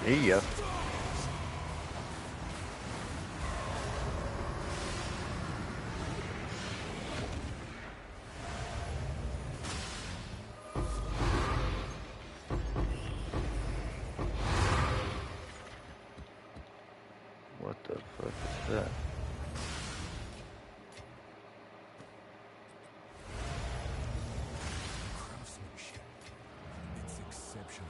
See ya. What the fuck is that? Craftsmanship. It's exceptional.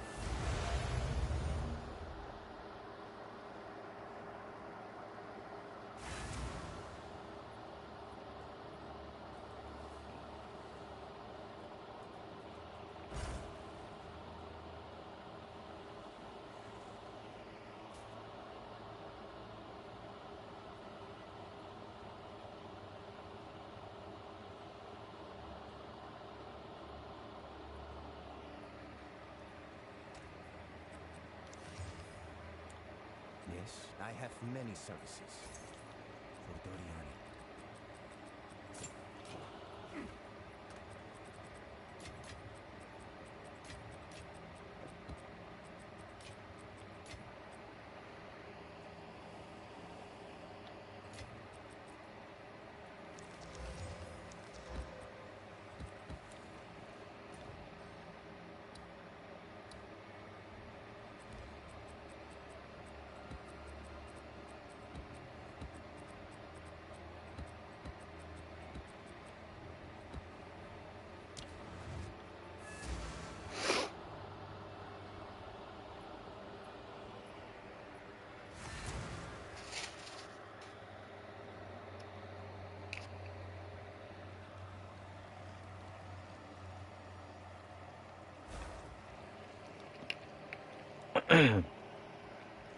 Yes, I have many services for Doriani.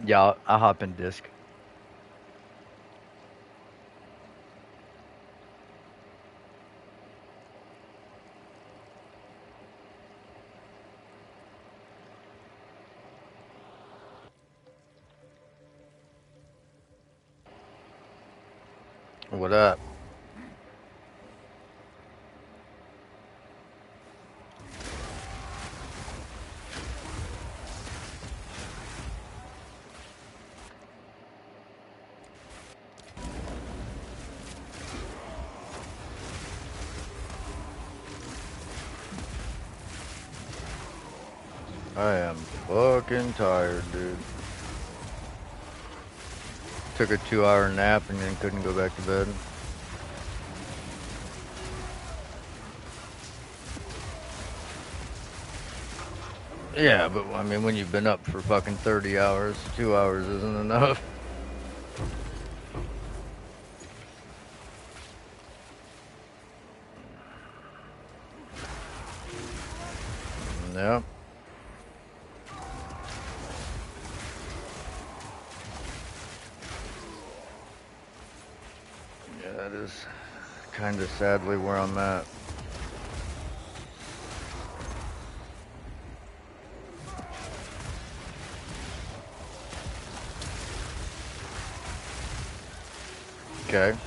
Yeah, I'll hop in disc. What up? I am fucking tired, dude. Took a 2-hour nap and then couldn't go back to bed. Yeah, but I mean, when you've been up for fucking 30 hours, 2 hours isn't enough. Yep. Yeah, that is kind of sadly where I'm at. Okay.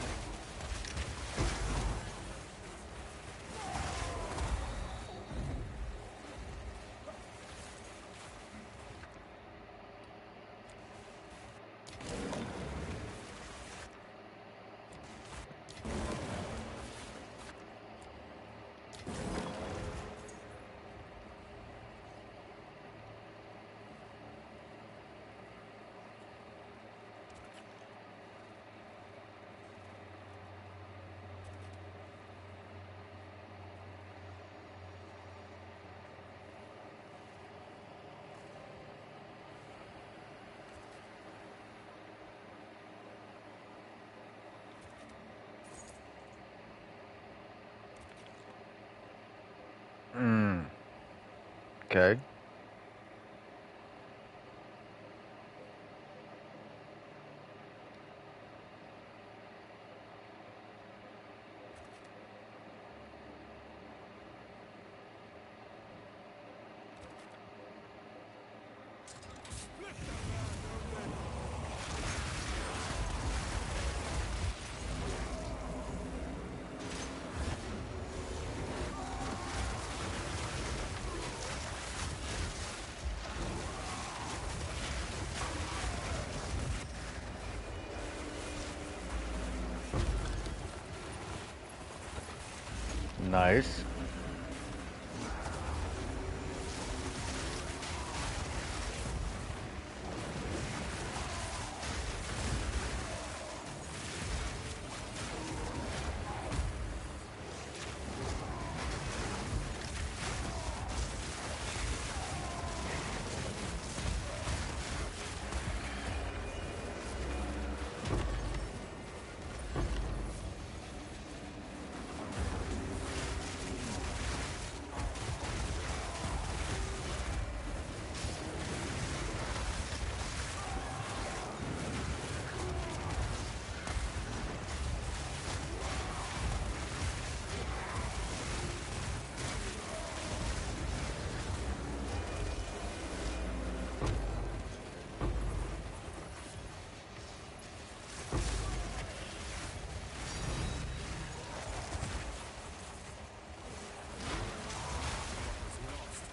Okay. Nice.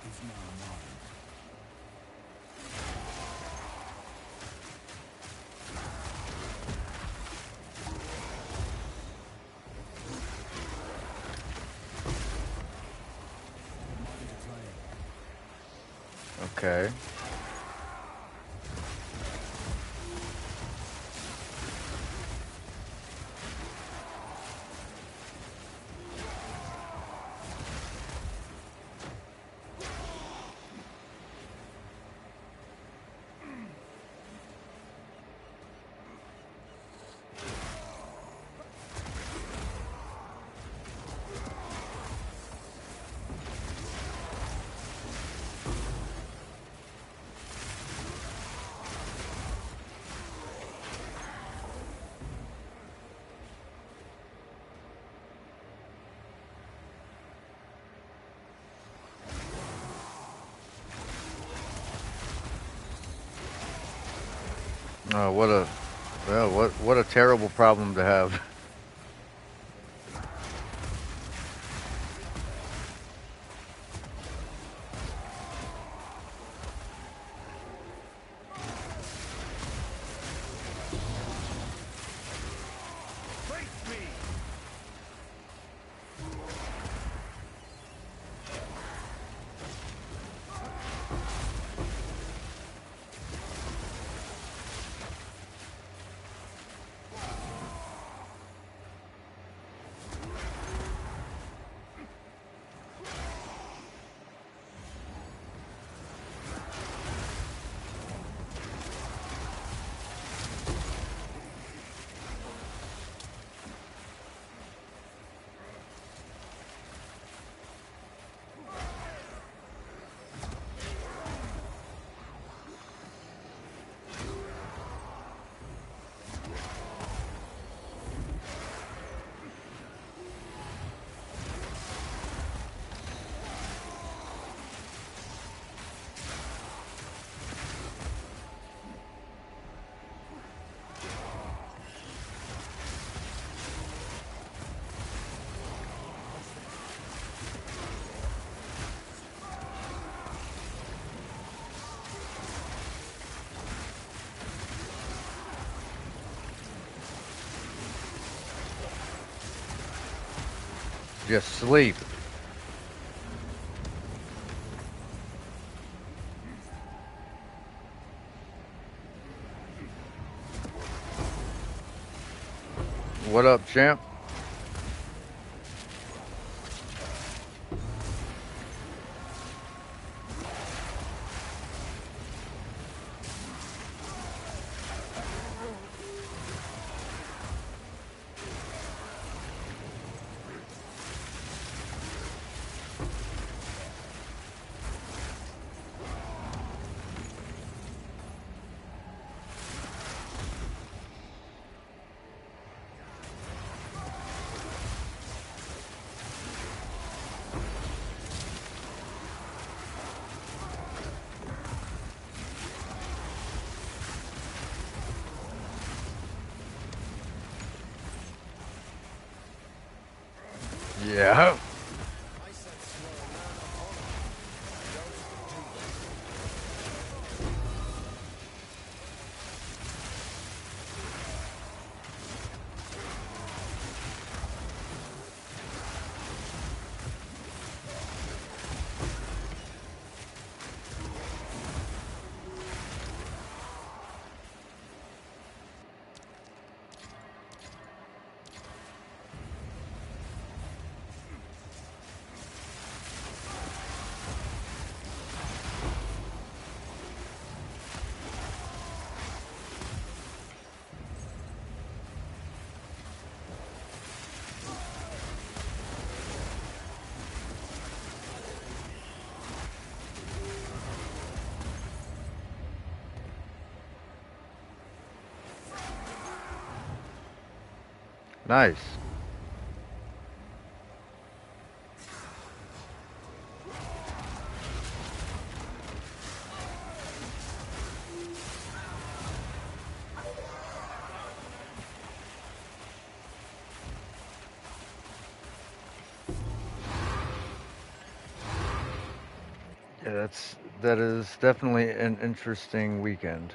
Is now mine. Mind decline. Okay. Oh, what a well, what a terrible problem to have. Face me! Just sleep. What up, champ? Yeah. I said slow, not opponent. Don't do that. Nice. Yeah, that is definitely an interesting weekend.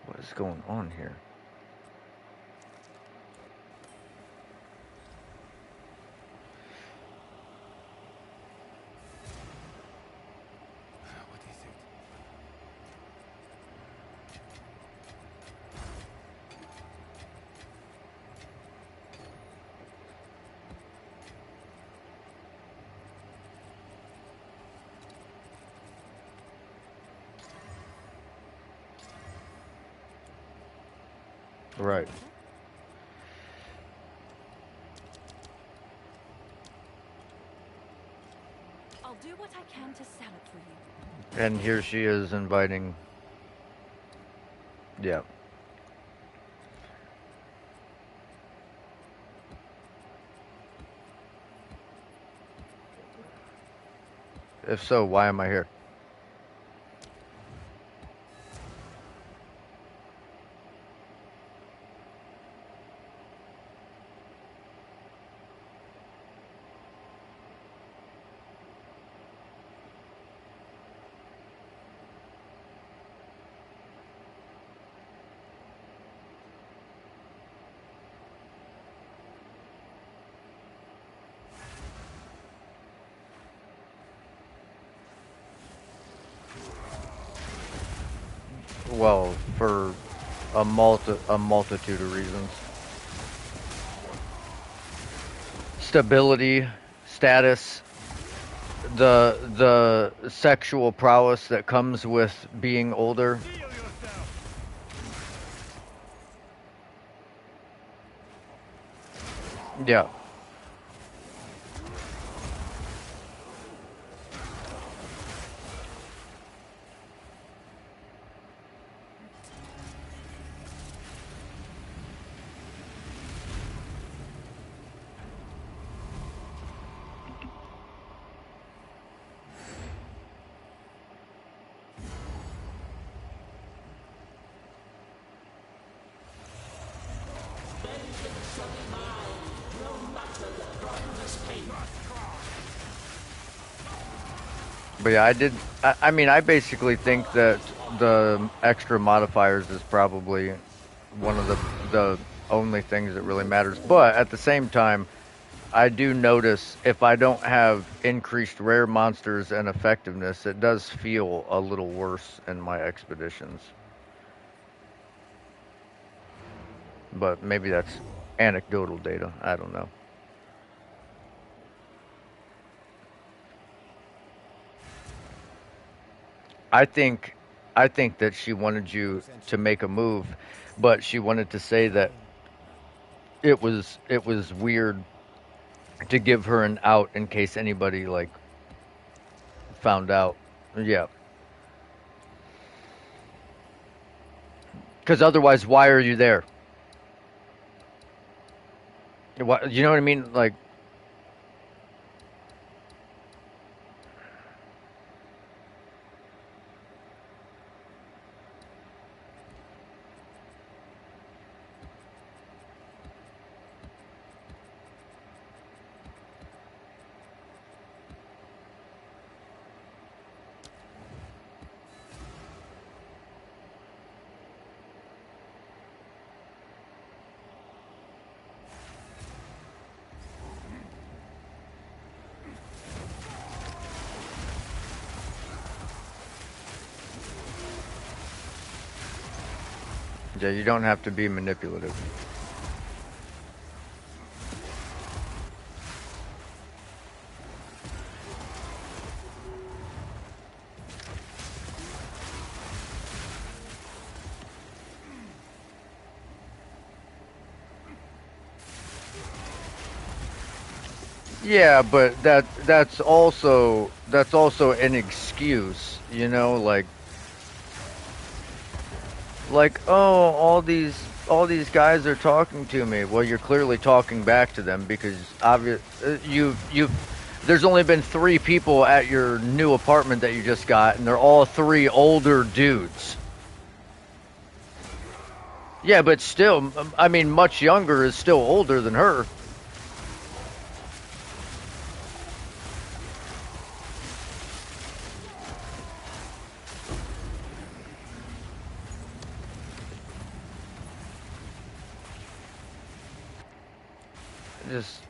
What is going on here? What is it? Right. I'll do what I can to sell it for you. And here she is inviting. Yeah. If so, why am I here? Well, for a multitude of reasons. Stability, status, the sexual prowess that comes with being older. Heal yourself! Yeah. But yeah, I mean, I basically think that the extra modifiers is probably one of the only things that really matters. But at the same time, I do notice if I don't have increased rare monsters and effectiveness, it does feel a little worse in my expeditions. But maybe that's anecdotal data. I don't know. I think I think that she wanted you to make a move, but she wanted to say that it was weird to give her an out in case anybody like found out. Yeah, because otherwise, why are you there? What, you know what I mean? Like, yeah, you don't have to be manipulative. Yeah, but that's also an excuse, you know, like oh, all these guys are talking to me. Well, you're clearly talking back to them because you've there's only been 3 people at your new apartment that you just got, and they're all 3 older dudes. Yeah, but still, I mean, much younger is still older than her. Just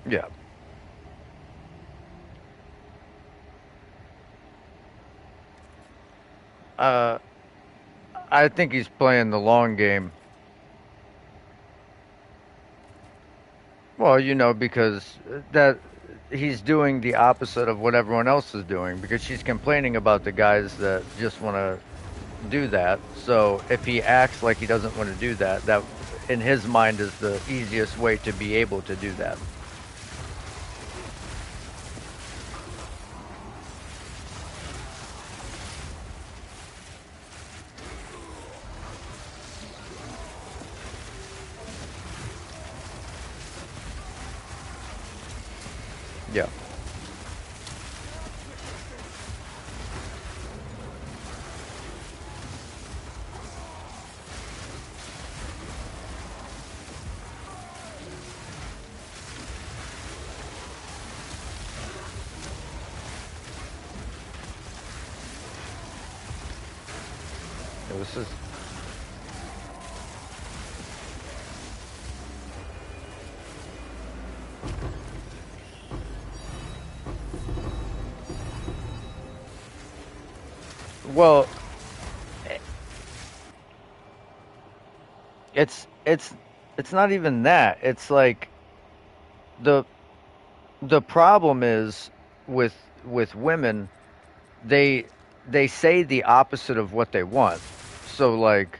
yeah. Uh, I think he's playing the long game. Well, you know, because that he's doing the opposite of what everyone else is doing because she's complaining about the guys that just want to do that. So if he acts like he doesn't want to do that, that in his mind is the easiest way to be able to do that. Yeah. This is well, it's it's it's not even that. It's like the the problem is with women, they they say the opposite of what they want. So like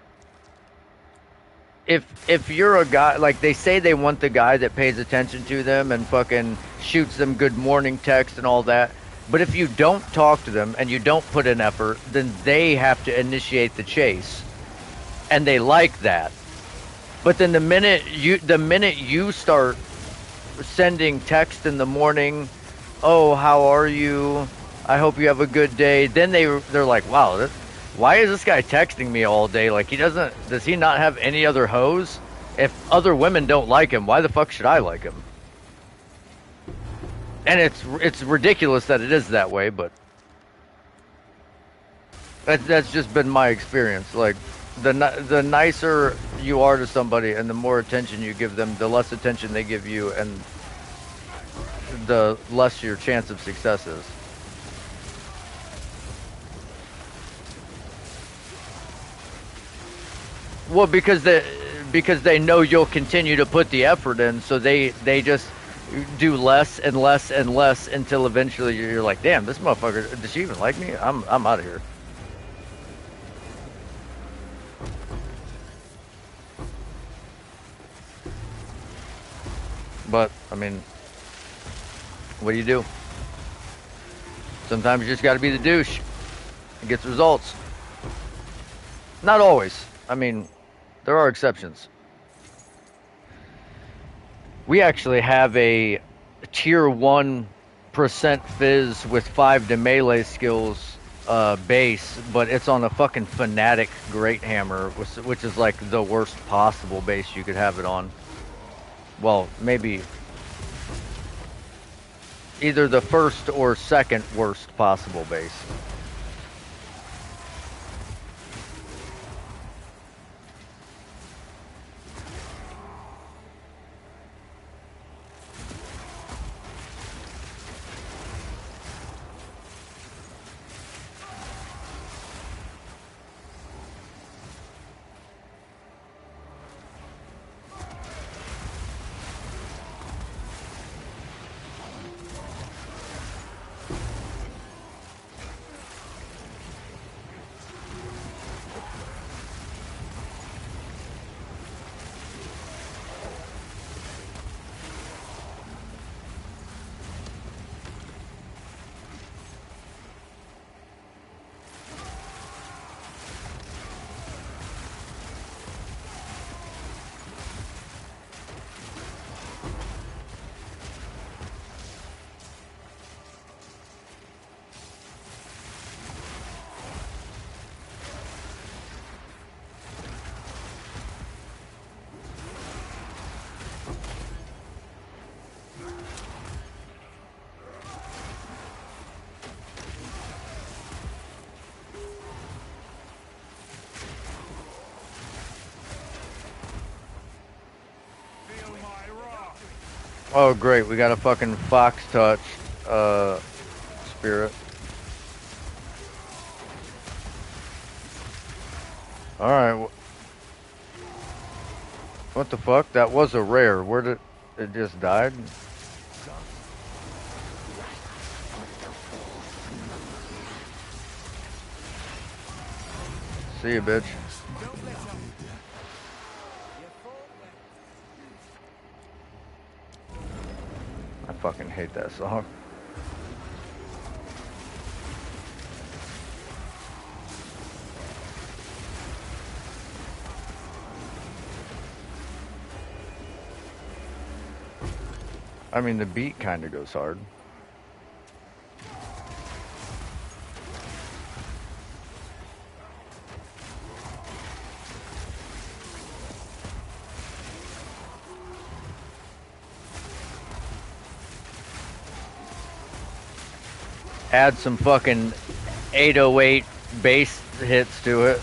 if you're a guy like they say they want the guy that pays attention to them and fucking shoots them good morning text and all that, but if you don't talk to them and you don't put in effort, then they have to initiate the chase, and they like that. But then the minute you start sending text in the morning, oh, how are you? I hope you have a good day. Then they're like, wow, why is this guy texting me all day? Like does he not have any other hoes? If other women don't like him, why the fuck should I like him? And it's ridiculous that it is that way, but that's just been my experience. Like the nicer you are to somebody and the more attention you give them, the less attention they give you, and the less your chance of success is. Well, because they know you'll continue to put the effort in, so they just do less and less and less until eventually you're like, damn, this motherfucker, does she even like me? I'm out of here. But I mean, what do you do? Sometimes you just got to be the douche. It gets results. Not always. I mean, there are exceptions. We actually have a tier 1% fizz with 5 to melee skills base, but it's on a fucking fanatic great hammer, which is like the worst possible base you could have it on. Well, maybe either the first or second worst possible base. Feel my wrath. Oh great, we got a fucking fox touch spirit. All right, what the fuck? That was a rare. Where did it just died? See you, bitch. Don't let up. I fucking hate that song. I mean, the beat kind of goes hard. Add some fucking 808 bass hits to it.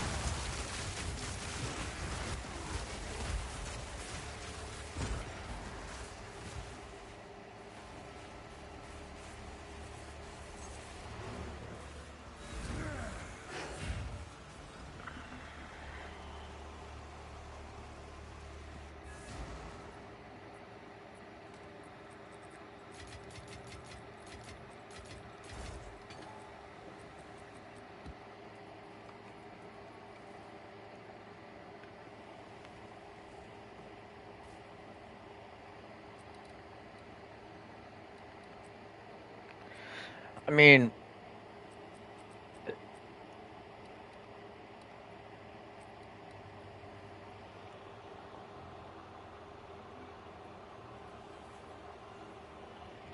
I mean,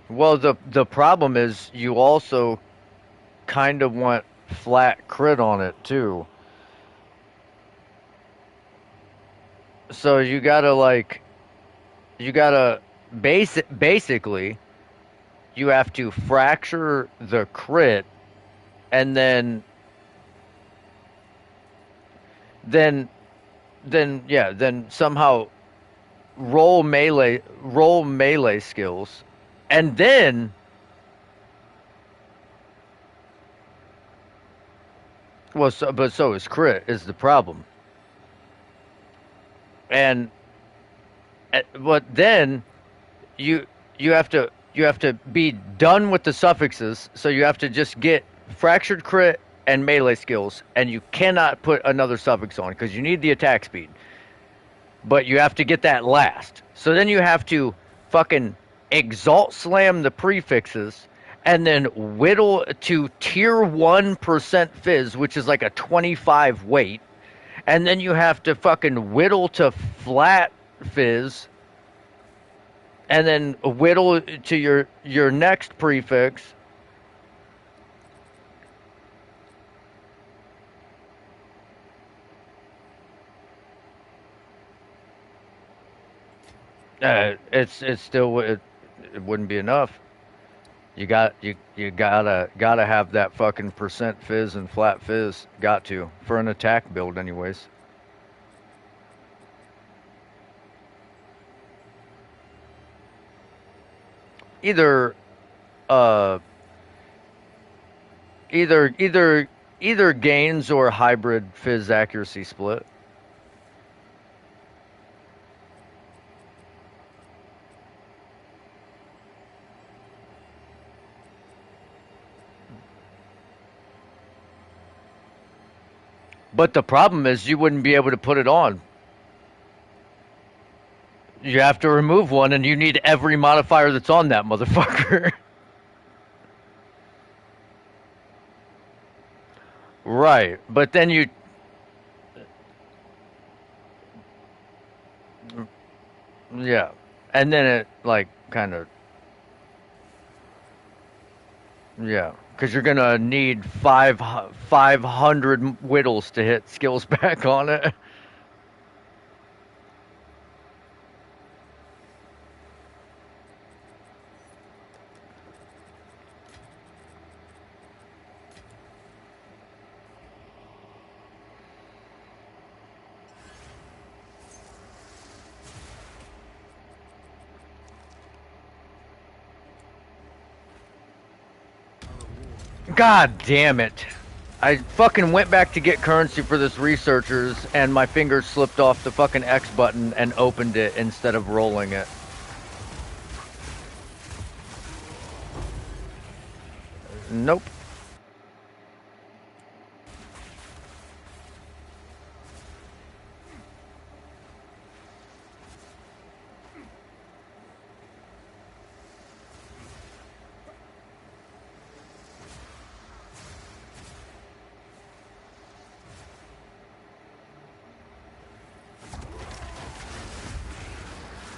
well, the problem is you also kind of want flat crit on it too. So you gotta basically you have to fracture the crit and then then somehow roll melee skills and then but so is crit is the problem. And but then you you have to be done with the suffixes, so you have to just get fractured crit and melee skills, and you cannot put another suffix on because you need the attack speed. But you have to get that last. So then you have to fucking exalt slam the prefixes and then whittle to tier 1% fizz, which is like a 25 weight. And then you have to fucking whittle to flat fizz and then whittle to your next prefix. It's still it wouldn't be enough. You gotta have that fucking percent fizz and flat fizz. Got to for an attack build, anyways. Either uh either either either gains or hybrid fizz accuracy split. But the problem is you wouldn't be able to put it on. You have to remove one, and you need every modifier that's on that motherfucker. Right, but then you, yeah, and then it like kind of, yeah, because you're gonna need 500 whittles to hit skills back on it. God damn it! I fucking went back to get currency for this researchers, and my finger slipped off the fucking X button and opened it instead of rolling it. Nope.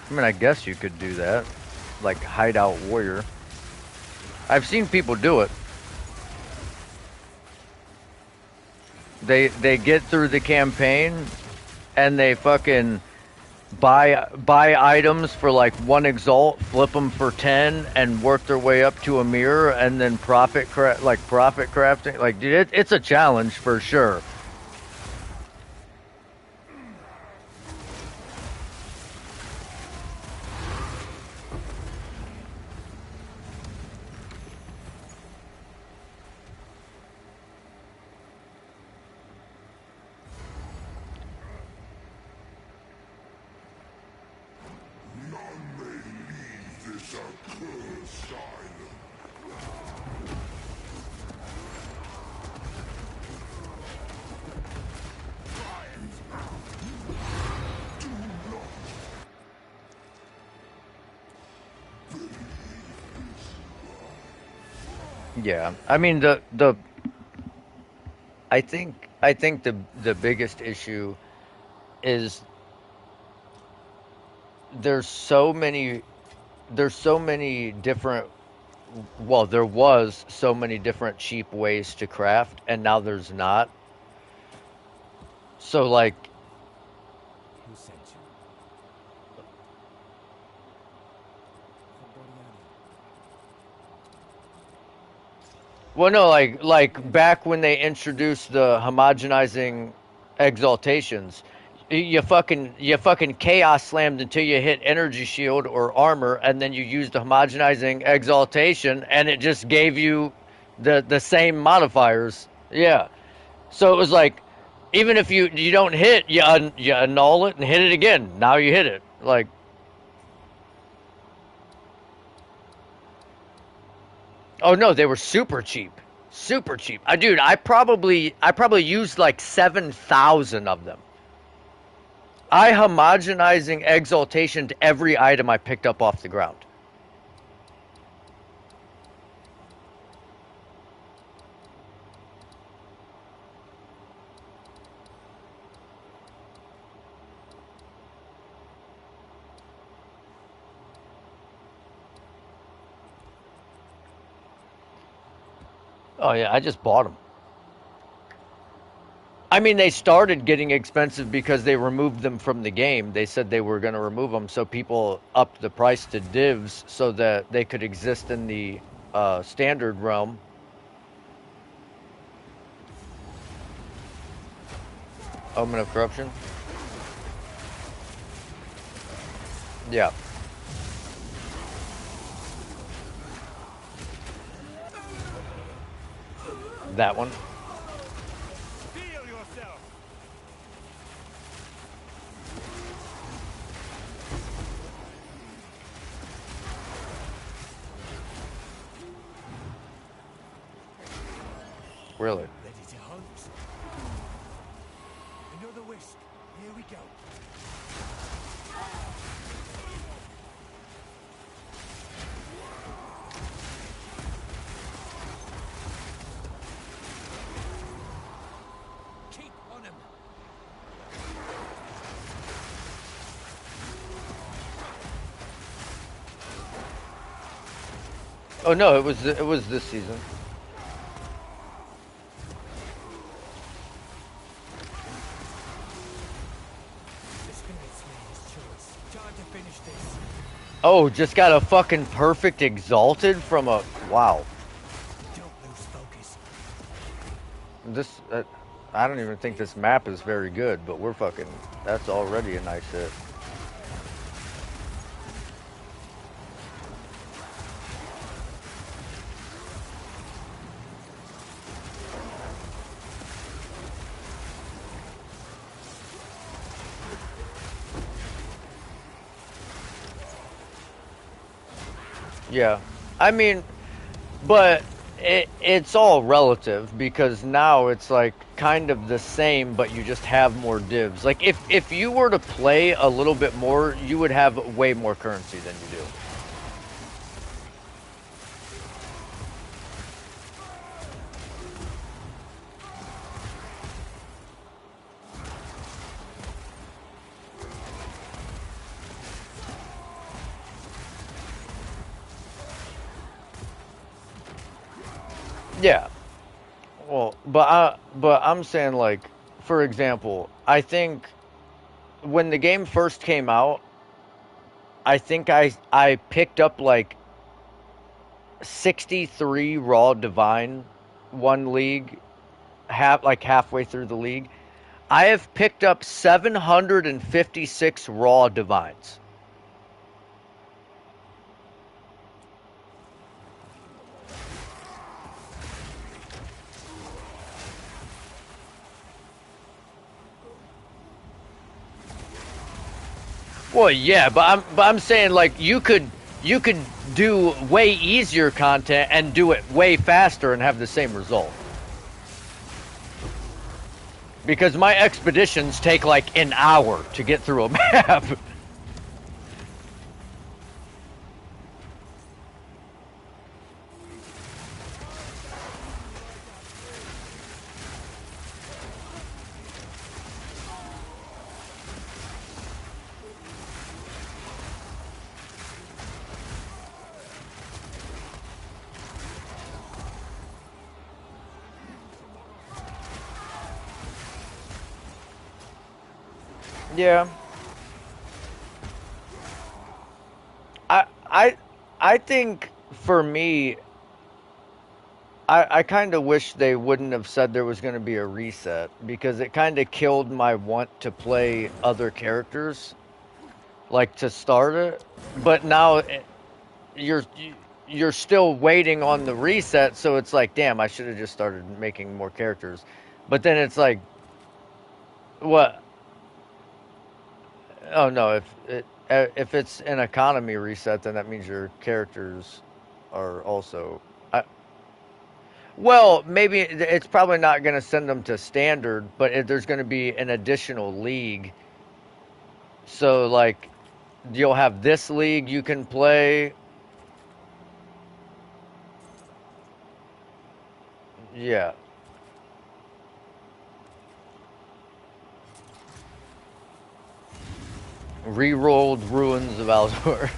I mean, I guess you could do that, like hideout warrior. I've seen people do it. They get through the campaign and they fucking buy items for like one exalt, flip them for 10, and work their way up to a mirror, and then profit crafting. Like, dude, it's a challenge for sure. Yeah, I mean I think the biggest issue is there's so many there's so many different well, there was so many different cheap ways to craft, and now there's not. So like, Who sent you? well, no, like back when they introduced the homogenizing exaltations, you fucking chaos slammed until you hit energy shield or armor, and then you used the homogenizing exaltation, and it just gave you the same modifiers. Yeah. So it was like, even if you don't hit, you annul it and hit it again. Now you hit it. Like, oh no, they were super cheap, super cheap. Dude, I probably used like 7,000 of them. I homogenizing exaltation to every item I picked up off the ground. Oh yeah, I just bought them. I mean, they started getting expensive because they removed them from the game. They said they were going to remove them, so people upped the price to divs so that they could exist in the standard realm. Omen of Corruption. Yeah, that one. Feel yourself. Really. Ready to hunt. Another whisk. Here we go. Keep on him. Oh no, it was this season. The spirits made his choice. Time to finish this. Oh, just got a fucking perfect exalted from a wow. Don't lose focus. This I don't even think this map is very good, but we're fucking. That's already a nice hit. Yeah, I mean, but it's all relative because now it's like kind of the same, but you just have more divs. Like if you were to play a little bit more, you would have way more currency than you do. Yeah. Well, but I'm saying like, for example, I think when the game first came out, I think I picked up like 63 raw divine one league halfway through the league. I have picked up 756 raw divines. Well, yeah, but I'm saying like you could do way easier content and do it way faster and have the same result. Because my expeditions take like an hour to get through a map. Yeah. I I I think for me I kind of wish they wouldn't have said there was going to be a reset because it kind of killed my want to play other characters like to start it. But now you're you're still waiting on the reset, so it's like, damn, I should have just started making more characters. But then it's like, what? Oh no, if it's an economy reset, then that means your characters are also. Well, maybe it's probably not going to send them to standard, but there's going to be an additional league. So like, you'll have this league you can play. Yeah, re-rolled Ruins of Alzor.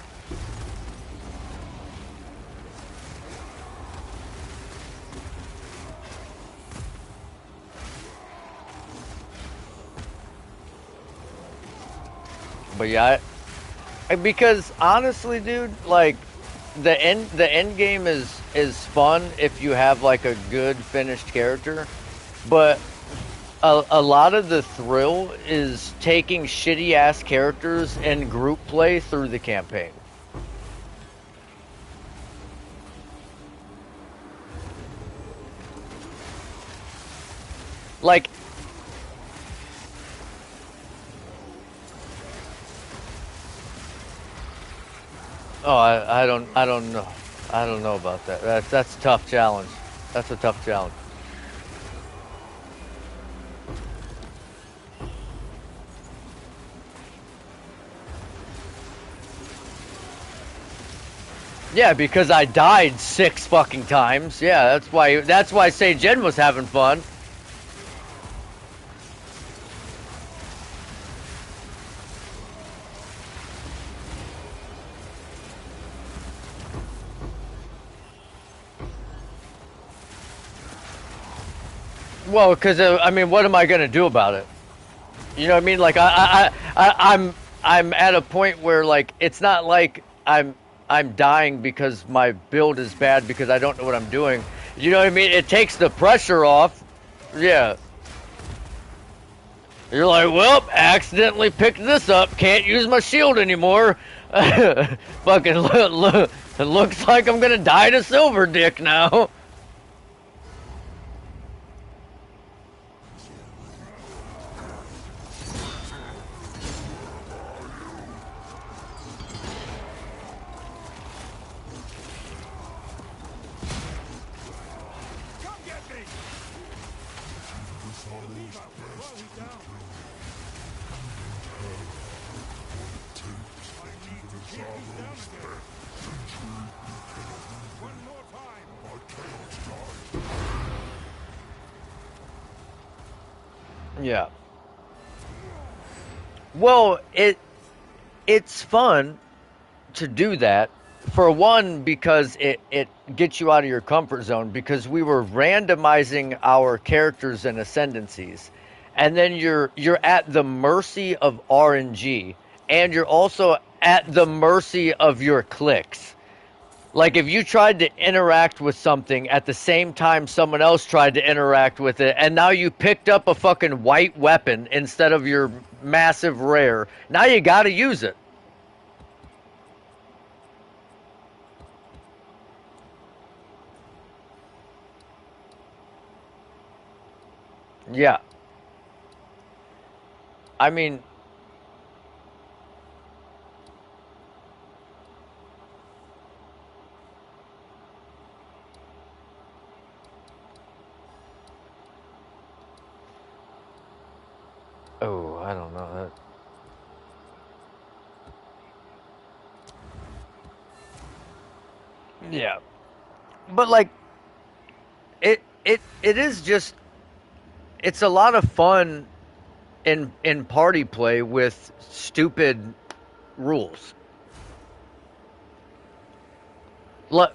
But yeah, because honestly, dude, like the end game is is fun if you have like a good finished character, but a lot of the thrill is taking shitty ass characters and group play through the campaign. Like, oh, I don't know. I don't know about that. That's a tough challenge. That's a tough challenge. Yeah, because I died 6 fucking times. Yeah, that's why Say Jen was having fun. Well, because I mean, what am I gonna do about it? You know what I mean? Like I'm at a point where like it's not like I'm dying because my build is bad because I don't know what I'm doing. You know what I mean? It takes the pressure off. Yeah. You're like, well, accidentally picked this up. Can't use my shield anymore. Fucking it looks like I'm gonna die to Silver Dick now. Come get me! Lever, while he's down. I need to keep these down again. One more time. Yeah. Well, it's fun to do that. For one, because it gets you out of your comfort zone because we were randomizing our characters and ascendancies. And then you're at the mercy of RNG and you're also at the mercy of your clicks. Like if you tried to interact with something at the same time someone else tried to interact with it, and now you picked up a fucking white weapon instead of your massive rare, now you gotta use it. Yeah. I mean, oh, I don't know. Yeah. But like it is just it's a lot of fun in party play with stupid rules. Look,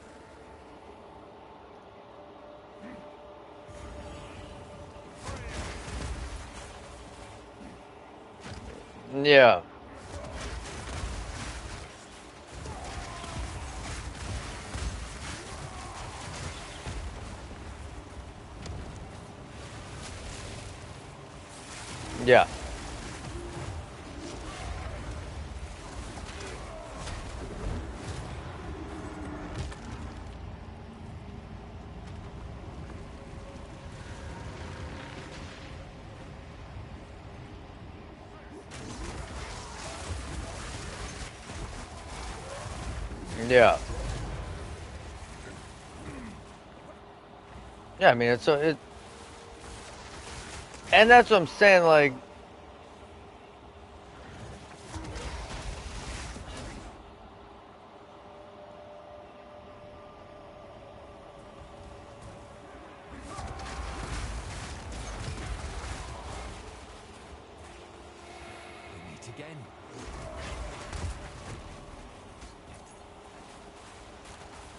yeah. Yeah. Yeah. Yeah, I mean it's a, it and that's what I'm saying like We meet again.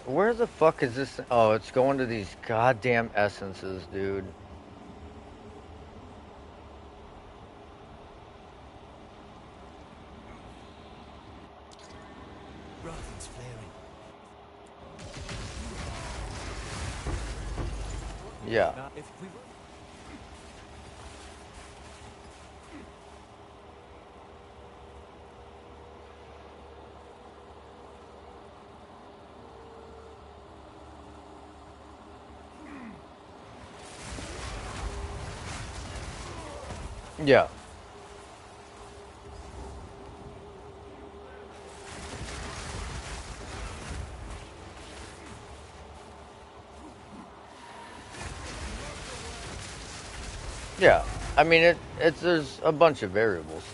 where the fuck is this? Oh, it's going to these goddamn essences, dude. Rothen's flaring. Yeah. Now, if we were Yeah. Yeah. I mean, it's there's a bunch of variables.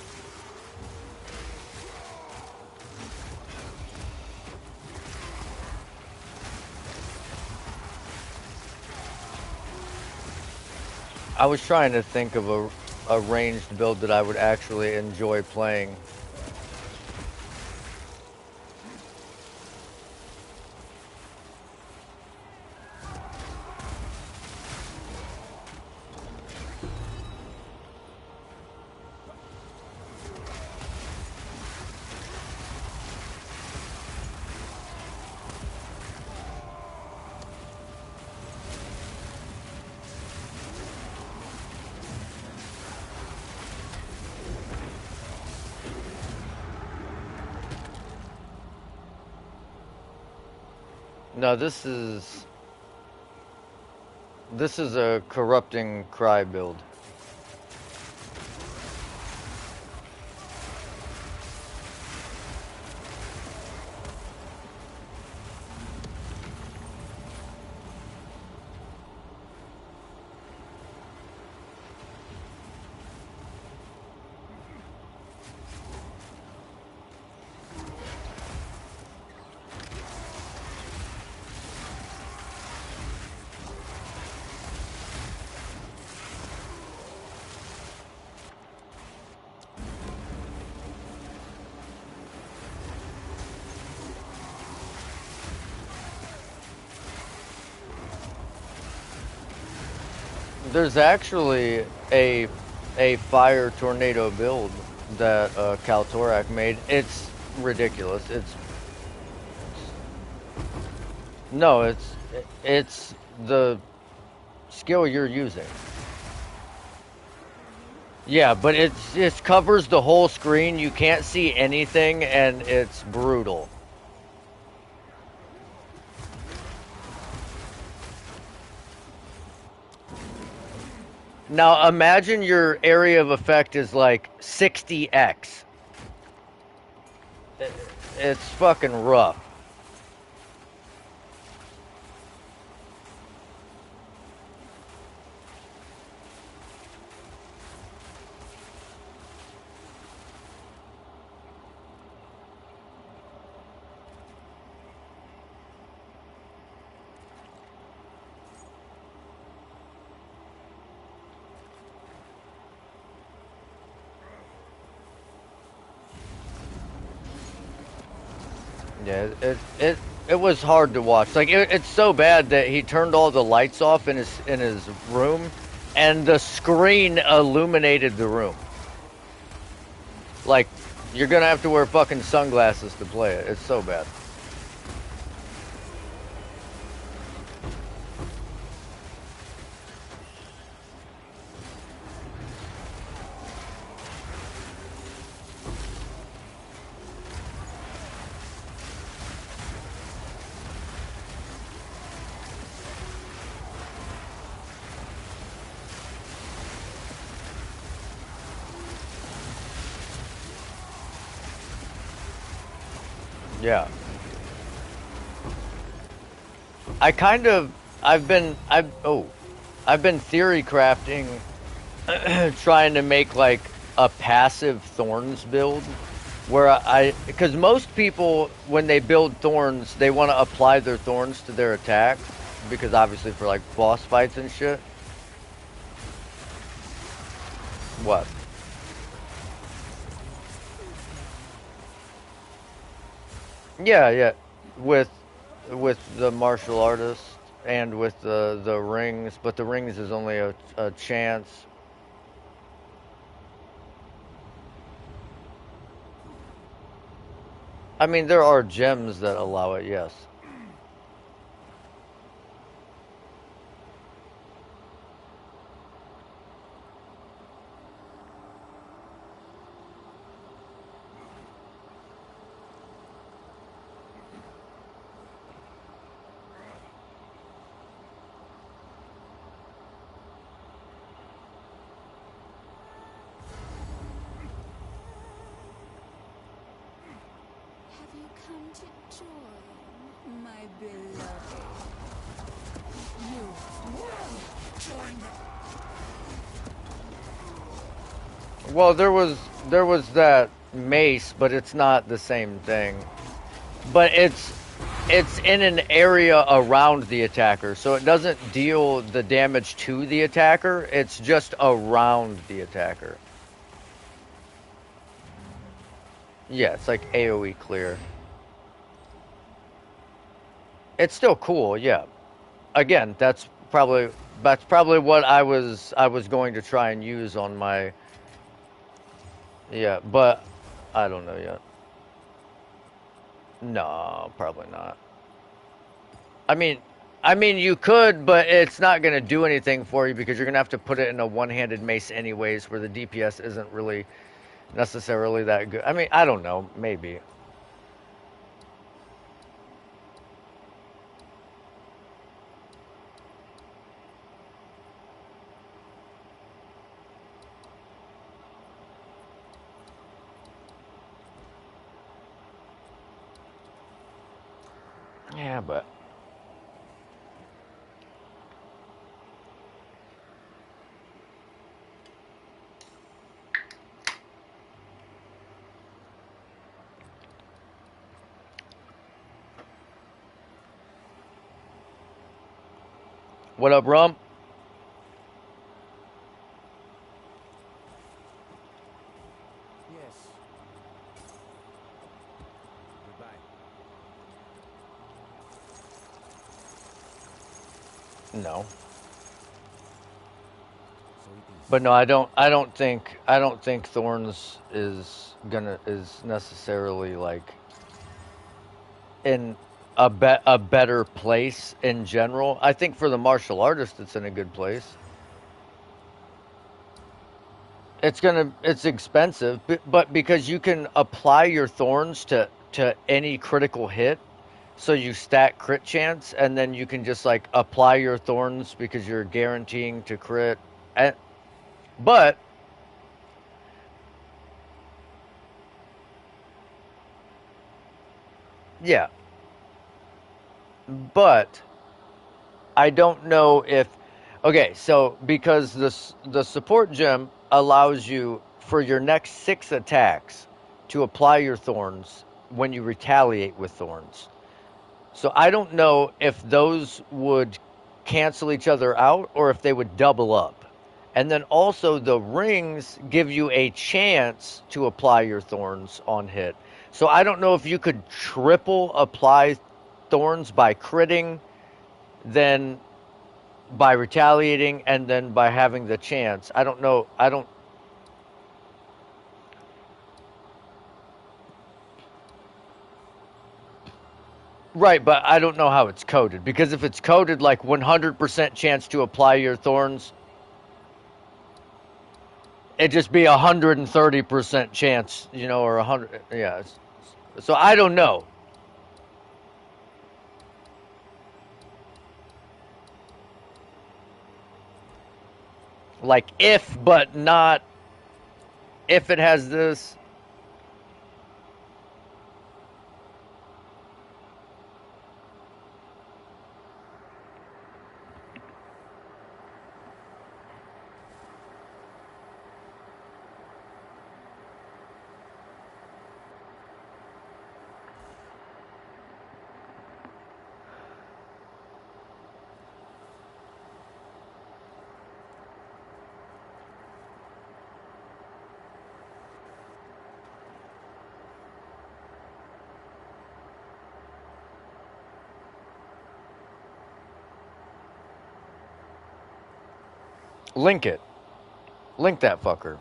I was trying to think of a ranged build that I would actually enjoy playing. No, this is a corrupting cry build. There's actually a fire tornado build that Kaltorak made. It's ridiculous. No, it's the skill you're using. Yeah, but it covers the whole screen. You can't see anything, and it's brutal. Now imagine your area of effect is like 60x. It's fucking rough. Yeah, it was hard to watch. Like it's so bad that he turned all the lights off in his room, and the screen illuminated the room. Like you're gonna have to wear fucking sunglasses to play it. It's so bad. Yeah, I kind of I've been theory crafting, trying to make like a passive thorns build where because most people when they build thorns they want to apply their thorns to their attack because obviously for like boss fights and shit. What? Yeah, yeah. With the martial artist and with the rings, but the rings is only a chance. I mean, there are gems that allow it, yes. you come to join, my beloved? You will join them. Well, there was that mace, but it's not the same thing. But it's in an area around the attacker, so it doesn't deal the damage to the attacker. It's just around the attacker. Yeah, it's like AoE clear. It's still cool, yeah. Again, that's probably what I was going to try and use on my, yeah, but I don't know yet. No, probably not. I mean, you could, but it's not going to do anything for you because you're going to have to put it in a one-handed mace anyways, where the DPS isn't really necessarily that good. I mean, I don't know, maybe. Yeah, but what up, Rump? Yes. Goodbye. No. So it is. But no, I don't think Thorns is necessarily like in a better place in general. I think for the martial artist it's in a good place. It's expensive, but because you can apply your thorns to any critical hit, so you stack crit chance, and then you can just like apply your thorns because you're guaranteeing to crit. And, but yeah, but I don't know if, okay, so because the support gem allows you for your next 6 attacks to apply your thorns when you retaliate with thorns. So I don't know if those would cancel each other out or if they would double up. And then also the rings give you a chance to apply your thorns on hit. So I don't know if you could triple apply thorns by critting, then by retaliating, and then by having the chance. I don't know. I don't. Right, but I don't know how it's coded because if it's coded like 100% chance to apply your thorns, it'd just be 130% chance, or 100. Yeah. So I don't know. Like if, but not if it has this. Link it. Link that fucker.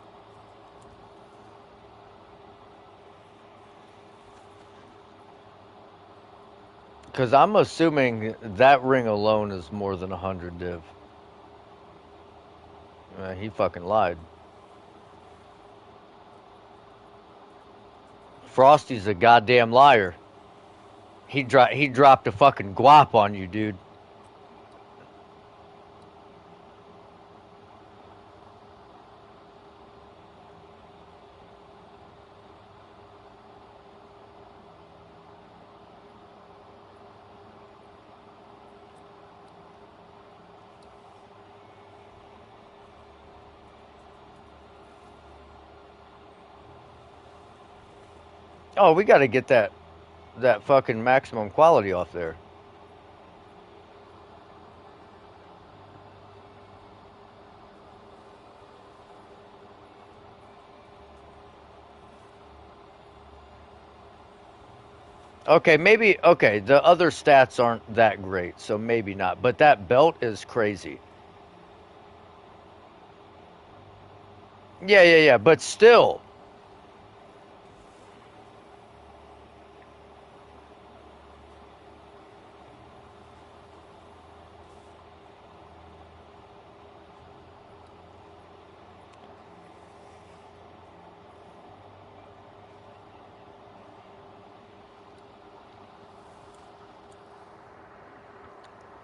Because I'm assuming that ring alone is more than 100 div. He fucking lied. Frosty's a goddamn liar. He dropped a fucking guap on you, dude. Oh, we got to get that fucking maximum quality off there. Okay, maybe okay, the other stats aren't that great, so maybe not. But that belt is crazy. Yeah, yeah, yeah, but still.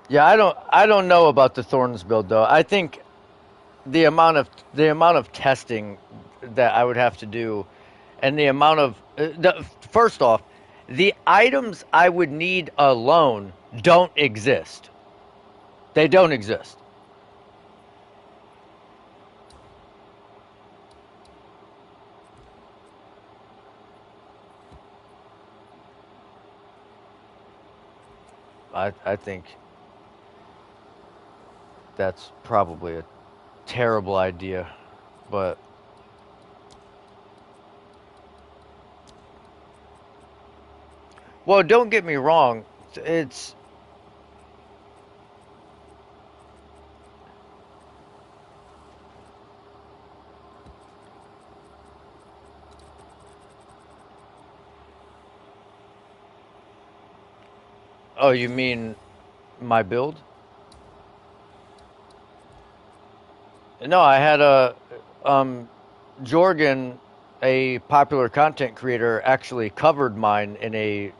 Yeah, I don't know about the Thorns build though. I think the amount of testing that I would have to do and the amount of first off, the items I would need alone don't exist. They don't exist. I think that's probably a terrible idea, but well, don't get me wrong. It's oh, you mean my build? No, I had a Jorgen, a popular content creator, actually covered mine in a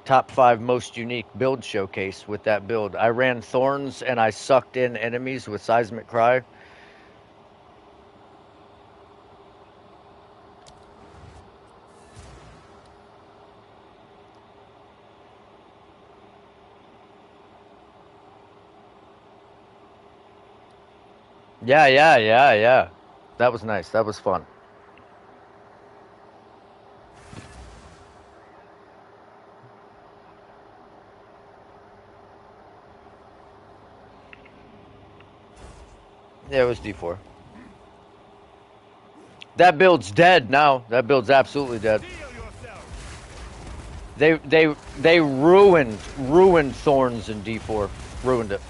top five most unique build showcase with that build. I ran Thorns and I sucked in enemies with Seismic Cry. Yeah, yeah, yeah, yeah. That was nice. That was fun. Yeah, it was D4. That build's dead now. That build's absolutely dead. Heal yourself. They ruined Thorns in D4. Ruined it.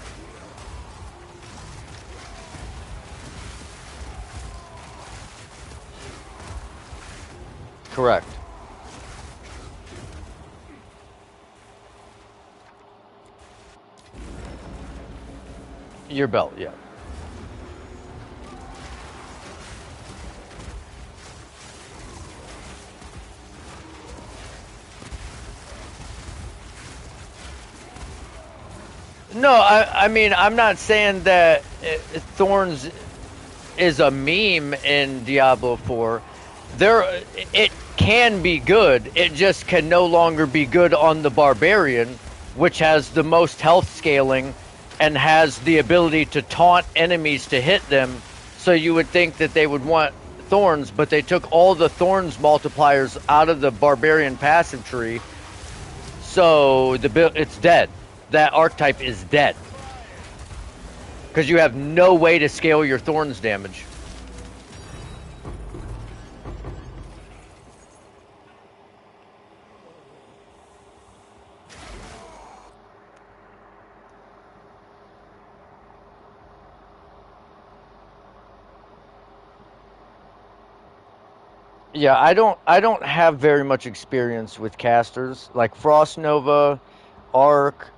Correct. Your belt, yeah. No, I mean I'm not saying that Thorns is a meme in Diablo 4. There it can be good. It just can no longer be good on the barbarian, which has the most health scaling and has the ability to taunt enemies to hit them. So you would think that they would want thorns, but they took all the thorns multipliers out of the barbarian passive tree. So it's dead. That archetype is dead because you have no way to scale your thorns damage. Yeah, I don't have very much experience with casters like Frost Nova, Arc.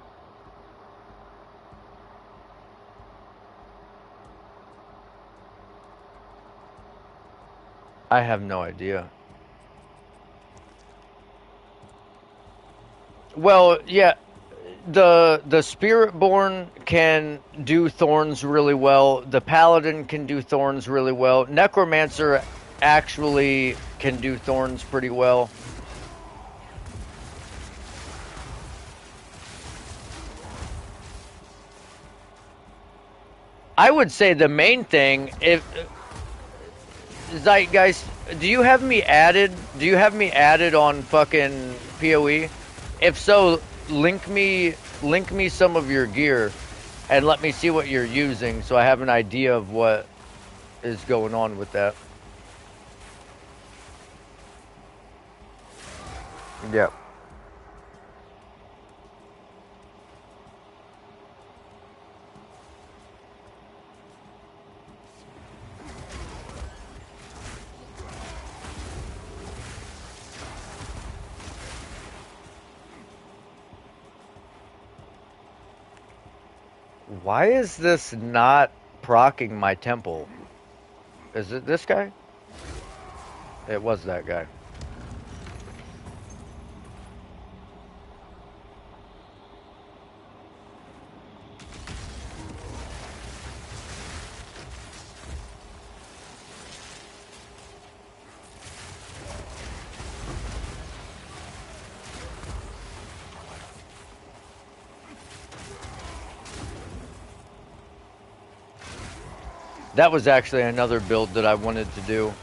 I have no idea. Well, yeah, the Spiritborn can do thorns really well. The Paladin can do thorns really well. Necromancer actually can do thorns pretty well. I would say the main thing, if Zeitgeist, do you have me added? Do you have me added on fucking PoE? If so, link me some of your gear and let me see what you're using so I have an idea of what is going on with that. Yep. Why is this not procking my temple? Is it this guy? It was that guy. That was actually another build that I wanted to do.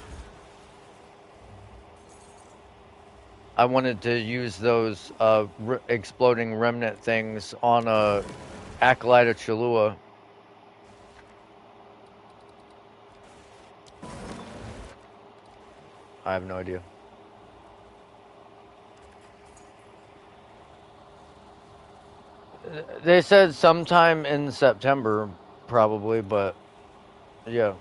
I wanted to use those exploding remnant things on a Acolyte of Chalua. I have no idea. They said sometime in September, probably, but yeah.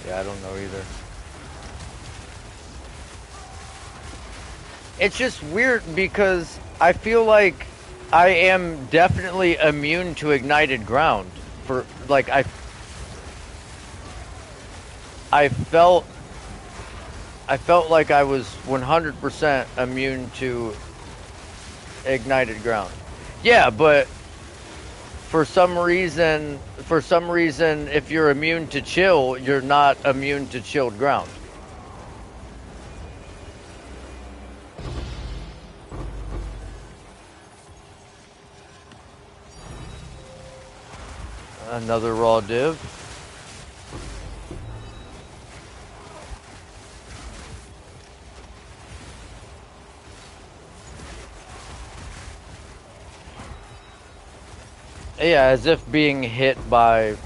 Yeah, I don't know either. It's just weird because I feel like I am definitely immune to ignited ground. For like I felt like I was 100% immune to ignited ground. Yeah, but for some reason if you're immune to chill, you're not immune to chilled ground. Another raw div. Yeah, as if being hit by.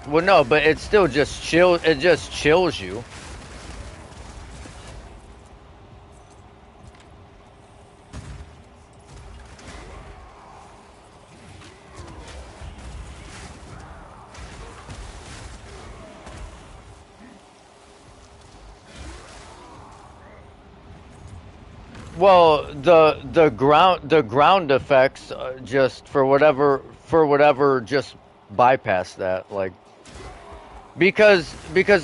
Well, no, but it still just chill. It just chills you. Well, the ground effects just for whatever just bypass that. Like Because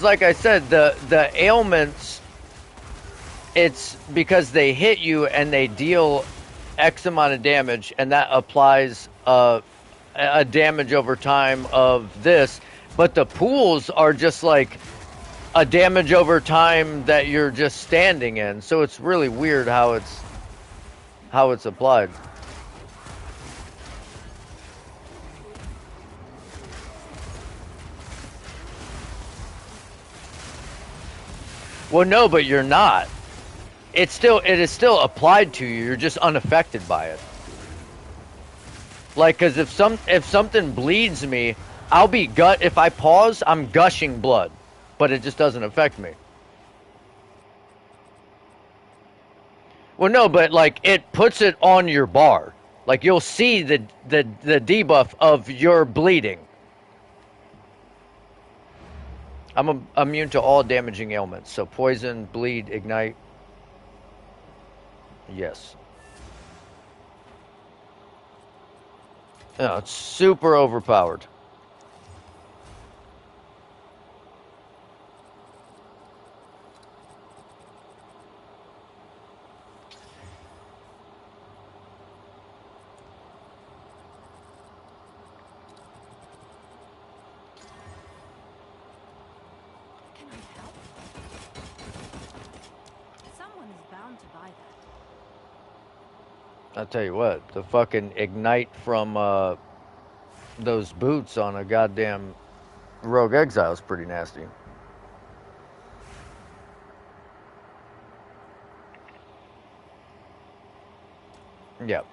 like I said, the ailments, it's because they hit you and they deal X amount of damage, and that applies a damage over time of this. But the pools are just like a damage over time that you're just standing in. So it's really weird how it's applied. Well, no, but you're not. It is still applied to you. You're just unaffected by it. Like, cause if something bleeds me, I'll be gut. If I pause, I'm gushing blood, but it just doesn't affect me. Well, no, but like it puts it on your bar. Like you'll see the debuff of your bleeding. Immune to all damaging ailments. So poison, bleed, ignite. Yes. No, it's super overpowered. Can I help? Someone is bound to buy that. I'll tell you what, the fucking ignite from those boots on a goddamn Rogue Exile is pretty nasty. Yep.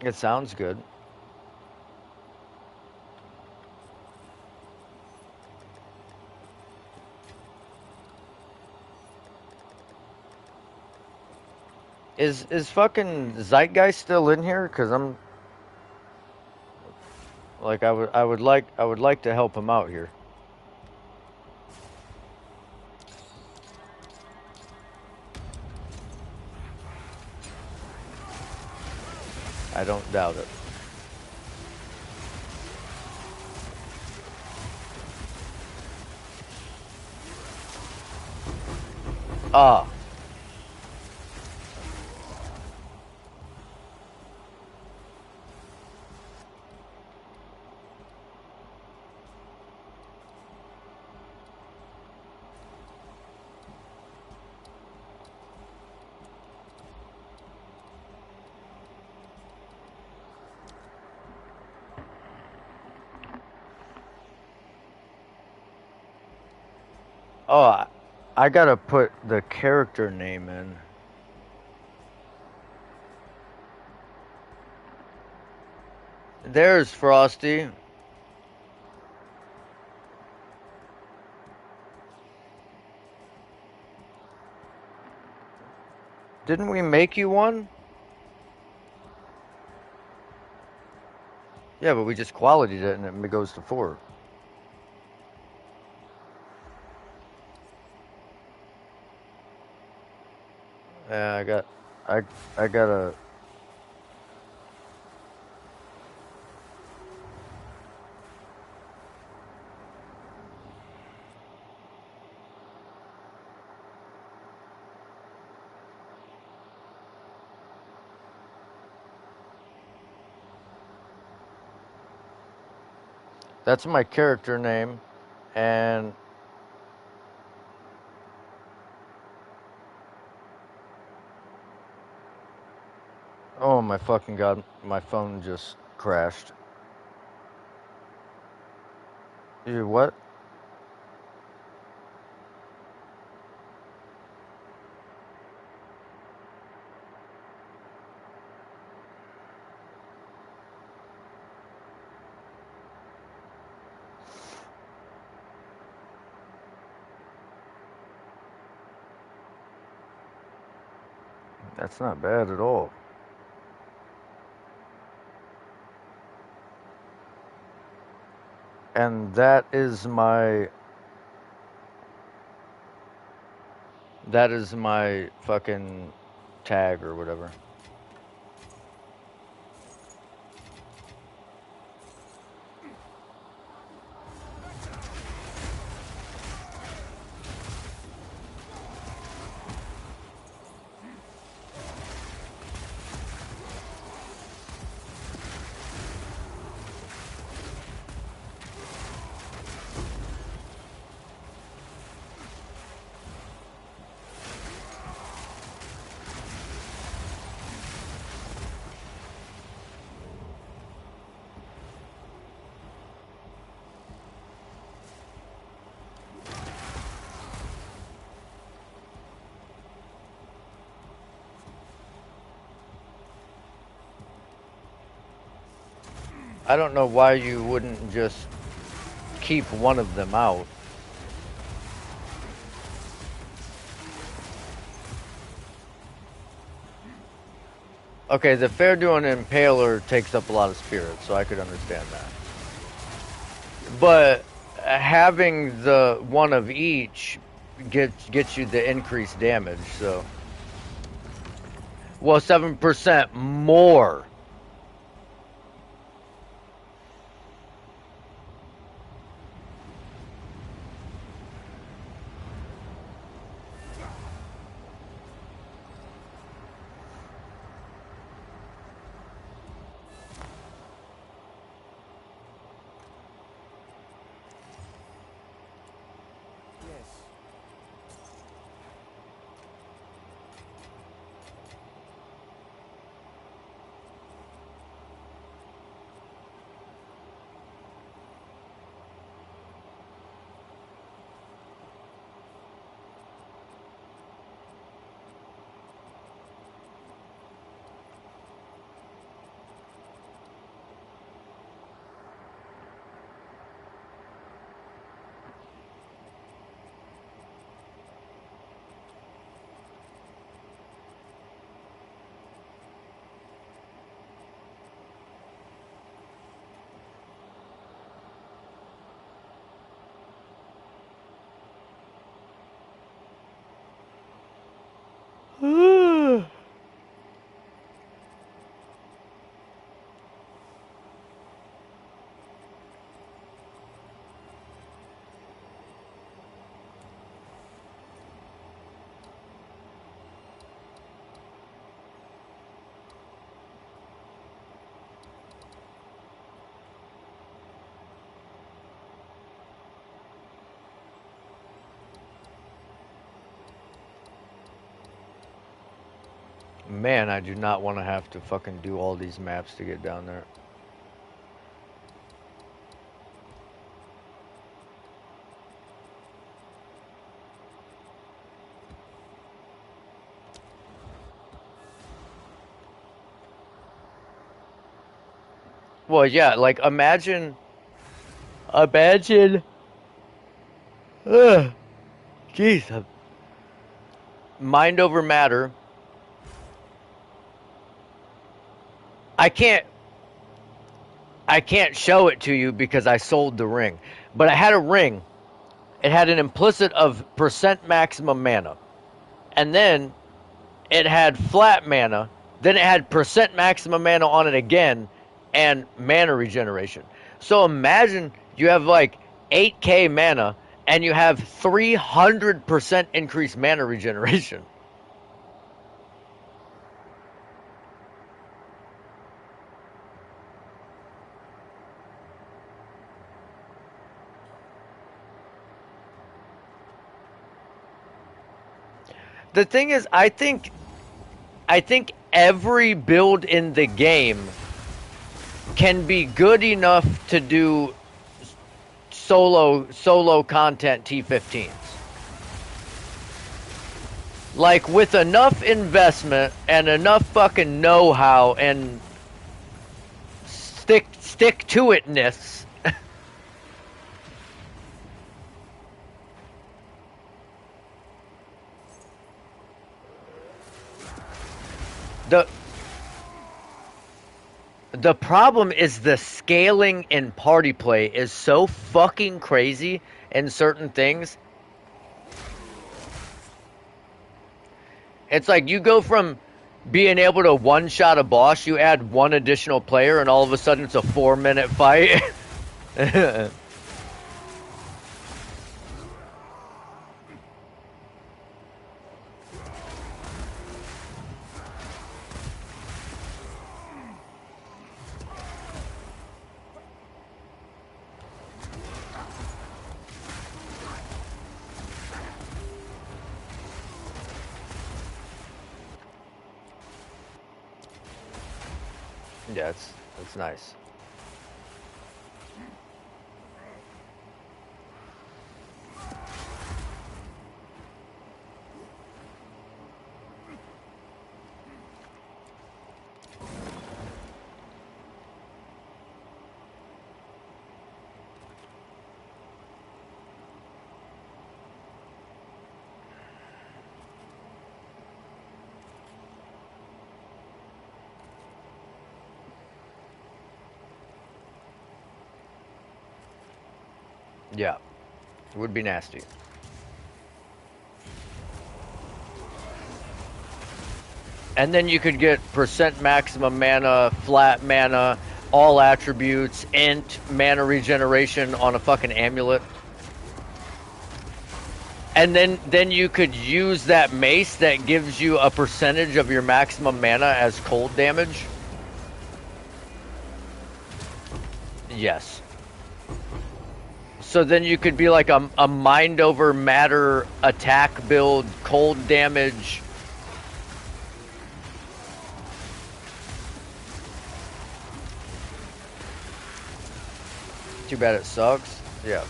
It sounds good. Is fucking Zeitgeist still in here? Cause I'm like I would like to help him out here. I don't doubt it. Ah, oh, I gotta put the character name in. There's Frosty. Didn't we make you one? Yeah, but we just qualityed it and it goes to 4. Yeah, I, I gotta. That's my character name, and oh my fucking god, my phone just crashed. You what? That's not bad at all. And that is my fucking tag or whatever. I don't know why you wouldn't just keep one of them out. Okay, the Fair-Doing Impaler takes up a lot of spirit, so I could understand that. But having the one of each gets you the increased damage, so. Well, 7% more. Yes. Man, I do not want to have to fucking do all these maps to get down there. Well, yeah, like imagine, ugh, jeez, mind over matter. I can't, I can't show it to you because I sold the ring, but I had a ring. It had an implicit of percent maximum mana, and then it had flat mana. Then it had percent maximum mana on it again, and mana regeneration. So imagine you have like 8k mana, and you have 300% increased mana regeneration. The thing is, I think every build in the game can be good enough to do solo content T15s. Like with enough investment and enough fucking know-how and stick to itness. the the problem is the scaling in party play is so fucking crazy in certain things. It's like you go from being able to one shot a boss, you add one additional player, and all of a sudden it's a 4-minute fight. Yeah, it's nice. Yeah, it would be nasty. And then you could get percent maximum mana, flat mana, all attributes, int, mana regeneration on a fucking amulet. And then you could use that mace that gives you a percentage of your maximum mana as cold damage. Yes. So then you could be like a mind over matter attack build, cold damage. Too bad it sucks. Yeah.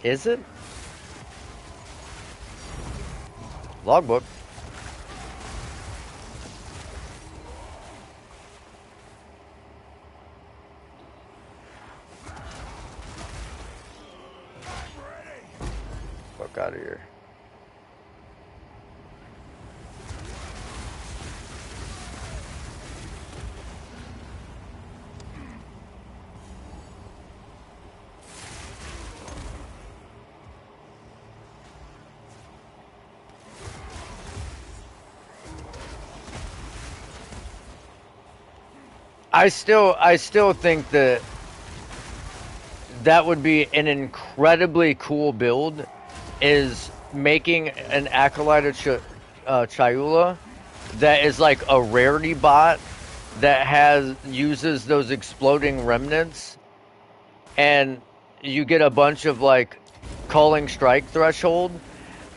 Is it? Logbook. Fuck out of here. I still think that that would be an incredibly cool build is making an acolyte of Chayula that is like a rarity bot that has uses those exploding remnants, and you get a bunch of like calling strike threshold,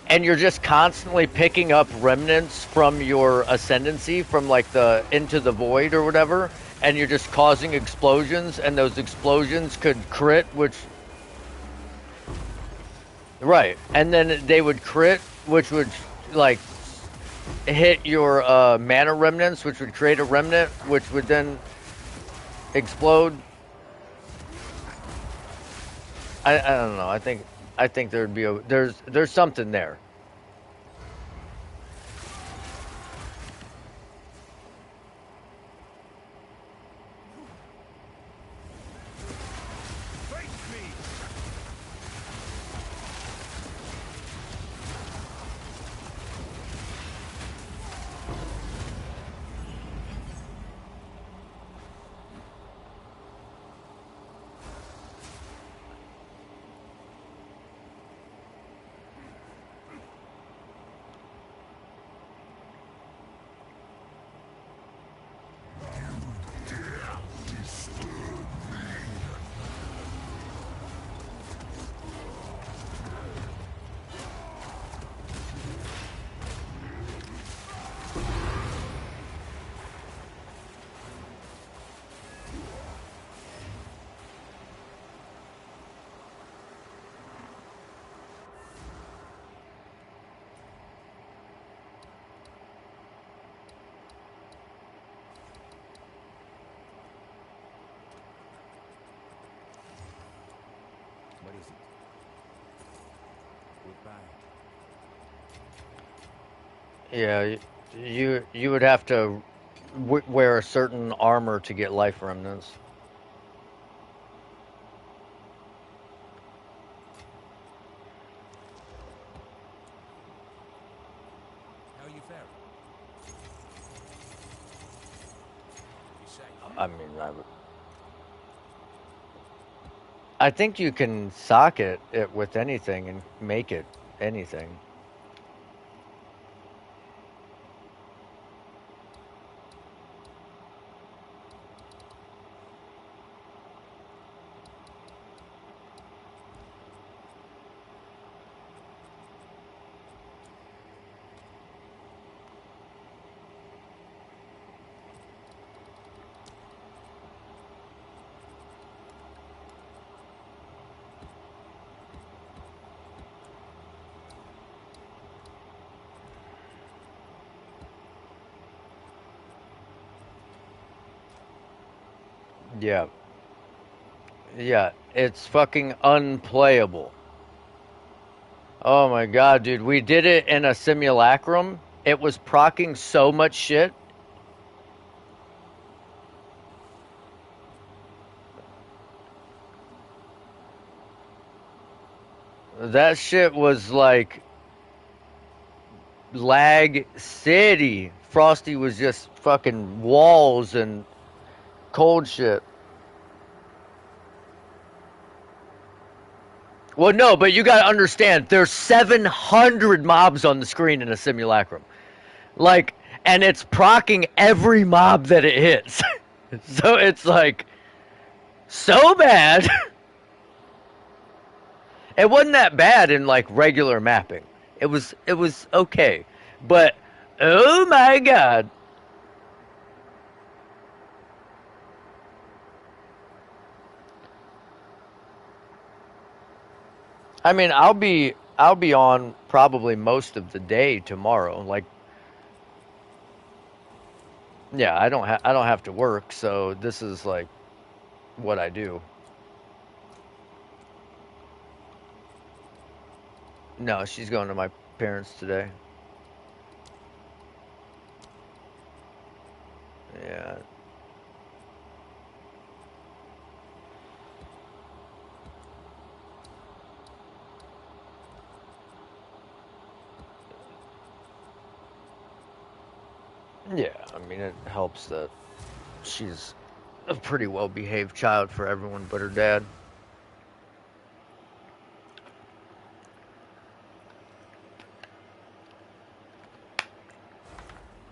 and you're just constantly picking up remnants from your ascendancy from like the into the void or whatever, and you're just causing explosions, and those explosions could crit, which right, and then they would crit, which would like hit your mana remnants, which would create a remnant, which would then explode. I don't know. I think there'd be there's something there. What is it? Goodbye. Yeah, you would have to wear a certain armor to get life remnants. How are you faring? You say? I mean, I think you can socket it with anything and make it anything. Yeah, yeah, it's fucking unplayable. Oh my god, dude. We did it in a simulacrum. It was procking so much shit. That shit was like lag city. Frosty was just fucking walls and cold shit. Well, no, but you gotta understand, there's 700 mobs on the screen in a simulacrum. Like, and it's procking every mob that it hits. So it's like, so bad. It wasn't that bad in like regular mapping. It was okay. But, oh my god. I mean, I'll be on probably most of the day tomorrow. Like, yeah, I don't have to work, so this is like what I do. No, she's going to my parents today. Yeah. Yeah, I mean it helps that she's a pretty well behaved child for everyone but her dad.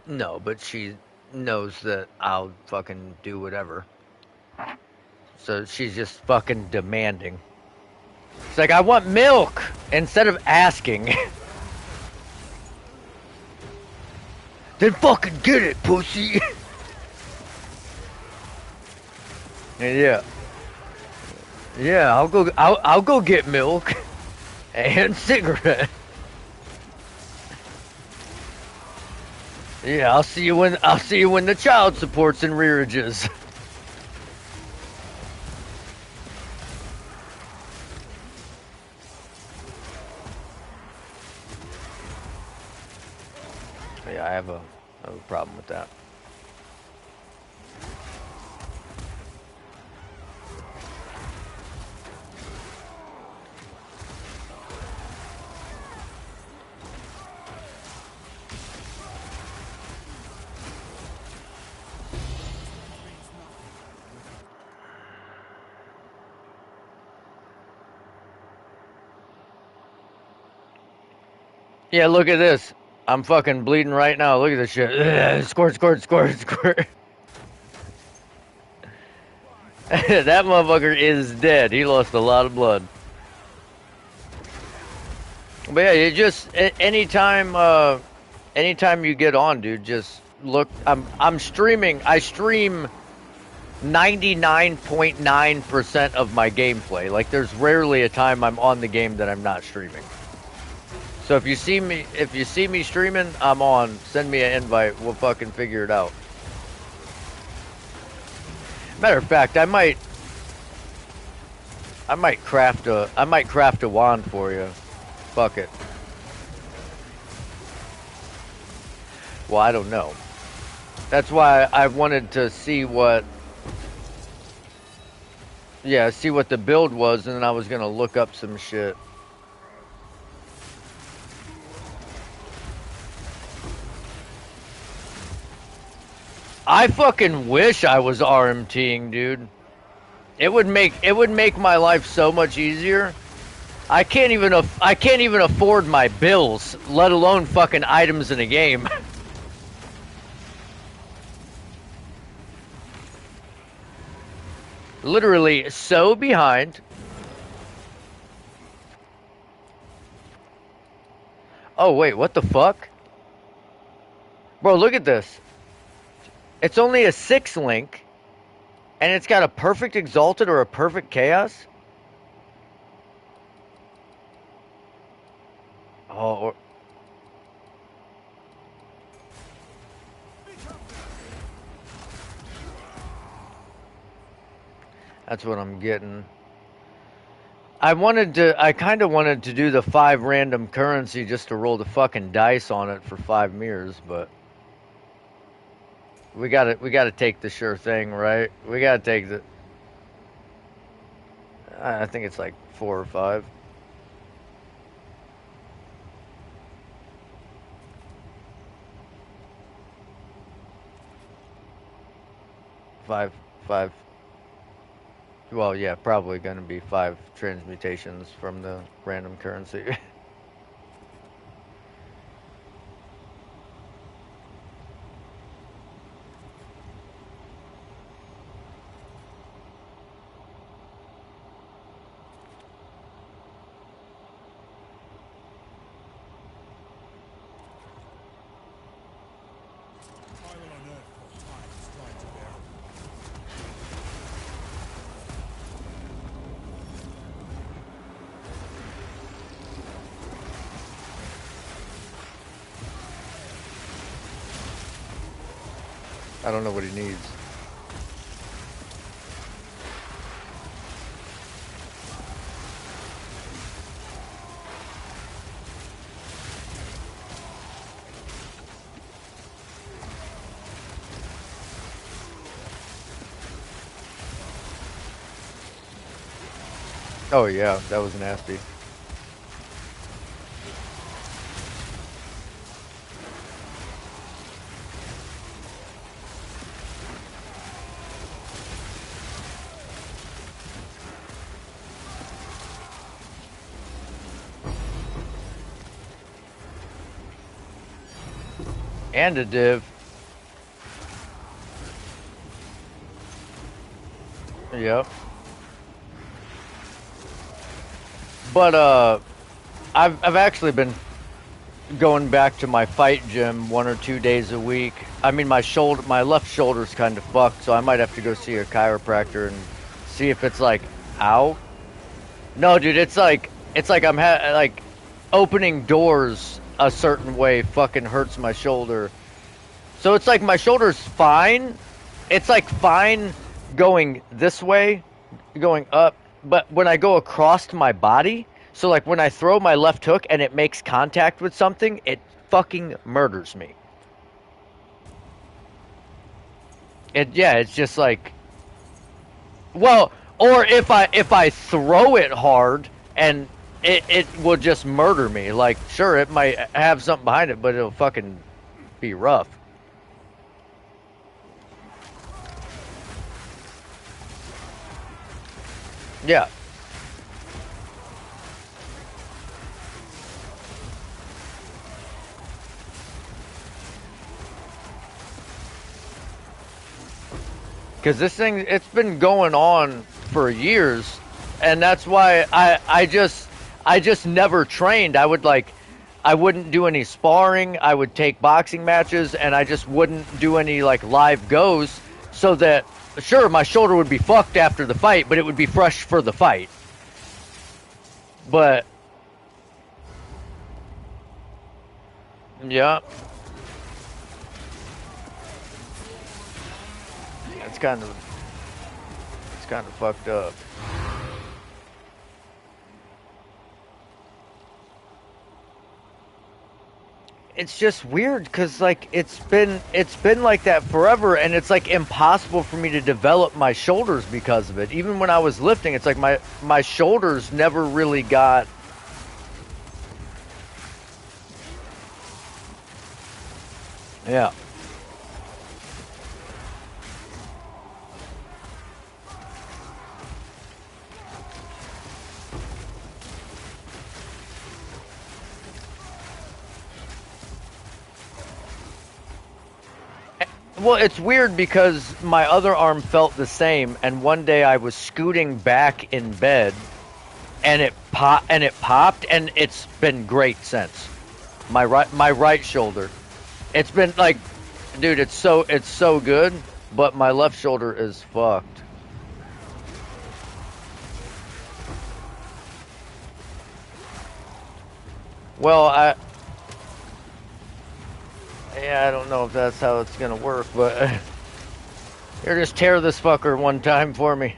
No, but she knows that I'll fucking do whatever. So she's just fucking demanding. It's like I want milk instead of asking. Then fucking get it, pussy. Yeah. Yeah, I'll go get milk and cigarette. Yeah, I'll see you when the child support's in rearages. Yeah, I have a problem with that. Yeah, look at this. I'm fucking bleeding right now. Look at this shit. Ugh, squirt, squirt, squirt, squirt. That motherfucker is dead. He lost a lot of blood. But yeah, you just anytime you get on, dude, just look. I'm streaming. I stream 99.9% of my gameplay. Like there's rarely a time I'm on the game that I'm not streaming. So if you see me streaming, I'm on. Send me an invite. We'll fucking figure it out. Matter of fact, I might craft a wand for you. Fuck it. Well, I don't know. That's why I wanted to see what the build was, and then I was gonna look up some shit. I fucking wish I was RMTing, dude. It would make my life so much easier. I can't even afford my bills, let alone fucking items in a game. Literally so behind. Oh wait, what the fuck? Bro, look at this. It's only a 6 link, and it's got a perfect exalted or a perfect chaos. Oh, that's what I'm getting. I kind of wanted to do the 5 random currency just to roll the fucking dice on it for 5 mirrors, but we gotta take the sure thing, right? We gotta take the. I think it's like 4 or 5. 5, 5. Well, yeah, probably gonna be 5 transmutations from the random currency. I will unearth what time is trying to bear. I don't know what he needs. Oh yeah, that was nasty. And a div. Yep. But I've actually been going back to my fight gym 1 or 2 days a week. I mean, my left shoulder's kind of fucked, so I might have to go see a chiropractor and see if it's like out. No, dude, it's like like opening doors a certain way fucking hurts my shoulder. So it's like my shoulder's fine. It's like fine going this way, going up, but when I go across my body, so like when I throw my left hook and it makes contact with something, it fucking murders me. It's just like, well, or if I throw it hard and it will just murder me. Like sure, it might have something behind it, but it'll fucking be rough. Yeah. Because this thing, it's been going on for years, and that's why I just never trained. I wouldn't do any sparring. I would take boxing matches, and I just wouldn't do any like live goes, so that sure my shoulder would be fucked after the fight, but it would be fresh for the fight. But yeah, it's kind of it's kind of fucked up. It's just weird because like it's been like that forever, and it's like impossible for me to develop my shoulders because of it. Even when I was lifting, it's like my shoulders never really got. Yeah. Well, it's weird because my other arm felt the same, and one day I was scooting back in bed, and it popped, and it's been great since. My right shoulder. It's been like, dude, it's so good, but my left shoulder is fucked. Well, yeah, I don't know if that's how it's gonna work, but here, just tear this fucker one time for me.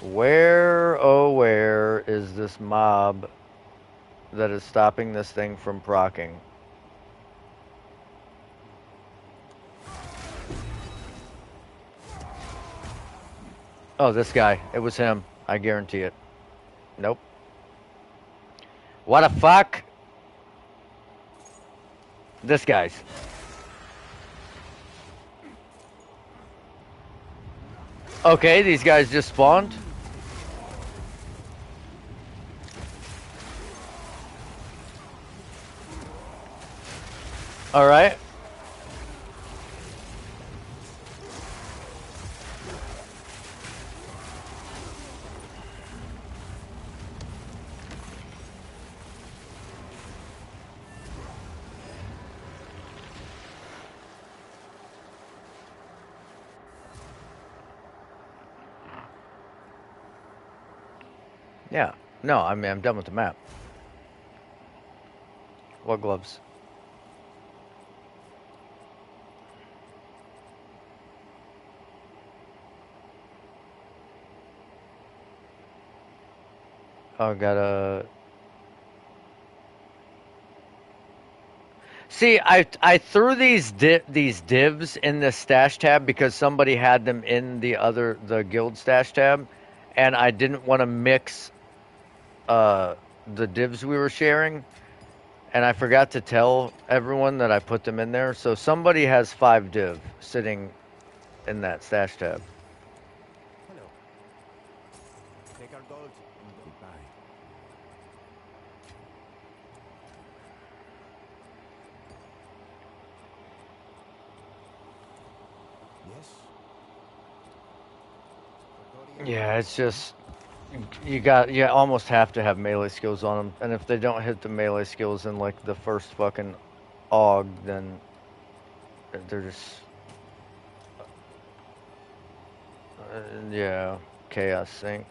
Where, oh, where is this mob that is stopping this thing from proccing? Oh, this guy. It was him. I guarantee it. Nope. What the fuck? This guy's. Okay, these guys just spawned. All right. Yeah. No, I mean, I'm done with the map. What gloves? Oh, gotta. See, I threw these divs in the stash tab because somebody had them in the guild stash tab, and I didn't want to mix uh the divs we were sharing, and I forgot to tell everyone that I put them in there. So somebody has 5 div sitting in that stash tab. Hello. Take our gold and goodbye. Yes. Yeah, it's just you almost have to have melee skills on them, and if they don't hit the melee skills in like the first fucking aug, then they're just yeah, chaos sync.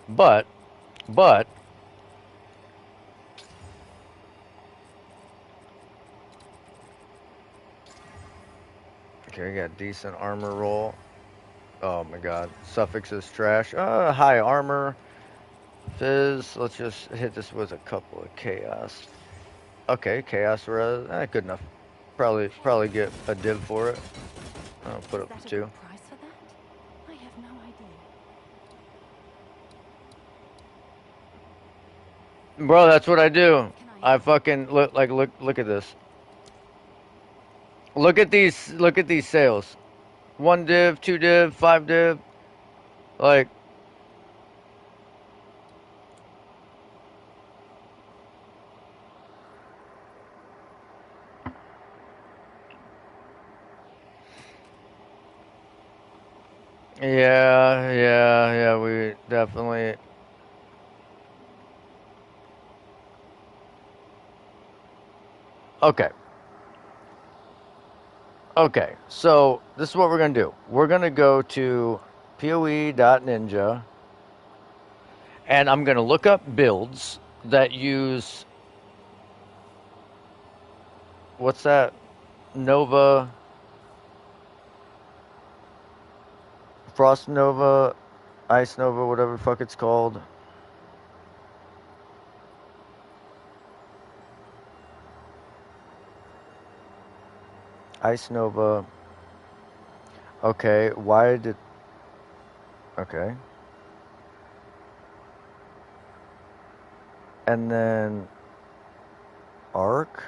But but okay, we got decent armor roll. Oh my god, suffix is trash. High armor, fizz. Let's just hit this with a couple of chaos. Okay, chaos res. Good enough. Probably get a div for it. I'll put Is up that a two. good price for that? I have no idea. Bro, that's what I do. Can I I help? fucking look at this. Look at these sales. 1 div, 2 div, 5 div. Like yeah, we definitely. Okay. Okay. So, this is what we're going to do. We're going to go to poe.ninja and I'm going to look up builds that use what's that? Nova, Frost Nova, Ice Nova, whatever the fuck it's called. Ice Nova. Okay, why did okay. And then Arc.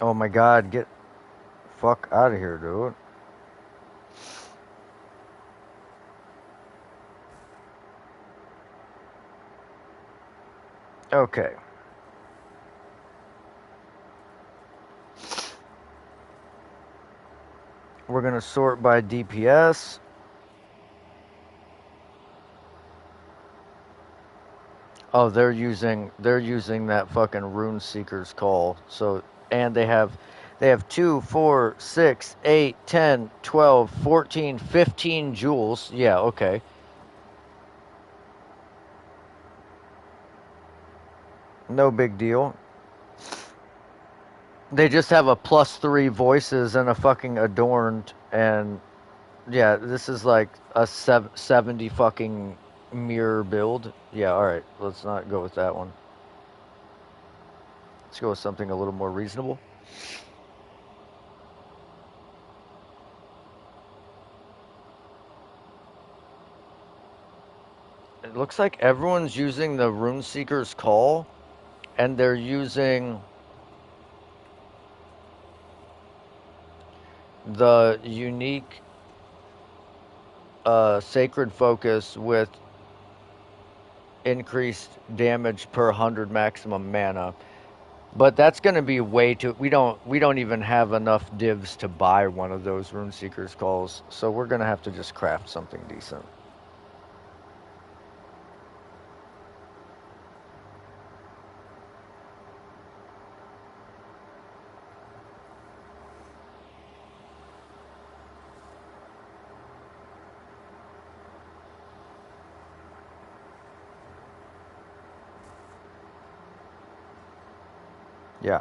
Oh my god, get fuck out of here, dude. Okay. We're gonna sort by DPS. Oh, they're using that fucking Rune Seeker's call. So and they have 2, 4, 6, 8, 10, 12, 14, 15 jewels. Yeah, okay. No big deal. They just have a +3 voices and a fucking adorned, and yeah, this is like a 70 fucking mirror build. Yeah, all right, let's not go with that one. Let's go with something a little more reasonable. It looks like everyone's using the Runeseeker's Call, and they're using the unique Sacred Focus with increased damage per 100 maximum mana. But that's going to be way too. We don't even have enough divs to buy one of those Runeseeker's Calls, so we're going to have to just craft something decent. Yeah.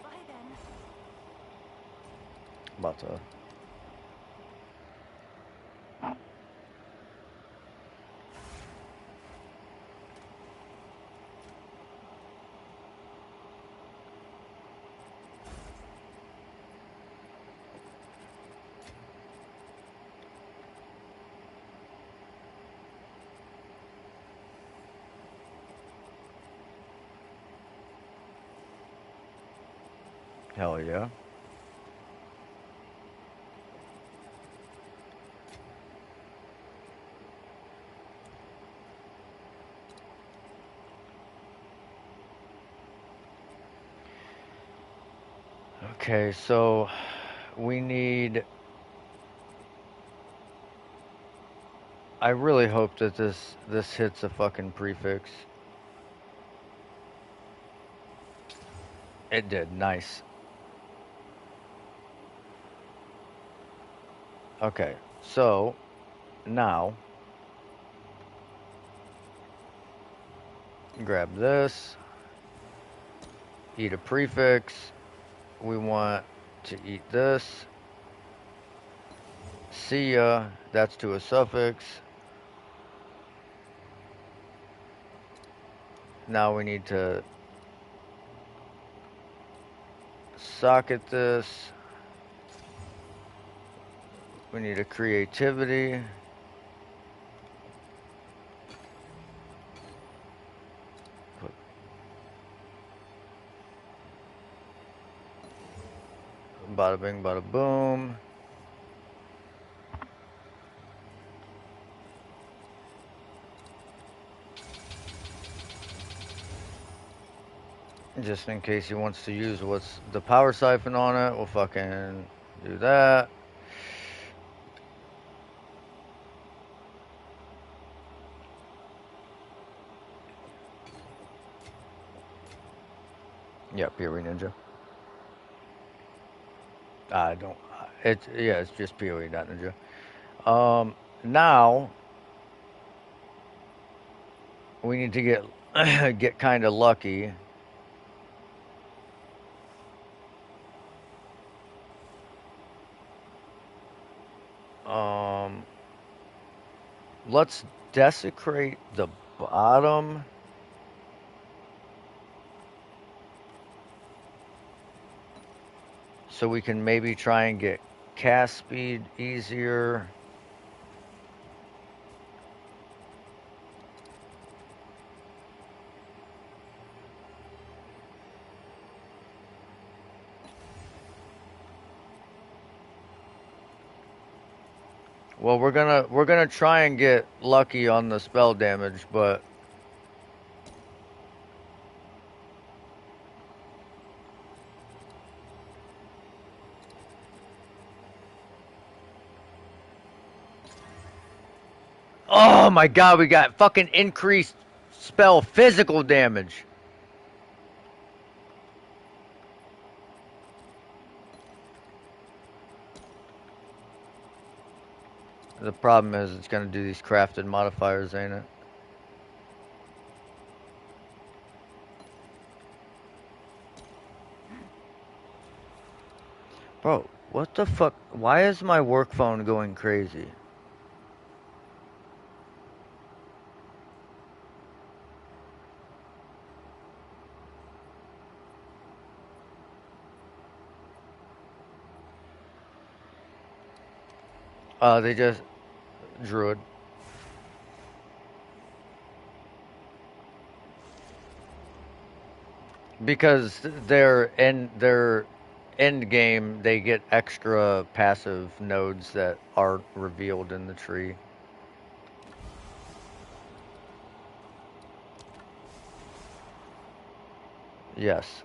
Bye then. About to. Hell yeah. Okay, so we need. I really hope that this hits a fucking prefix. It did. Nice. Okay, so now grab this, eat a prefix. We want to eat this. See ya, that's to a suffix. Now we need to socket this. We need a creativity. Put bada bing, bada boom. Just in case he wants to use what's the power siphon on it, we'll fucking do that. Yeah, poe.ninja. I don't. It's yeah, it's just poe.ninja. Now we need to get get kind of lucky. Um, let's desecrate the bottom. So we can maybe try and get cast speed easier. Well, we're gonna try and get lucky on the spell damage, but oh my god, we got fucking increased spell physical damage. The problem is it's gonna do these crafted modifiers, ain't it? Bro, what the fuck? Why is my work phone going crazy? They just druid. Because their end game, they get extra passive nodes that aren't revealed in the tree. Yes,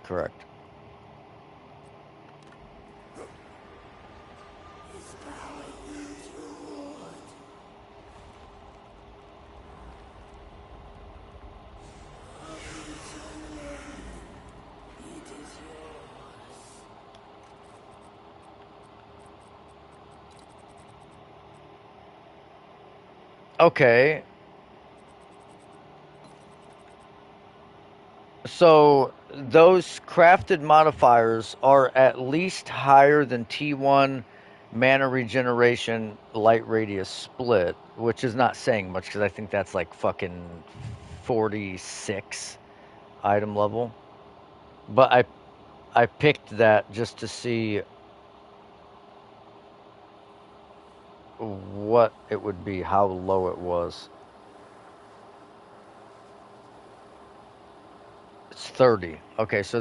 correct. Okay, so those crafted modifiers are at least higher than T1 mana regeneration light radius split, which is not saying much because I think that's like fucking 46 item level. But I picked that just to see what it would be, how low it was. It's 30. Okay, so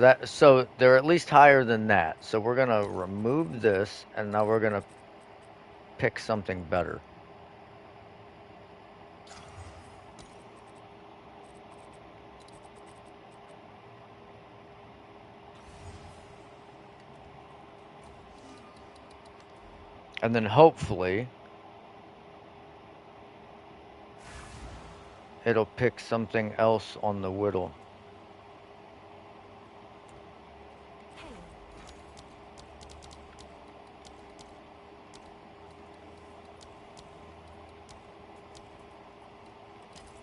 they're at least higher than that. So we're gonna remove this, and now we're gonna pick something better. And then hopefully it'll pick something else on the whittle.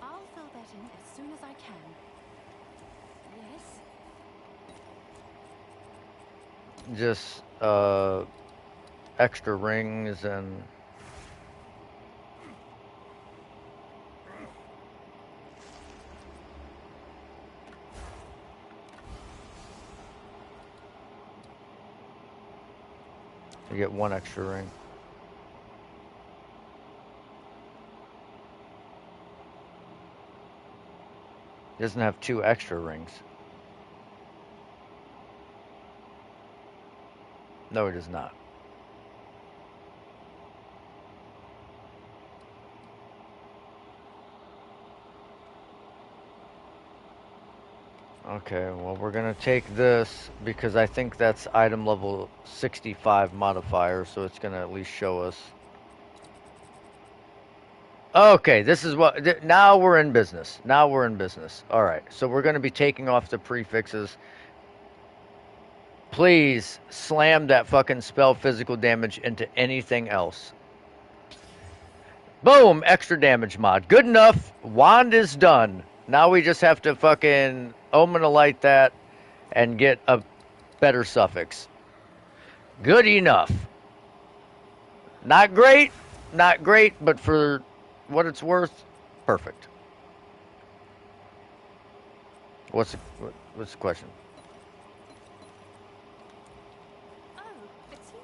I'll fill that in as soon as I can. Yes? Just extra rings and you get one extra ring. It doesn't have two extra rings. No, it does not. Okay, well, we're gonna take this because I think that's item level 65 modifier, so it's gonna at least show us. Okay, this is what. Now we're in business. Now we're in business. All right, so we're gonna be taking off the prefixes. Please slam that fucking spell physical damage into anything else. Boom, extra damage mod. Good enough. Wand is done. Now we just have to fucking Omenalite that and get a better suffix. Good enough. Not great, not great, but for what it's worth, perfect. What's the, what's the question? Oh, it's you.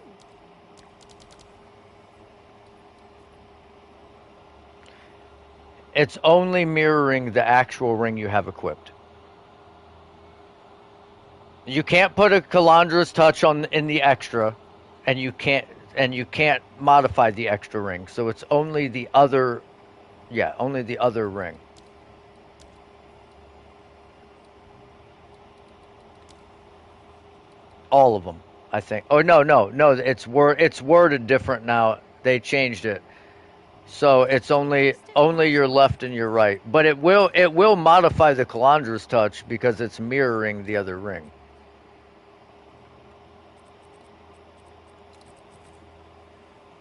It's only mirroring the actual ring you have equipped. You can't put a Calandra's touch on in the extra, and you can't modify the extra ring. So it's only the other, yeah, only the other ring. All of them, I think. Oh no, it's worded different now. They changed it. So it's only your left and your right. But it will modify the Calandra's touch because it's mirroring the other ring.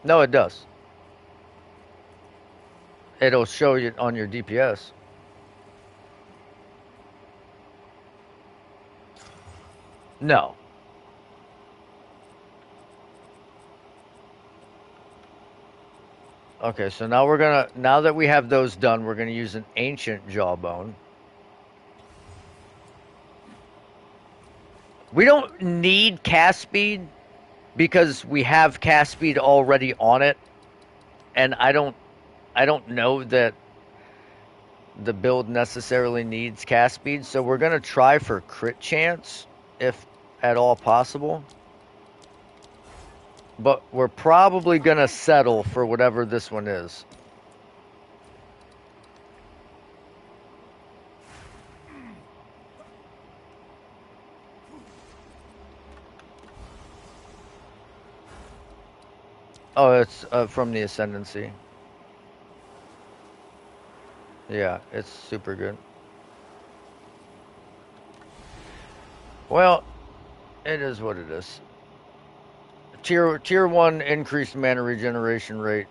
No, it does. It'll show you on your DPS. No. Okay, so now that we have those done, we're gonna use an ancient jawbone. We don't need cast speed because we have cast speed already on it, and I don't know that the build necessarily needs cast speed, so we're gonna try for crit chance if at all possible. But we're probably gonna settle for whatever this one is. Oh, it's from the Ascendancy. Yeah, it's super good. Well, it is what it is. Tier one increased mana regeneration rate.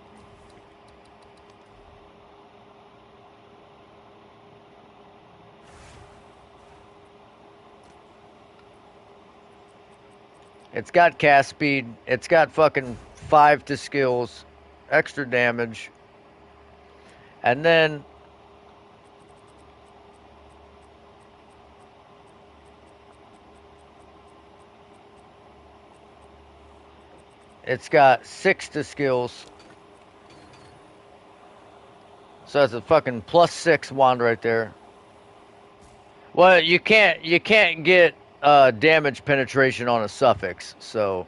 It's got cast speed. It's got fucking 5 to skills, extra damage, and then it's got 6 to skills. So that's a fucking +6 wand right there. Well, you can't get damage penetration on a suffix. So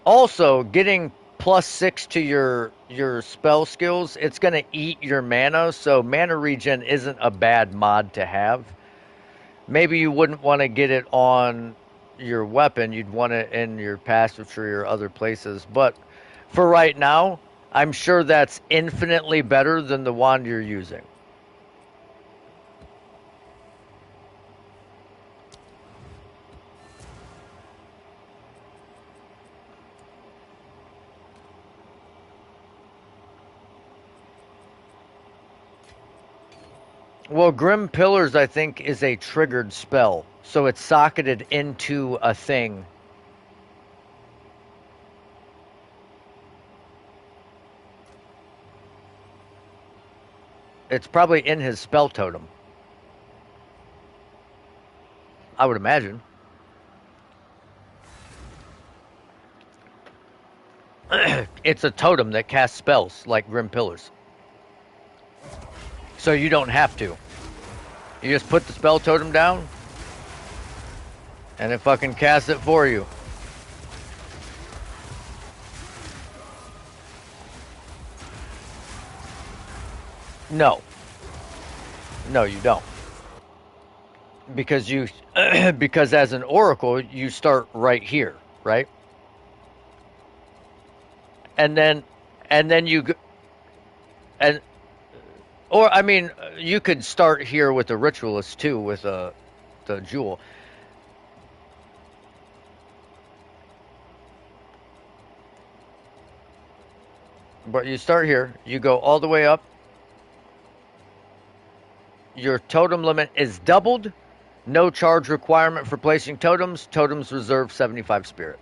also getting +6 to your spell skills, it's gonna eat your mana. So mana regen isn't a bad mod to have. Maybe you wouldn't want to get it on your weapon. You'd want it in your passive tree or other places. But for right now, I'm sure that's infinitely better than the wand you're using. Well, Grim Pillars, I think, is a triggered spell. So it's socketed into a thing. It's probably in his spell totem, I would imagine. It's a totem that casts spells like Grim Pillars. So you don't have to. You just put the spell totem down, and it fucking casts it for you. No, no, you don't. Because you, because as an oracle, you start right here, right? And then, and then and or I mean, you could start here with a ritualist too, with the a jewel. But you start here, you go all the way up. Your totem limit is doubled. No charge requirement for placing totems. Totems reserve 75 spirit.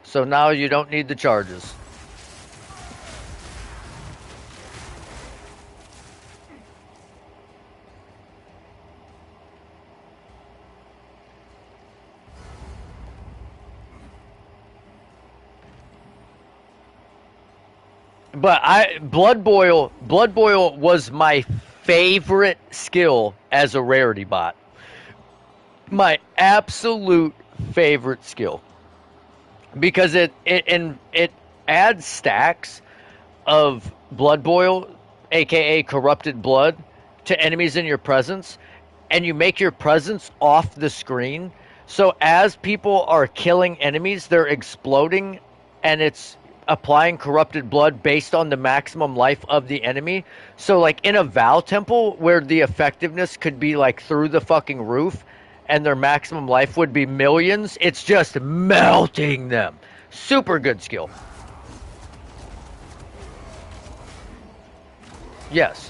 So now you don't need the charges. But Blood Boil was my favorite skill as a rarity bot. My absolute favorite skill because it adds stacks of blood boil, aka corrupted blood, to enemies in your presence, and you make your presence off the screen. So as people are killing enemies, they're exploding, and it's applying corrupted blood based on the maximum life of the enemy. So like in a Val temple where the effectiveness could be like through the fucking roof and their maximum life would be millions, it's just melting them. Super good skill. Yes.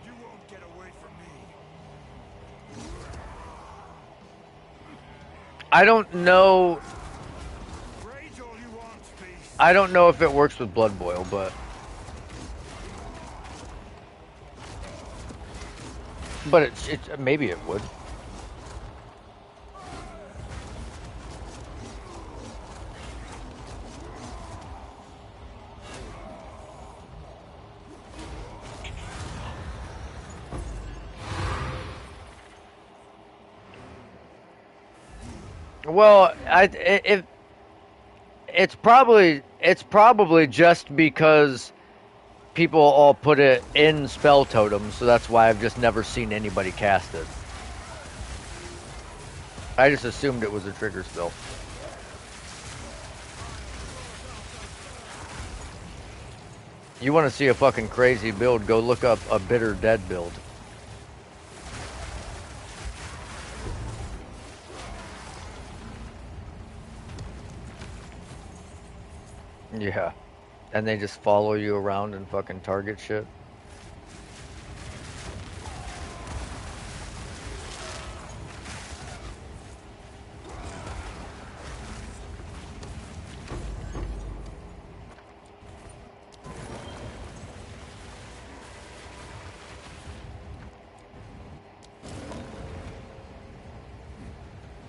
You won't get away from me. I don't know. Rage all you want, beast. I don't know if it works with blood boil, but it's maybe it would. Well, if it's probably just because people all put it in spell totems, so that's why I've just never seen anybody cast it. I just assumed it was a trigger spell. You want to see a fucking crazy build? Go look up a Bitter Dead build. Yeah. And they just follow you around and fucking target shit.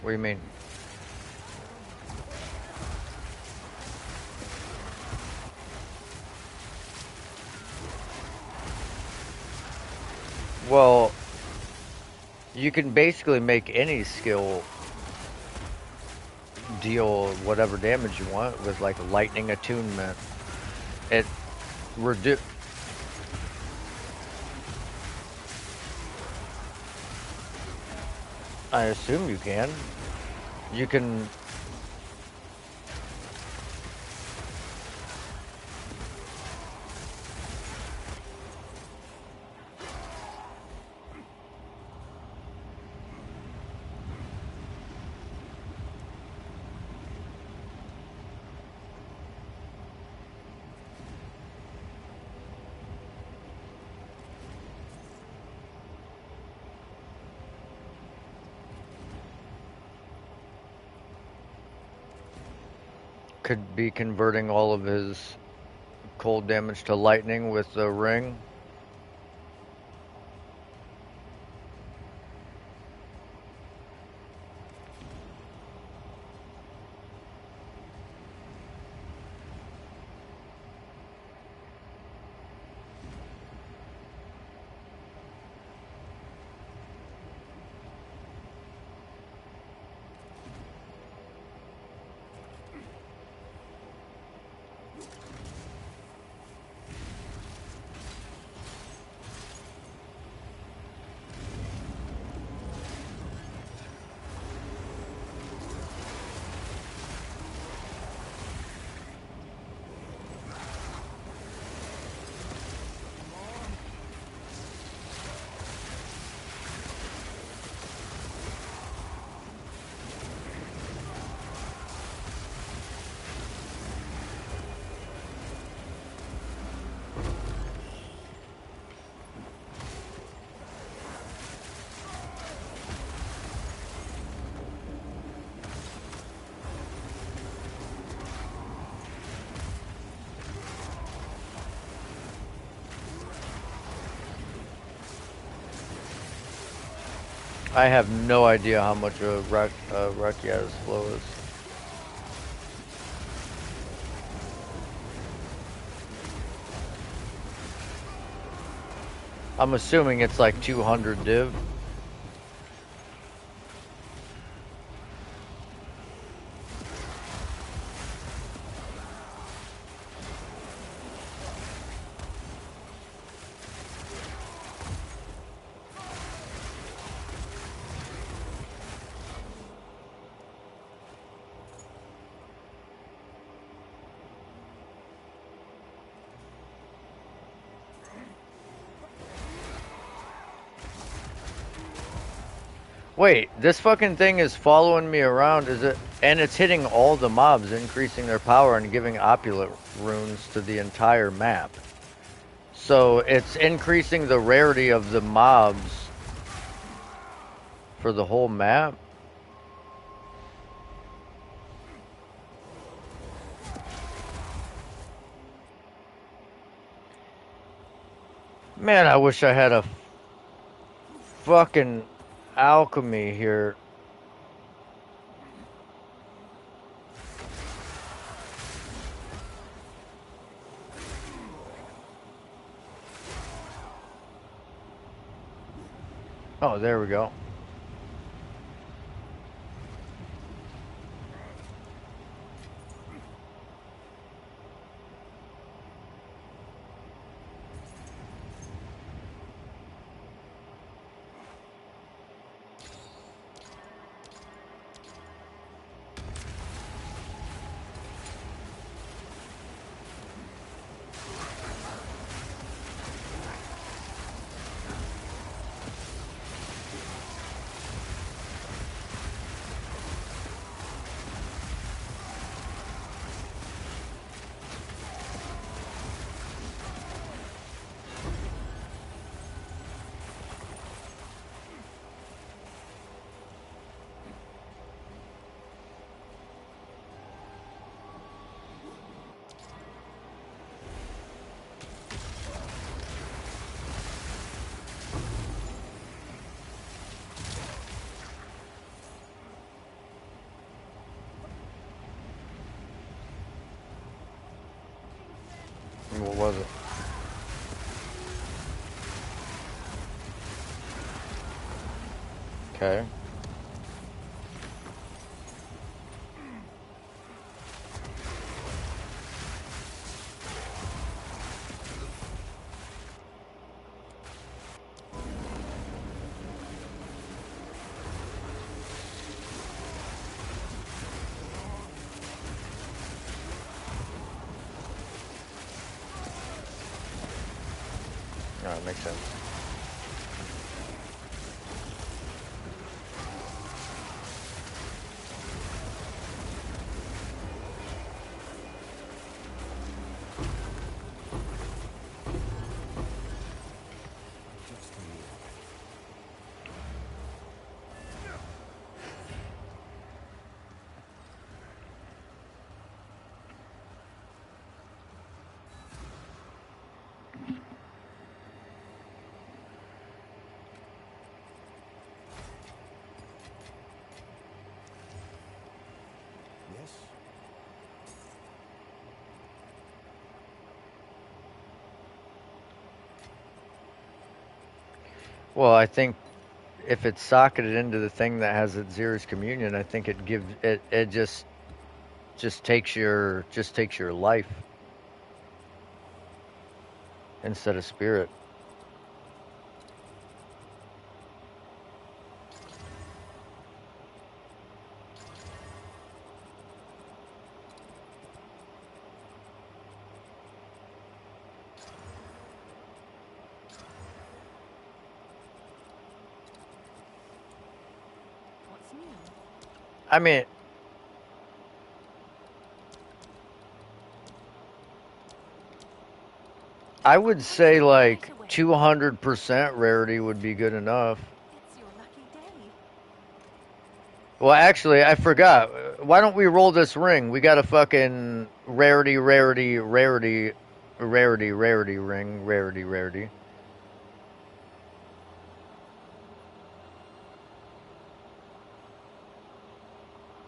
What do you mean? Well, you can basically make any skill deal whatever damage you want with like lightning attunement. It redu I assume you can. You can. Could be converting all of his cold damage to lightning with the ring. I have no idea how much a Rakia's flow is. I'm assuming it's like 200 div. Wait, this fucking thing is following me around, is it? And it's hitting all the mobs, increasing their power and giving opulent runes to the entire map. So it's increasing the rarity of the mobs for the whole map? Man, I wish I had a fucking alchemy here. Oh, there we go. What was it? Okay. Alright, makes sense. Yes? Well, I think if it's socketed into the thing that has its Xer's communion, I think it gives it just takes your life instead of spirit. What's new? I mean, I would say like 200% rarity would be good enough. It's your lucky day. Well, actually, I forgot. Why don't we roll this ring? We got a fucking rarity ring, rarity.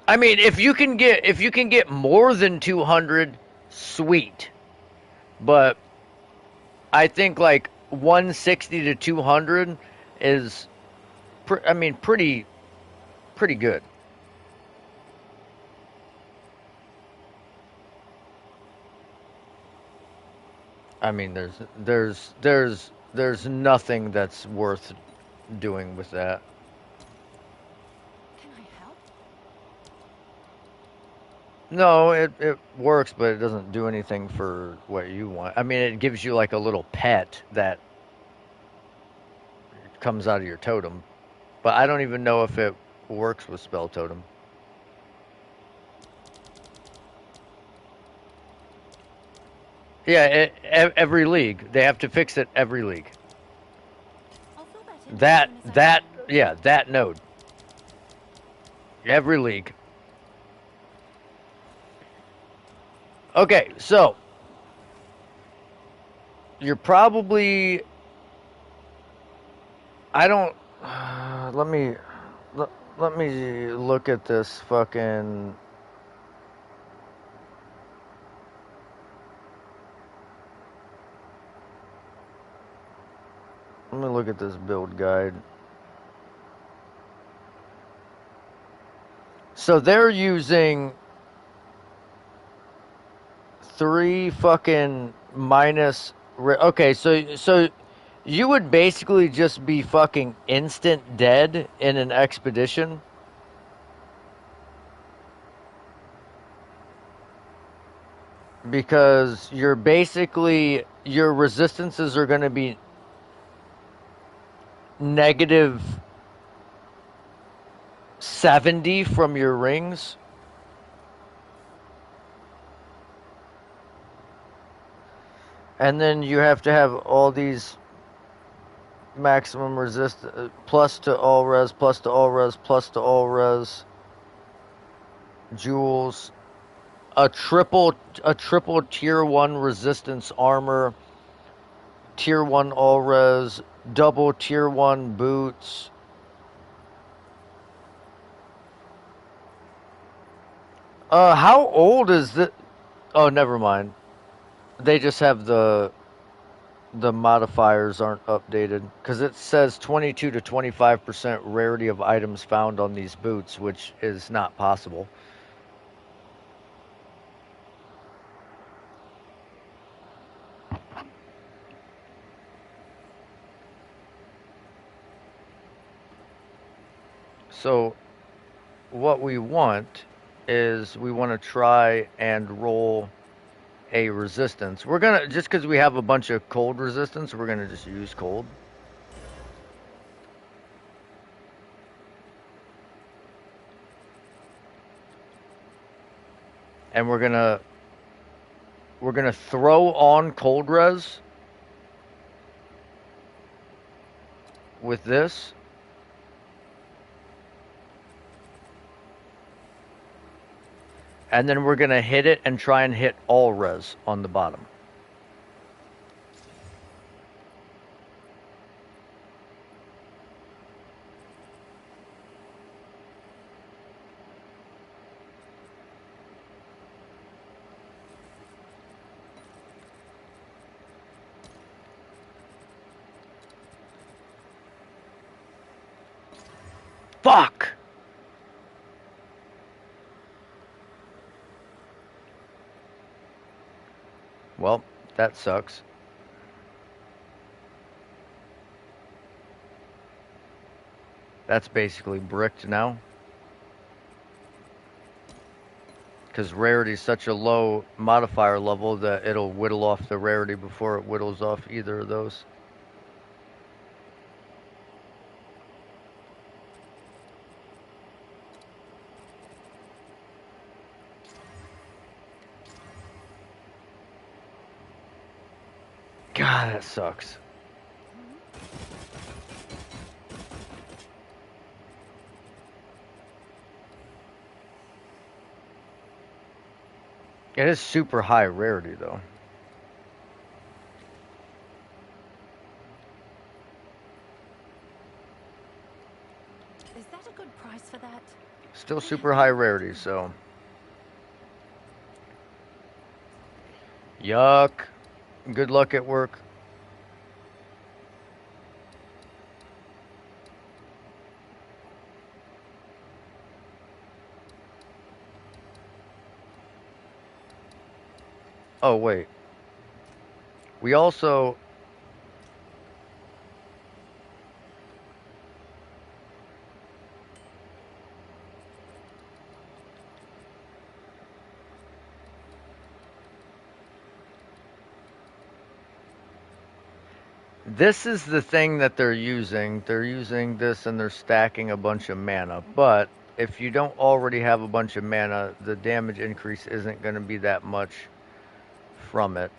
I mean, if you can get more than 200, sweet. But I think like 160 to 200 is, I mean, pretty good. I mean, there's nothing that's worth doing with that. Can I help? No, it works, but it doesn't do anything for what you want. I mean, it gives you like a little pet that comes out of your totem, but I don't even know if it works with spell totem. Yeah, every league they have to fix it every league. I'll feel better as soon as I can. Yeah, that node every league. Okay, so you're probably I don't. Let me let, let me look at this fucking. Let me look at this build guide. So they're using three fucking minus. Okay, so you would basically just be fucking instant dead in an expedition because you're basically your resistances are going to be negative 70 from your rings. And then you have to have all these maximum resist plus to all res, plus to all res, plus to all res, jewels, a triple tier 1 resistance armor, tier 1 all res, double tier 1 boots. How old is this? Oh, never mind. They just have the modifiers aren't updated because it says 22 to 25% rarity of items found on these boots, which is not possible. So what we want is we want to try and roll a resistance. We're gonna just because we have a bunch of cold resistance, we're gonna just use cold, and we're gonna throw on cold res with this, and then we're gonna hit it and try and hit all res on the bottom. Fuck! Well, that sucks. That's basically bricked now. Because rarity is such a low modifier level that it'll whittle off the rarity before it whittles off either of those. God, that sucks. It is super high rarity though. Is that a good price for that? Still super high rarity, so. Yuck. Good luck at work. Oh, wait. We also. This is the thing that they're using. They're using this and they're stacking a bunch of mana. But if you don't already have a bunch of mana, the damage increase isn't going to be that much from it.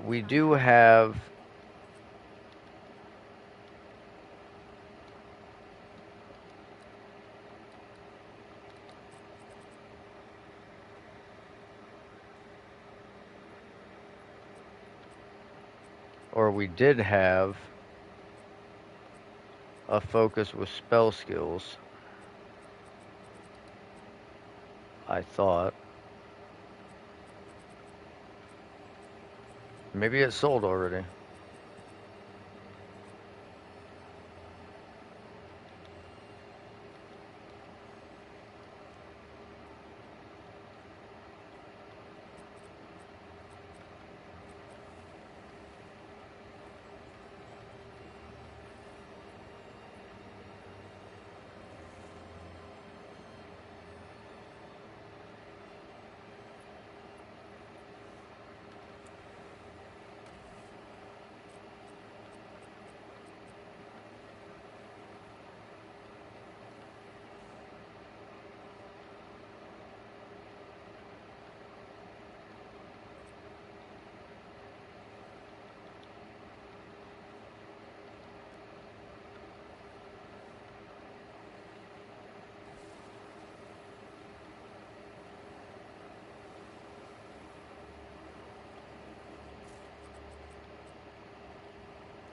We do have. Or we did have a focus with spell skills. I thought. Maybe it sold already.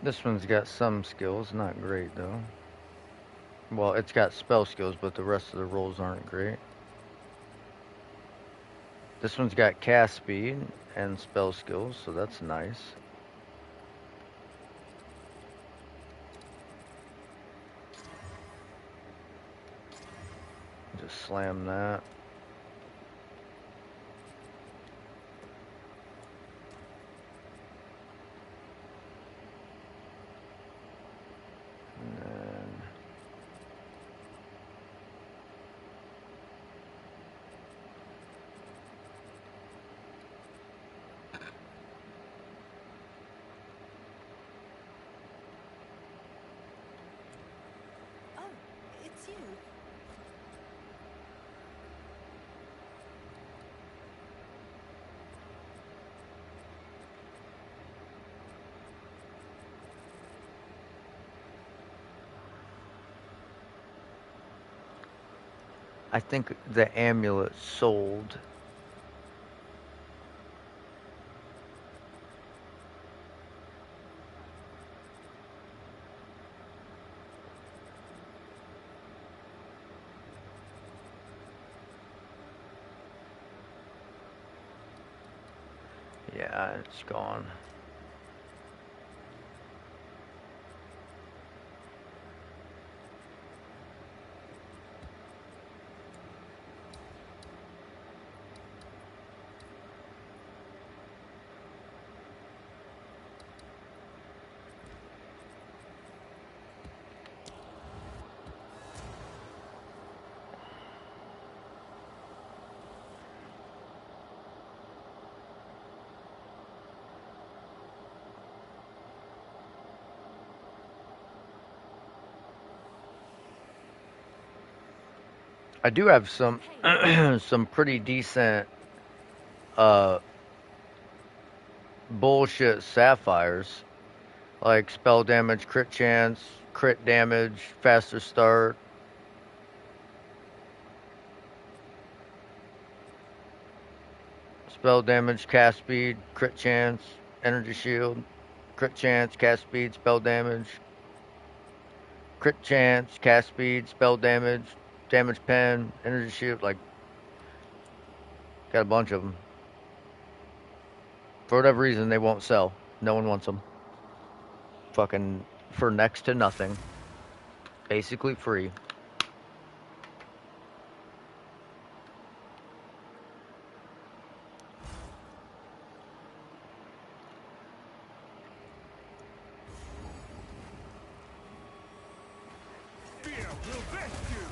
This one's got some skills, not great though. Well, it's got spell skills, but the rest of the rolls aren't great. This one's got cast speed and spell skills, so that's nice. Just slam that. And then Oh, it's you. I think the amulet sold. Yeah, it's gone. I do have some some pretty decent uh bullshit sapphires. Like spell damage, crit chance, crit damage, faster start. Spell damage, cast speed, crit chance, energy shield, crit chance, cast speed, spell damage, crit chance, cast speed, spell damage, damage pen, energy shield. Like, got a bunch of them. For whatever reason, they won't sell. No one wants them. Fucking for next to nothing. Basically free. Fear will vest you.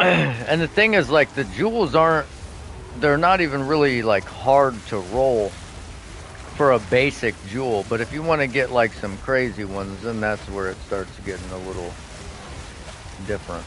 And the thing is, like, the jewels aren't, they're not even really, like, hard to roll for a basic jewel. But if you want to get, like, some crazy ones, then that's where it starts getting a little different.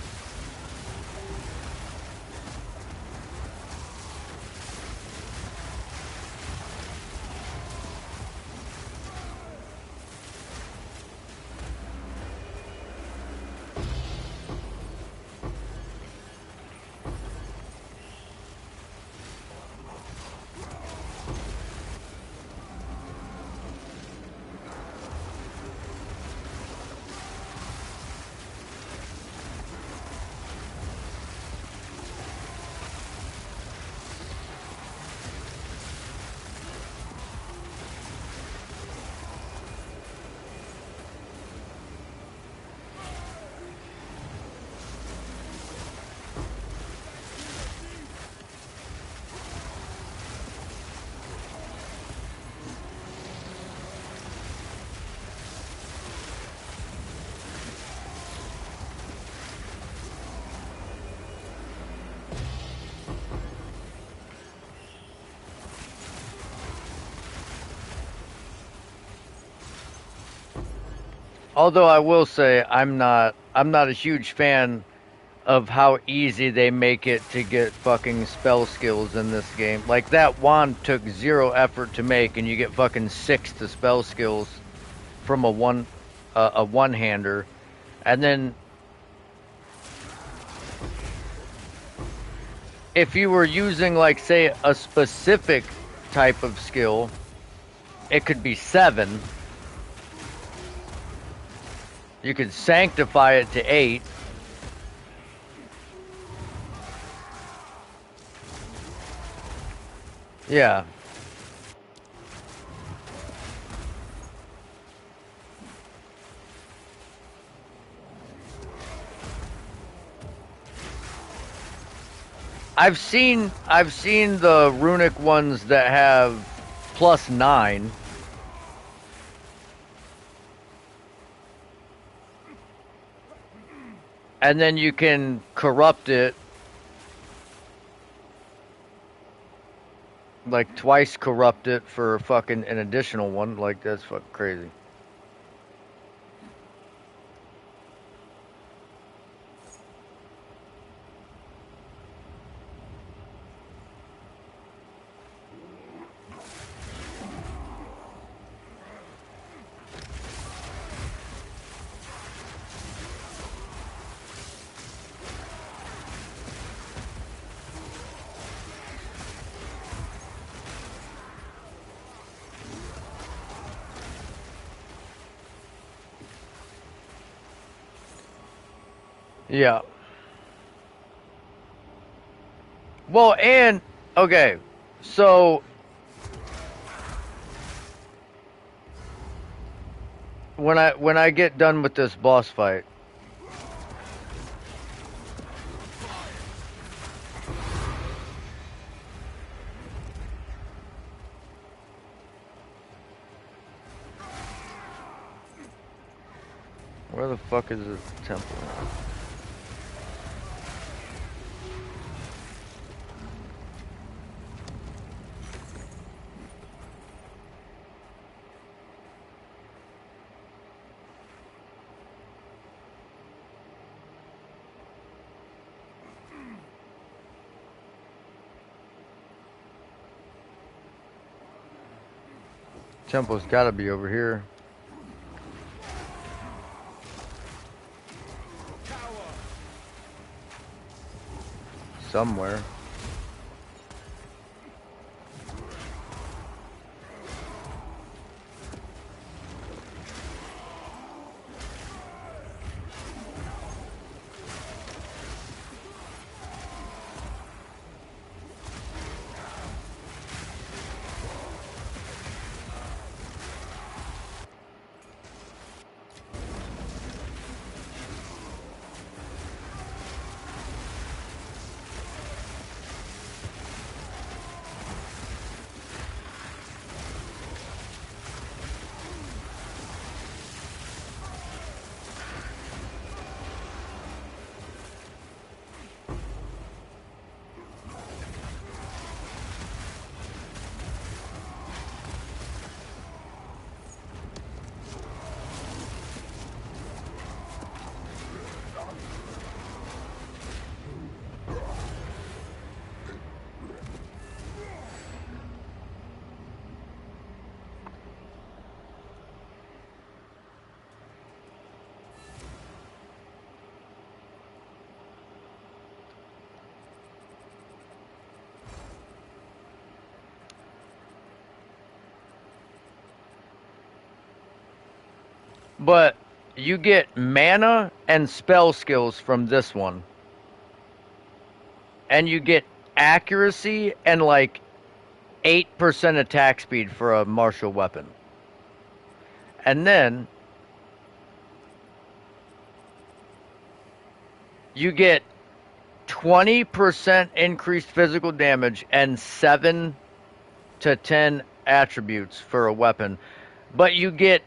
Although I will say I'm not a huge fan of how easy they make it to get fucking spell skills in this game. Like that wand took zero effort to make, and you get fucking six to spell skills from a one hander, and then if you were using like say a specific type of skill, it could be seven. You could sanctify it to eight. Yeah. I've seen the runic ones that have +9. And then you can corrupt it, like twice corrupt it for fucking an additional one. Like that's fucking crazy. Yeah. Well, and okay, so when I get done with this boss fight, where the fuck is the temple? Temple's got to be over here somewhere. But you get mana and spell skills from this one, and you get accuracy and like 8% attack speed for a martial weapon. And then you get 20% increased physical damage and 7 to 10 attributes for a weapon. But you get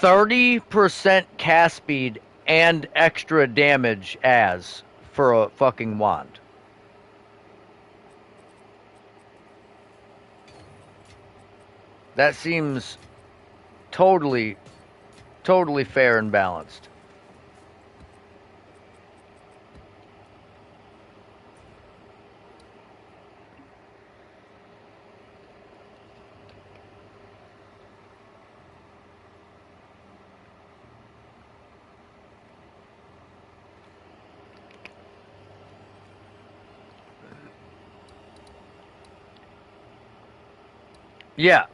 30% cast speed and extra damage as for a fucking wand. That seems totally, totally fair and balanced. Yeah.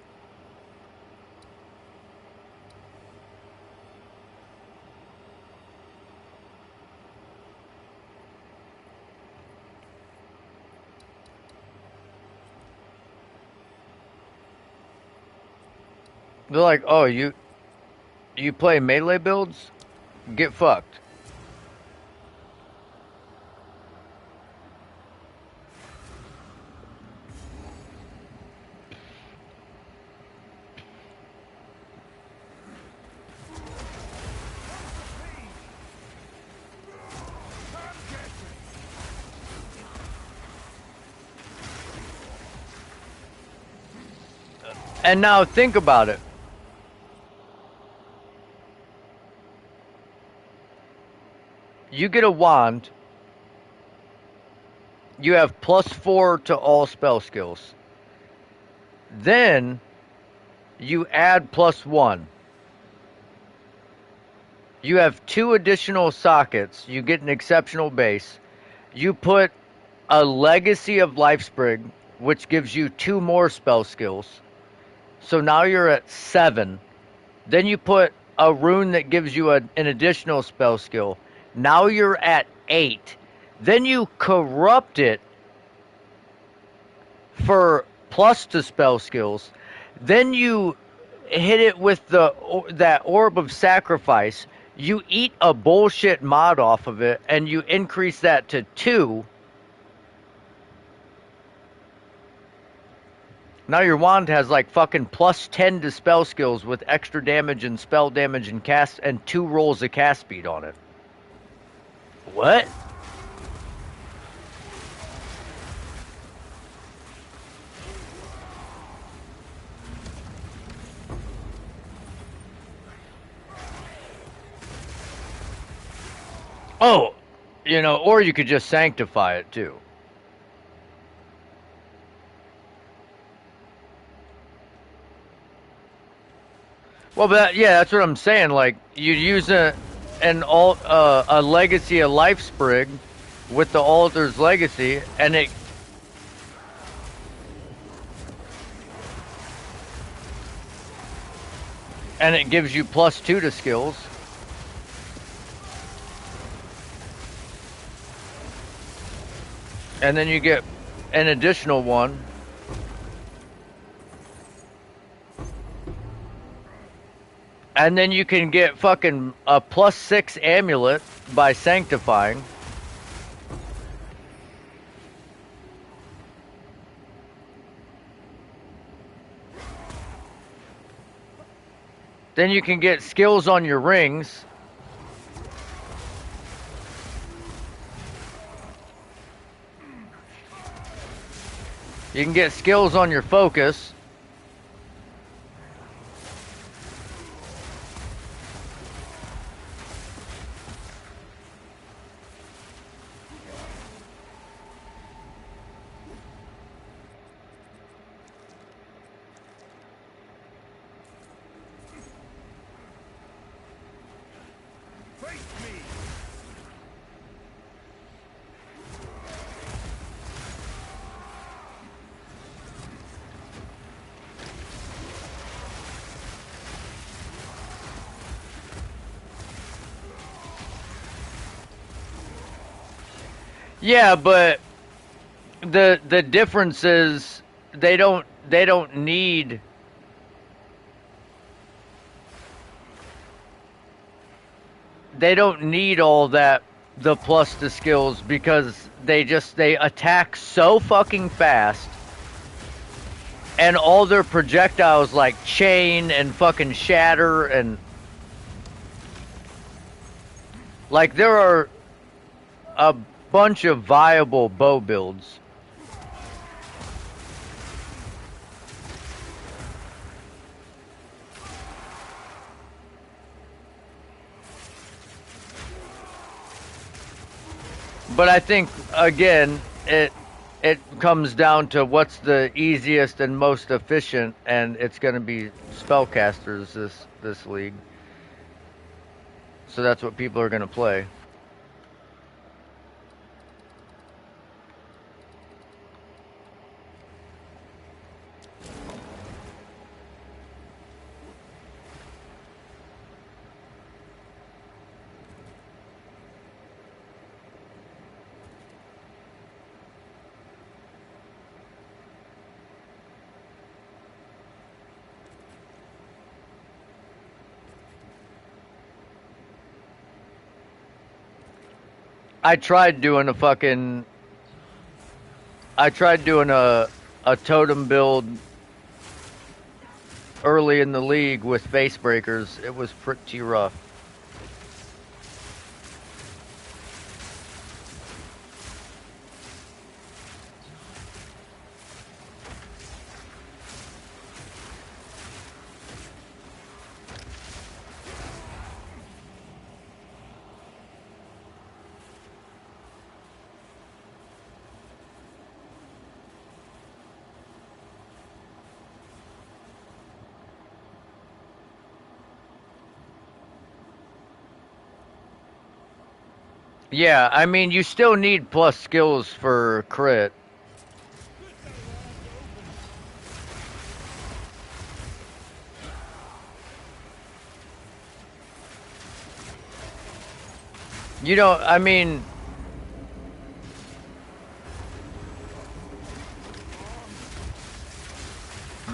They're like, oh, you play melee builds? Get fucked. And now think about it. You get a wand, you have +4 to all spell skills. Then you add +1. You have 2 additional sockets. You get an exceptional base. You put a legacy of Lifesprig, which gives you 2 more spell skills. So now you're at 7. Then you put a rune that gives you an additional spell skill. Now you're at 8. Then you corrupt it for plus to spell skills. Then you hit it with that orb of sacrifice. You eat a bullshit mod off of it, and you increase that to 2. Now your wand has like fucking plus 10 to spell skills with extra damage and spell damage and cast and 2 rolls of cast speed on it. What? Oh, or you could just sanctify it too. Well, but yeah, that's what I'm saying. Like you use a legacy of life sprig with the altar's legacy, and it gives you plus 2 to skills. And then you get an additional one. And then you can get fucking a plus 6 amulet by sanctifying. Then you can get skills on your rings. You can get skills on your focus. Yeah, but the difference is they don't need all that, the plus to skills, because they attack so fucking fast, and all their projectiles like chain and fucking shatter, and like there are a bunch of viable bow builds. But I think again it comes down to what's the easiest and most efficient, and it's going to be spellcasters this league. So that's what people are going to play. I tried doing a totem build early in the league with face breakers. It was pretty rough. Yeah, I mean, you still need plus skills for crit. I mean,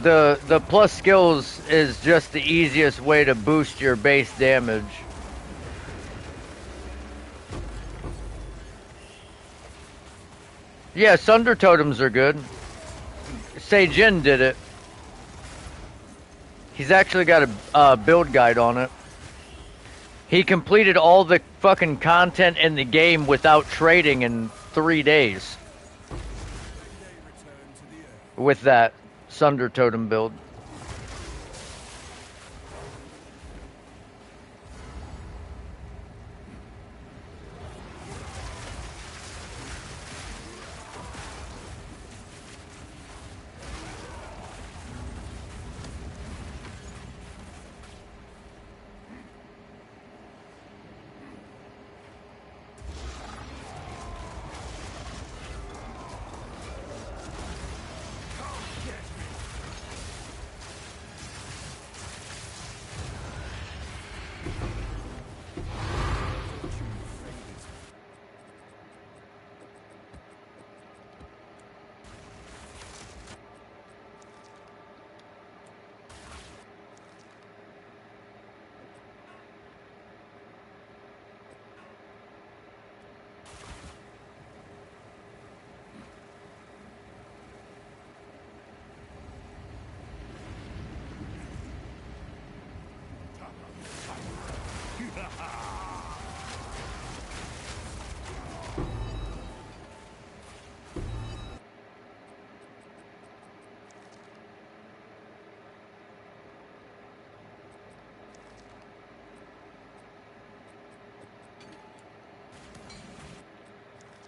The plus skills is just the easiest way to boost your base damage. Yeah, Sunder Totems are good. Seijin did it. He's actually got a build guide on it. He completed all the fucking content in the game without trading in 3 days with that Sunder Totem build.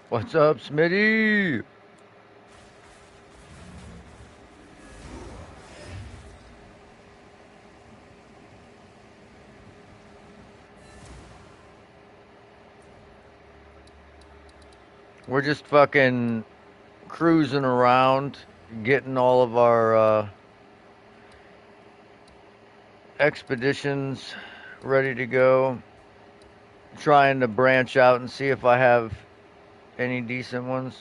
What's up, Smitty? We're just fucking cruising around, getting all of our expeditions ready to go. Trying to branch out and see if I have any decent ones.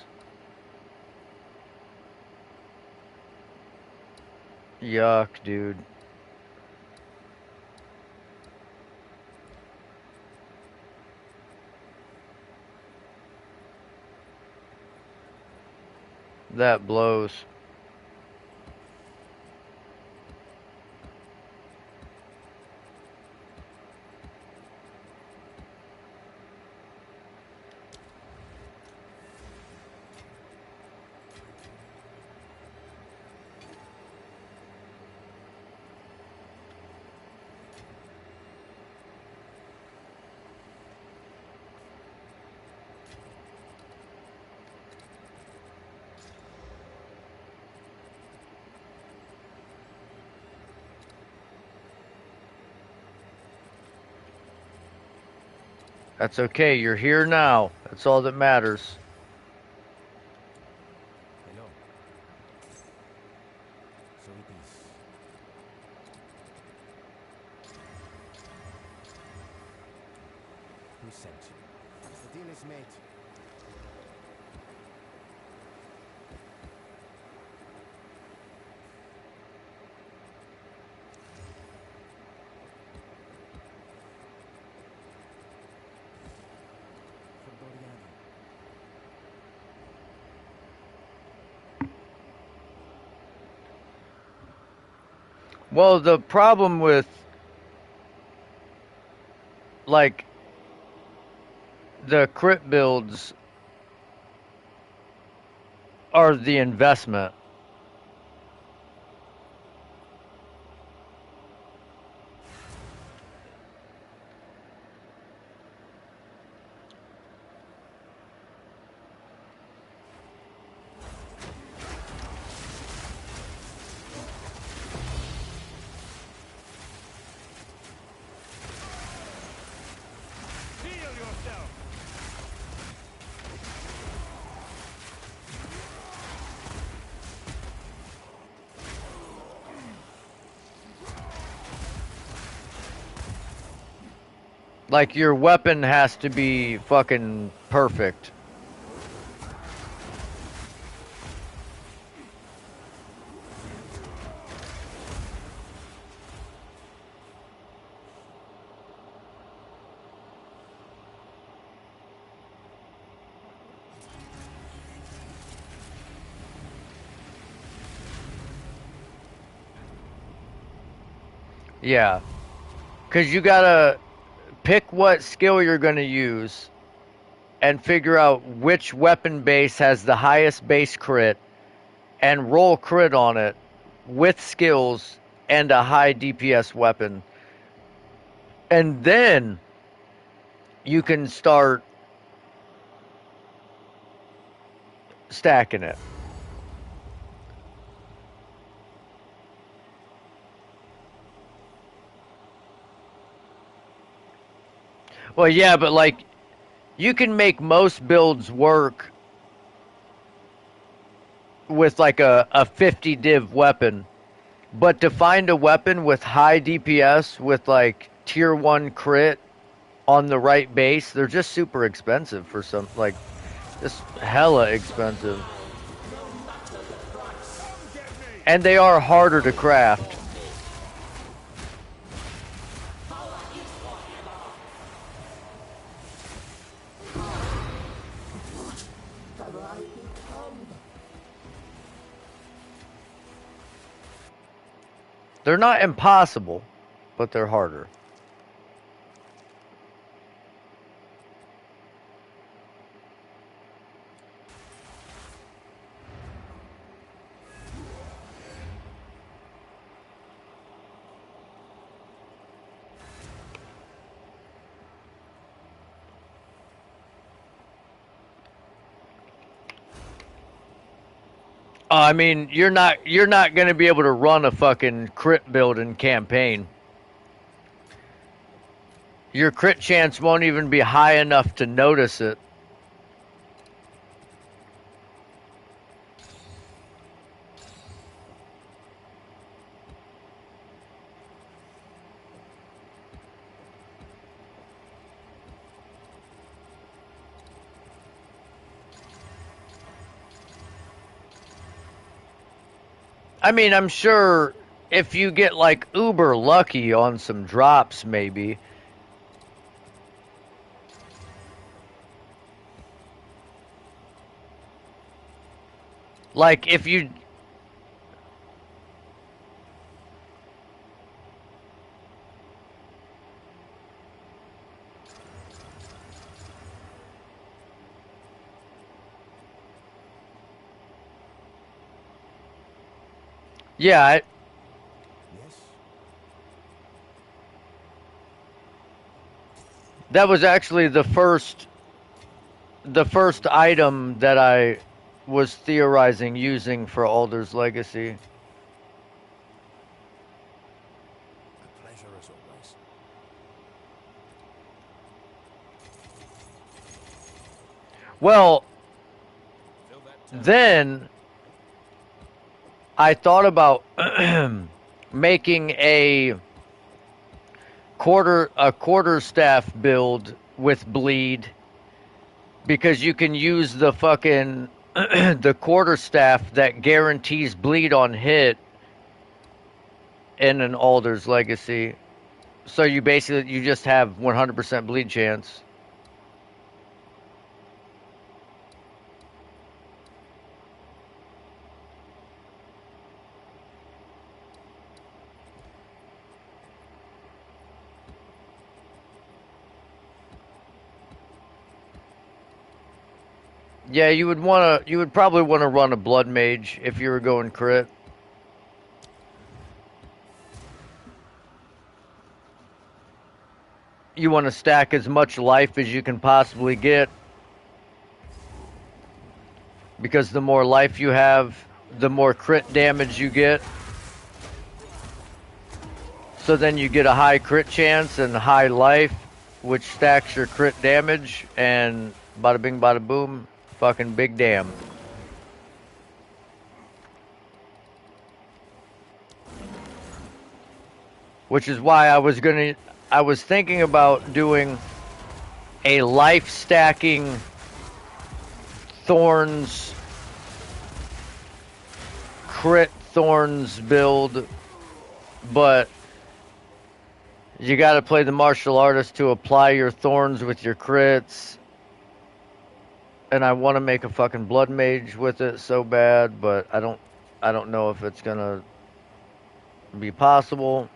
Yuck, dude. That blows. That's okay, you're here now. That's all that matters. Hello. So it is. Who sent you? The deal is made. For Dorian. Well, the problem with like the crit builds are the investment. Heal yourself. Like your weapon has to be fucking perfect. Yeah, because you gotta pick what skill you're gonna use and figure out which weapon base has the highest base crit and roll crit on it with skills and a high DPS weapon. And then you can start stacking it. Well, yeah, but like you can make most builds work with like a 50 div weapon, but to find a weapon with high DPS with like tier 1 crit on the right base, they're just super expensive for some, like just hella expensive. And they are harder to craft. They're not impossible, but they're harder. I mean, you're not going to be able to run a fucking crit build in campaign. Your crit chance won't even be high enough to notice it. I mean, I'm sure if you get like uber lucky on some drops, maybe. Like if you, yeah, Yes? that was actually the first item that I was theorizing using for Alder's Legacy. A pleasure as always. Well, Fill that tank. then I thought about making a quarter staff build with bleed because you can use the fucking the quarter staff that guarantees bleed on hit in an Alder's Legacy. So you just have 100% bleed chance. Yeah, you would probably want to run a blood mage if you were going crit. You want to stack as much life as you can possibly get because the more life you have, the more crit damage you get. So then you get a high crit chance and high life, which stacks your crit damage, and bada bing bada boom, fucking big damn. Which is why I was thinking about doing a life stacking thorns crit thorns build, but you got to play the martial artist to apply your thorns with your crits. And I want to make a fucking blood mage with it so bad, but I don't know if it's gonna be possible.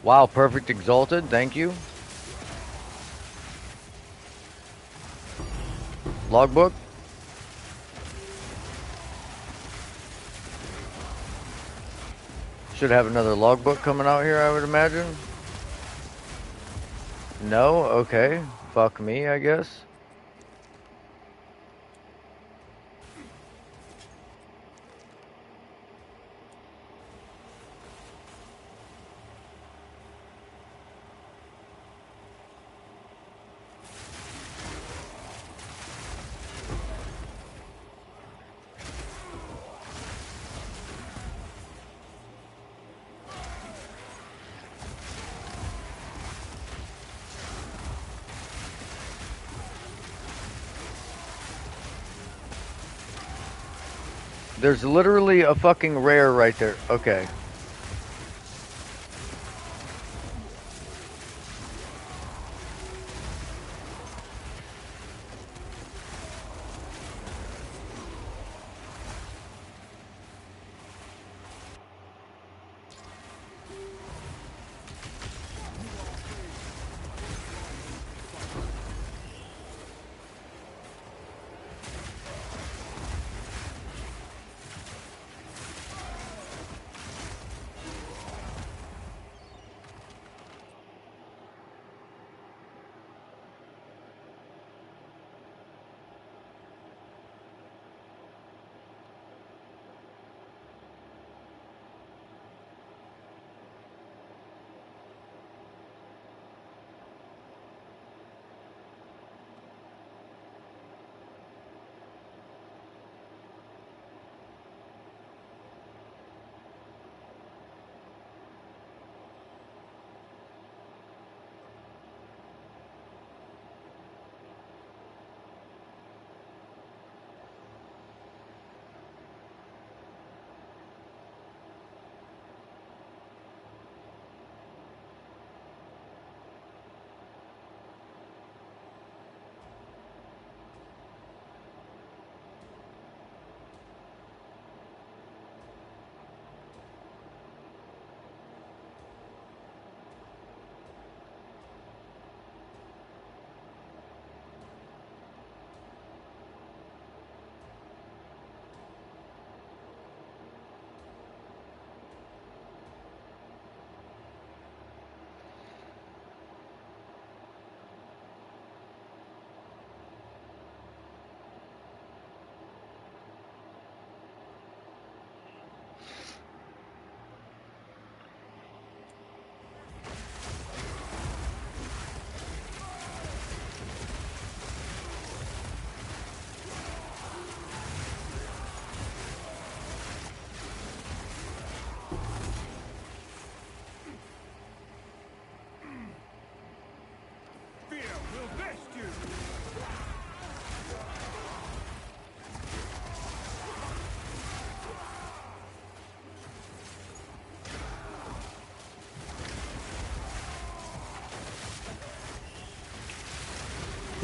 Wow, perfect exalted. Thank you. Logbook. Should have another logbook coming out here, I would imagine. No? Okay. Fuck me, I guess. There's literally a fucking rare right there. Okay. Fear will best you.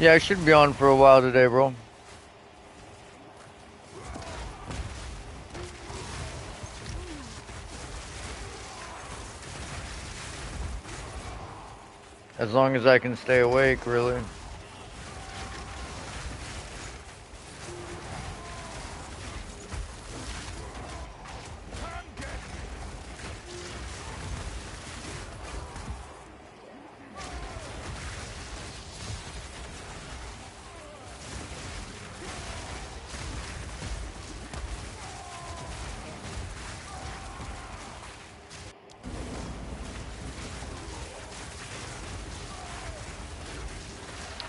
Yeah, I should be on for a while today, bro. As long as I can stay awake, really.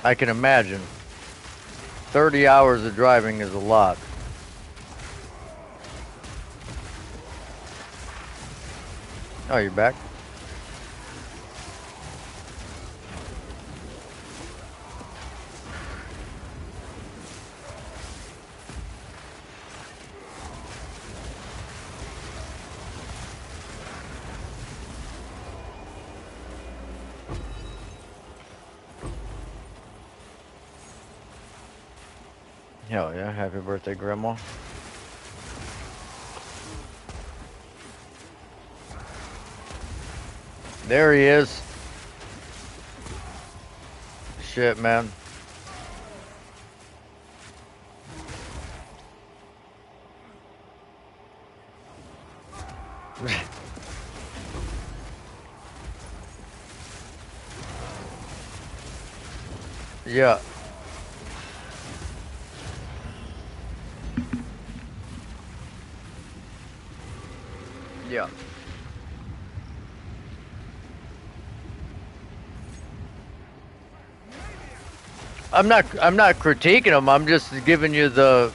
I can imagine. 30 hours of driving is a lot. Oh, you're back? Hell yeah, happy birthday, Grandma. There he is. Shit, man. Yeah. Yeah. I'm not critiquing them. I'm just giving you the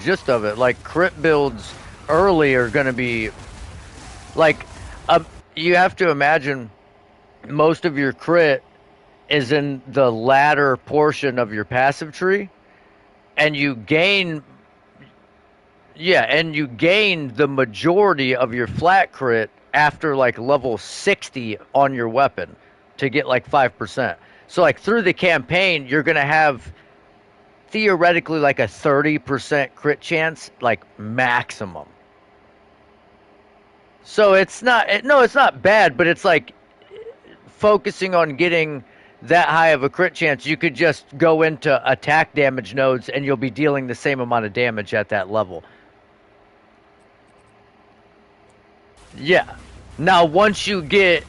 gist of it. Like crit builds early are going to be like you have to imagine most of your crit is in the latter portion of your passive tree, and you gain, yeah, and you gain the majority of your flat crit after like level 60 on your weapon to get like 5%. So like through the campaign you're going to have theoretically like a 30% crit chance, like maximum. So it's not no, it's not bad, but it's like focusing on getting that high of a crit chance, you could just go into attack damage nodes and you'll be dealing the same amount of damage at that level. Yeah. Now once you get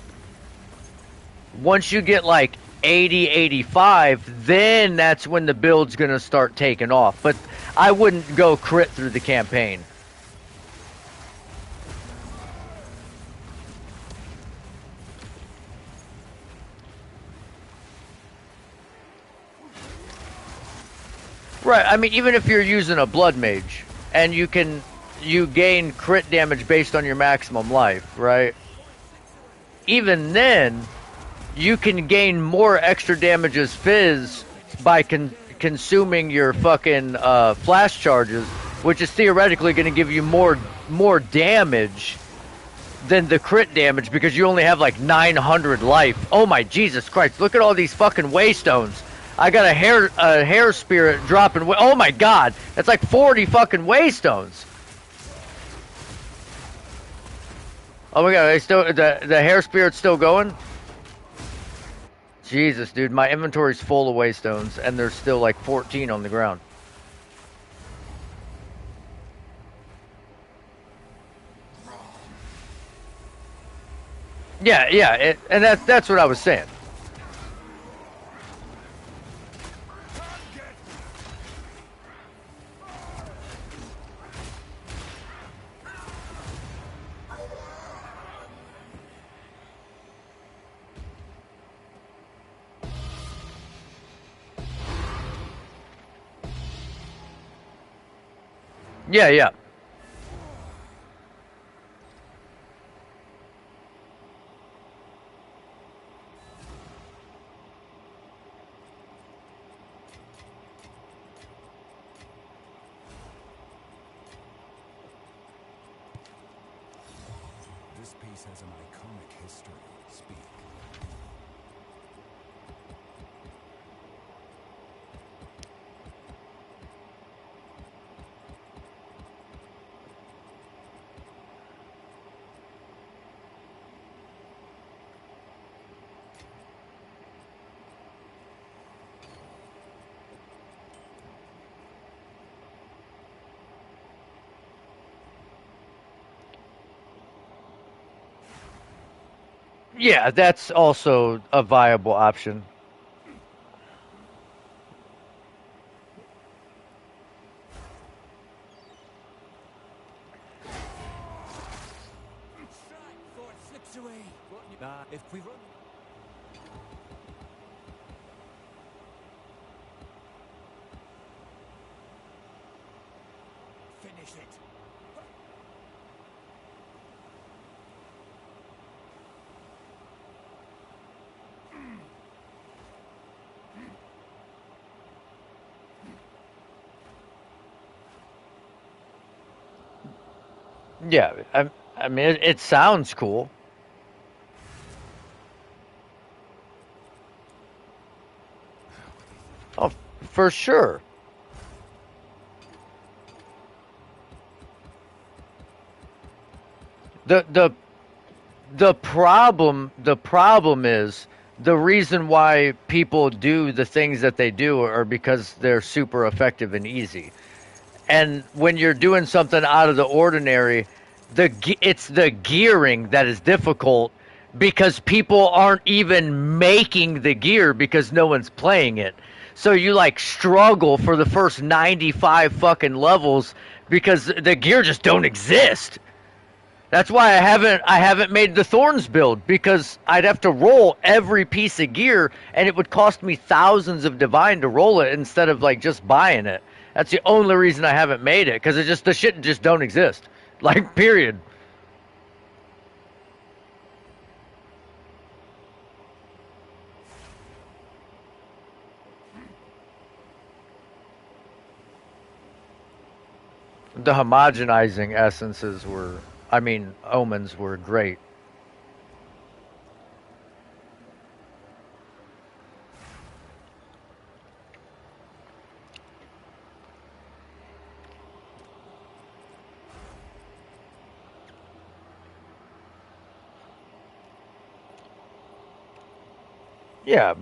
like 80, 85, then that's when the build's going to start taking off. But I wouldn't go crit through the campaign. Right. I mean, even if you're using a blood mage and you gain crit damage based on your maximum life, right? Even then, you can gain more extra damage as fizz by consuming your fucking flash charges, which is theoretically going to give you more damage than the crit damage because you only have like 900 life. Oh my Jesus Christ! Look at all these fucking waystones. I got a hair spirit dropping. Oh my God! That's like 40 fucking waystones. Oh my God! They still the hair spirit's still going. Jesus, dude, my inventory's full of waystones, and there's still like 14 on the ground. Yeah, yeah, and that's what I was saying. Yeah, yeah, This piece has an iconic history. Speak. yeah. That's also a viable option. Strike! Sword slips away. If we run. Finish it. Yeah, I mean, it sounds cool. Oh, for sure. The The problem is the reason why people do the things that they do are because they're super effective and easy. And when you're doing something out of the ordinary, it's the gearing that is difficult because people aren't even making the gear because no one's playing it. So you like struggle for the first 95 fucking levels because the gear just don't exist. That's why I haven't made the Thorns build because I'd have to roll every piece of gear and it would cost me thousands of divine to roll it instead of like just buying it. That's the only reason I haven't made it because the shit just don't exist. Like period. The homogenizing essences were, I mean, omens were great. Yeah,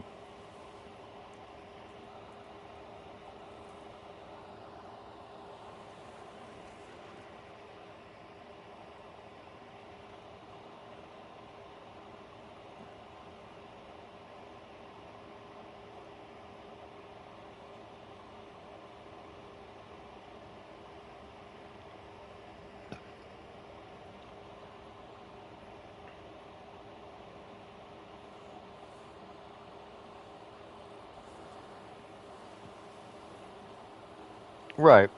right.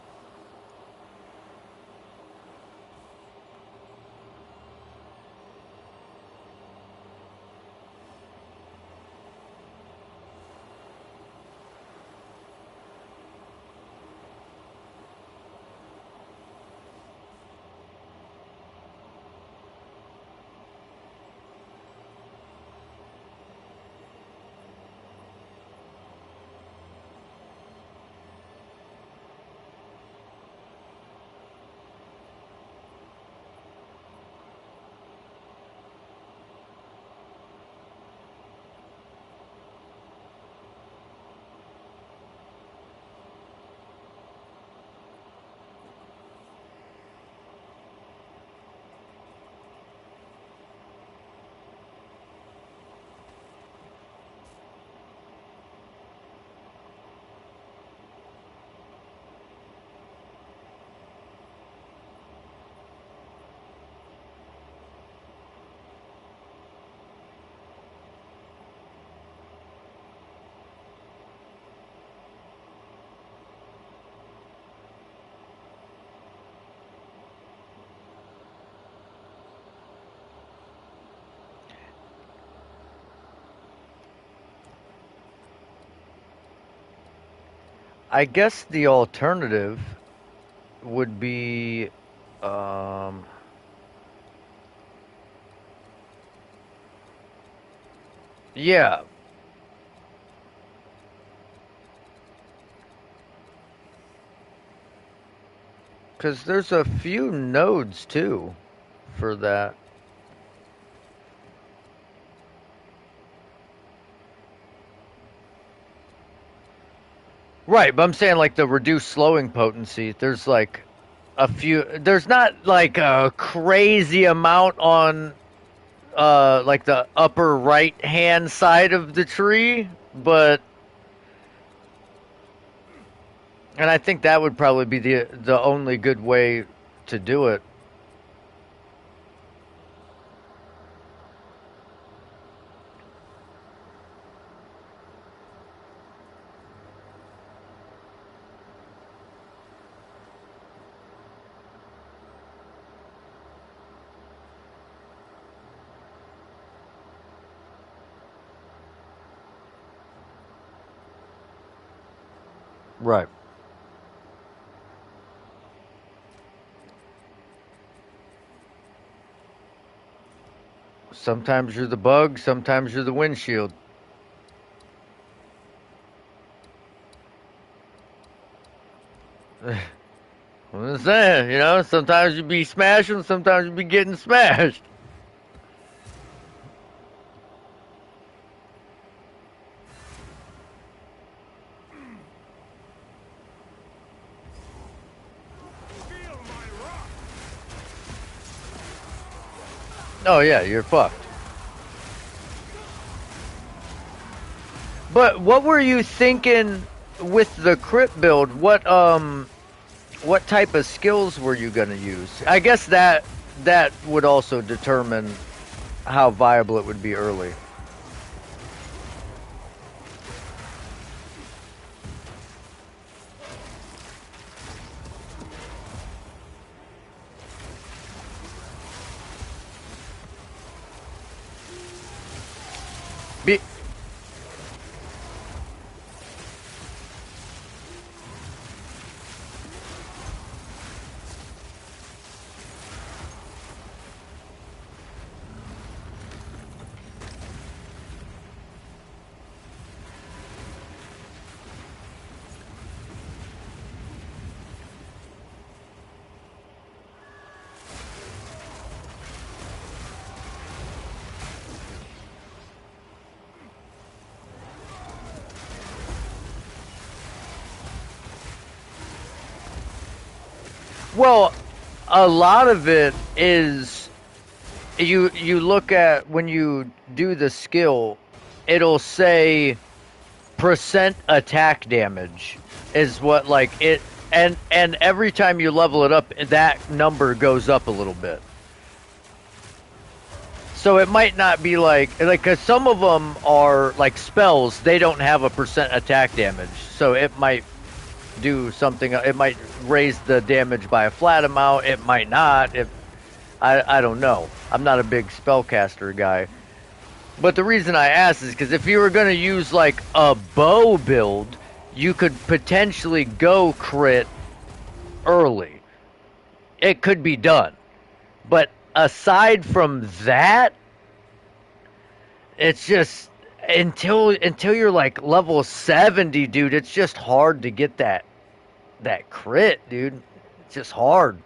I guess the alternative would be, um, yeah, because there's a few nodes too for that. Right, but I'm saying like the reduced slowing potency. There's like a few. There's not like a crazy amount on like the upper right hand side of the tree, but and I think that would probably be the only good way to do it. Right. Sometimes you're the bug, sometimes you're the windshield. I'm just saying, sometimes you be smashing, sometimes you be getting smashed. Oh yeah, you're fucked. But what were you thinking with the crit build? What type of skills were you gonna use? I guess that would also determine how viable it would be early. Be, well, a lot of it is you look at when you do the skill, it'll say percent attack damage is what like it and every time you level it up that number goes up a little bit. So it might not be like cuz some of them are like spells, they don't have a percent attack damage. So it might do something, it might raise the damage by a flat amount, it might not. If I don't know. I'm not a big spellcaster guy. But the reason I asked is because if you were going to use like a bow build, you could potentially go crit early. It could be done. But aside from that, it's just until you're like level 70, dude, it's just hard to get that crit, dude. It's just hard.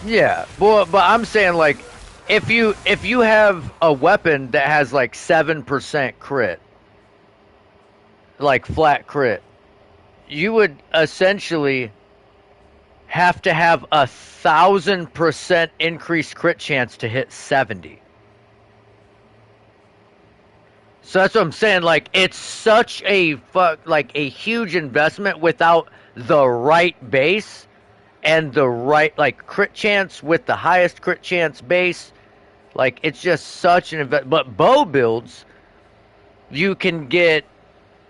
Yeah, but I'm saying like if you have a weapon that has like 7% crit, like flat crit, you would essentially have to have 1,000% increased crit chance to hit 70. So that's what I'm saying. Like it's such a like a huge investment without the right base and the right like crit chance with the highest crit chance base. Like it's just such an invest. But bow builds, you can get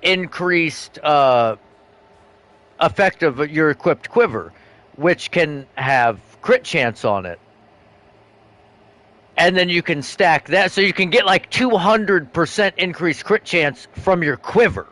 increased effect of your equipped quiver, which can have crit chance on it. And then you can stack that, so you can get like 200% increased crit chance from your quiver.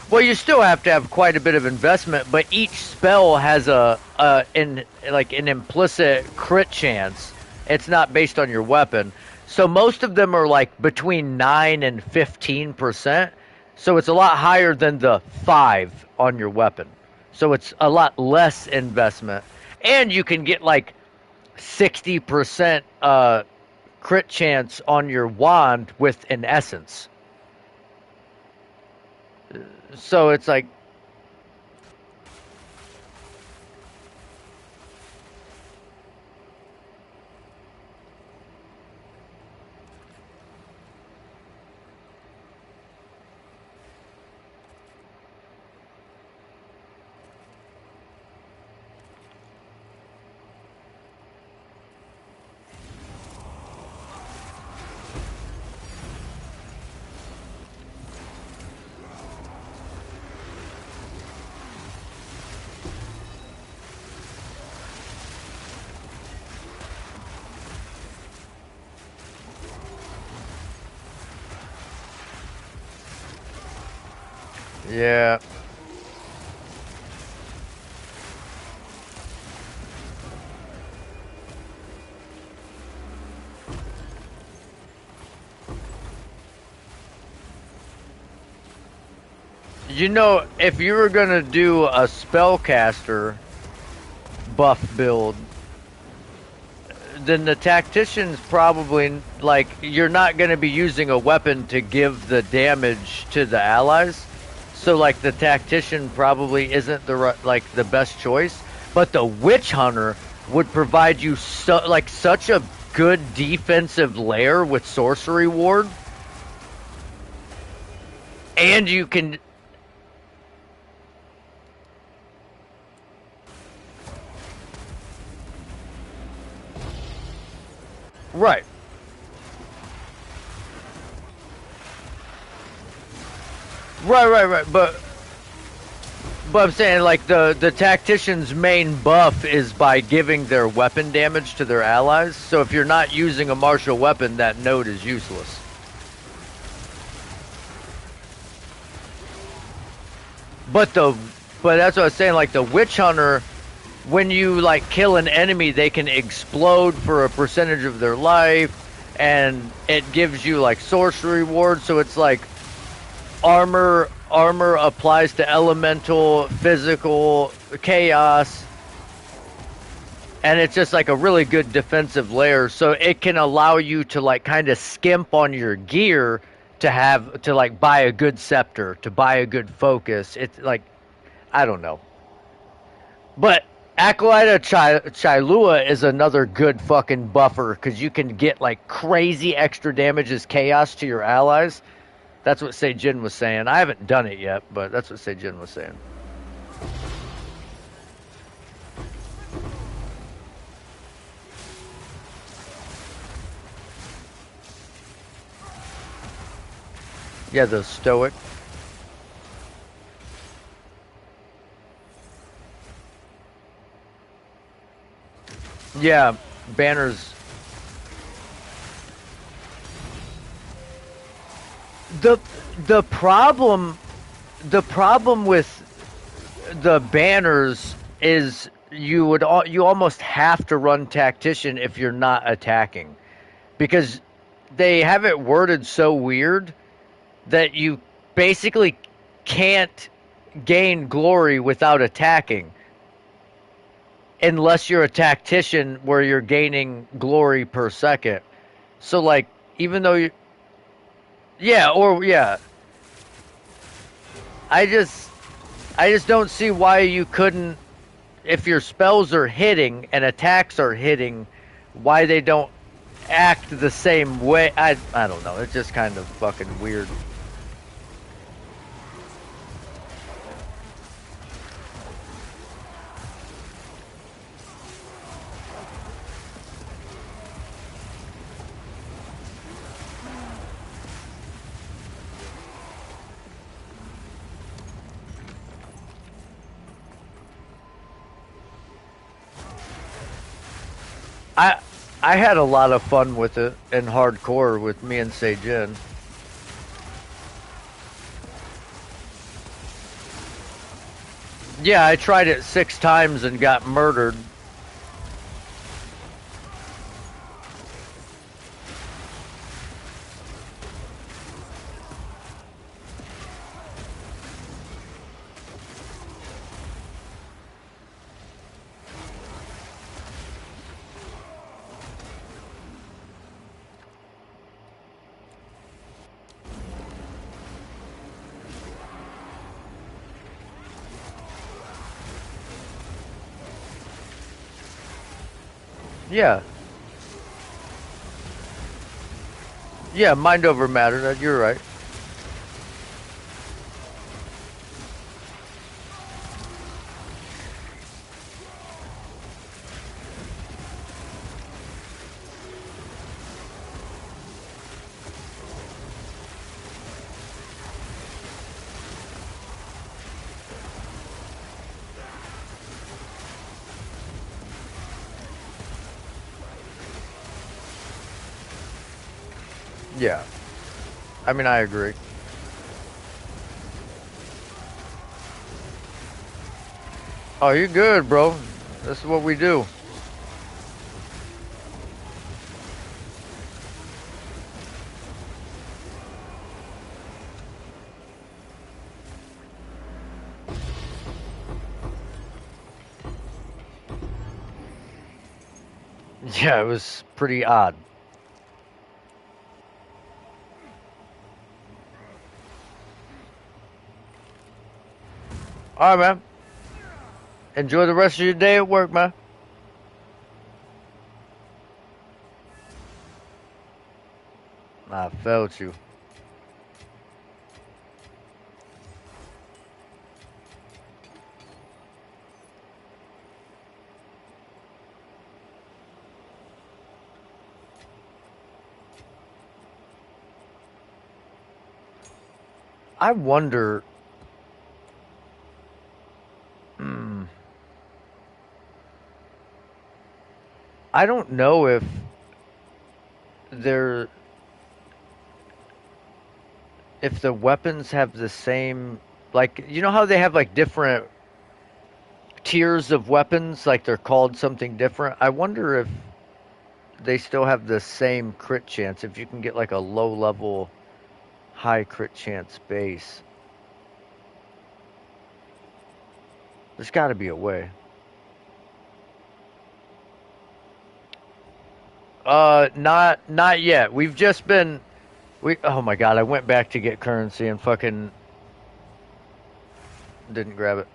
Well, you still have to have quite a bit of investment, but each spell has an implicit crit chance. It's not based on your weapon. So most of them are like between 9 and 15%. So it's a lot higher than the 5 on your weapon. So it's a lot less investment. And you can get like 60% crit chance on your wand with an essence. So it's like, yeah. You know, if you were gonna do a spellcaster buff build, then the tactician's probably like you're not gonna be using a weapon to give the damage to the allies. So like the tactician probably isn't like the best choice, but the witch hunter would provide you like such a good defensive layer with sorcery ward, and you can right. Right. But I'm saying like the tactician's main buff is by giving their weapon damage to their allies. So if you're not using a martial weapon, that node is useless. But the but that's what I was saying. Like the witch hunter, when you like kill an enemy, they can explode for a percentage of their life, and it gives you like sorcery ward. So it's like armor applies to elemental, physical, chaos, and it's just like a really good defensive layer. So it can allow you to like kind of skimp on your gear to like buy a good scepter, to buy a good focus. It's like I don't know. But Acolyte of Chilua is another good fucking buffer because you can get like crazy extra damage as chaos to your allies. That's what Seijin was saying. I haven't done it yet, but that's what Seijin was saying. Yeah, the stoic. Yeah, banners. The the problem the problem with the banners is you almost have to run tactician if you're not attacking because they have it worded so weird that you basically can't gain glory without attacking unless you're a tactician where you're gaining glory per second. So like even though you yeah, I just I just don't see why you couldn't if your spells are hitting and attacks are hitting, why they don't act the same way. I don't know. It's just kind of fucking weird. I I had a lot of fun with it in hardcore with me and Seijin. Yeah, I tried it 6 times and got murdered. Yeah, yeah, mind over matter. You're right. Yeah, I mean I agree. Oh, you're good, bro. This is what we do. Yeah, it was pretty odd. All right, man. Enjoy the rest of your day at work, man. I felt you. I wonder. Hmm, I don't know if they're if the weapons have the same, like, you know how they have like different tiers of weapons, like they're called something different. I wonder if they still have the same crit chance if you can get like a low level high crit chance base. There's got to be a way. Not yet. We've just been we oh my god, I went back to get currency and fucking didn't grab it.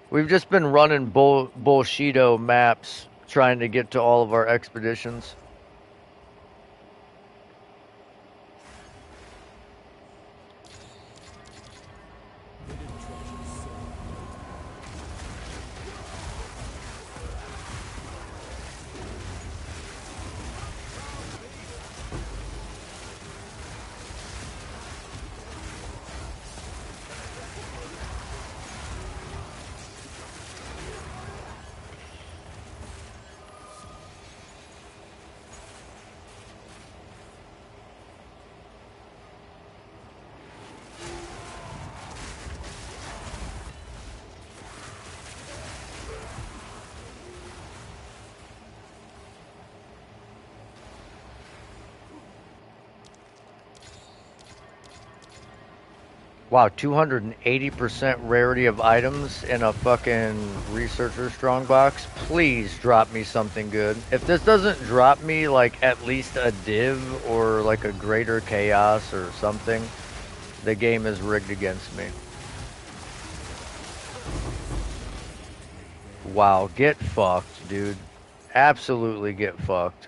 We've just been running bullshido maps trying to get to all of our expeditions. Hidden treasures soaring. 'Wow, 280% rarity of items in a fucking researcher strongbox. Please drop me something good. If this doesn't drop me like at least a div or like a greater chaos or something, the game is rigged against me. Wow, get fucked, dude. Absolutely get fucked.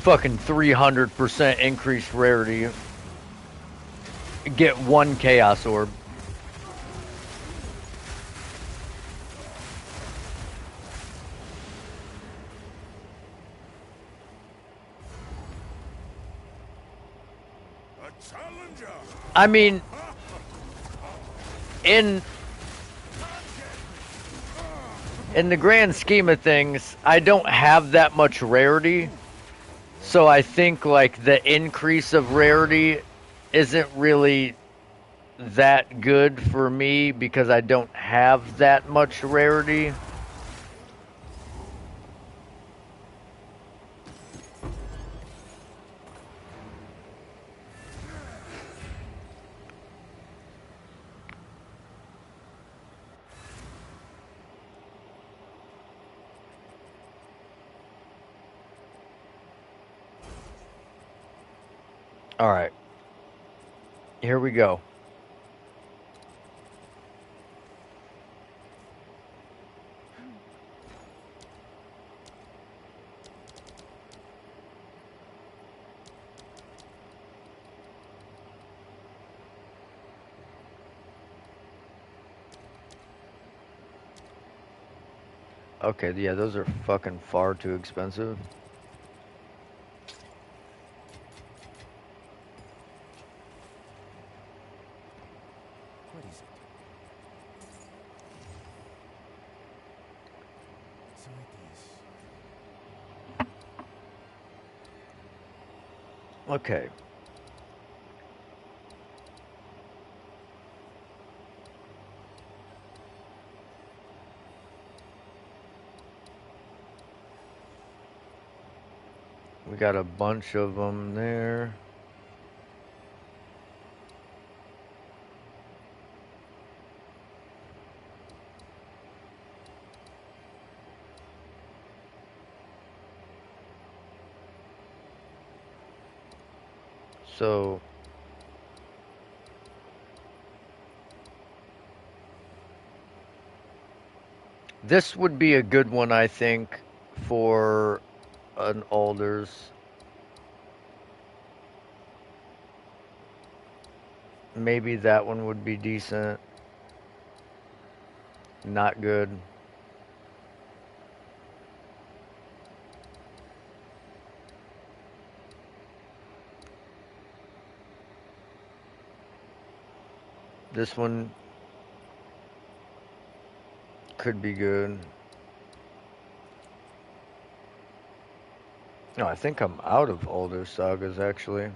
Fucking 300% increased rarity. Get one chaos orb. A challenger! I mean, in in the grand scheme of things, I don't have that much rarity. So I think like the increase of rarity isn't really that good for me because I don't have that much rarity. All right. Here we go. Okay, yeah, those are fucking far too expensive. What is it? Inside this. Okay. We got a bunch of them there. So this would be a good one, I think, for an alders. Maybe that one would be decent. Not good. This one could be good. No, I think I'm out of older sagas actually.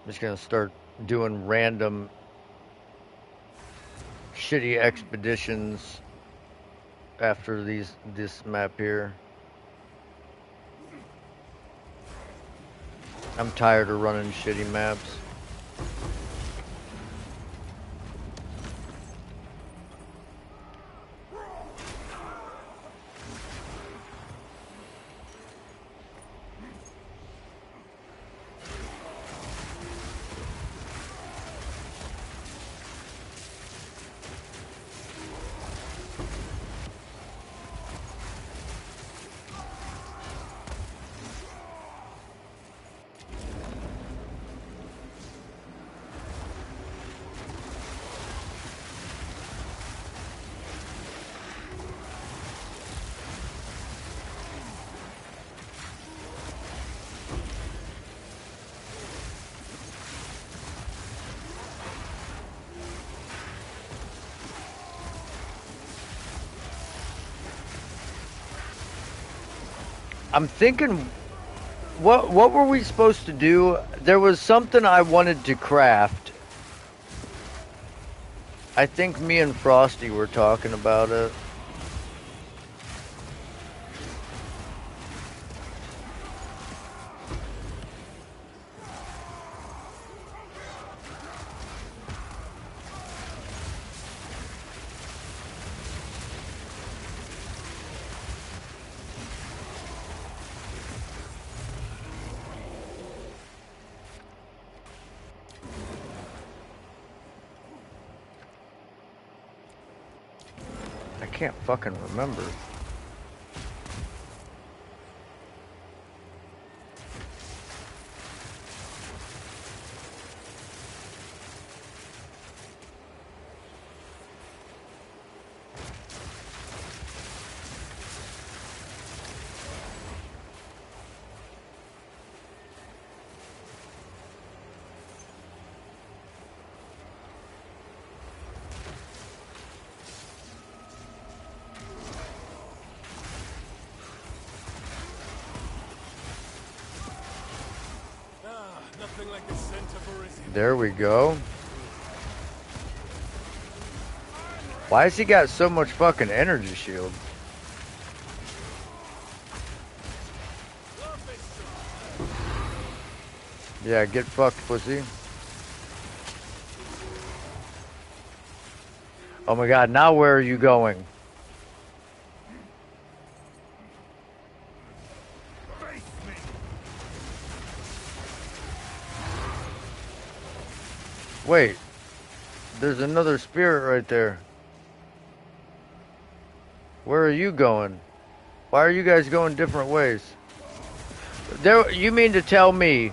I'm just gonna start doing random shitty expeditions after this map here. I'm tired of running shitty maps. I'm thinking, what were we supposed to do? There was something I wanted to craft. I think me and Frosty were talking about it. I can't fucking remember. There we go. Why has he got so much fucking energy shield? Yeah, get fucked, pussy. Oh my god, now where are you going? Wait, there's another spirit right there. Where are you going? Why are you guys going different ways? There, you mean to tell me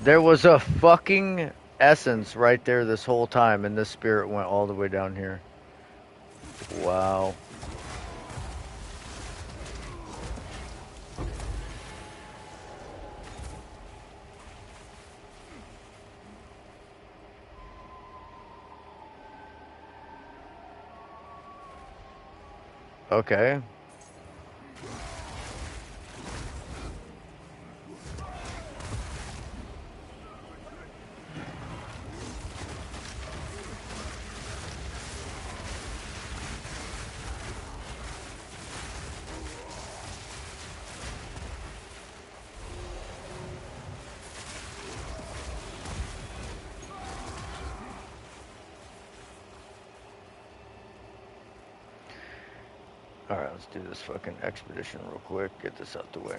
there was a fucking essence right there this whole time and this spirit went all the way down here? Wow. Okay. Alright, let's do this fucking expedition real quick. Get this out the way.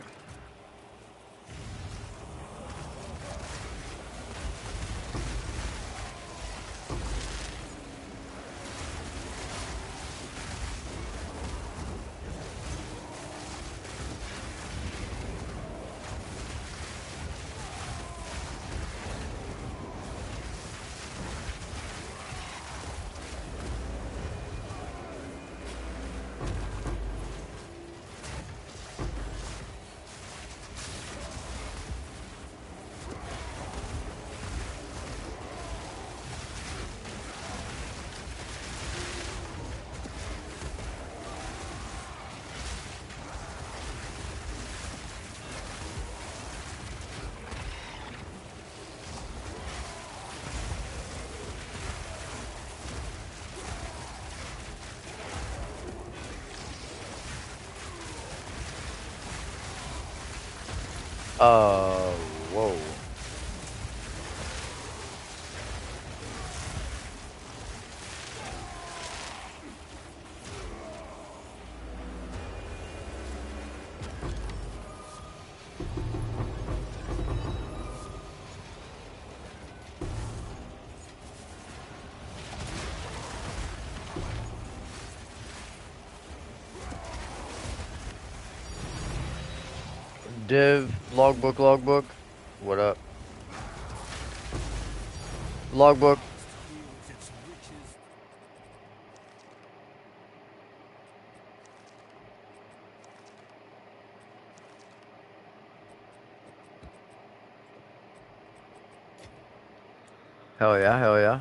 Whoa. Div, logbook. What up? Logbook. Hell yeah, hell yeah.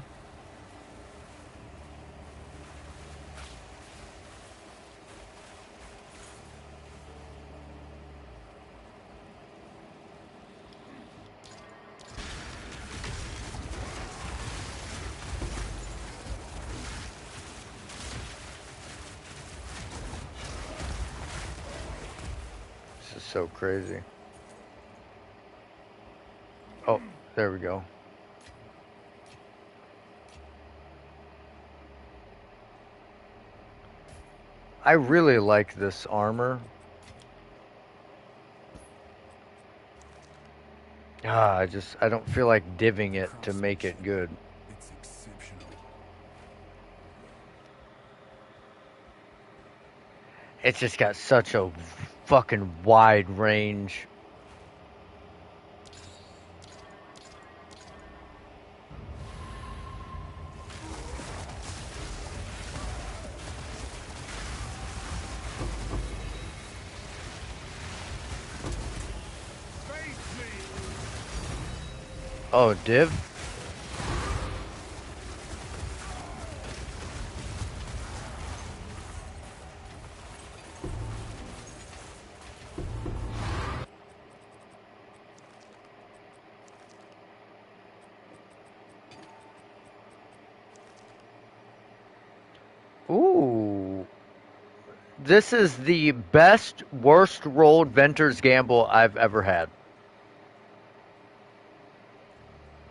This is so crazy. Oh, there we go. I really like this armor. I don't feel like divving it to make it good. It's exceptional. It's just got such a fucking wide range. Oh, div? Ooh. This is the best, worst rolled Venter's Gamble I've ever had.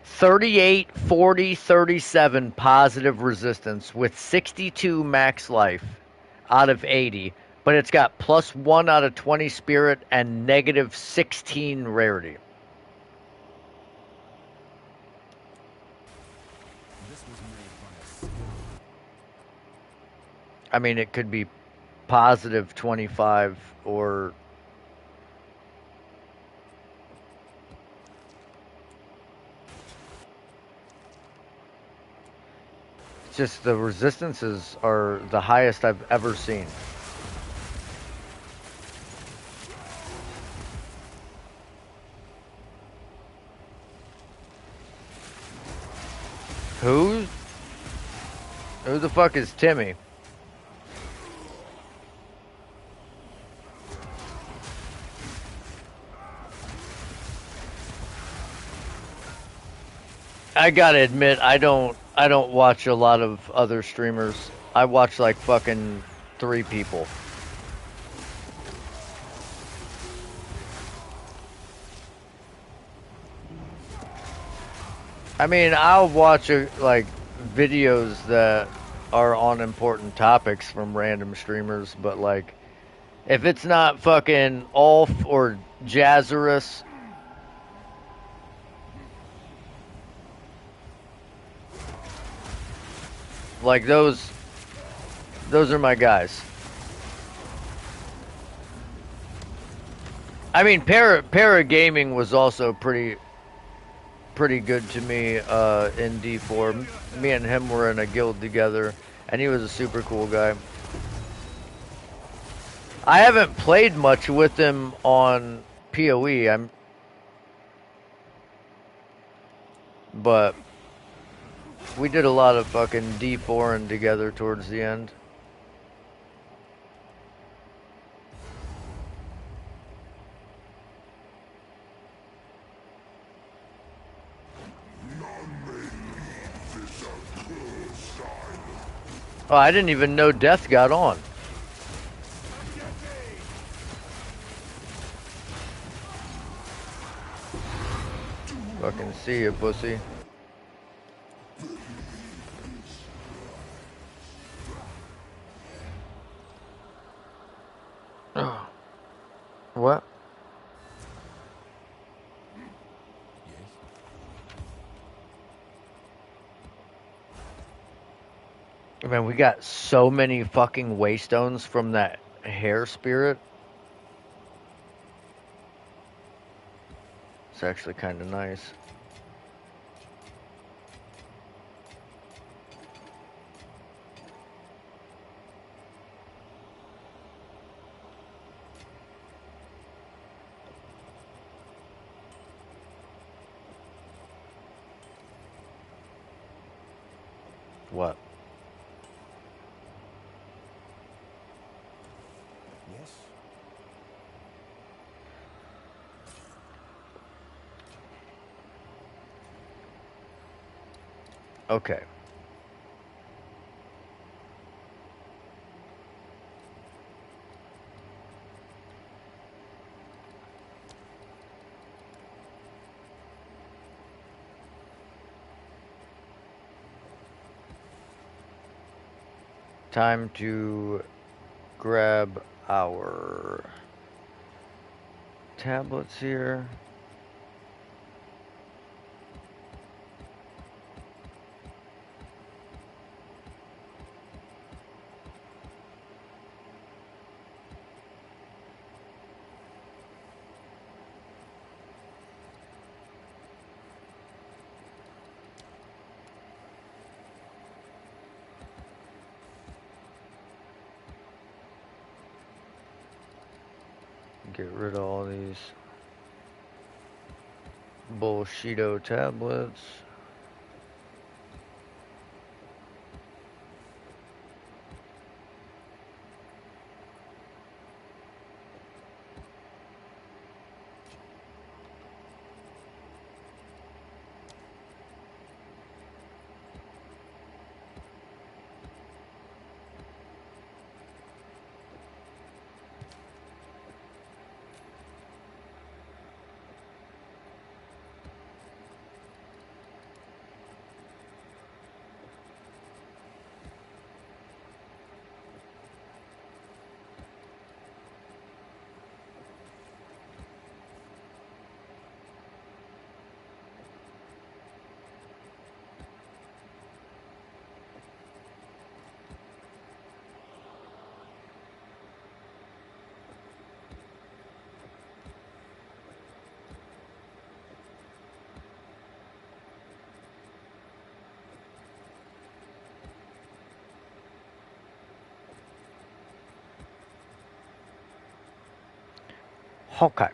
38, 40, 37 positive resistance with 62 max life out of 80, but it's got plus 1 out of 20 spirit and negative 16 rarity. I mean, it could be positive 25 or just the resistances are the highest I've ever seen. Who? Who the fuck is Timmy? I gotta admit, I don't watch a lot of other streamers. I watch like fucking 3 people. I mean, I'll watch like videos that are on important topics from random streamers, but like if it's not fucking Ulf or Jazzerus, like those are my guys. I mean, Para Gaming was also pretty good to me in D4. Me and him were in a guild together, and he was a super cool guy. I haven't played much with him on PoE. But we did a lot of fucking D4ing together towards the end. Oh, I didn't even know Death got on. Fucking see ya, pussy. What? Man, we got so many fucking waystones from that hair spirit. It's actually kind of nice. What? Yes? Okay. Time to grab our tablets here. Get rid of all these bullshito tablets. Okay.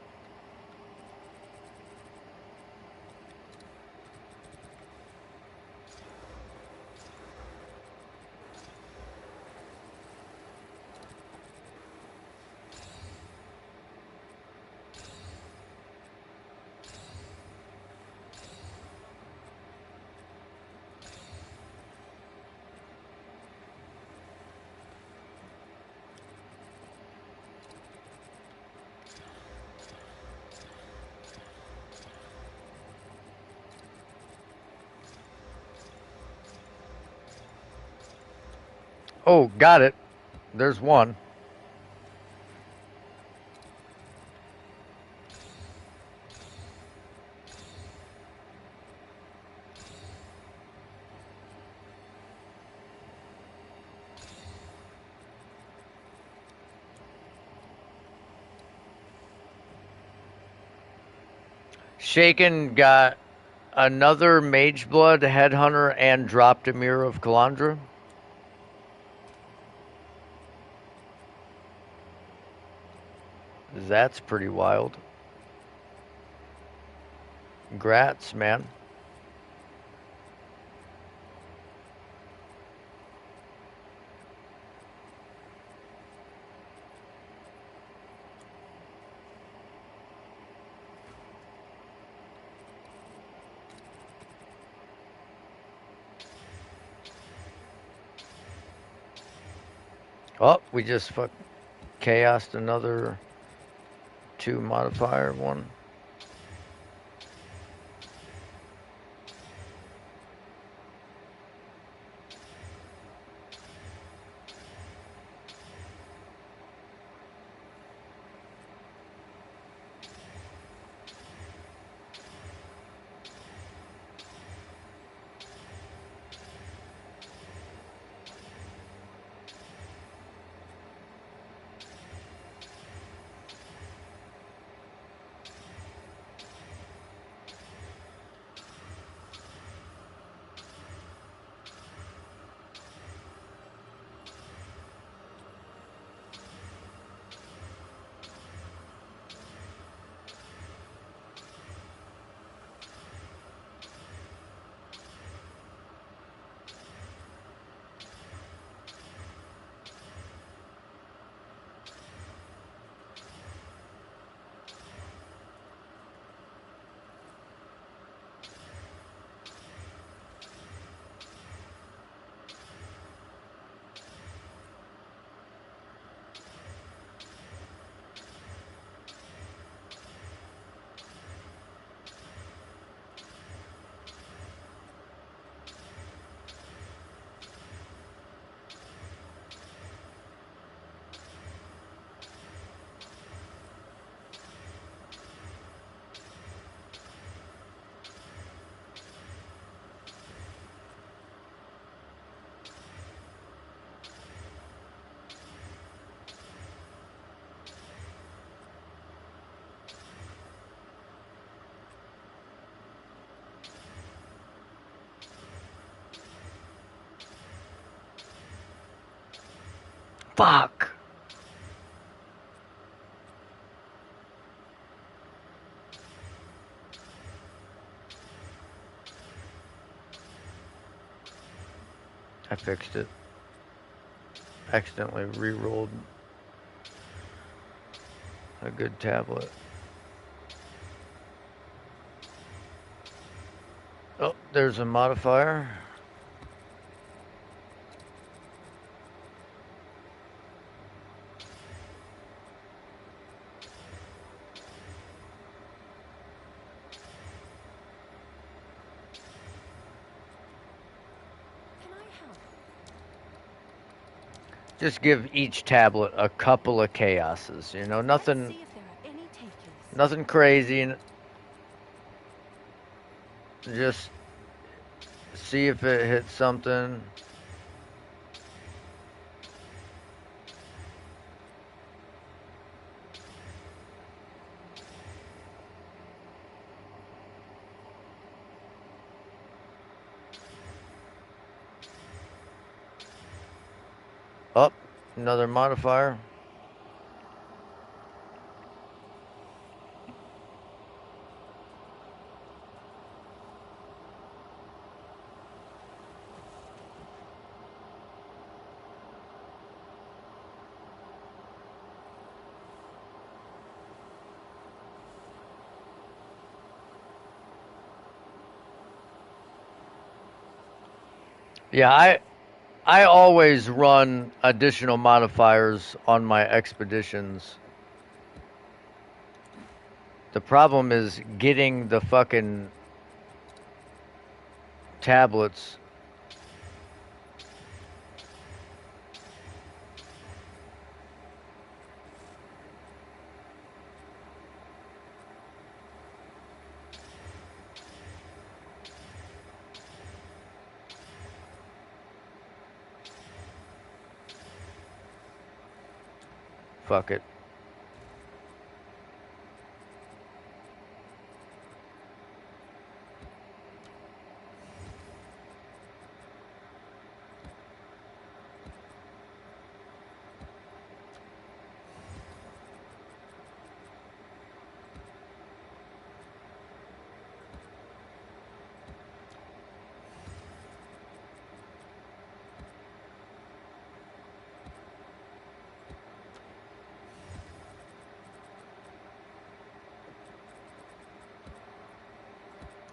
Oh, got it. There's one. Shaken got another Mage Blood, Headhunter, and dropped a Mirror of Kalandra. That's pretty wild. Grats, man. Oh, we just chaosed another 2 modifier one. Fuck. I fixed it. Accidentally re-rolled a good tablet. Oh, there's a modifier. Can I help? Just give each tablet a couple of chaoses. You know, Let's nothing, see if there are any takers. nothing crazy. Just see if it hits something. Up, another modifier. Yeah, I always run additional modifiers on my expeditions. The problem is getting the fucking tablets. Fuck it.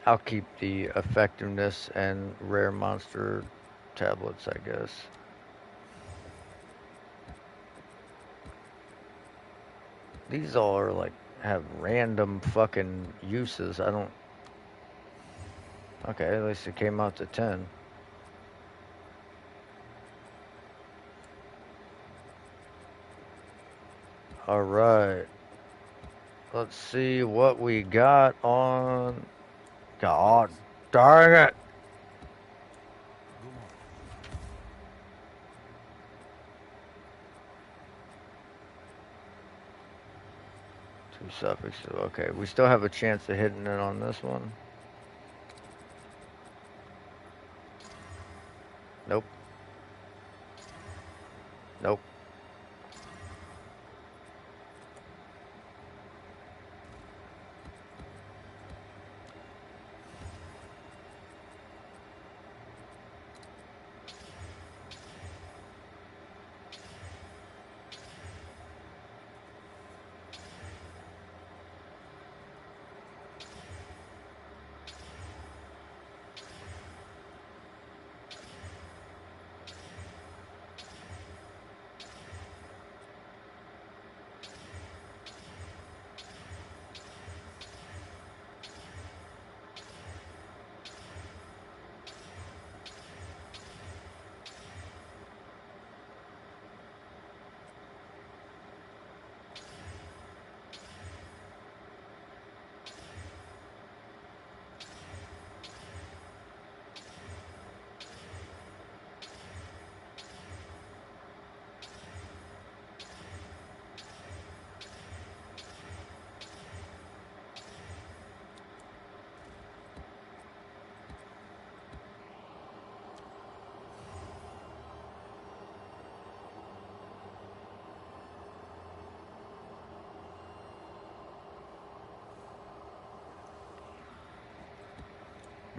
I'll keep the effectiveness and rare monster tablets, I guess. These all are like have random fucking uses. I don't. Okay, at least it came out to 10. All right. Let's see what we got on. God darn it! Go on. Two suffixes. Okay, we still have a chance of hitting it on this one. Nope. Nope.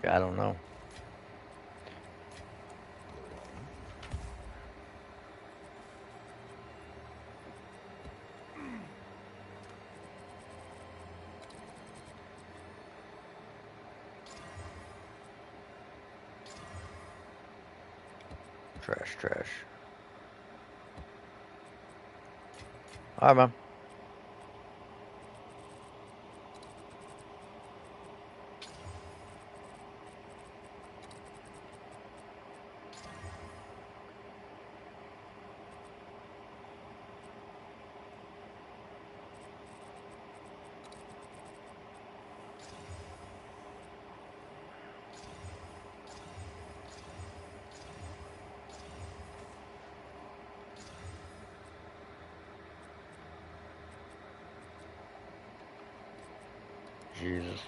I don't know. Go on. Trash, trash. All right, man. Jesus.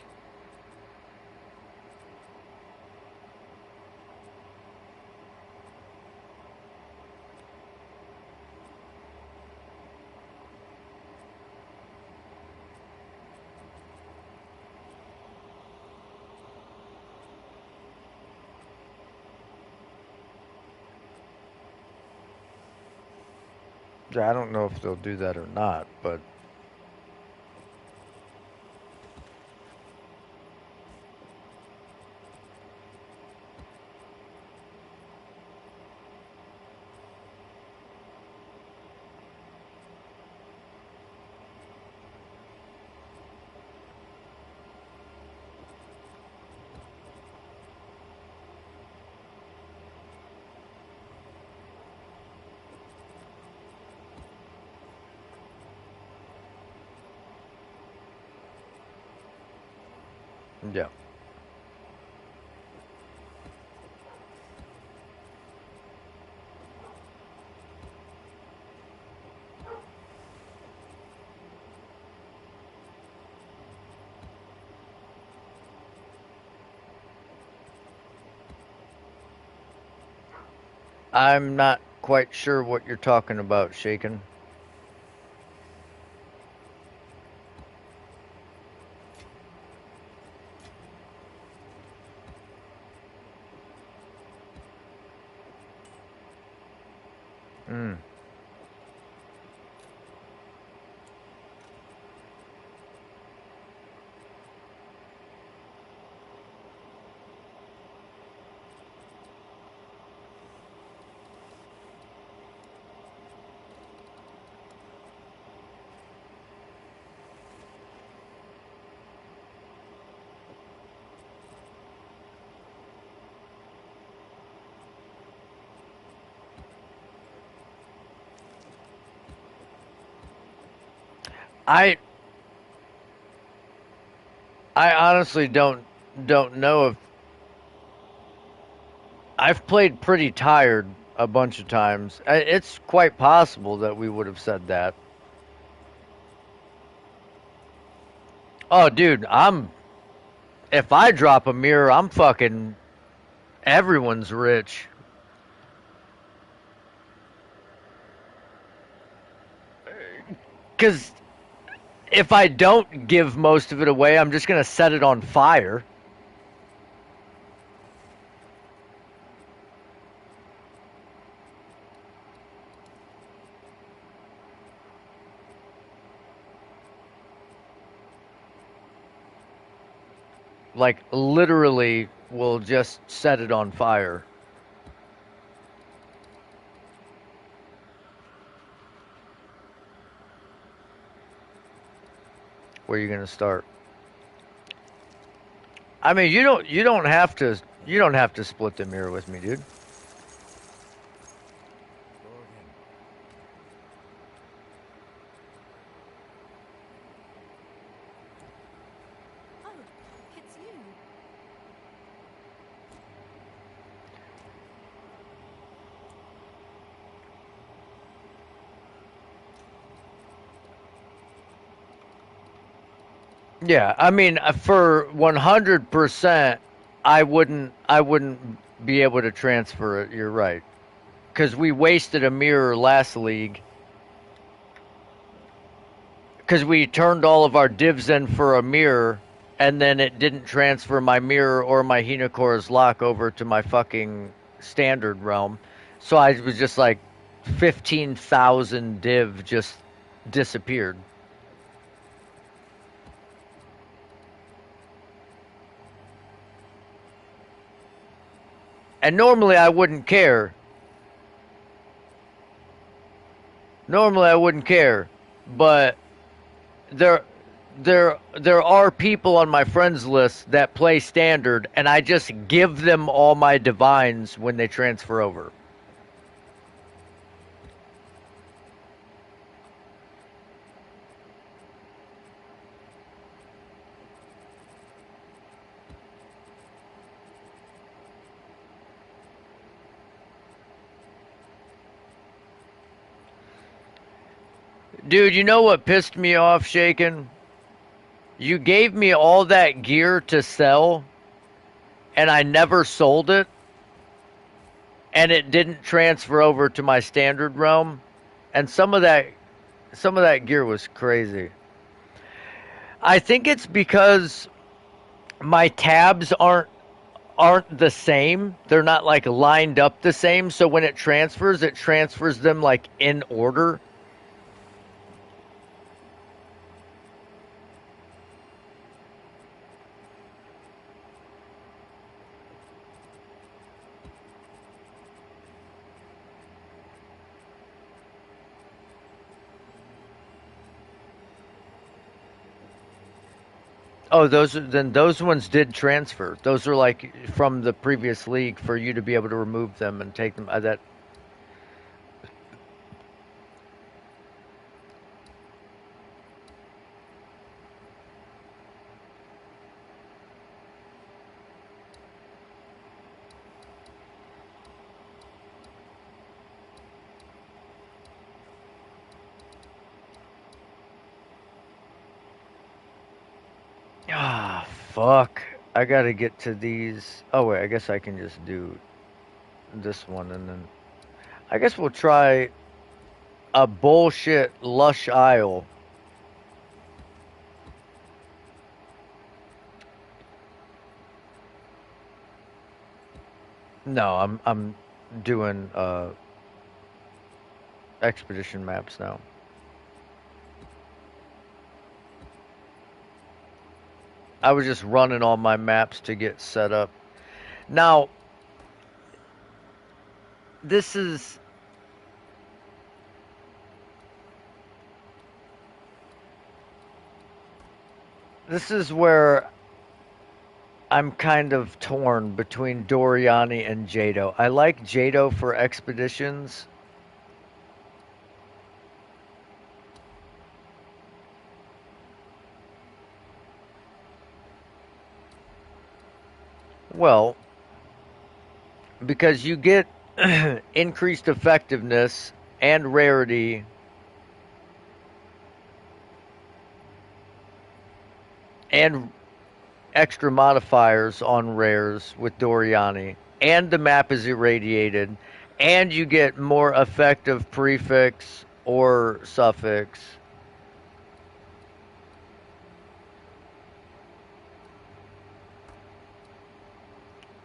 Yeah, I don't know if they'll do that or not, but Yeah. I'm not quite sure what you're talking about, Shaken. Mm. I I honestly don't know if I've played pretty tired a bunch of times. It's quite possible that we would have said that. Oh, dude, I'm if I drop a mirror, I'm fucking everyone's rich. Cuz if I don't give most of it away, I'm just going to set it on fire. Like literally will just set it on fire. Where are you going to start? I mean, you don't have to split the mirror with me, dude. Go again. Oh, it's you. Yeah, I mean, for 100%, I wouldn't be able to transfer it. You're right, because we wasted a mirror last league because we turned all of our divs in for a mirror, and then it didn't transfer my mirror or my Hinocor's lock over to my fucking standard realm. So I was just like 15,000 div just disappeared. And normally I wouldn't care. Normally I wouldn't care, but there there are people on my friends list that play standard and I just give them all my divines when they transfer over. Dude, you know what pissed me off, Shaken? You gave me all that gear to sell and I never sold it and it didn't transfer over to my standard realm and some of that gear was crazy. I think it's because my tabs aren't the same. They're not like lined up the same. So when it transfers them like in order. Oh, those ones did transfer. Those are like from the previous league for you to be able to remove them and take them. That Fuck. I gotta get to these. Oh, wait, I guess I can just do this one and then. I guess we'll try a bullshit Lush Isle. No, I'm doing expedition maps now. I was just running all my maps to get set up. Now, this is this is where I'm kind of torn between Doriani and Jado. I like Jado for expeditions. Well, because you get increased effectiveness and rarity and extra modifiers on rares with Doriani, and the map is irradiated, and you get more effective prefix or suffix.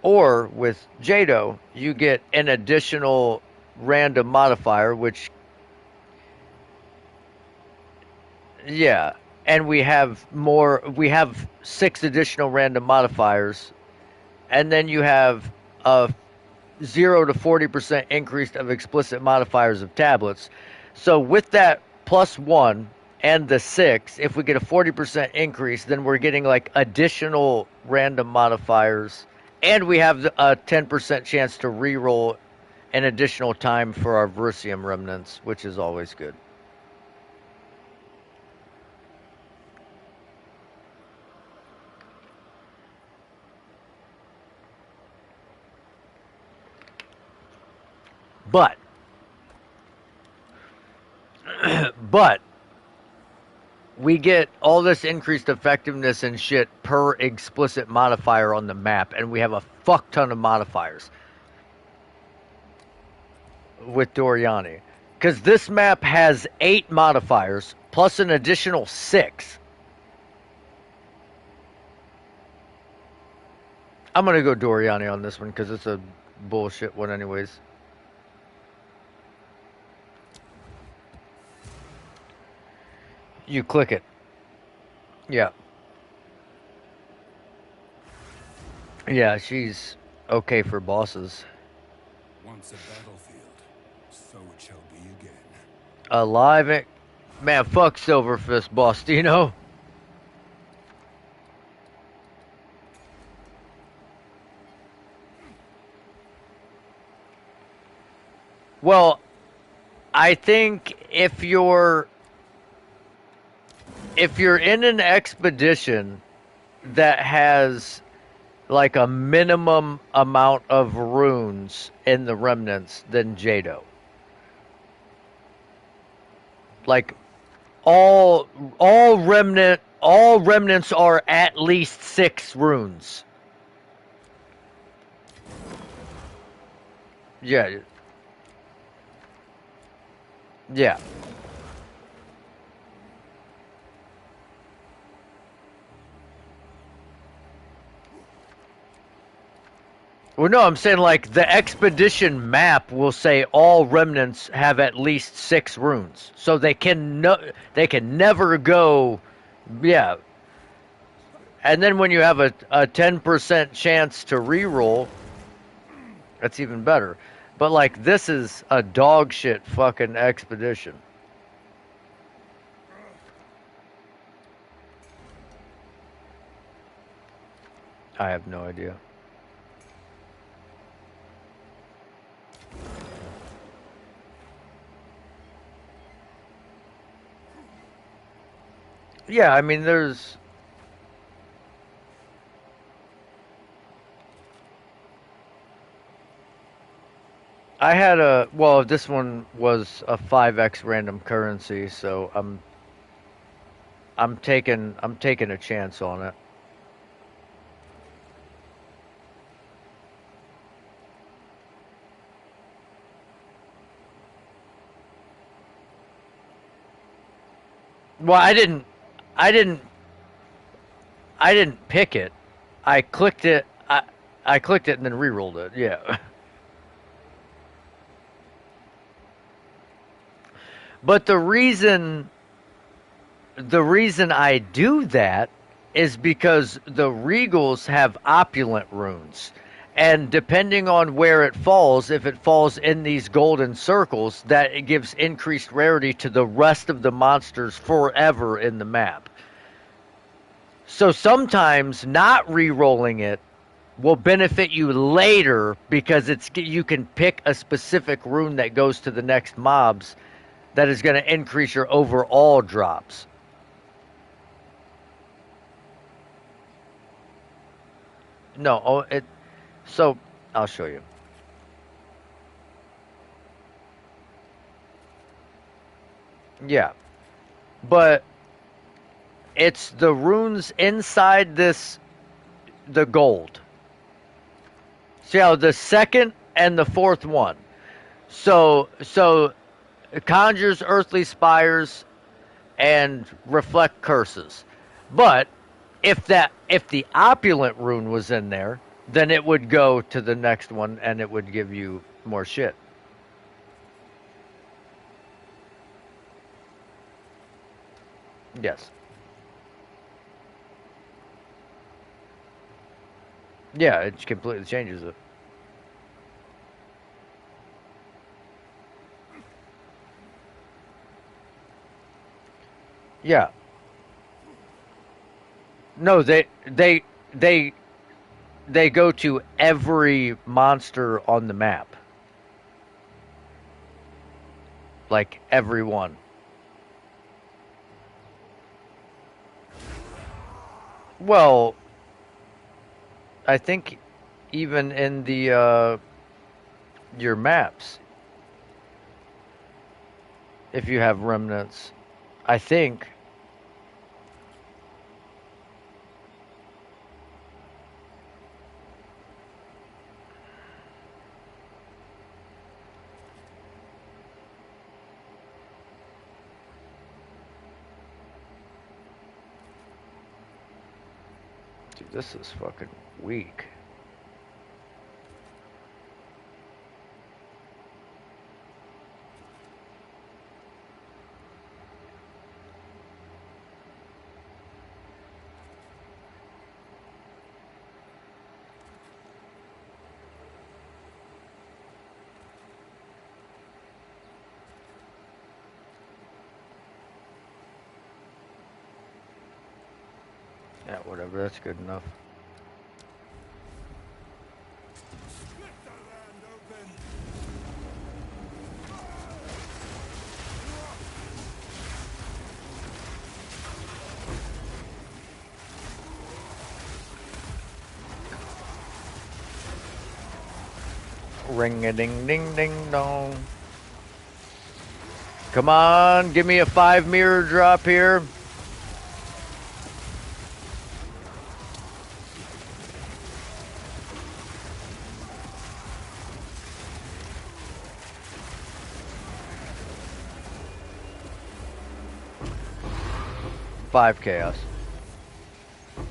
Or with Jado, you get an additional random modifier, which, yeah, and we have six additional random modifiers, and then you have a 0 to 40% increase of explicit modifiers of tablets. So with that plus one and the six, if we get a 40% increase, then we're getting like additional random modifiers, and we have a 10% chance to reroll an additional time for our Verusium remnants, which is always good. But, but we get all this increased effectiveness and shit per explicit modifier on the map, and we have a fuck ton of modifiers with Doriani. Because this map has 8 modifiers plus an additional 6. I'm going to go Doriani on this one because it's a bullshit one, anyways. You click it. Yeah. Yeah, she's okay for bosses. Once a battlefield, so it shall be again. Alive and... Man, fuck Silverfist, boss. Do you know? Well, I think if you're in an expedition that has like a minimum amount of runes in the remnants, then Jado. Like all remnants are at least 6 runes. Yeah. Yeah. Well, no, I'm saying like the expedition map will say all remnants have at least 6 runes, so they can never go, yeah. And then when you have a 10% chance to reroll, that's even better. But like this is a dog shit fucking expedition. I have no idea. Yeah, I mean, this one was a 5x random currency, so I'm taking a chance on it. Well, I didn't, I didn't pick it. I clicked it. I clicked it and then re-rolled it. Yeah. But the reason I do that is because the regals have opulent runes. And depending on where it falls, if it falls in these golden circles, that it gives increased rarity to the rest of the monsters forever in the map. So sometimes not re-rolling it will benefit you later because it's you can pick a specific rune that goes to the next mobs that is going to increase your overall drops. No, oh, it. So I'll show you. Yeah, but it's the runes inside this the gold. See how the second and the fourth one. So it conjures earthly spires and reflect curses. But if the opulent rune was in there, then it would go to the next one and it would give you more shit. Yes. Yeah, it completely changes it. Yeah. No, they they go to every monster on the map. Like every one. Well, I think even in the your maps, if you have remnants, I think. Dude, this is fucking weak. Yeah, whatever. That's good enough. Split the land open! Ring-a-ding-ding-ding-dong. Come on, give me a 5 mirror drop here. 5 chaos. Mind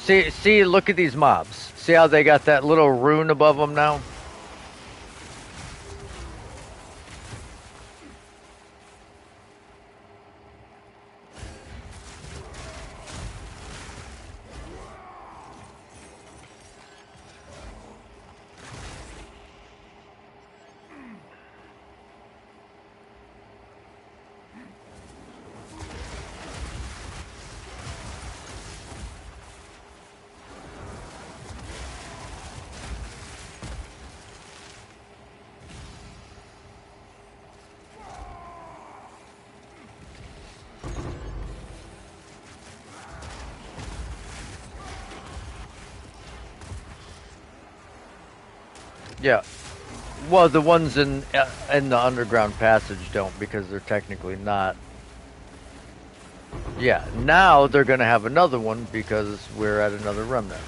claim. See, look at these mobs. See how they got that little rune above them now? Yeah. Well, the ones in the underground passage don't because they're technically not. Yeah. Now they're gonna have another one because we're at another remnant.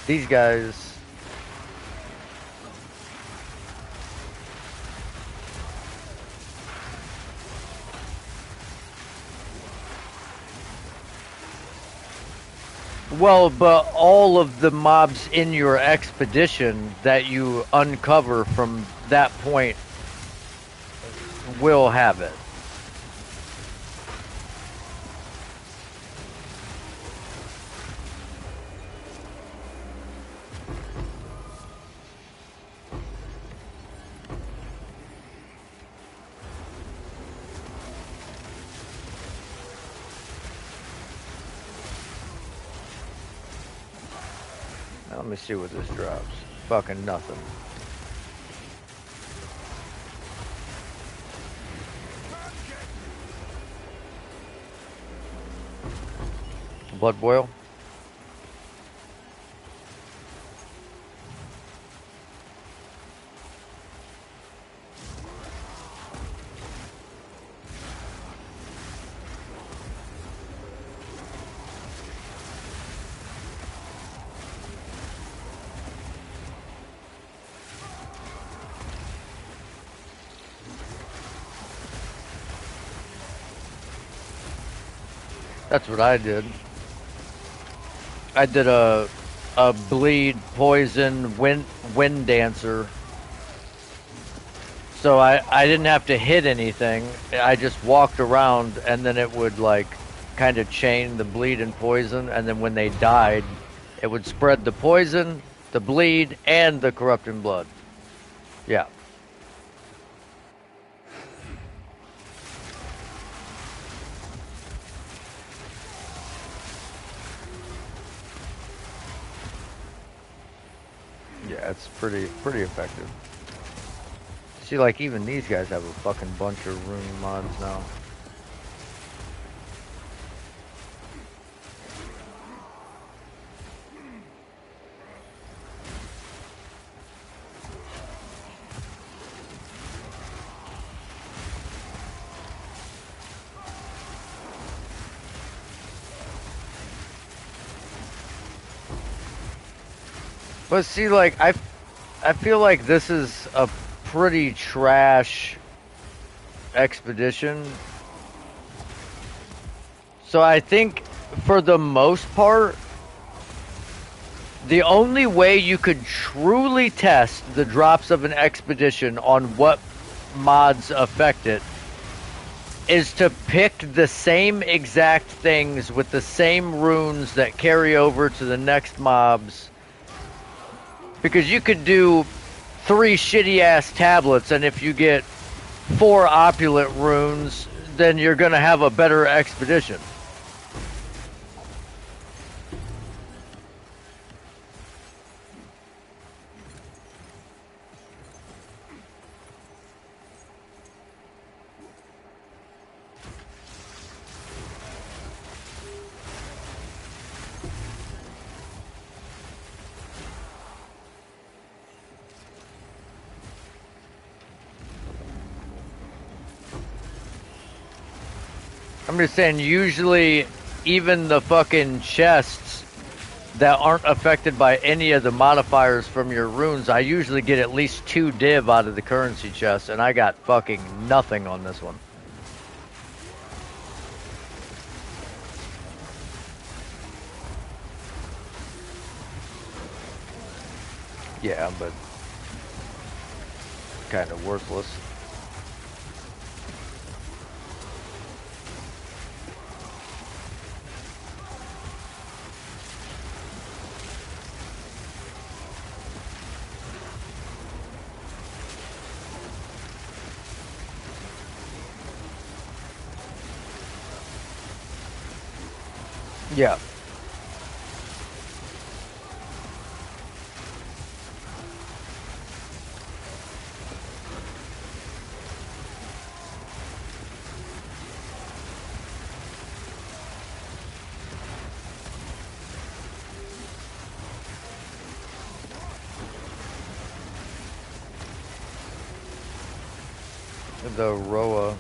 These guys. Well, but all of the mobs in your expedition that you uncover from that point will have it. Now, let me see what this drops. Fucking nothing. Blood boil? That's what I did. I did a bleed, poison, wind dancer. So I didn't have to hit anything. I just walked around and then it would like kind of chain the bleed and poison, and then when they died, it would spread the poison, the bleed, and the corrupting blood. Yeah. Yeah, it's pretty effective. See, like even these guys have a fucking bunch of rune mods now. But see, like I feel like this is a pretty trash expedition. So I think for the most part, the only way you could truly test the drops of an expedition on what mods affect it is to pick the same exact things with the same runes that carry over to the next mobs. Because you could do 3 shitty ass tablets, and if you get 4 opulent runes, then you're gonna have a better expedition. I'm just saying, usually, even the fucking chests that aren't affected by any of the modifiers from your runes, I usually get at least 2 div out of the currency chest, and I got fucking nothing on this one. Yeah, but kind of worthless. Yeah. The Roa.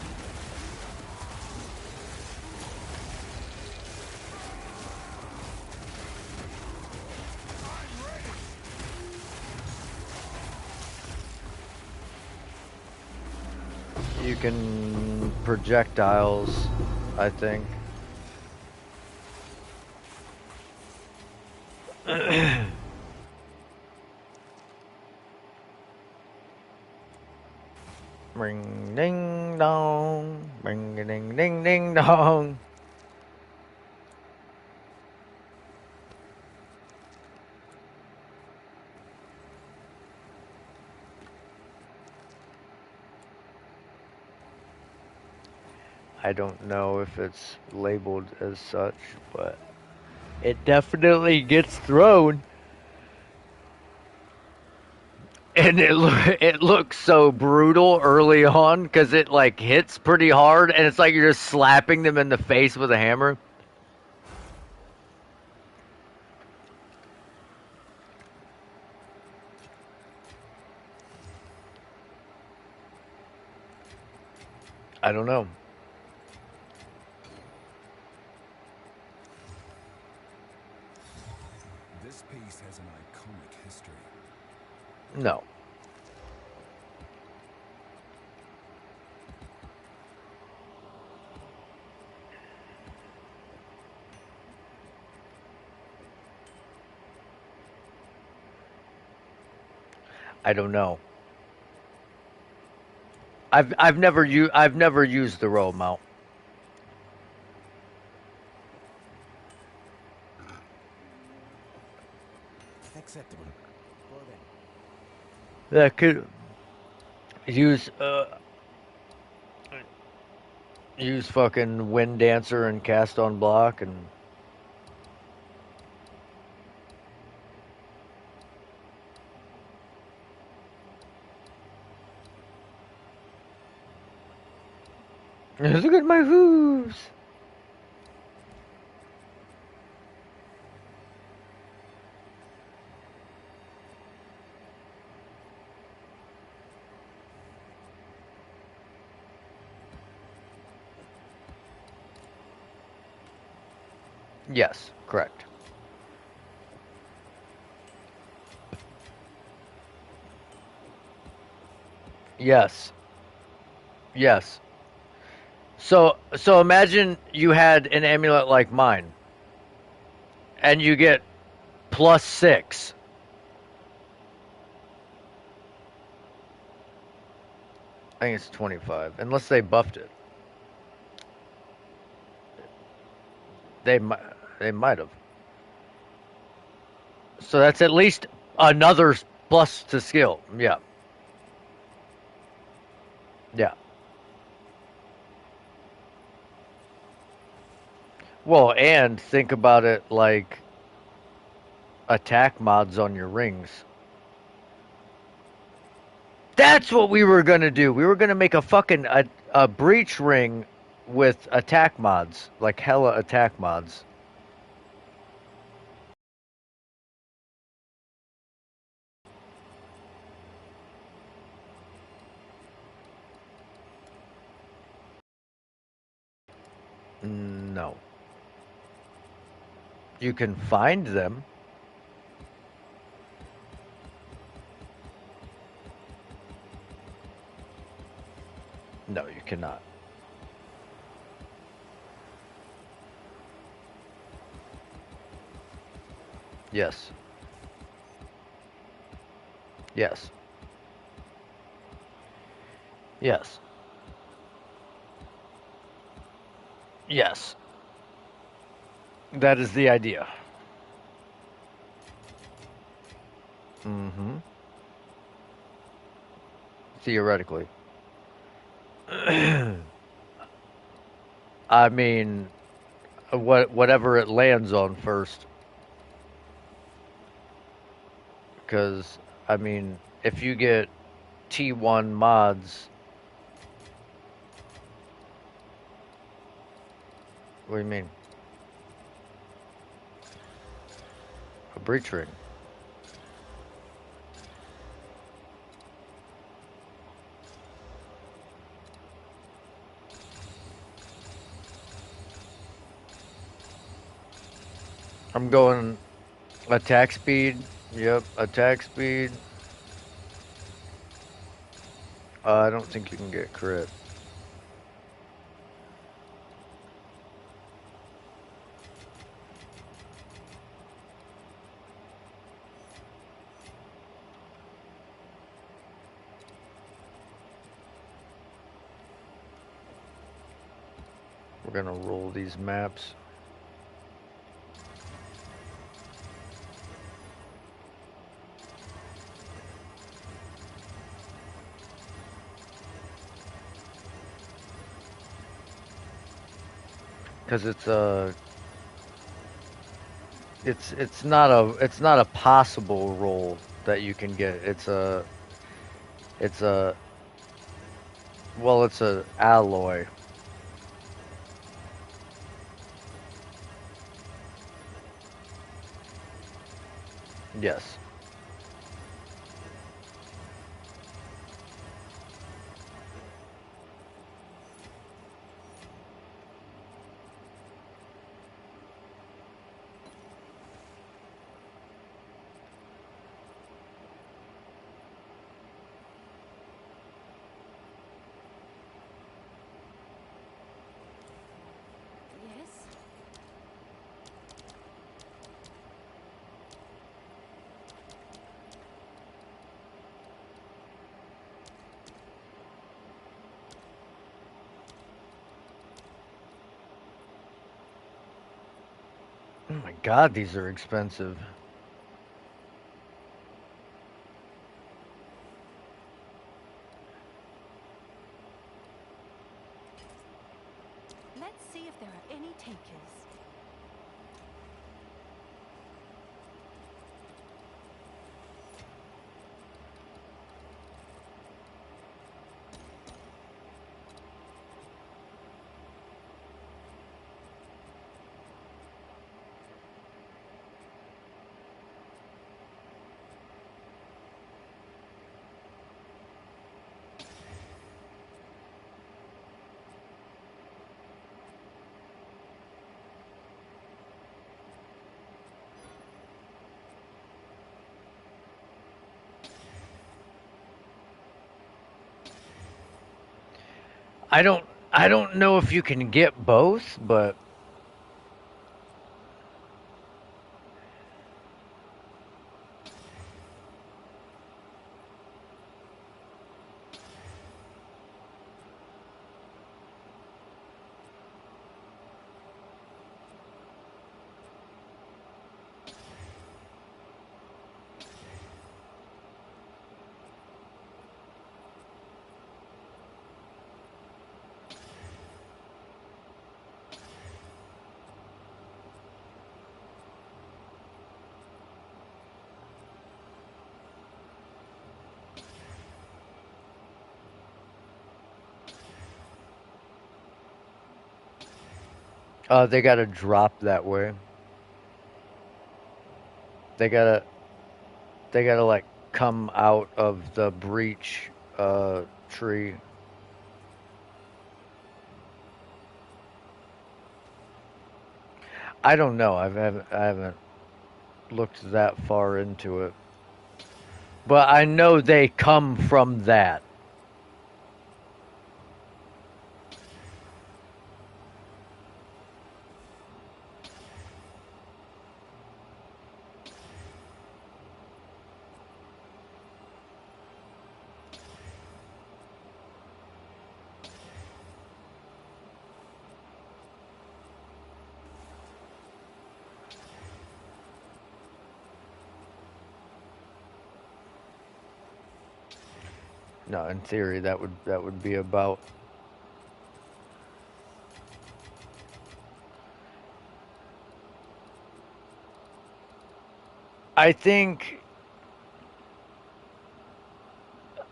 You can projectiles, I think. Ring ding dong, ring ding ding ding dong. I don't know if it's labeled as such, but it definitely gets thrown. And it looks so brutal early on because it like hits pretty hard, and it's like you're just slapping them in the face with a hammer. I don't know. This piece has an iconic history. No, I don't know. I've never used the roll mount. Acceptable. Go then. That could use use fucking wind dancer and cast on block and look at my hooves. Yes, correct. Yes, yes. So imagine you had an amulet like mine, and you get +6. I think it's 25, unless they buffed it. They might. They might have. So that's at least another plus to skill. Yeah, yeah. Well, and think about it like attack mods on your rings. That's what we were gonna do. We were gonna make a fucking a breach ring with attack mods, like hella attack mods. No, you can find them. No, you cannot. Yes, yes, yes, yes. That is the idea. Mm-hmm. Theoretically. I mean, whatever it lands on first, because I mean, if you get T1 mods, what do you mean? A breach ring. I'm going attack speed. Yep, attack speed. I don't think you can get crit. We're gonna roll these maps. Because it's not a possible roll that you can get. It's a well, it's a alloy. Yes. Yes? Oh my God, these are expensive. Let's see if there are any takers. I don't I don't know if you can get both, but they gotta drop that way. They gotta they gotta like come out of the breach tree. I don't know. I haven't looked that far into it. But I know they come from that. No, in theory that would be about. I think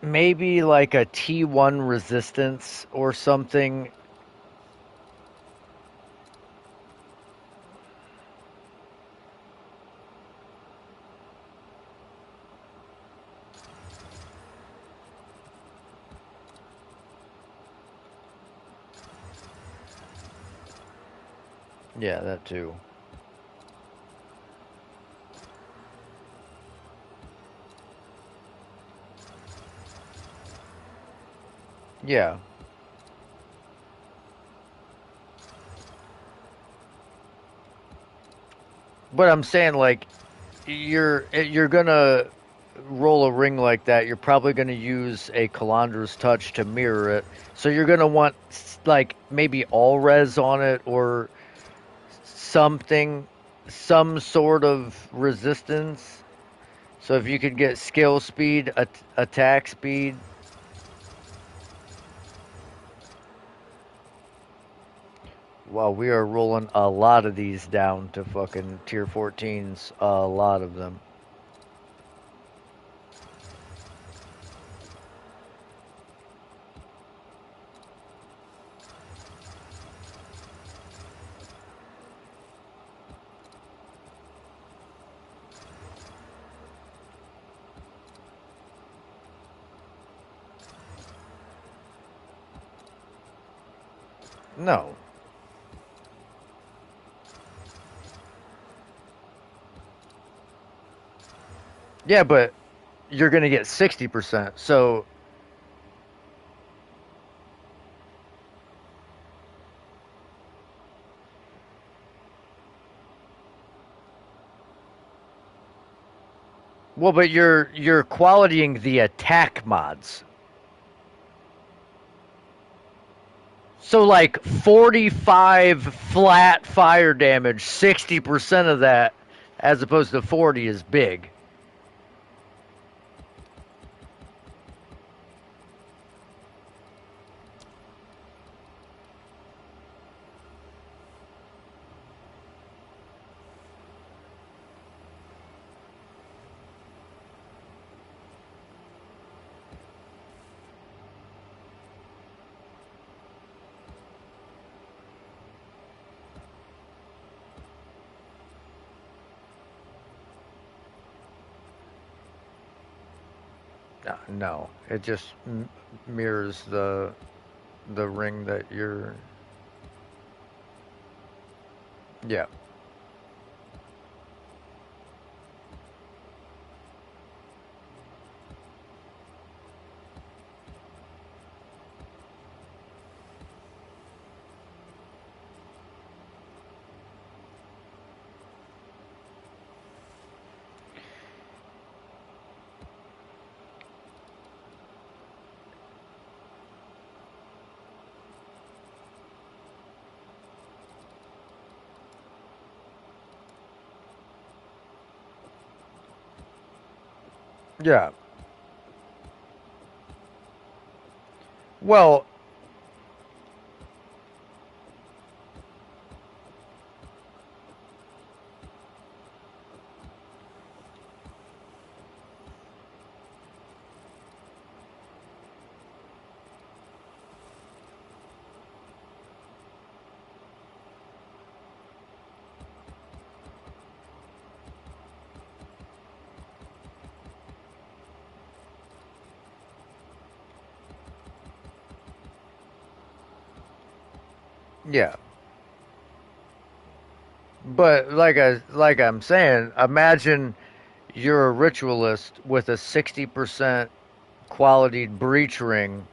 maybe like a T1 resistance or something. Yeah, that too. Yeah. But I'm saying like you're gonna roll a ring like that, you're probably going to use a Calandra's touch to mirror it. So you're going to want like maybe all res on it or something, some sort of resistance. So if you could get skill speed, attack speed. Wow, we are rolling a lot of these down to fucking tier 14s. A lot of them. No. Yeah, but you're going to get 60%. So, well, but you're qualitying the attack mods. So like 45 flat fire damage, 60% of that as opposed to 40 is big. No, it just mirrors the ring that you're. Yeah, yeah. Well, yeah. But like I'm saying, imagine you're a ritualist with a 60% qualityed breach ring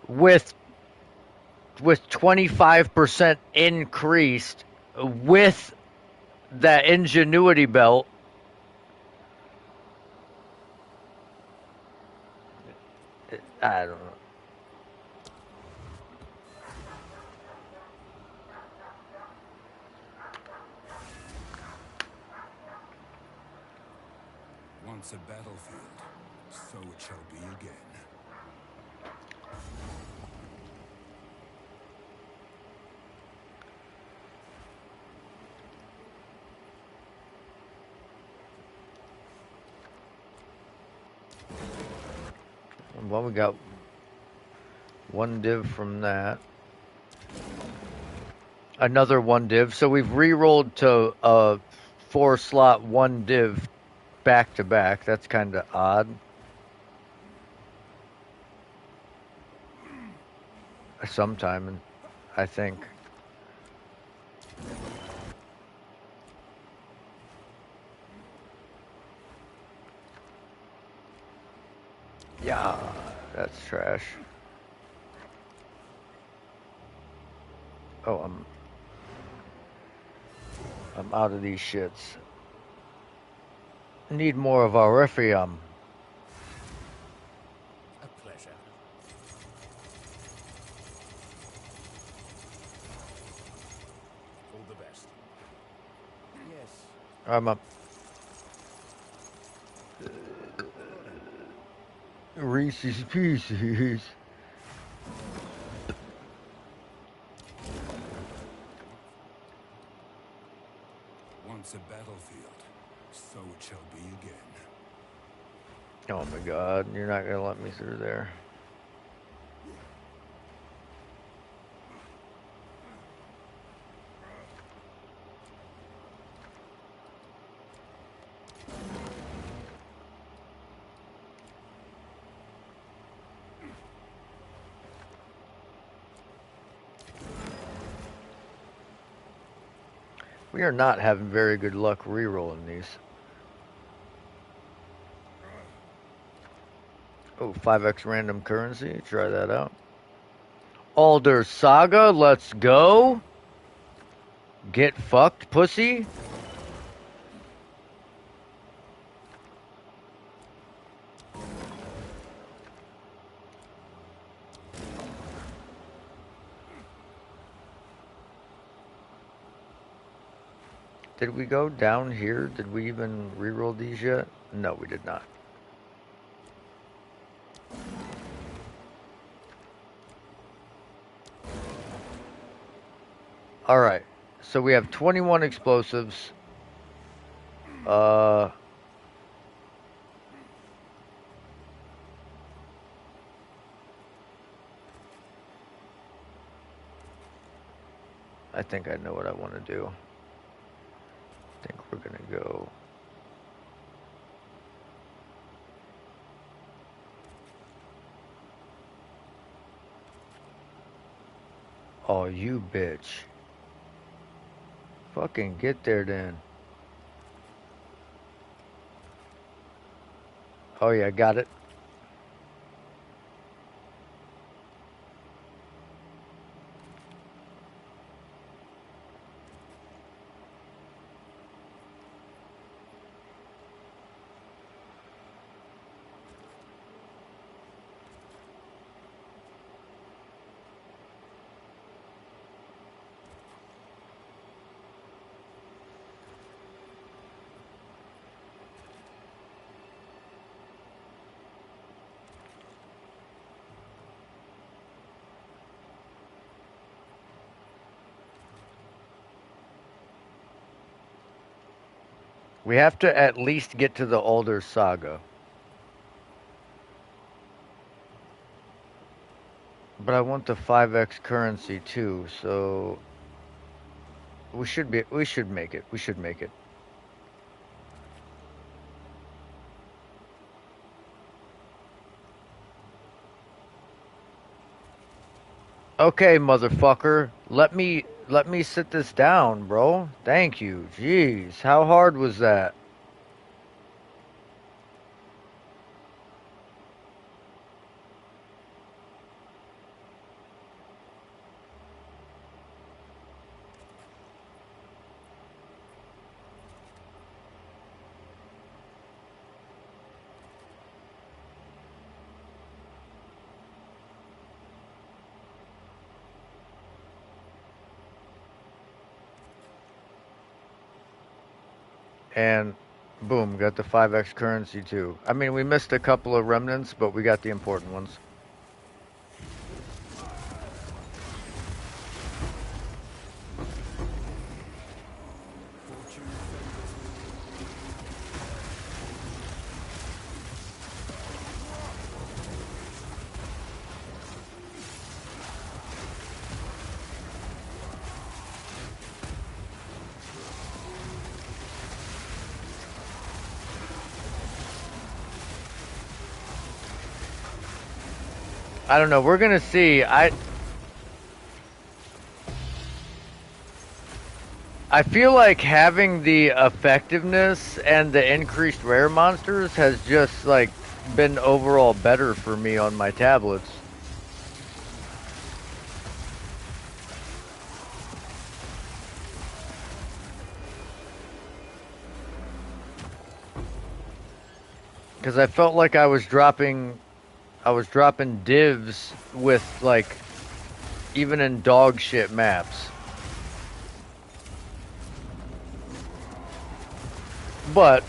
with 25% increased with that ingenuity belt. I don't know. Once a battlefield, so it shall be again. Well, we got one div from that. Another one div. So we've re-rolled to a 4 slot one div back to back. That's kind of odd. Sometime, I think. Yeah, that's trash. Oh, I'm out of these shits. Need more of our Auriferum. I'm up. Reese's Pieces. Once a battlefield, so it shall be again. Oh my god, you're not gonna let me through there. We are not having very good luck re-rolling these. Oh, 5x random currency. Try that out. Alder Saga, let's go. Get fucked, pussy. Did we go down here? Did we even re-roll these yet? No, we did not. Alright, so we have 21 explosives. I think I know what I want to do. I think we're gonna go. Oh, you bitch. Fucking get there then. Oh yeah, got it. We have to at least get to the older saga. But I want the 5x currency too, so we should make it. We should make it. Okay, motherfucker. Let me sit this down, bro. Thank you. Jeez, how hard was that? And boom, got the 5x currency too. I mean, we missed a couple of remnants, but we got the important ones. I don't know. We're gonna see. I feel like having the effectiveness and the increased rare monsters has just like been overall better for me on my tablets. Because I felt like I was dropping divs with like even in dog shit maps. But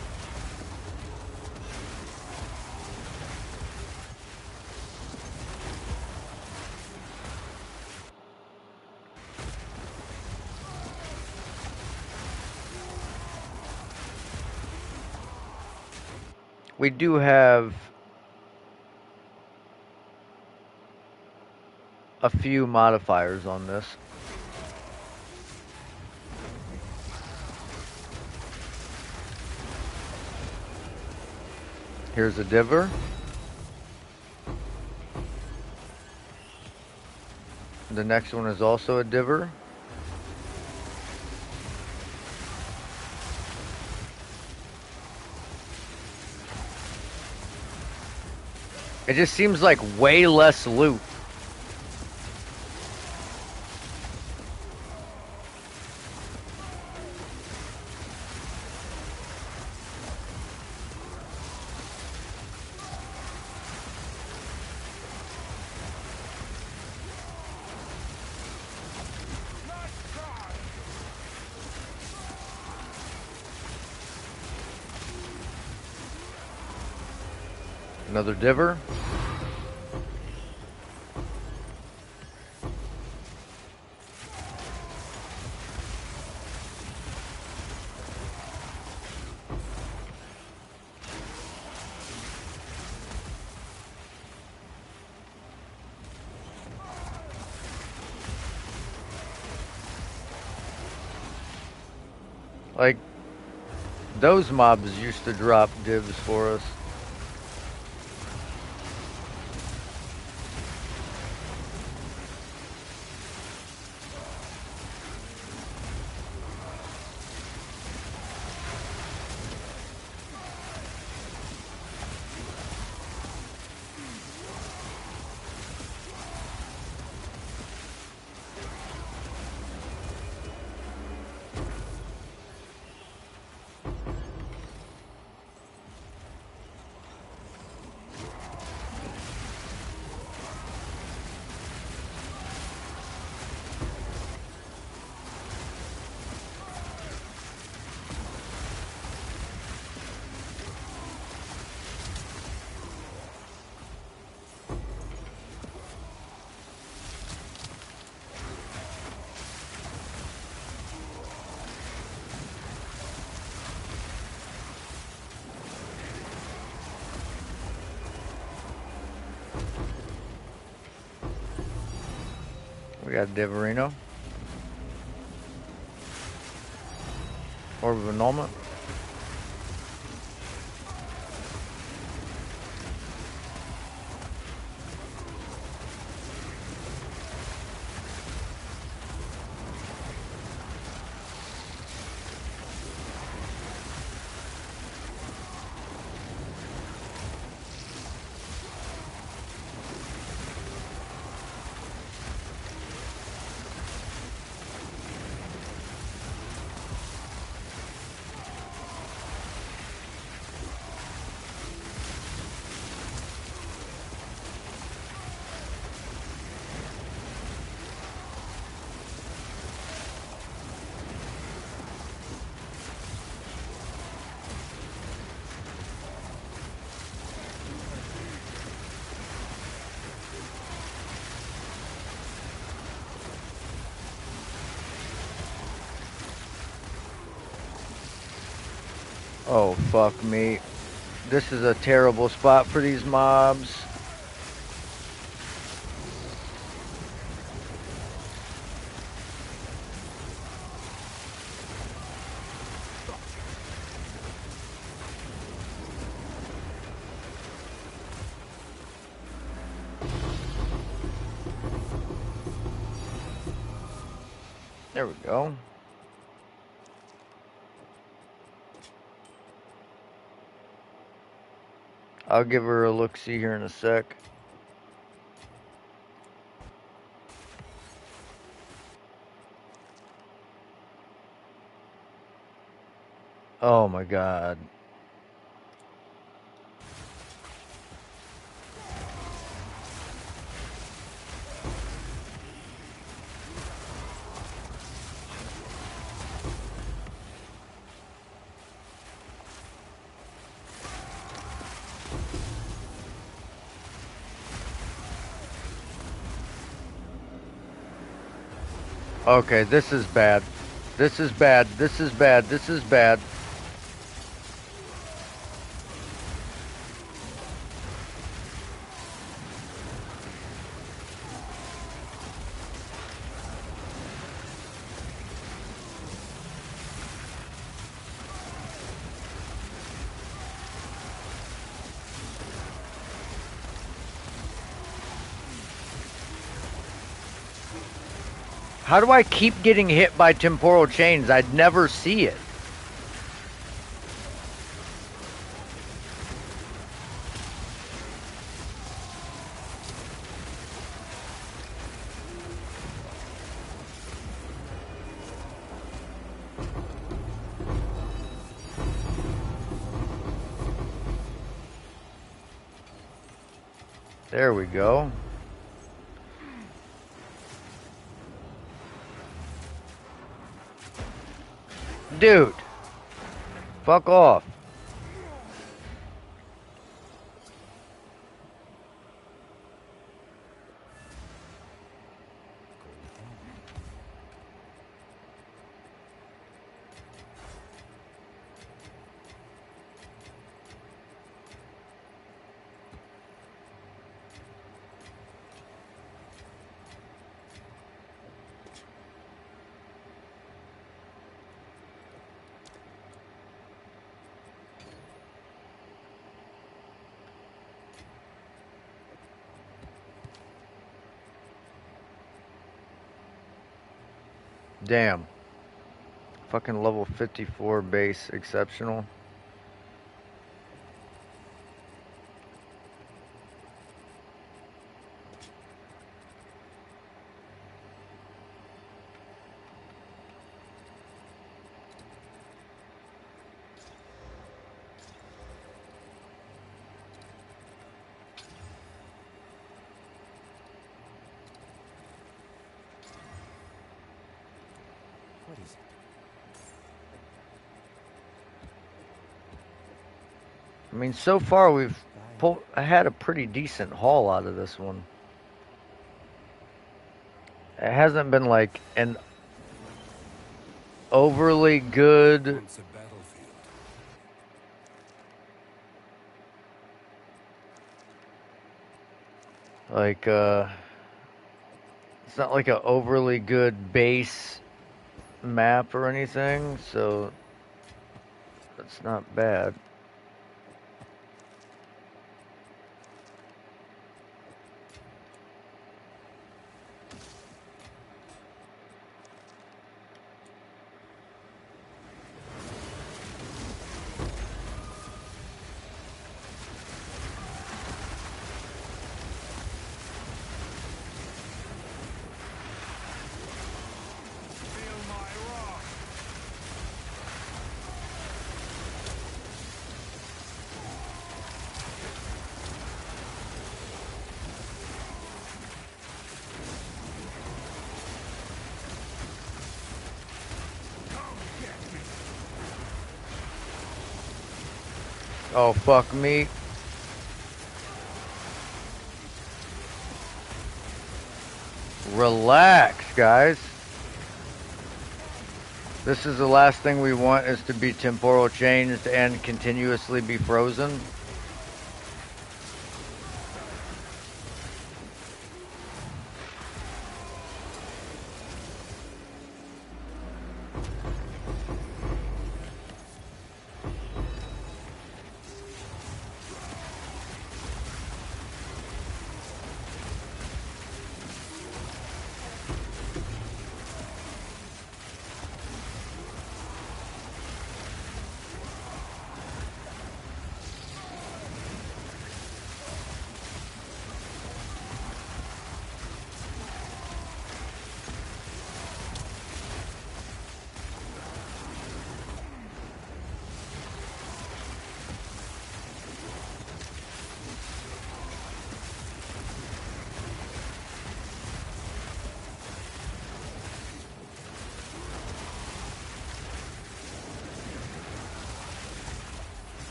we do have a few modifiers on this. Here's a diver. The next one is also a diver. It just seems like way less loot. Another diver. Like, those mobs used to drop divs for us. We got Diverino. Orb of Annulment. Oh, fuck me. This is a terrible spot for these mobs. There we go. I'll give her a look-see here in a sec. Oh my god. Okay, this is bad. This is bad. This is bad. This is bad. How do I keep getting hit by temporal chains? I'd never see it. There we go. Dude. Fuck off. Damn. Fucking level 54 base exceptional. What is it? I mean, so far we've had a pretty decent haul out of this one. It hasn't been like an overly good, Once a battlefield. like, it's not like an overly good base map or anything, so that's not bad. Feel my wrath. Come get me. Oh, fuck me. Relax, guys. This is the last thing we want, is to be temporal changed and continuously be frozen.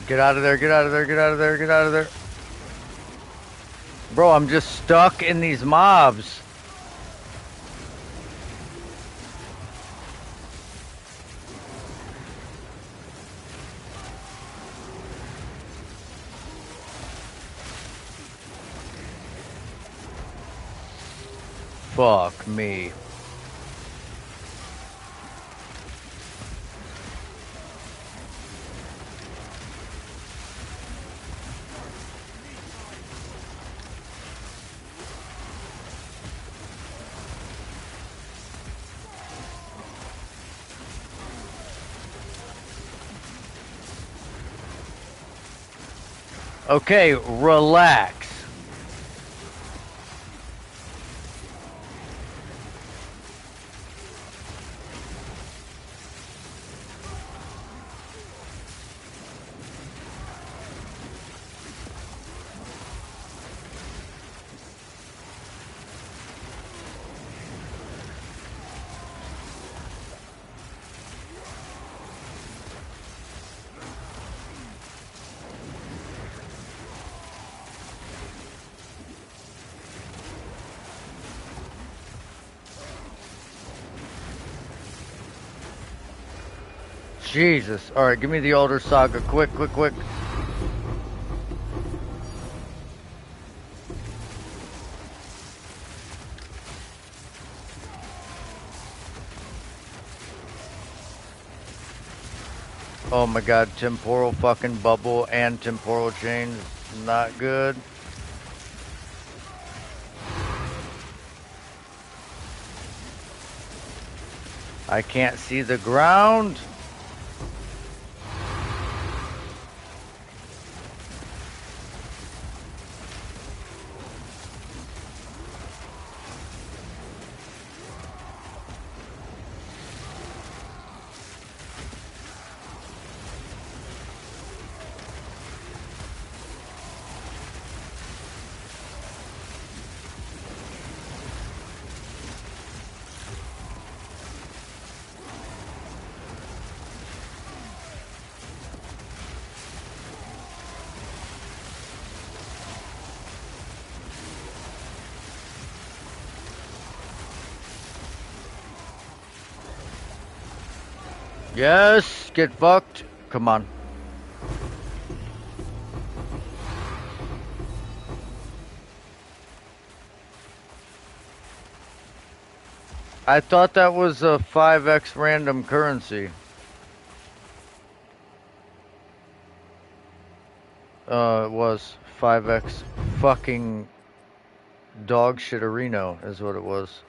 Get out of there, get out of there, get out of there, get out of there. Bro, I'm just stuck in these mobs. Fuck me. Okay, relax. Jesus. Alright, give me the older saga. Quick, quick, quick. Oh my god, temporal fucking bubble and temporal chains. Not good. I can't see the ground. Yes, get fucked. Come on. I thought that was a 5x random currency. It was 5x fucking dog shitarino is what it was.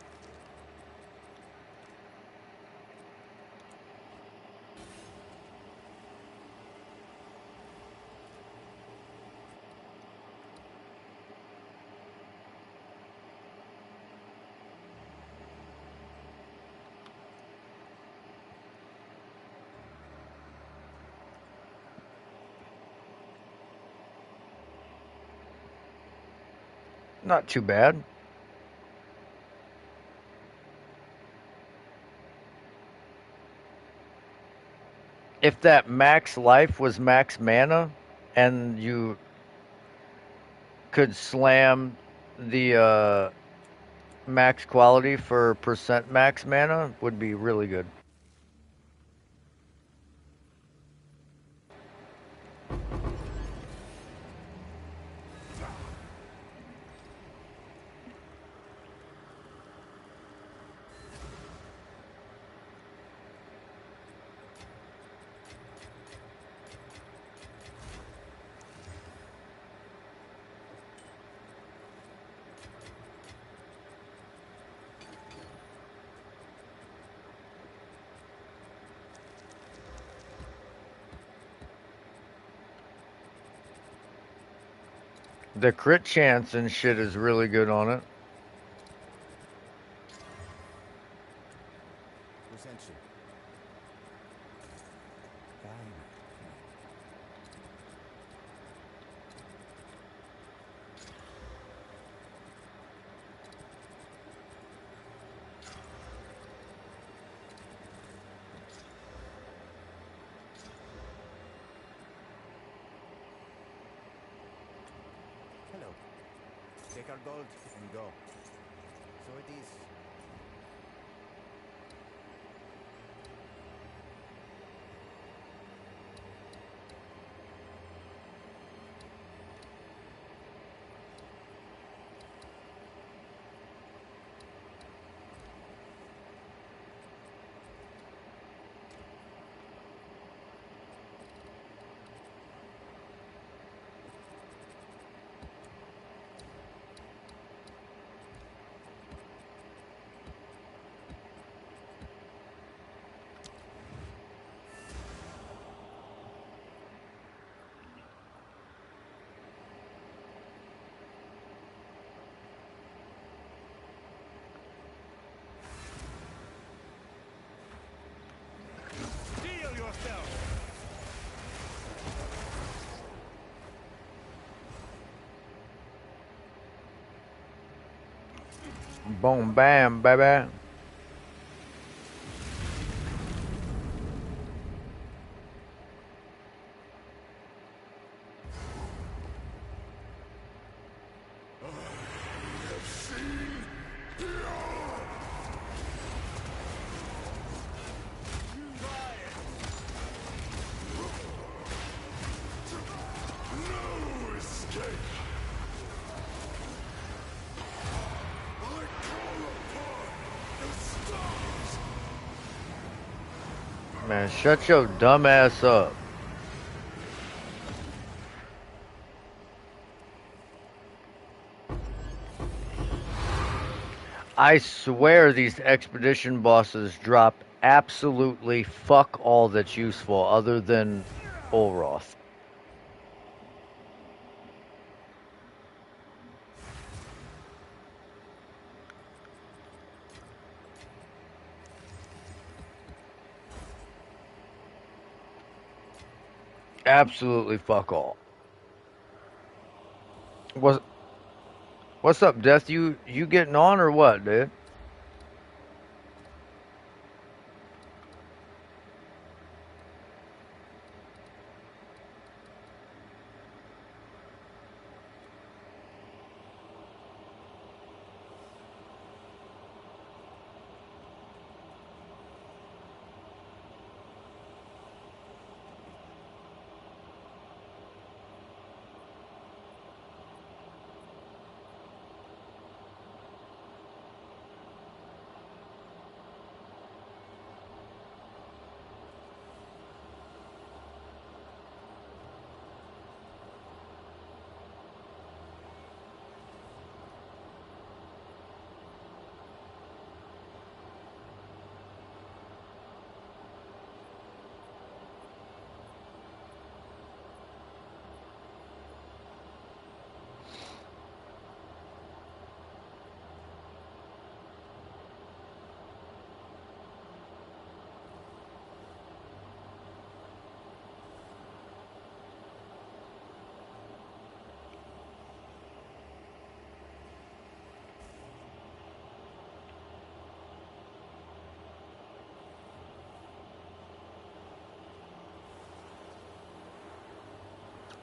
Not too bad. If that max life was max mana and you could slam the max quality for percent max mana, would be really good. The crit chance and shit is really good on it. Present you. Fine. Take our gold and go. So it is. Heal yourself! Boom, bam, baby. Man, shut your dumb ass up. I swear these expedition bosses drop absolutely fuck all that's useful other than Ulroth. Absolutely fuck all. What what's up, Death? You getting on or what, dude?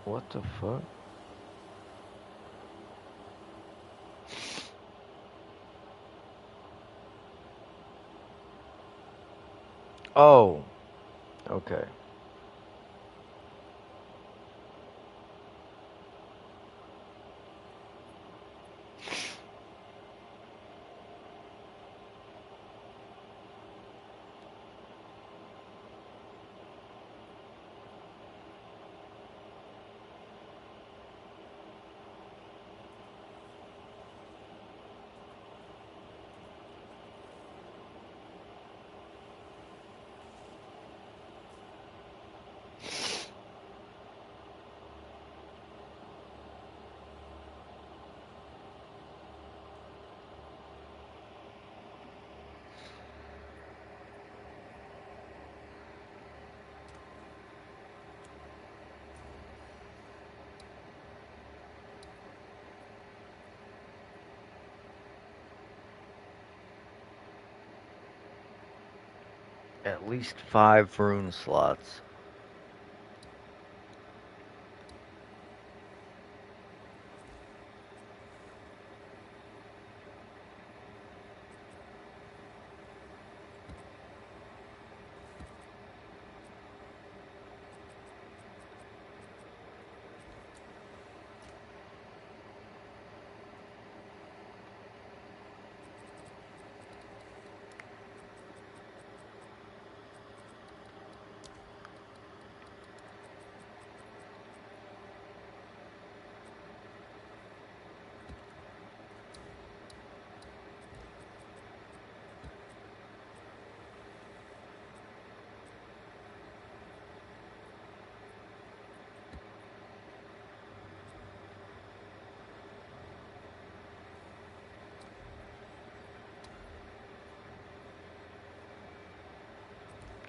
What the fuck? Oh, okay. At least 5 rune slots.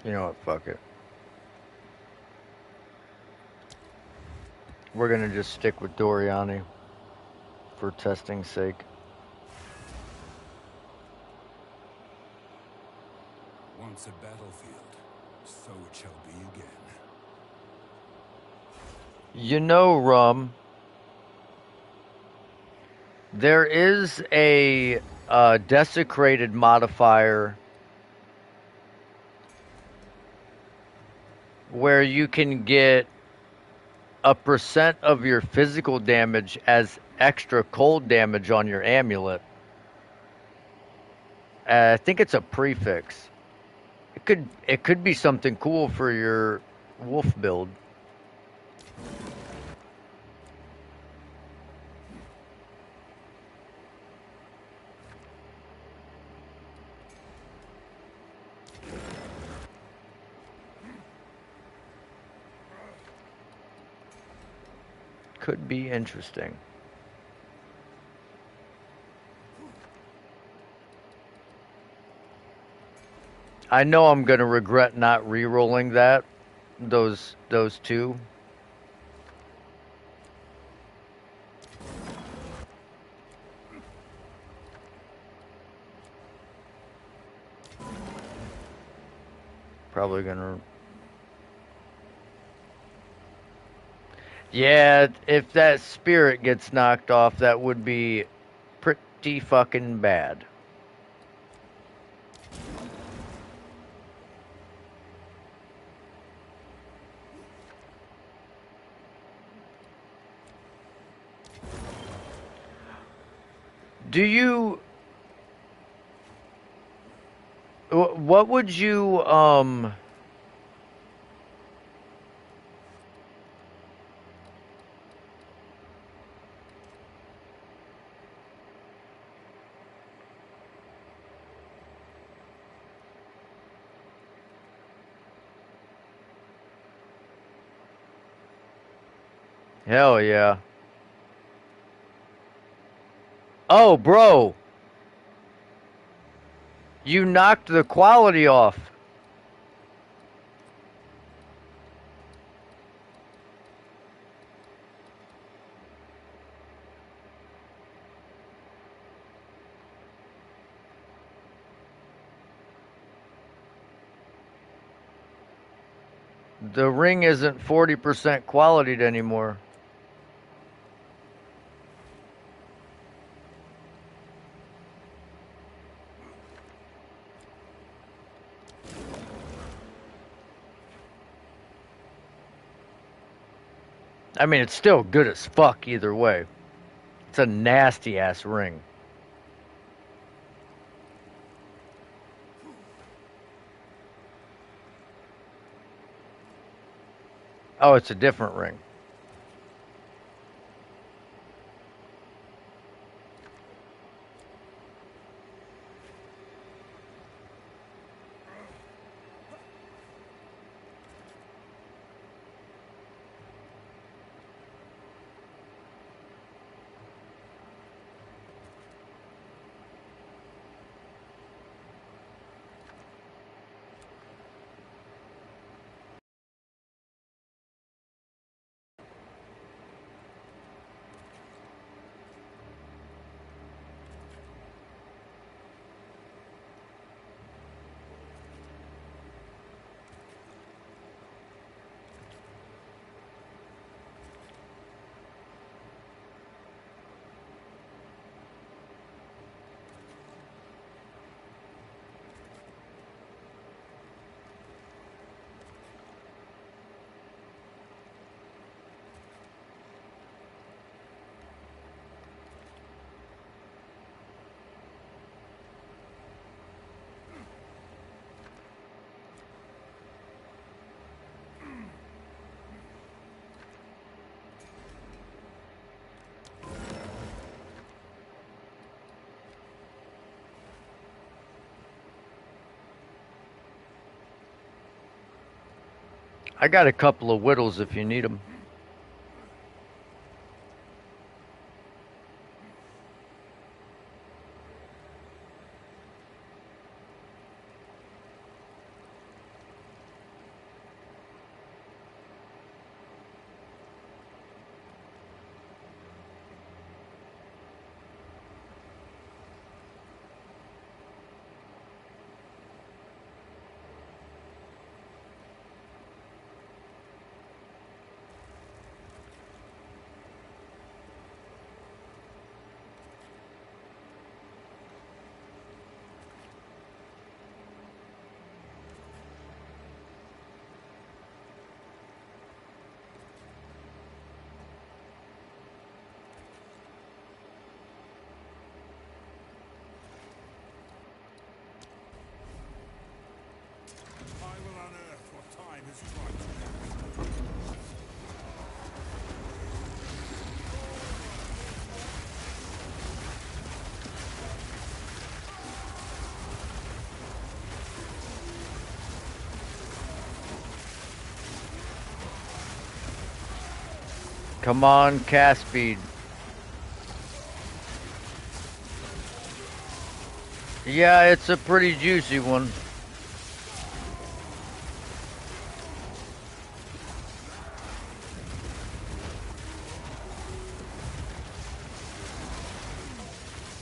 You know what? Fuck it. We're gonna just stick with Doriani for testing's sake. Once a battlefield, so it shall be again. You know, Rum, there is a desecrated modifier where you can get a percent of your physical damage as extra cold damage on your amulet. I think it's a prefix. It could be something cool for your wolf build. Could be interesting. I know I'm gonna regret not re-rolling those two. Probably gonna. Yeah, if that spirit gets knocked off, that would be pretty fucking bad. Do you? What would you Hell yeah. Oh, bro, you knocked the quality off. The ring isn't 40% qualityed anymore. I mean, it's still good as fuck either way. It's a nasty ass ring. Oh, it's a different ring. I got a couple of whittles if you need them. Come on, cast speed. Yeah, it's a pretty juicy one.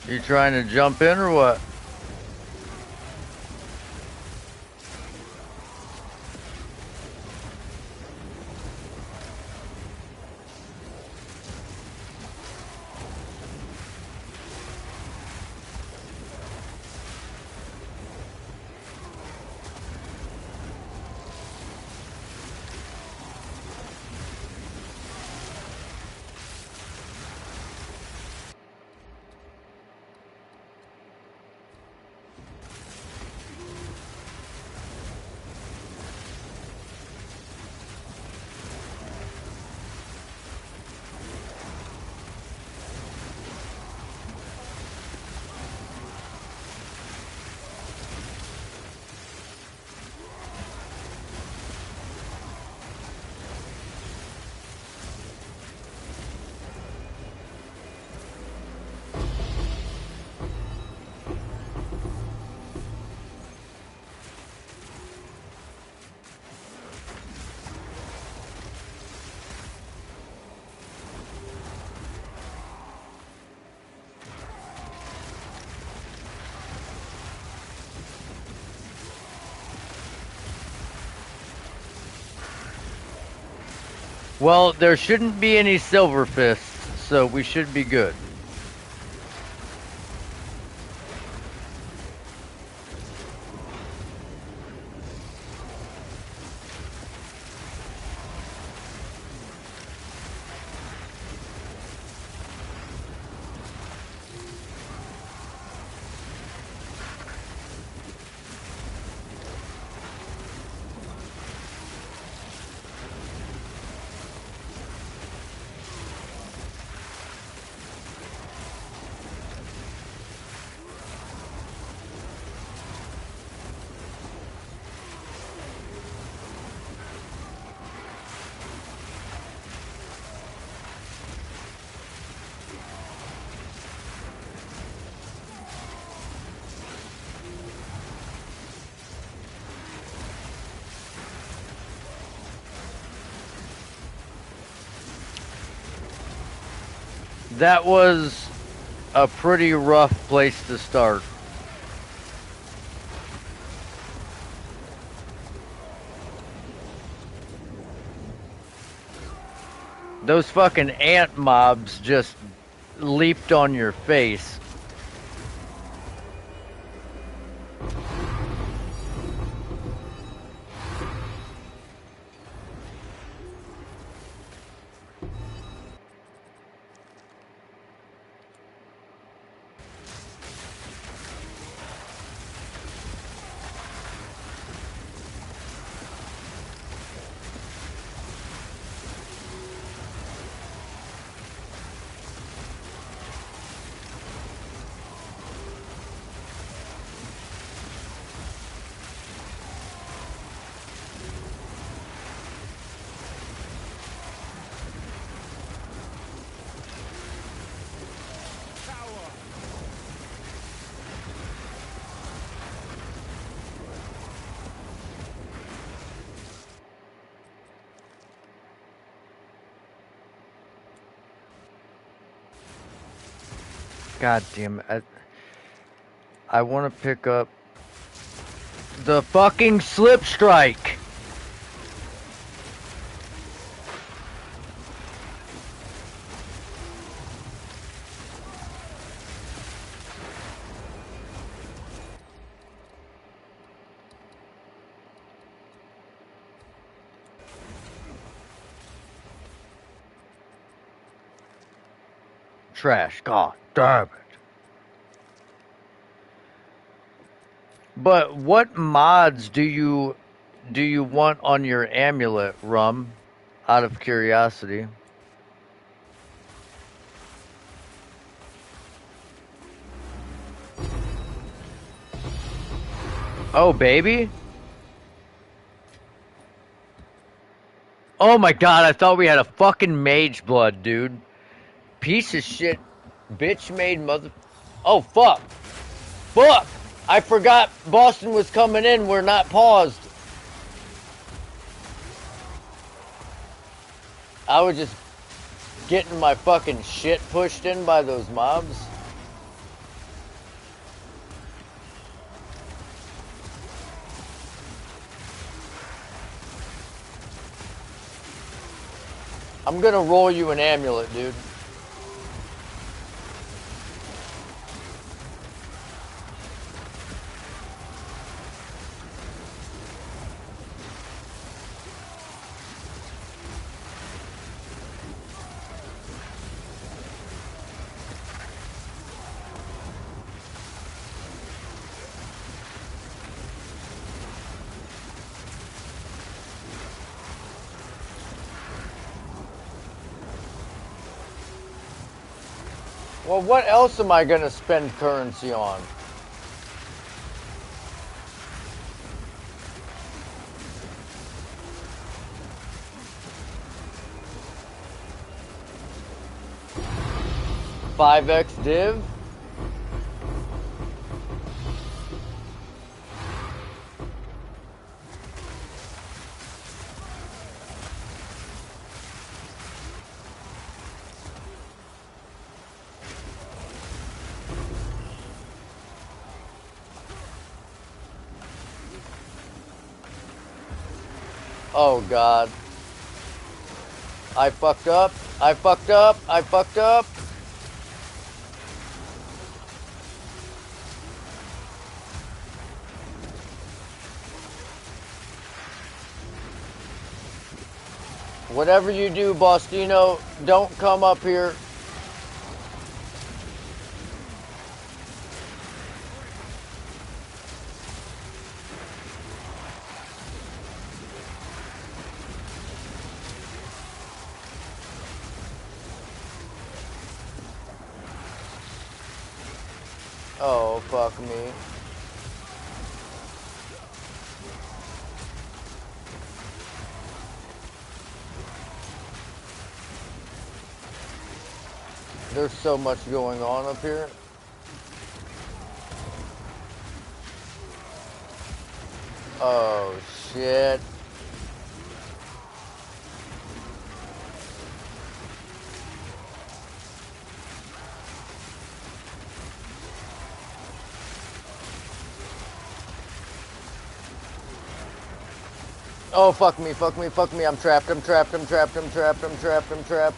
You trying to jump in or what? Well, there shouldn't be any silver fists, so we should be good. That was a pretty rough place to start. Those fucking ant mobs just leaped on your face. God damn it. I want to pick up the fucking slip strike. Trash. God damn it. But what mods do you do you want on your amulet, Rum? Out of curiosity. Oh, baby? Oh my god, I thought we had a fucking mage blood, dude. Piece of shit. Bitch made mother. Oh, fuck. Fuck! I forgot Boston was coming in. We're not paused. I was just getting my fucking shit pushed in by those mobs. I'm gonna roll you an amulet, dude. Well, what else am I gonna spend currency on? Five X div? Oh god. I fucked up. I fucked up. I fucked up. Whatever you do, Bostino, don't come up here. Oh, fuck me. There's so much going on up here. Oh, shit. Oh, fuck me, fuck me, fuck me. I'm trapped, I'm trapped, I'm trapped, I'm trapped, I'm trapped, I'm trapped.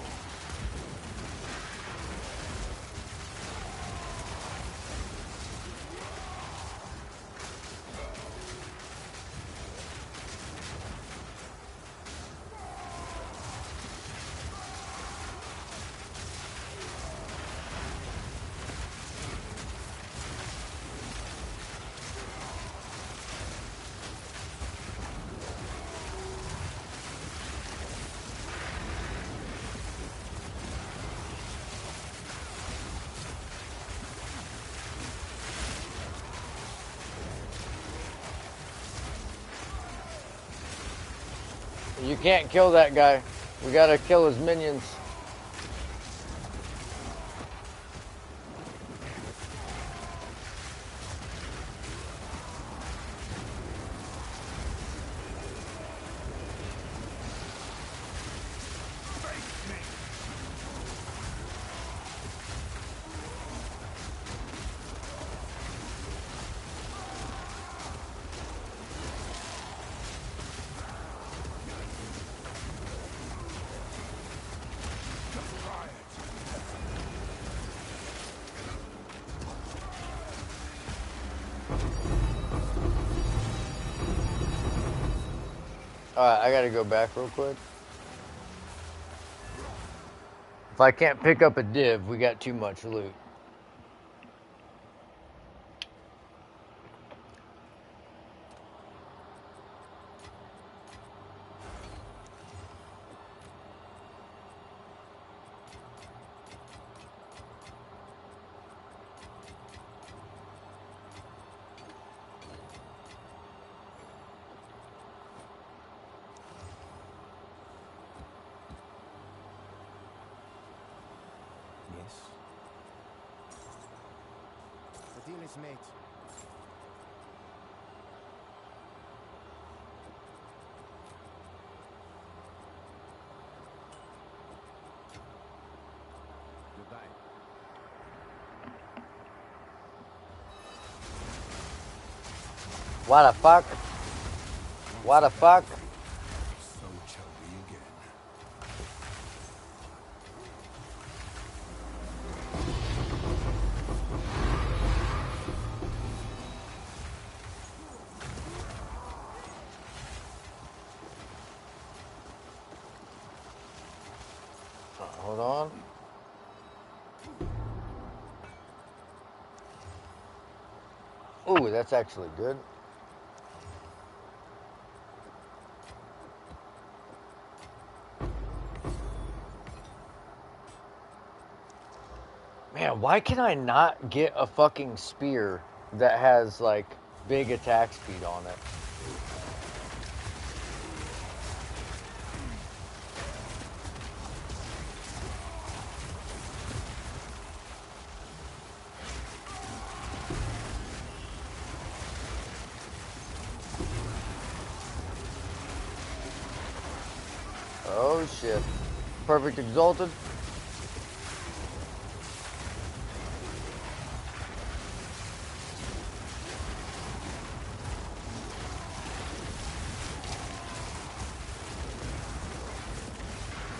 You can't kill that guy. We gotta kill his minions. Alright, I gotta go back real quick. If I can't pick up a div, we got too much loot. Yes. The deal is made. Goodbye. What the fuck? What the fuck? So it shall be again. Hold on. Ooh, that's actually good. Man, why can I not get a fucking spear that has, like, big attack speed on it? Oh, shit. Perfect Exalted.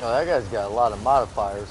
Oh, that guy's got a lot of modifiers.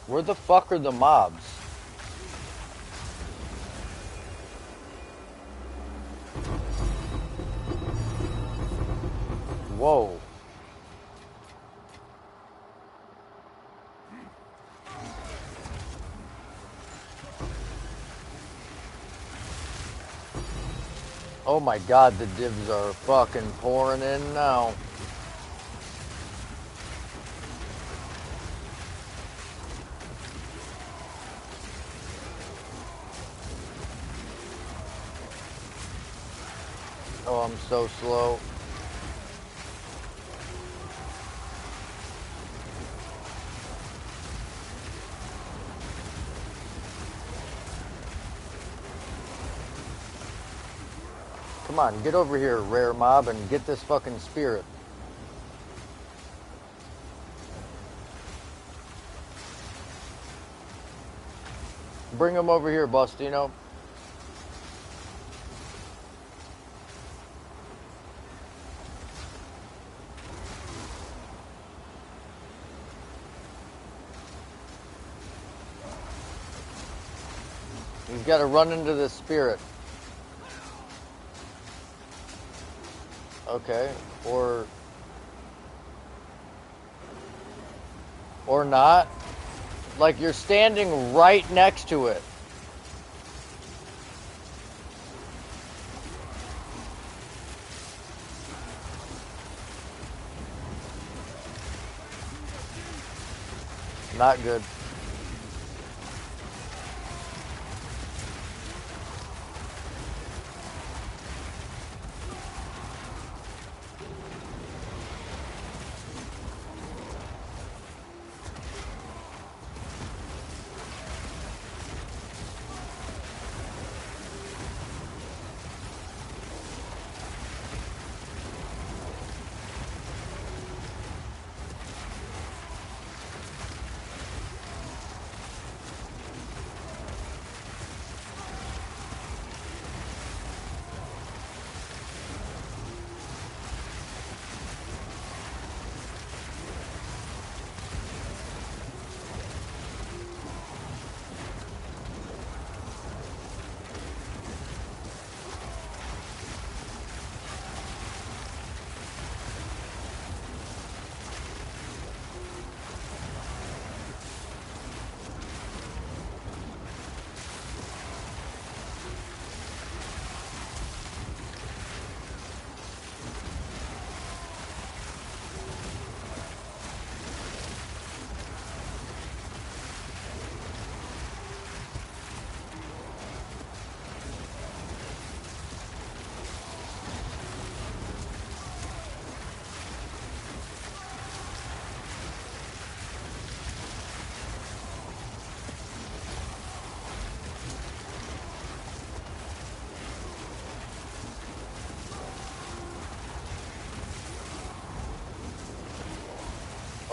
Where the fuck are the mobs? Whoa. Oh my god, the divs are fucking pouring in now. Oh, I'm so slow. Come on, get over here, rare mob, and get this fucking spirit. Bring him over here, Bustino. He's got to run into this spirit. Okay, or not. Like, you're standing right next to it. Not good.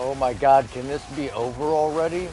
Oh my god, can this be over already?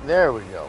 There we go.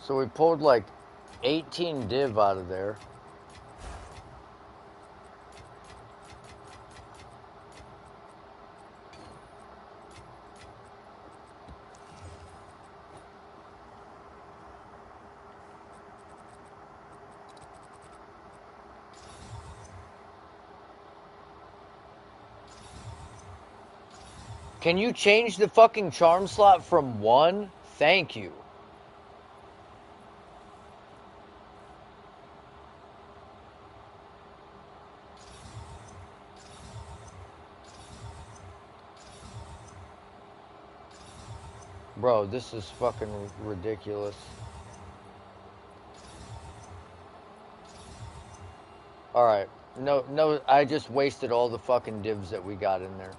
So we pulled like 18 div out of there. Can you change the fucking charm slot from 1? Thank you. Bro, this is fucking ridiculous. Alright. No, no, I just wasted all the fucking divs that we got in there.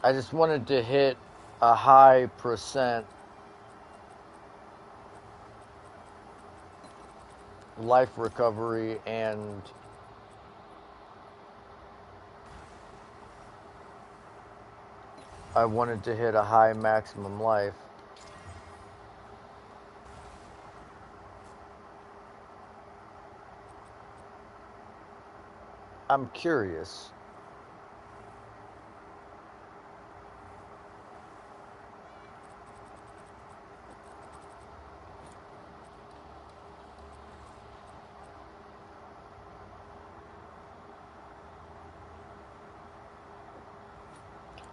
I just wanted to hit a high percent life recovery, and I wanted to hit a high maximum life. I'm curious.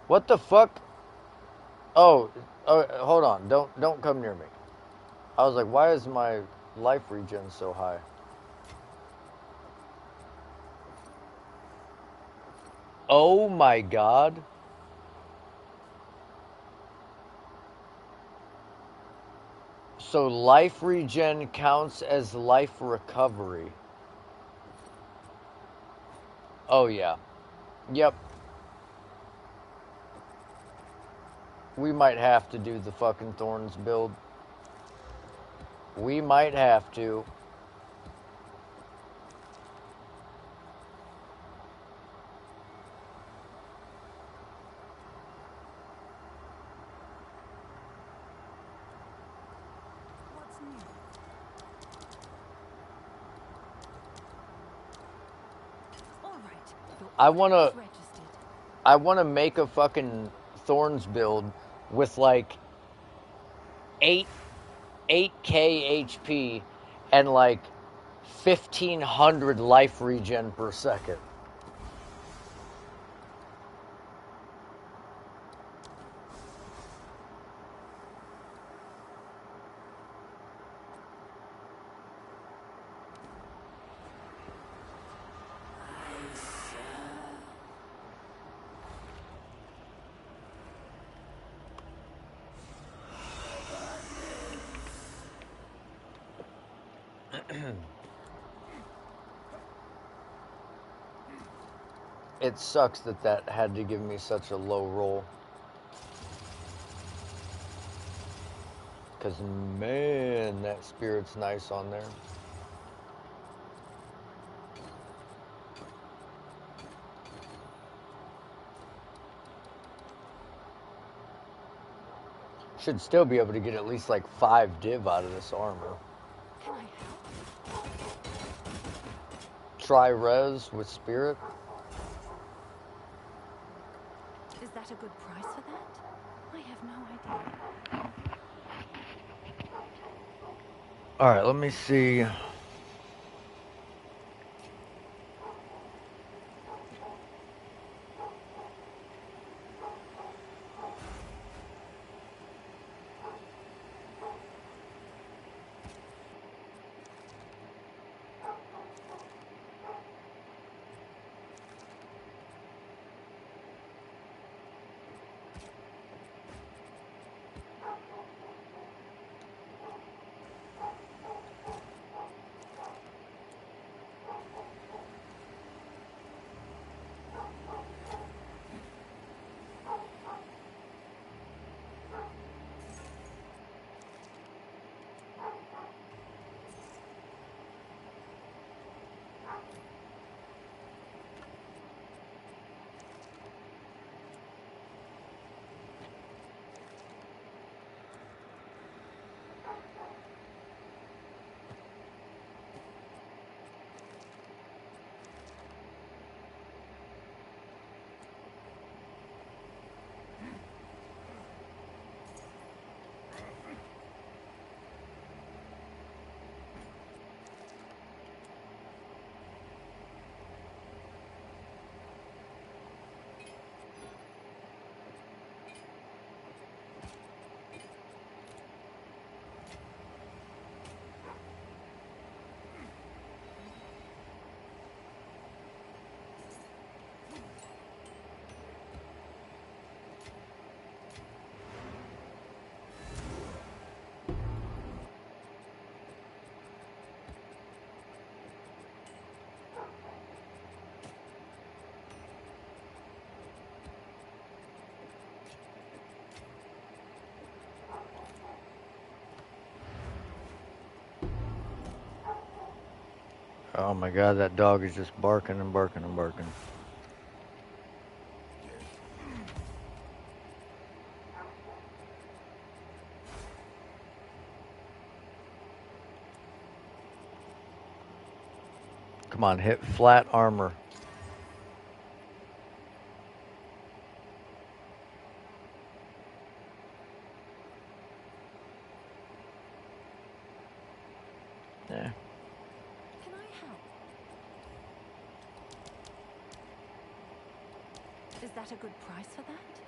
What the fuck? Oh, oh, hold on. Don't come near me. I was like, why is my life regen so high? Oh my god. So life regen counts as life recovery. Oh yeah. Yep. We might have to do the fucking Thorns build. We might have to. What's new? All right. Your I order wanna is registered. I wanna make a fucking Thorns build with like 8 8k HP and like 1500 life regen per second. It sucks that that had to give me such a low roll. Because, man, that spirit's nice on there. Should still be able to get at least like 5 div out of this armor. Can I help? Try res with spirit. Is that a good price for that? I have no idea. Alright, let me see. Oh my god, that dog is just barking and barking and barking. Come on, hit flat armor. Yeah. Can I help? Is that a good price for that?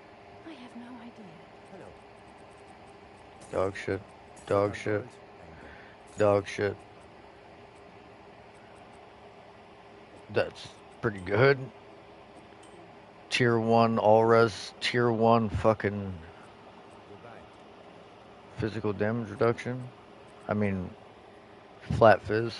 I have no idea. Hello. Dog shit. Take Dog our shit. gold and go. Dog shit. That's pretty good. Tier 1 all res. Tier 1 fucking Goodbye. physical damage reduction. I mean, flat fizz.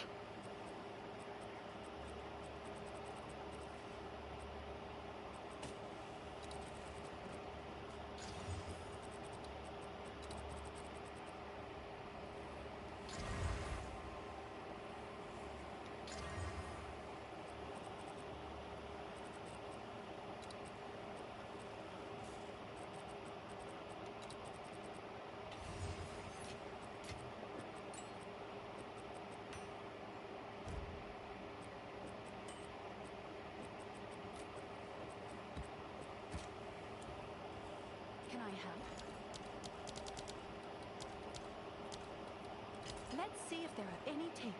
Can I help? Let's see if there are any takers.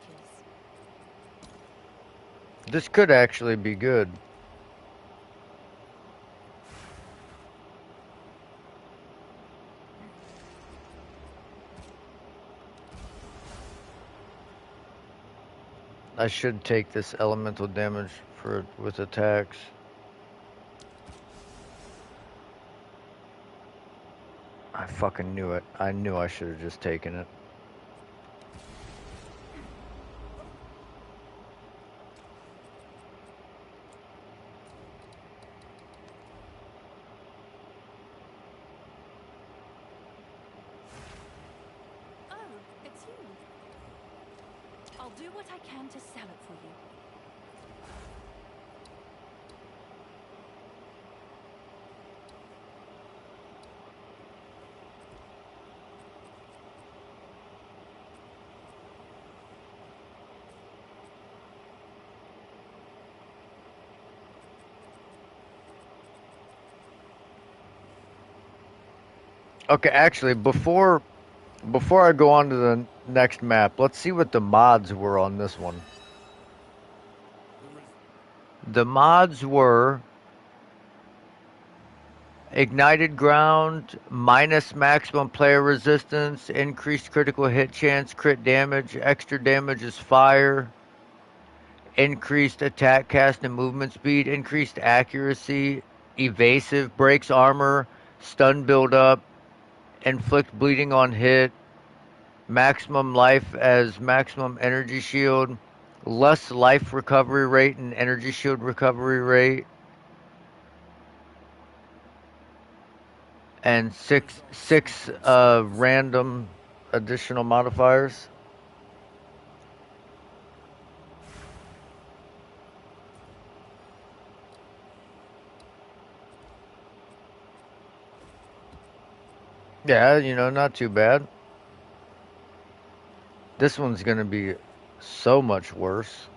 This could actually be good. I should take this elemental damage for with attacks. I fucking knew it. I knew I should have just taken it. Oh, it's you. I'll do what I can to sell it for you. Okay, actually, before I go on to the next map, let's see what the mods were on this one. The mods were ignited ground, minus maximum player resistance, increased critical hit chance, crit damage, extra damage is fire, increased attack cast and movement speed, increased accuracy, evasive, breaks armor, stun buildup, inflict bleeding on hit, maximum life as maximum energy shield, less life recovery rate and energy shield recovery rate, and six random additional modifiers. Yeah, not too bad. This one's gonna be so much worse.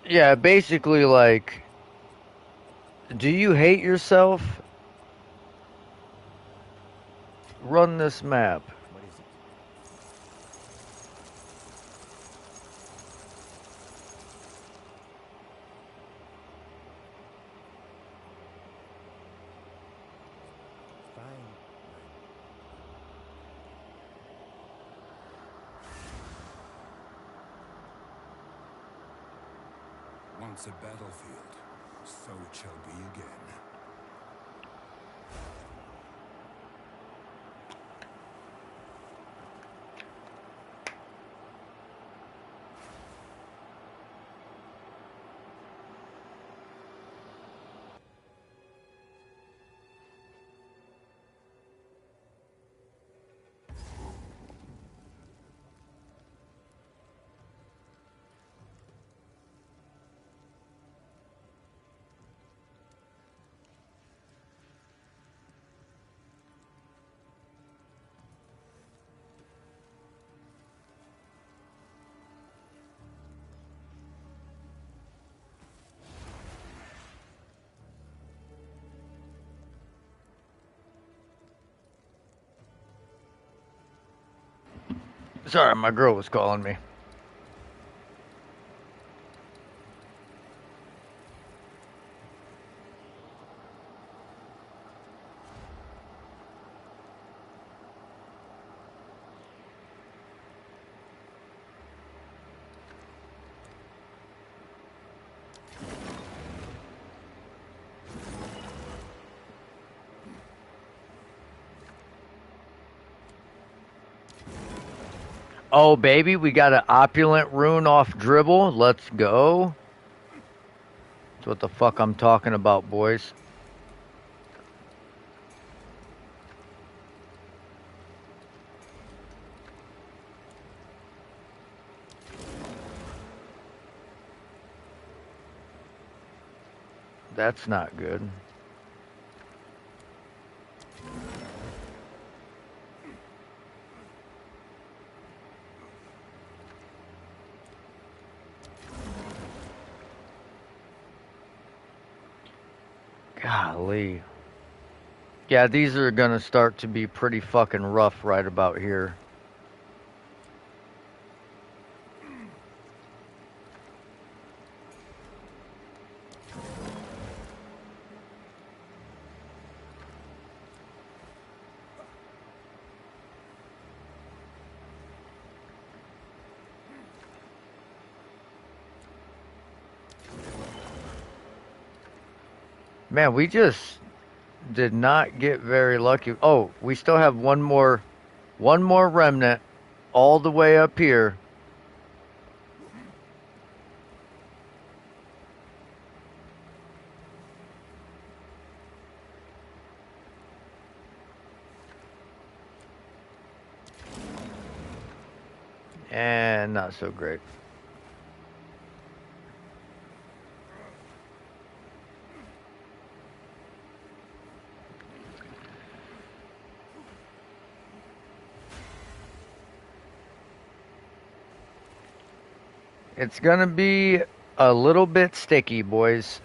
Yeah, basically, like, do you hate yourself? Run this map. What is it? Fine. Once a battlefield, so it shall be again. Sorry, my girl was calling me. Oh, baby, we got an opulent rune off dribble. Let's go. That's what the fuck I'm talking about, boys. That's not good. Golly. Yeah, these are gonna start to be pretty fucking rough right about here. Man, we just did not get very lucky. Oh, we still have one more remnant all the way up here. And not so great. It's gonna be a little bit sticky, boys.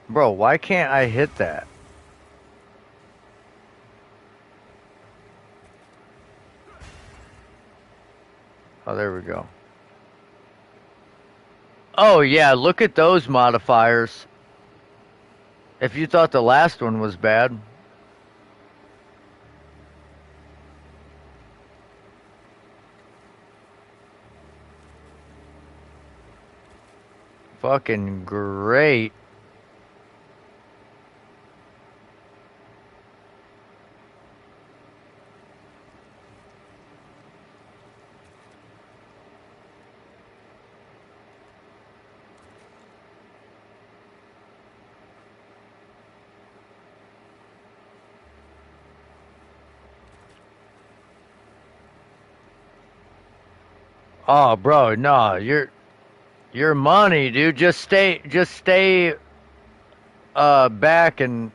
Bro, why can't I hit that? Oh, there we go. Oh, yeah, look at those modifiers. If you thought the last one was bad. Fucking great. Oh, bro, no, your money, dude. Just stay back and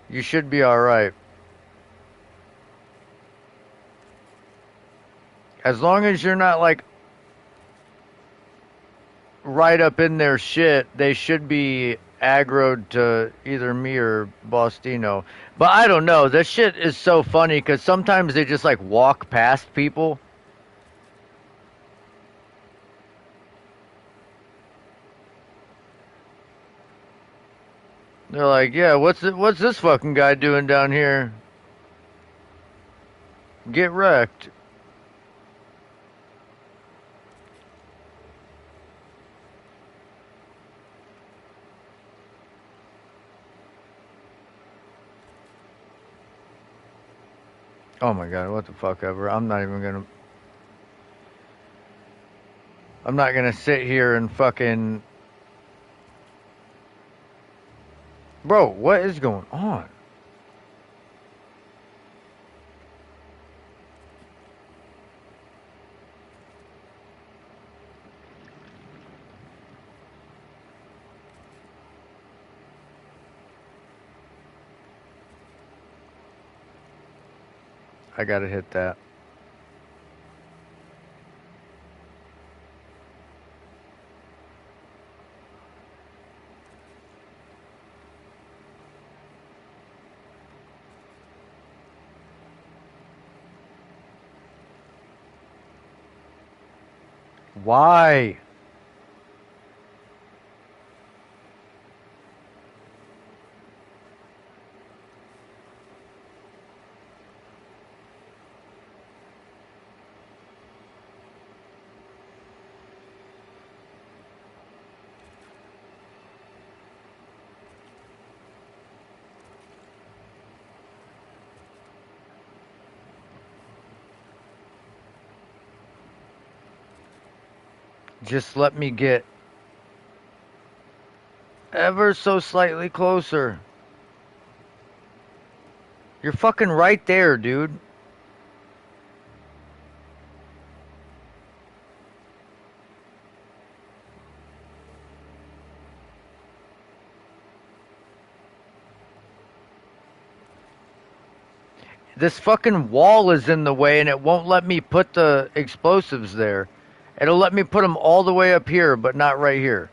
you should be all right. As long as you're not like right up in their shit, they should be aggroed to either me or Bostino. But I don't know. This shit is so funny because sometimes they just like walk past people. They're like, yeah, what's this fucking guy doing down here? Get wrecked. Oh my god, what the fuck ever. I'm not gonna sit here and fucking. Bro, what is going on? I gotta hit that. Why? Just let me get ever so slightly closer. You're fucking right there, dude. This fucking wall is in the way and it won't let me put the explosives there. It'll let me put them all the way up here, but not right here.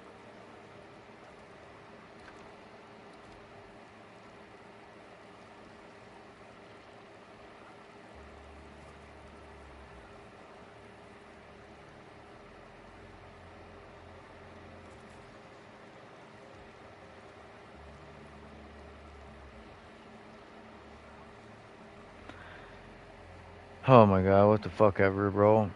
Oh my god, what the fuck ever, bro.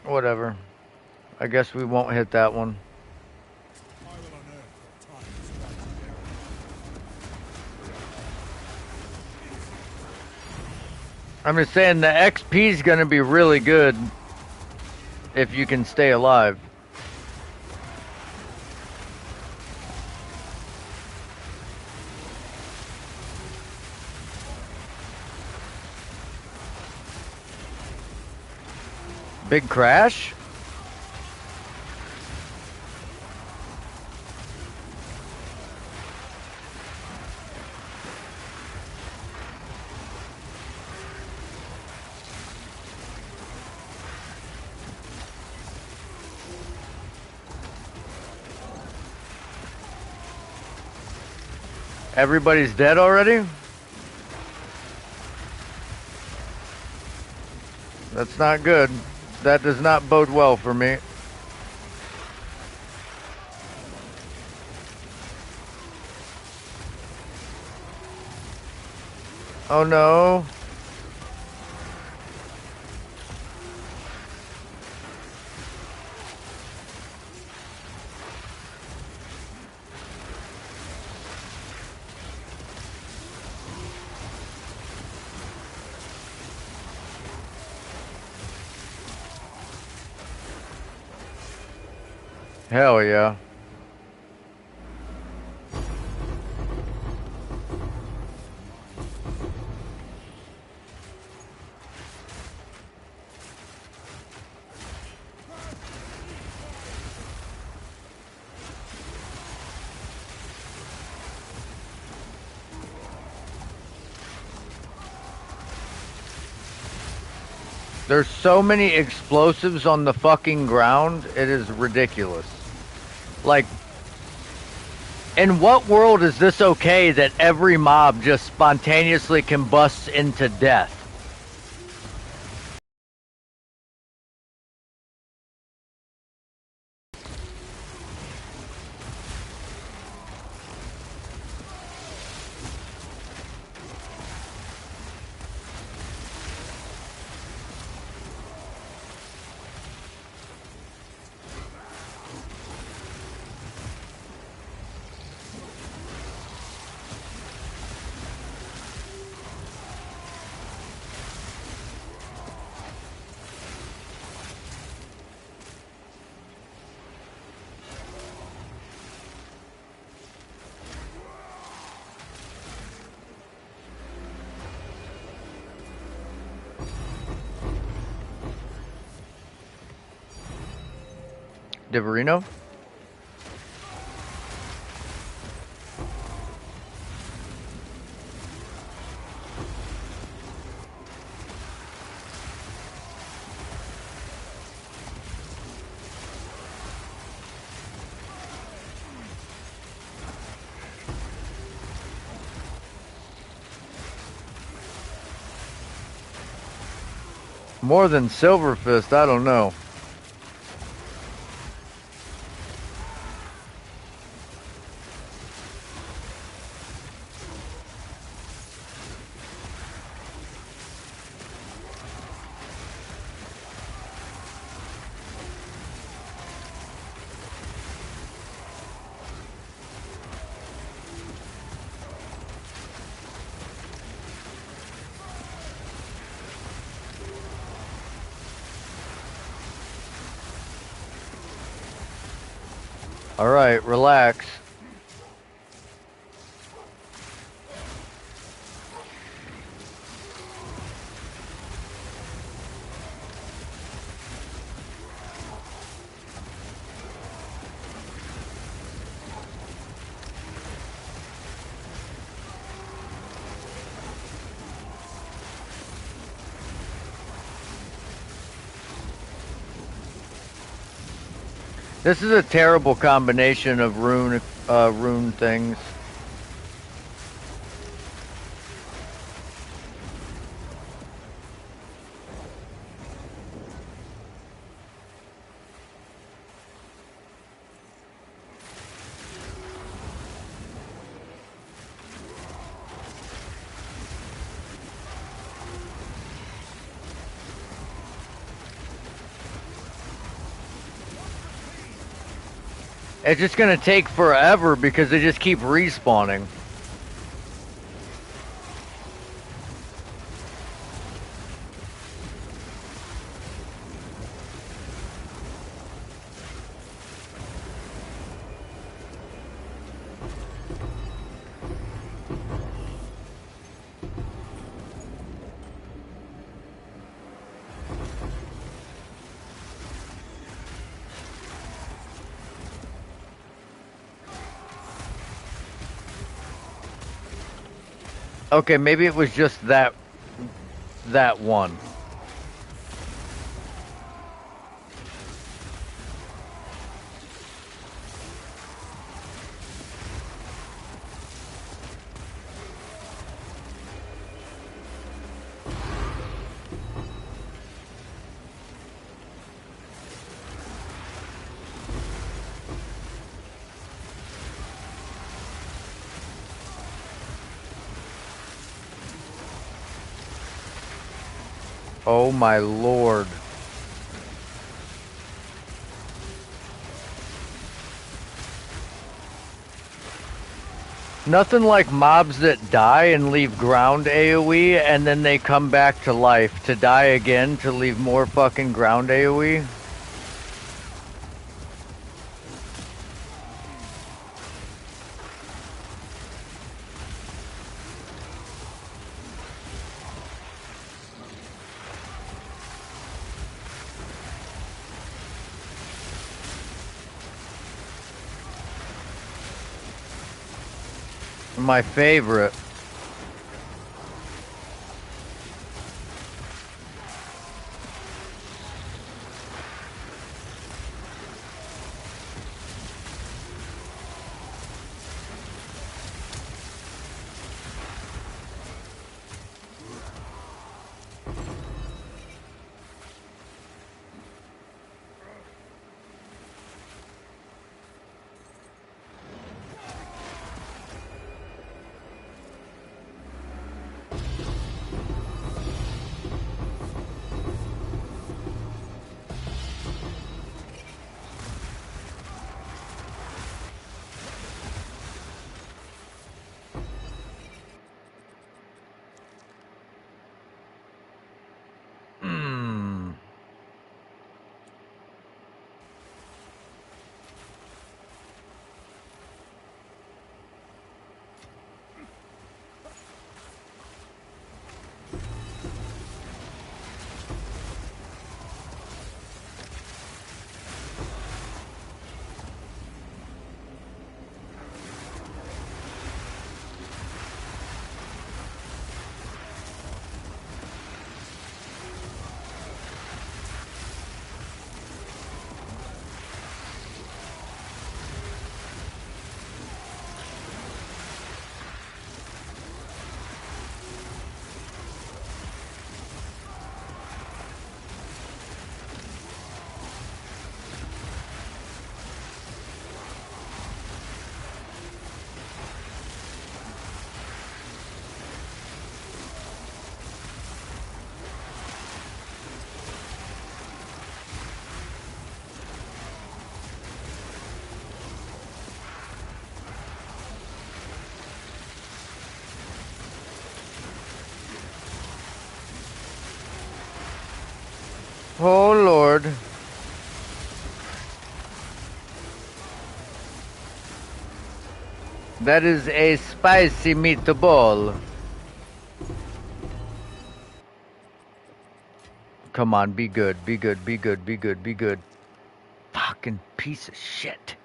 Whatever. I guess we won't hit that one. I will unearth what time is right. I'm just saying the XP is gonna be really good if you can stay alive. Big crash? Everybody's dead already? That's not good. That does not bode well for me. Oh no. Hell yeah. There's so many explosives on the fucking ground, it is ridiculous. Like, in what world is this okay that every mob just spontaneously combusts into death? Diverino? More than Silver Fist, I don't know. All right, relax. This is a terrible combination of rune things. It's just gonna take forever because they just keep respawning. Okay, maybe it was just that one. Oh my lord. Nothing like mobs that die and leave ground AoE and then they come back to life to die again to leave more fucking ground AoE. My favorite. Oh Lord. That is a spicy meatball. Come on, be good, be good, be good, be good, be good. Fucking piece of shit.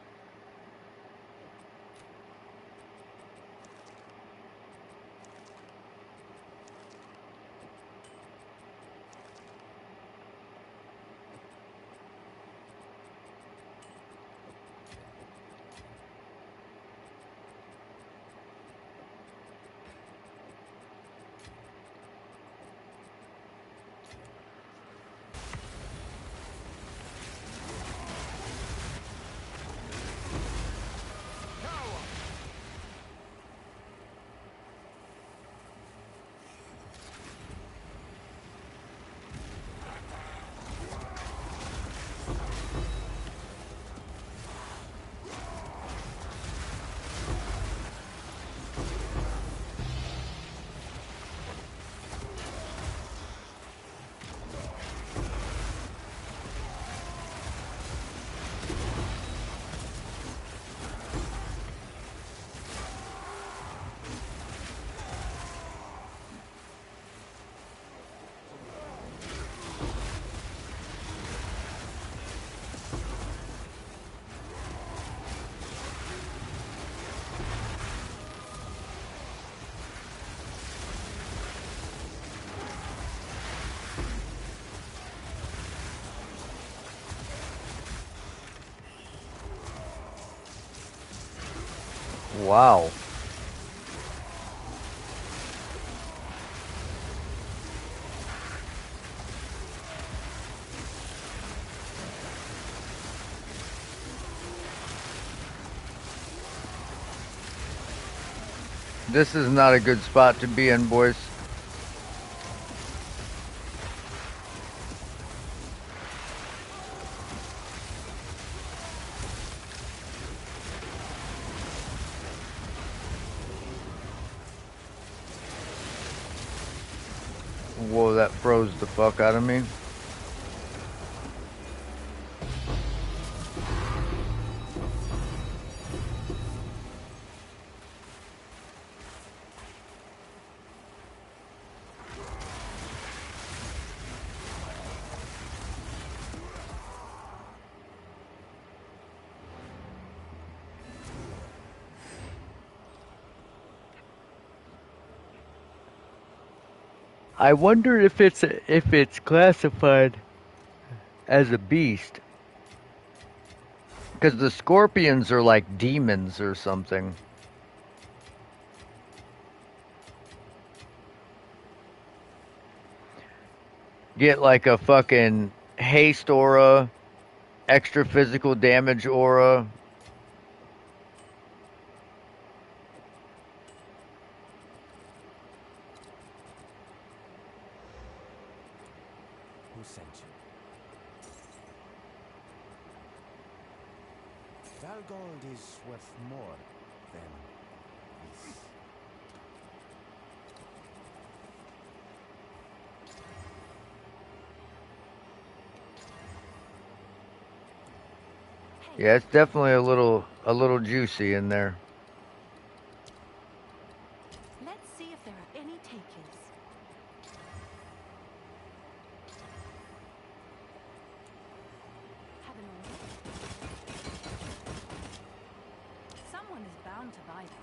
Wow. This is not a good spot to be in, boys. Whoa, that froze the fuck out of me. I wonder if it's classified as a beast. Because the scorpions are like demons or something. Get like a fucking haste aura, extra physical damage aura. Who sent you? Valgold is worth more than this. Hey, Yeah, it's definitely a little juicy in there. let's see if there are any takers. Have an order? Someone is bound to buy that.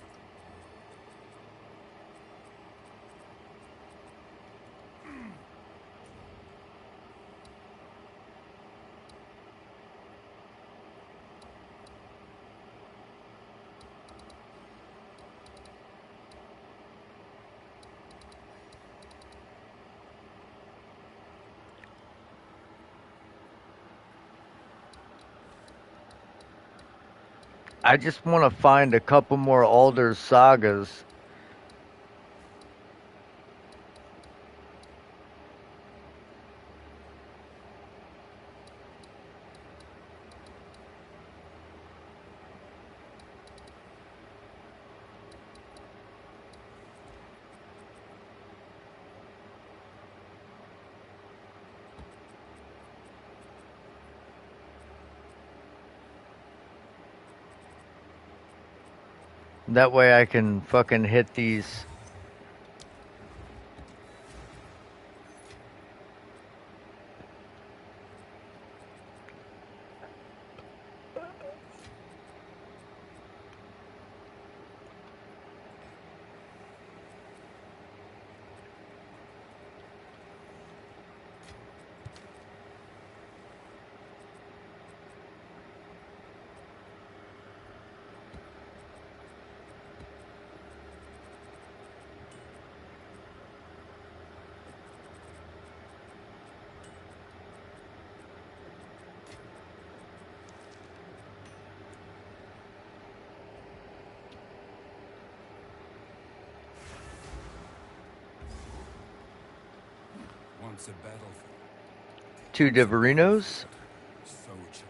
I just want to find a couple more Alder's sagas. That way I can fucking hit these. Once a battlefield, 2 Diverinos. so it shall.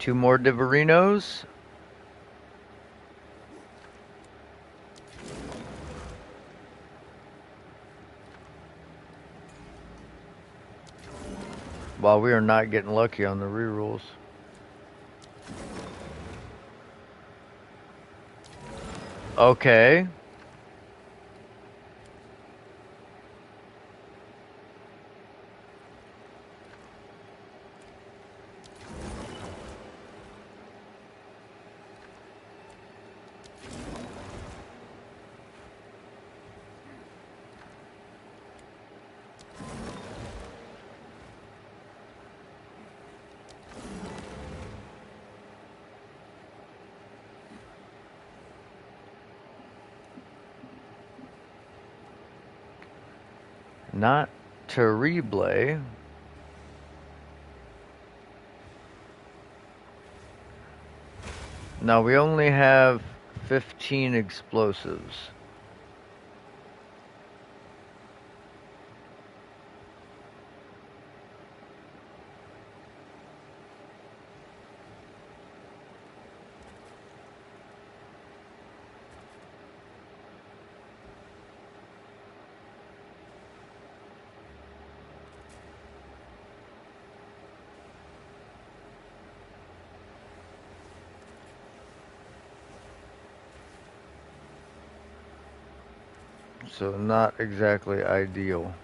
Two more Diverinos. While we are not getting lucky on the rerolls. Okay. Not terrible. Now we only have 15 explosives. So not exactly ideal.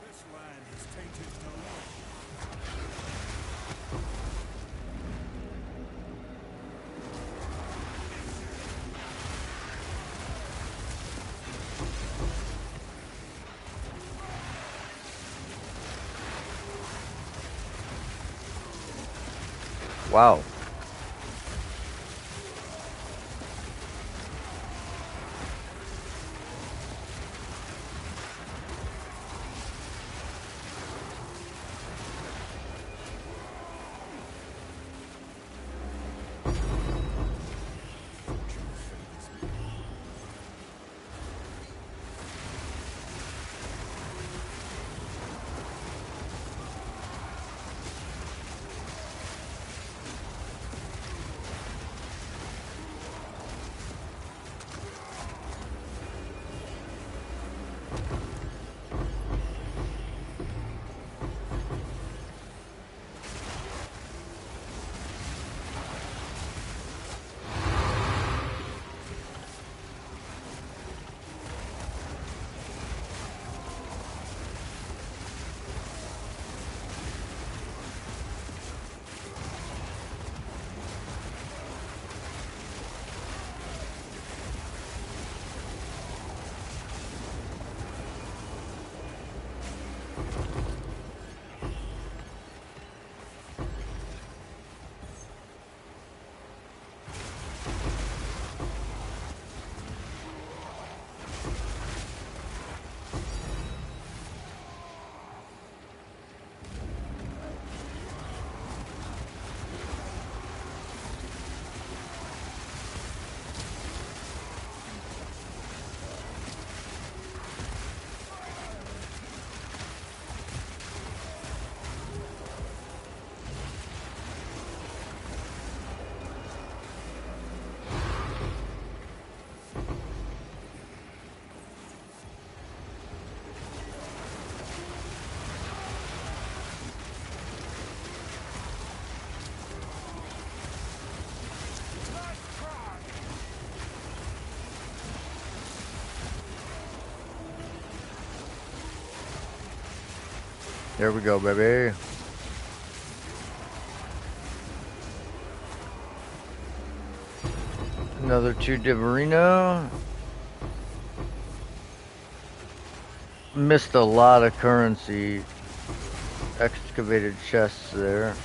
This land is tainted no more. Wow. There we go, baby. Another 2 Diverino. Missed a lot of currency. Excavated chests there.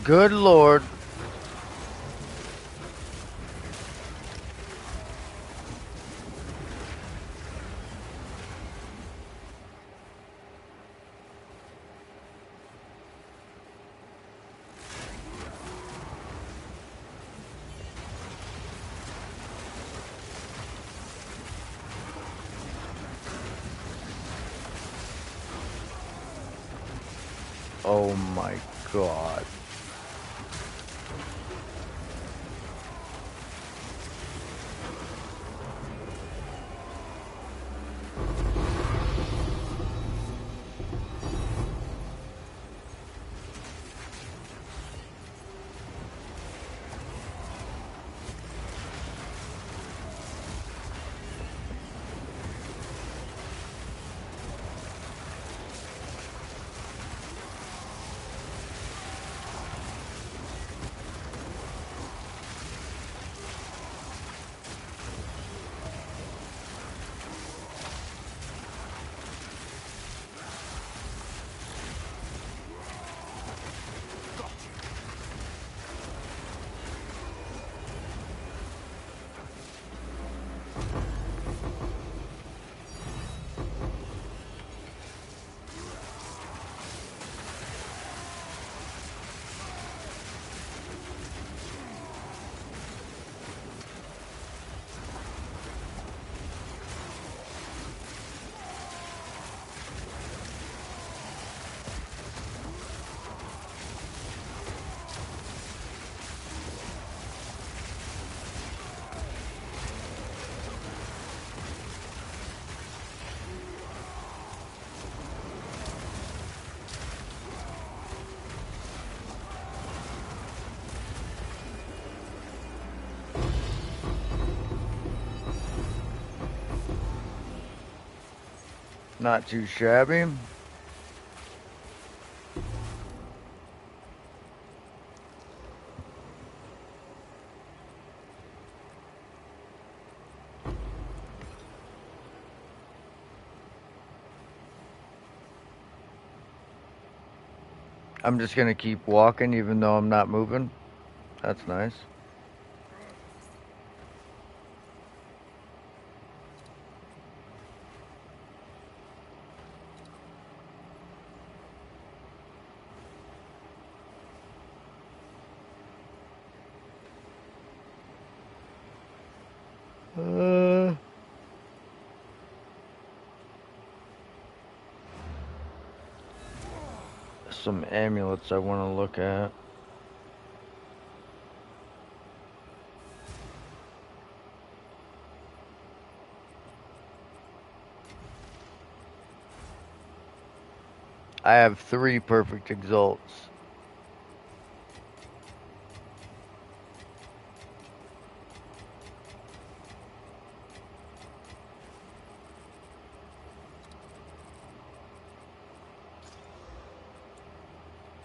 Good lord. Oh my god. Not too shabby. I'm just gonna keep walking even though I'm not moving. That's nice. Uh, some amulets I want to look at. I have 3 perfect exalts.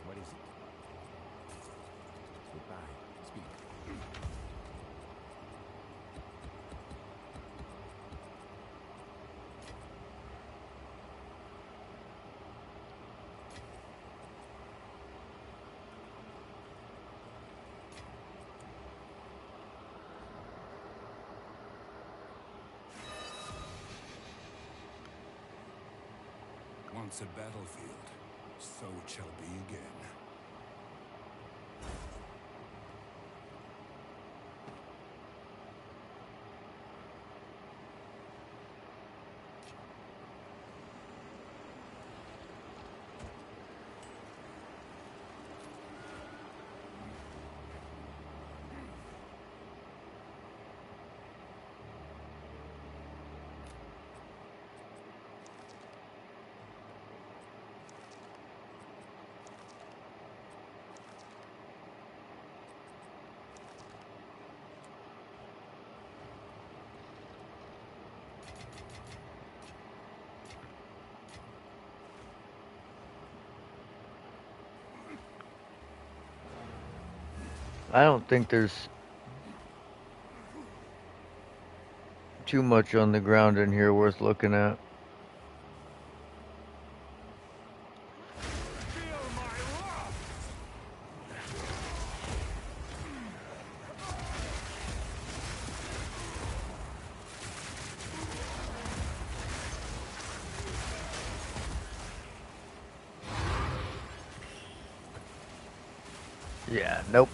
What is it? Goodbye. Speak. Once a battlefield, so it shall be again. I don't think there's too much on the ground in here worth looking at. Yeah, nope.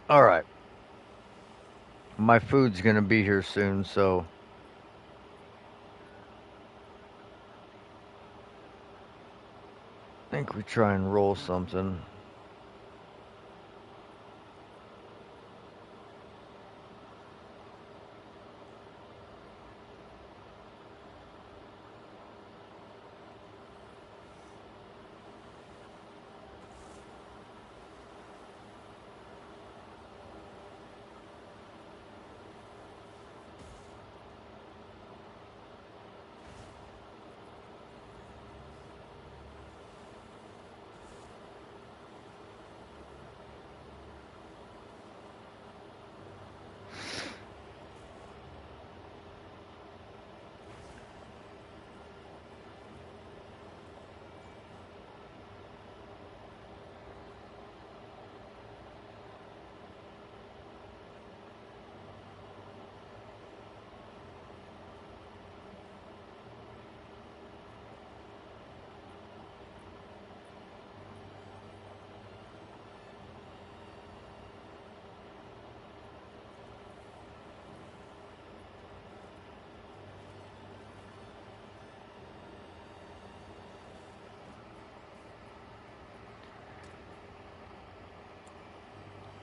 Alright. My food's gonna be here soon, so I think we try and roll something.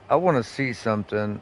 I want to see something.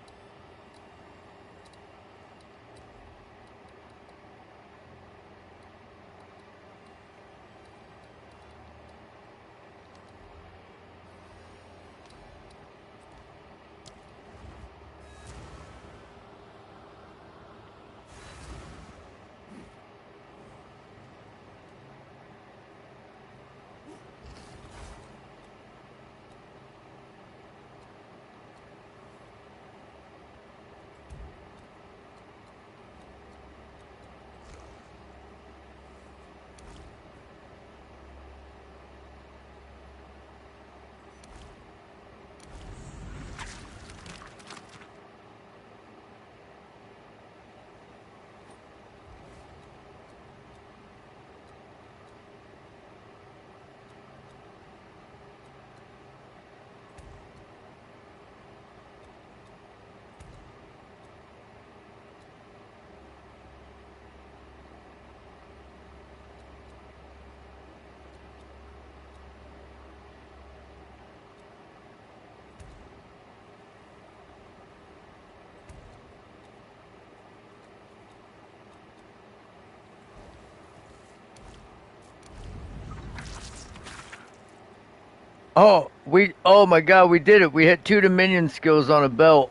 Oh my god, we did it. We hit 2 Dominion skills on a belt,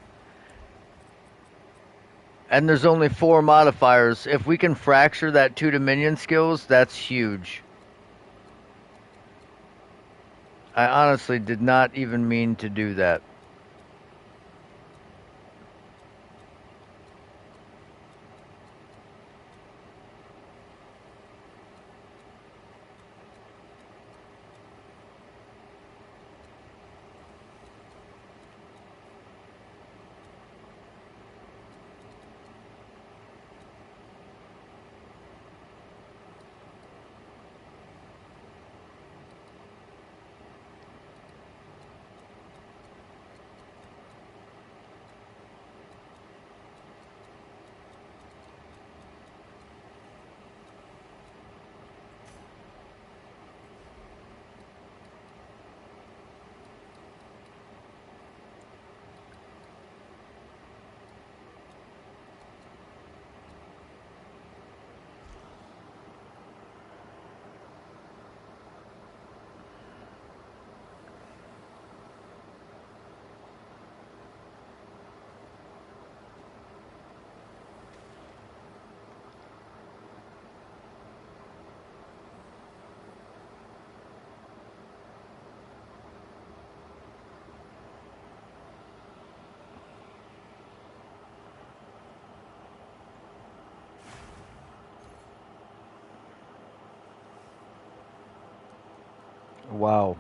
and there's only 4 modifiers. If we can fracture that 2 Dominion skills, that's huge. I honestly did not even mean to do that. Wow.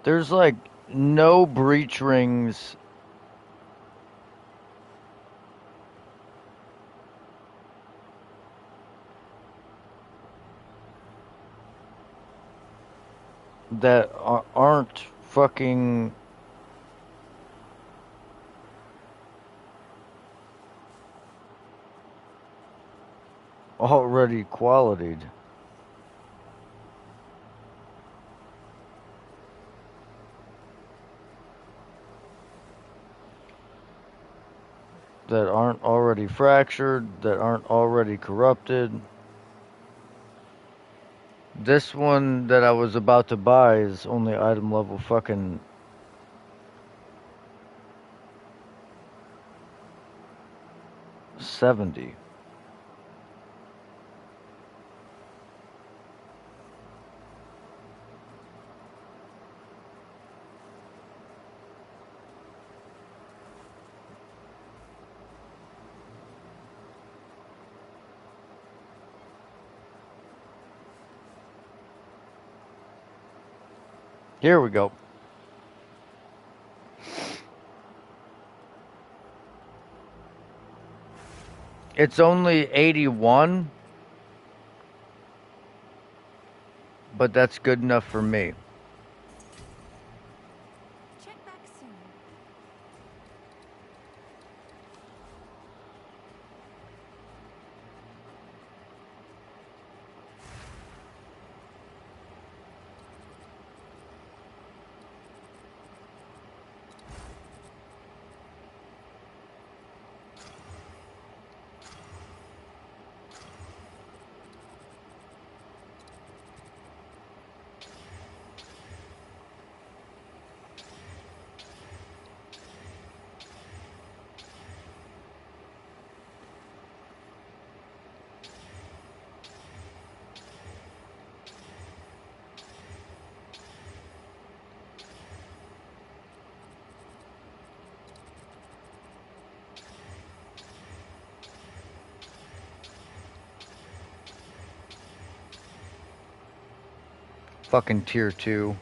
There's like no breach rings that aren't fucking already qualityed. That aren't already fractured, that aren't already corrupted. This one that I was about to buy is only item level fucking 70. Here we go. It's only 81, but that's good enough for me. Check back soon. Fucking tier 2.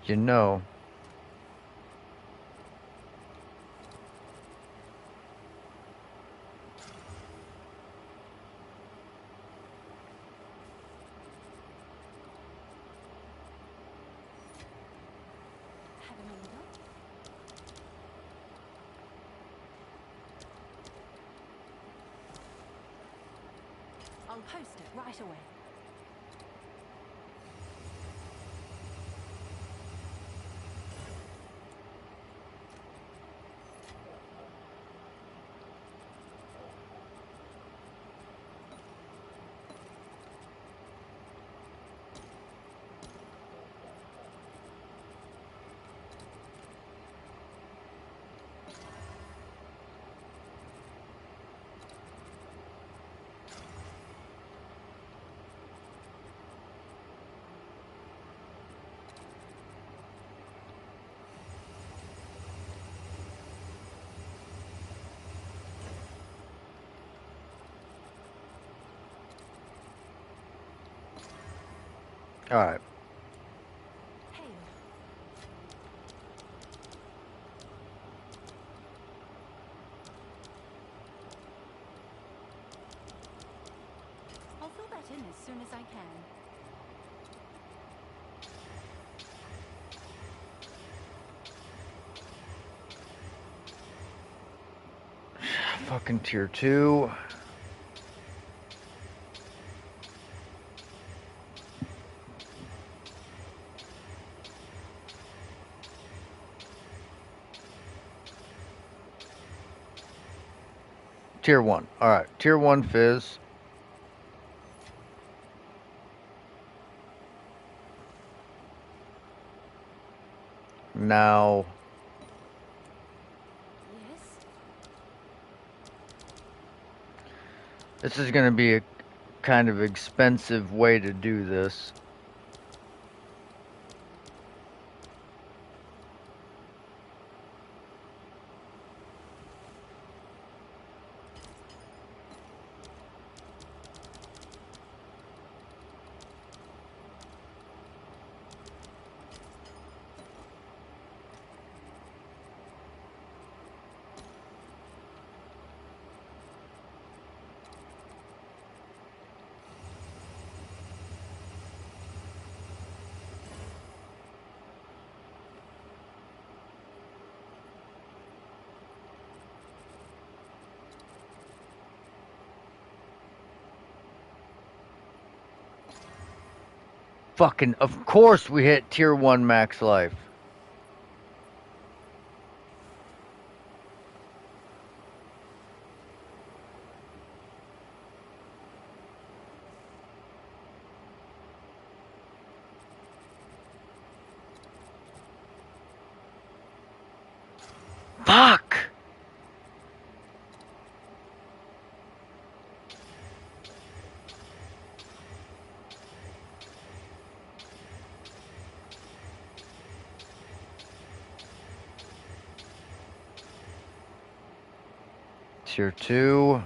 You know. Have an order? I'll post it right away. All right. Hail. I'll fill that in as soon as I can. Fucking tier 2. Tier 1. Alright. Tier 1 fizz. Now, Yes? this is going to be a kind of expensive way to do this. Fucking, of course we hit tier 1 max life. Fuck! Tier 2.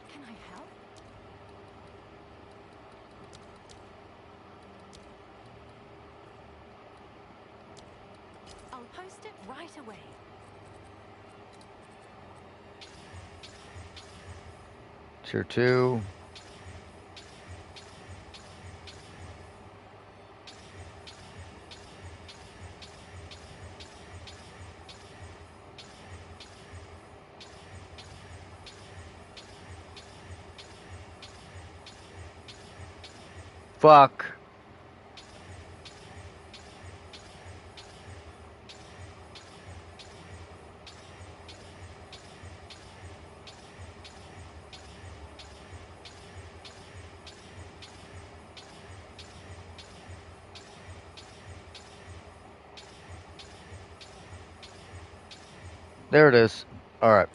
Can I help? I'll post it right away. Tier 2. Fuck. There it is. Alright.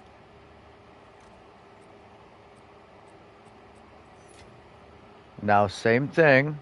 Now, same thing.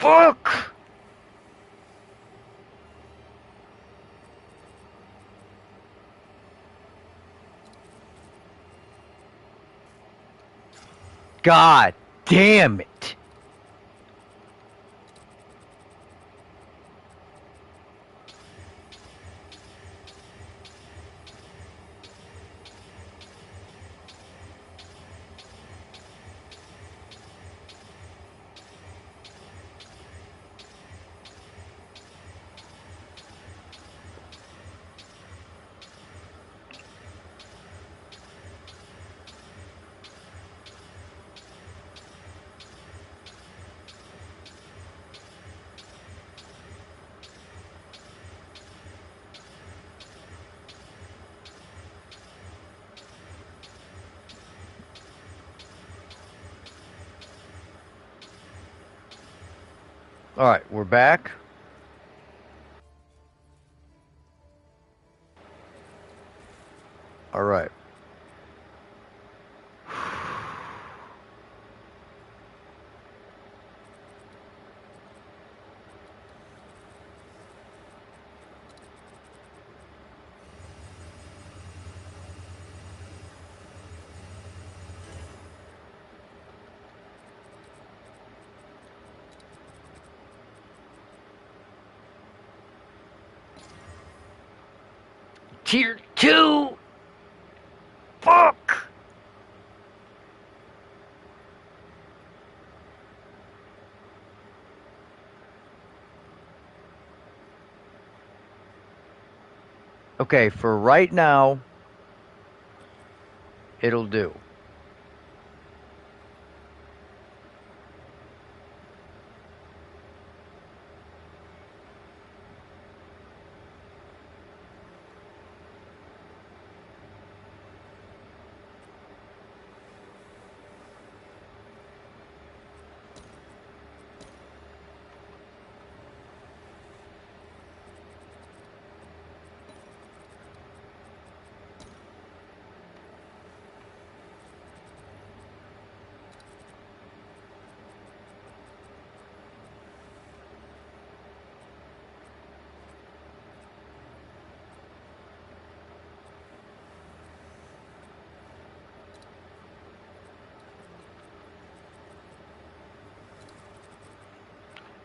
Fuck! God damn it. All right, we're back. All right. Tier 2. Fuck. Okay, for right now, it'll do.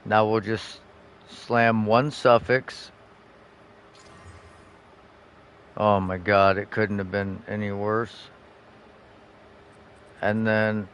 Now we'll just slam one suffix. Oh my god, it couldn't have been any worse. And then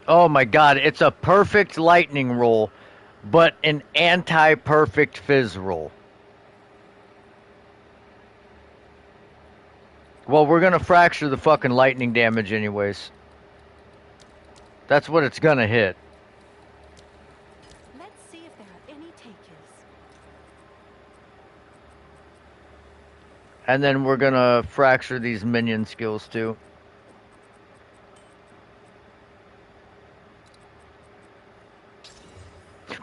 oh my god, it's a perfect lightning roll, but an anti-perfect fizz roll. Well, we're gonna fracture the fucking lightning damage anyways. That's what it's gonna hit. Let's see if there are any takers. And then we're gonna fracture these minion skills too.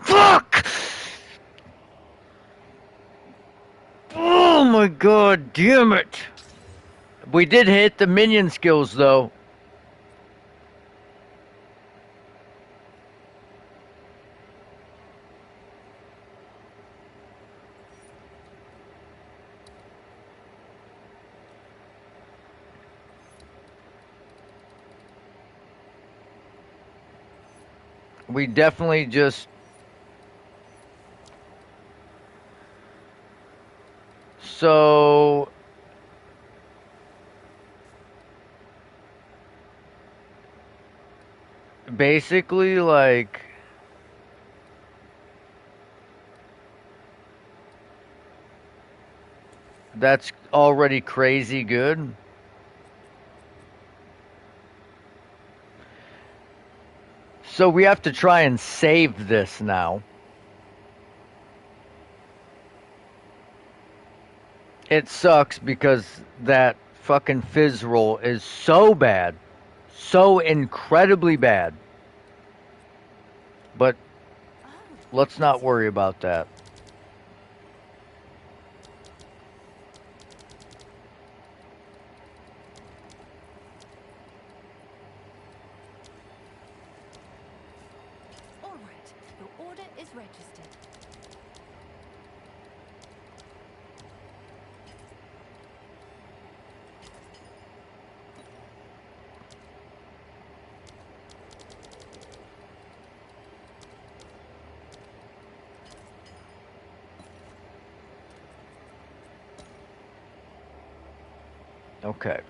Fuck! Oh my god damn it! We did hit the minion skills though. We definitely just so basically like that's already crazy good. So we have to try and save this now. it sucks because that fucking fizz roll is so bad, so incredibly bad. But Oh, let's that's not worry about that. all right. Your order is registered. Okay.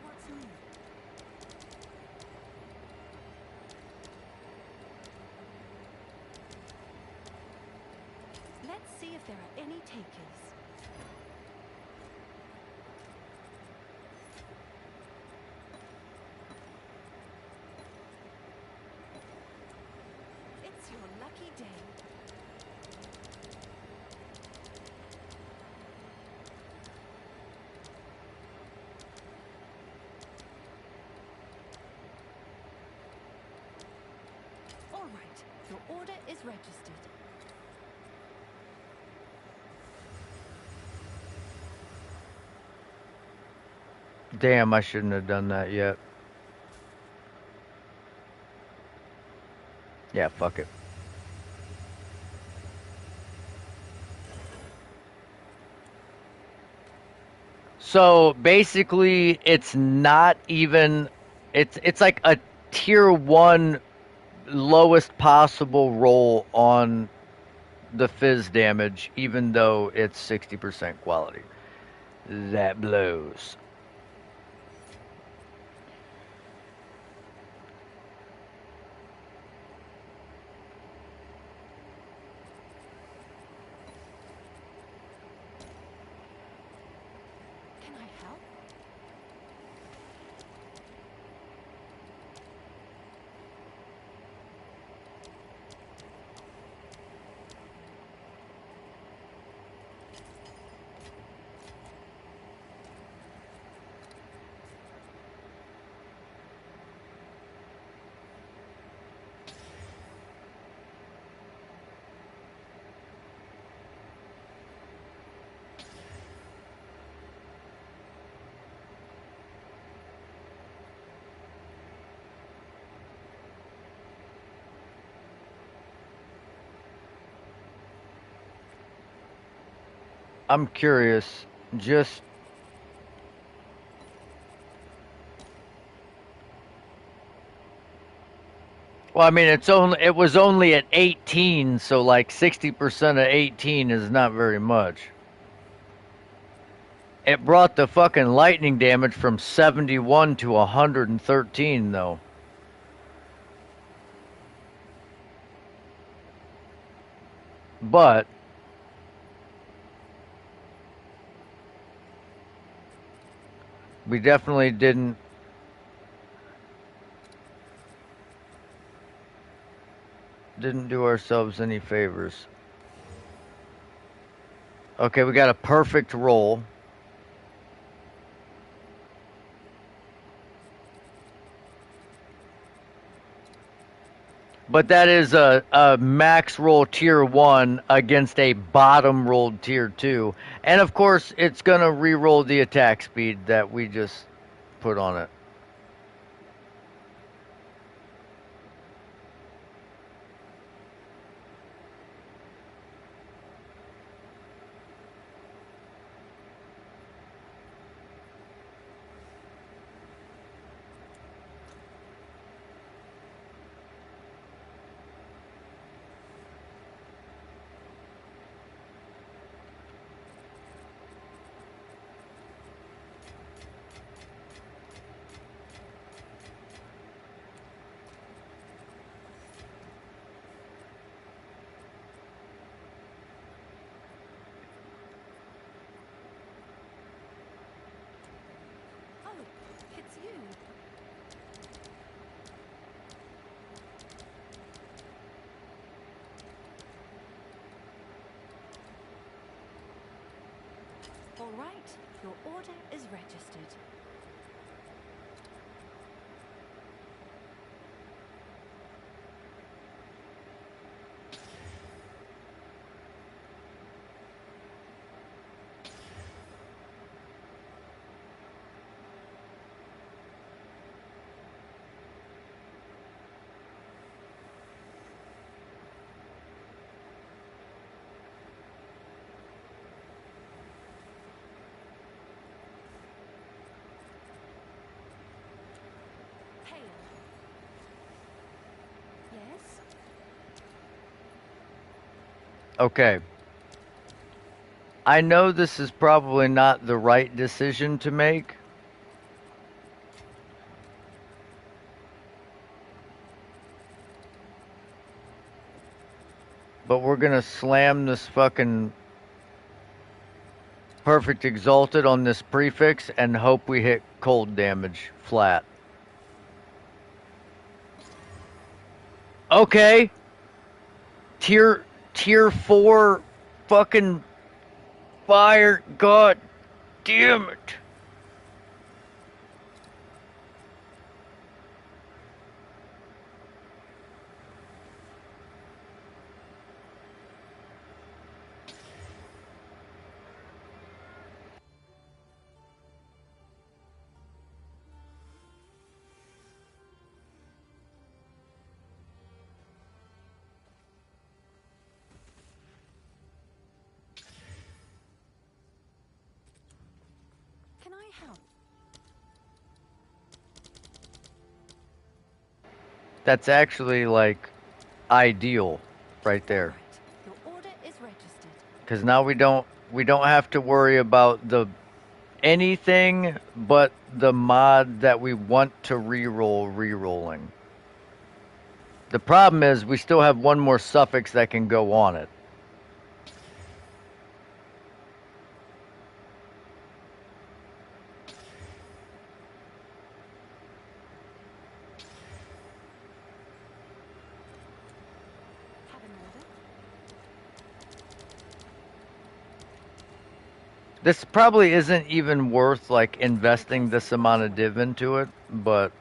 What's new? Let's see if there are any takers. It's your lucky day. All right. Your order is registered. Damn, I shouldn't have done that yet. Yeah, fuck it. So basically, it's not even. It's like a tier one lowest possible roll on the fizz damage, even though it's 60% quality. That blows. Can I help? I'm curious. Just well, I mean, it was only at 18, so like 60% of 18 is not very much. It brought the fucking lightning damage from 71 to 113 though. But we definitely didn't do ourselves any favors. Okay, we got a perfect roll. But that is a max roll tier 1 against a bottom rolled tier 2. And of course, it's going to re roll the attack speed that we just put on it. it's you. All right, your order is registered. Hail. Yes? Okay. I know this is probably not the right decision to make, but we're gonna slam this fucking perfect exalted on this prefix and hope we hit cold damage flat. Okay. Tier 4 fucking fire. God damn it. Can I help? That's actually like ideal right All there. right, your order is registered. Cuz now we don't have to worry about the anything but the mod that we want to reroll rerolling. The problem is we still have one more suffix that can go on it. Have an order? This probably isn't even worth like investing this amount of div into it, but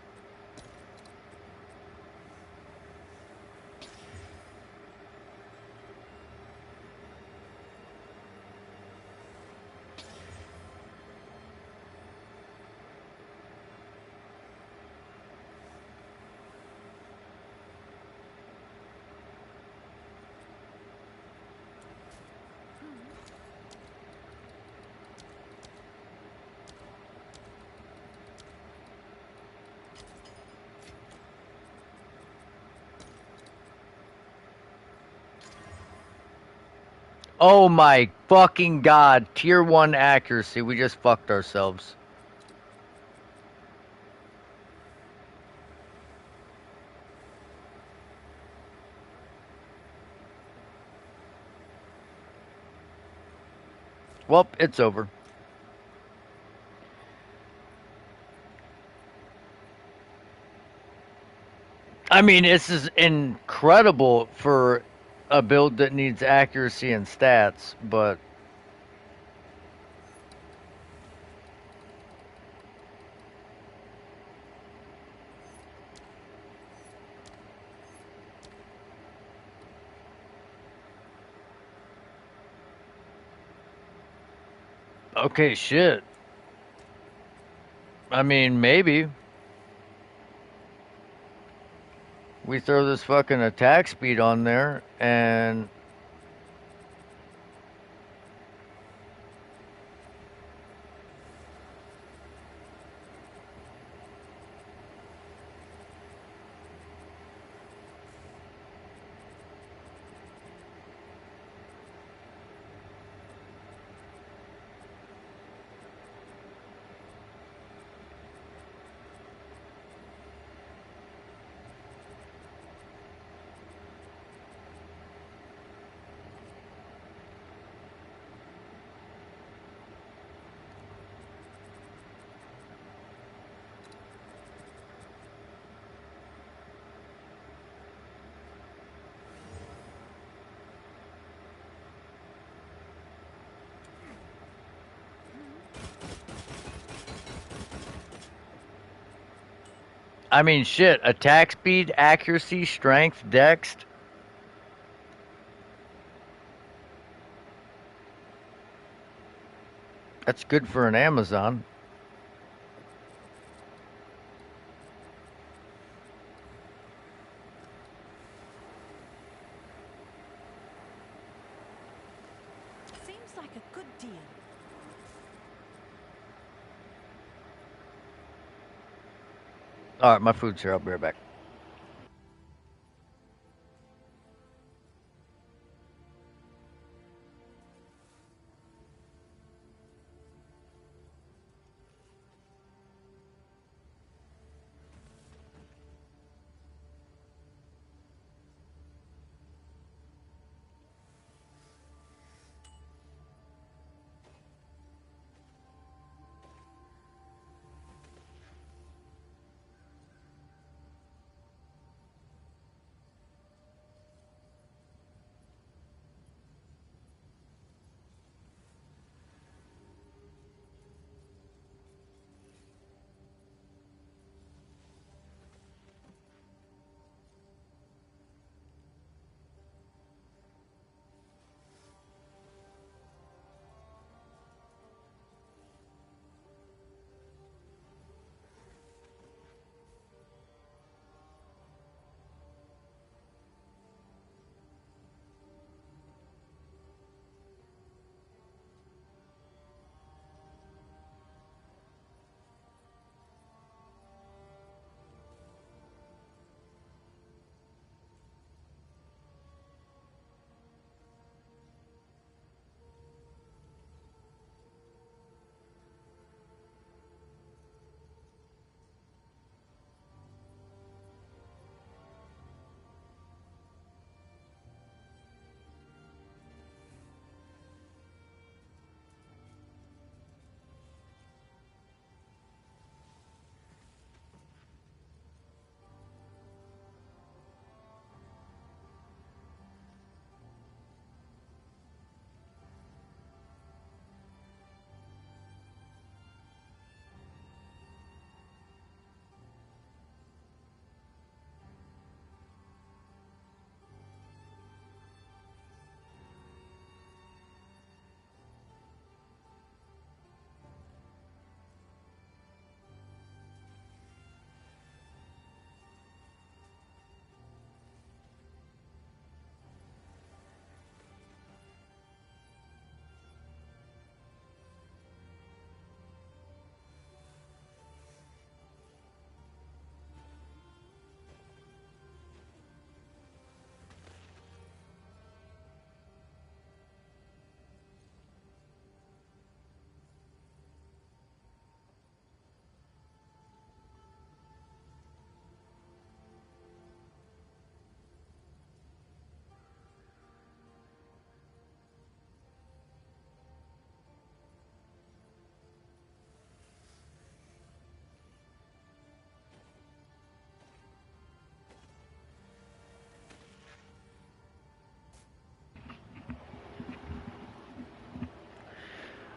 oh my fucking god, tier 1 accuracy, we just fucked ourselves. Well, it's over. I mean, this is incredible for a build that needs accuracy and stats, but okay, shit. I mean, maybe we throw this fucking attack speed on there and I mean, shit. Attack speed, accuracy, strength, dex. That's good for an Amazon. Seems like a good deal. All right, my food's here. I'll be right back.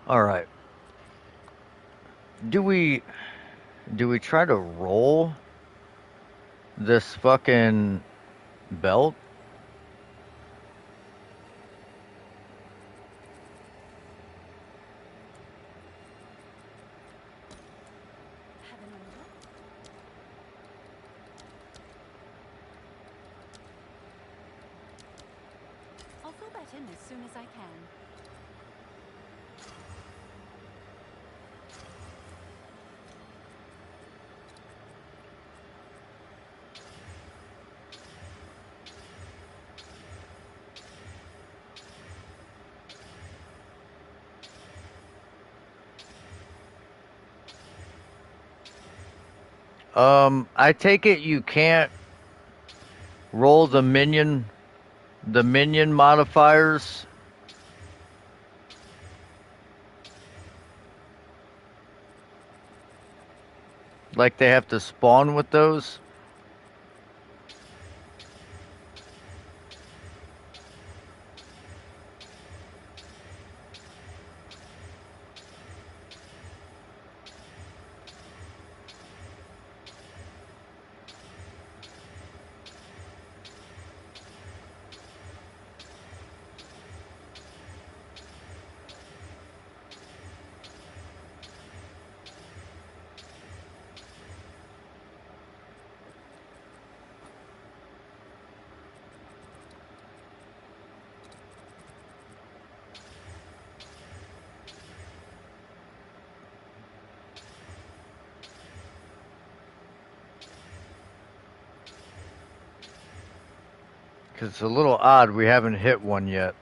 All right. Do we do we try to roll this fucking belt? Have an order? I'll fill that in as soon as I can. I take it you can't roll the minion modifiers, like they have to spawn with those. Because it's a little odd we haven't hit one yet.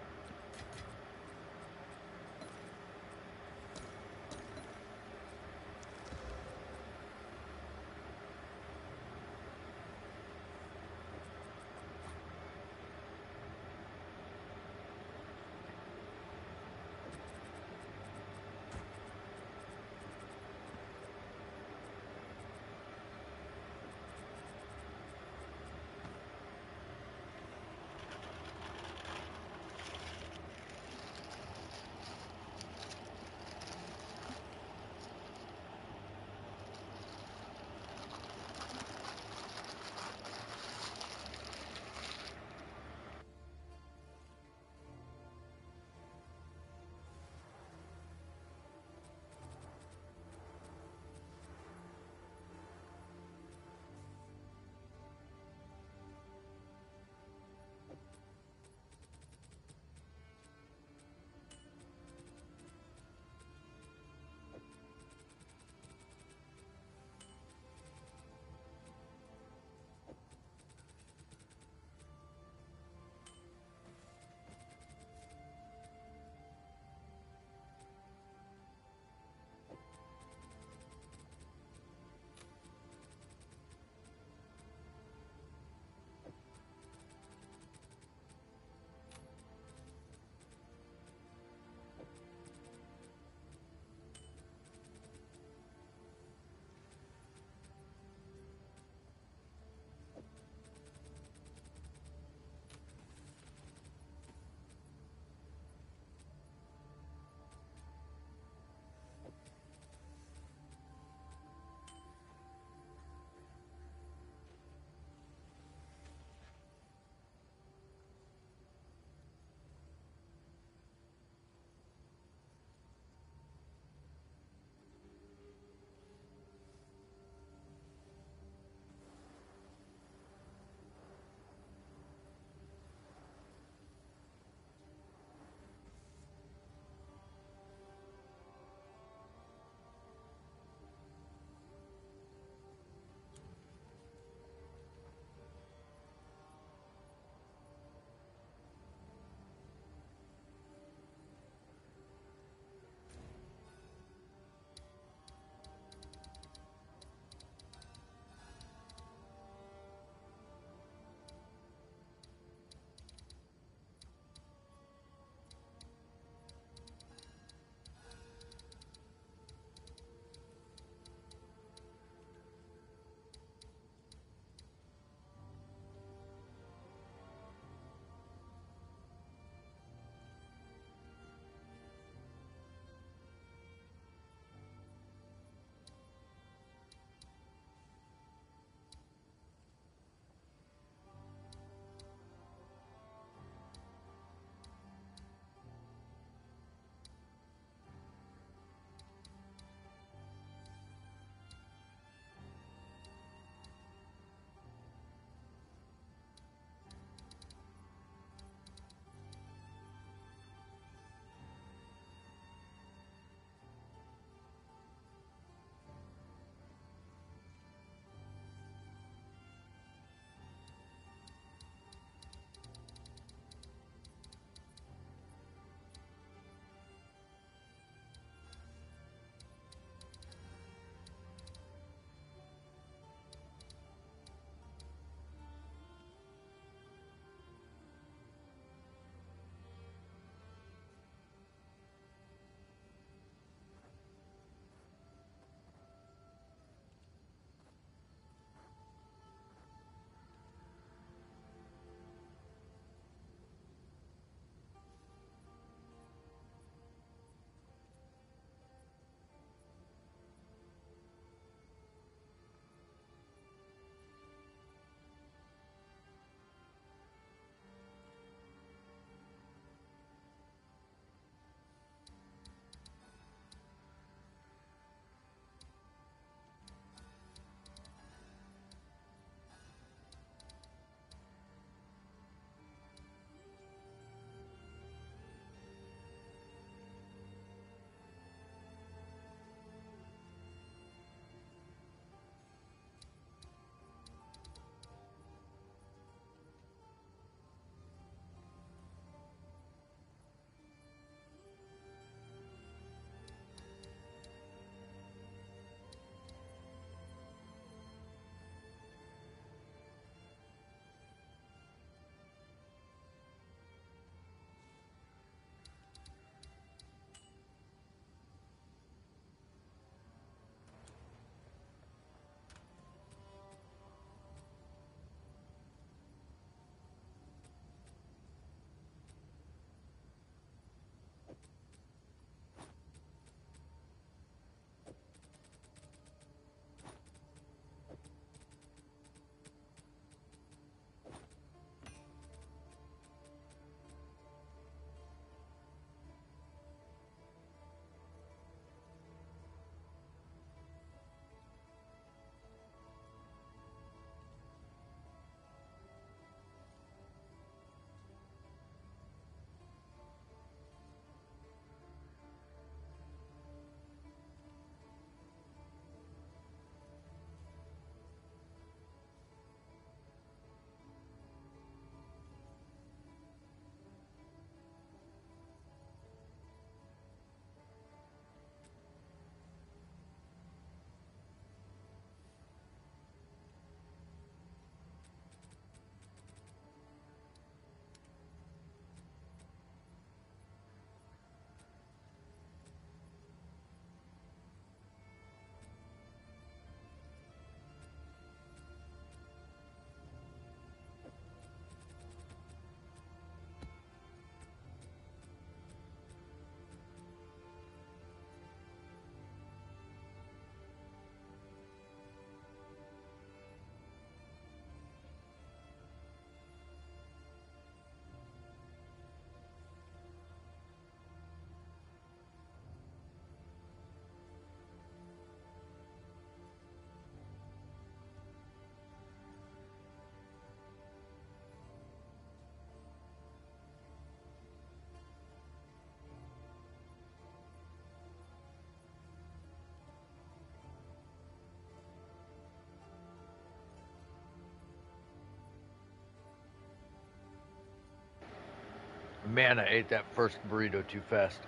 Man, I ate that first burrito too fast.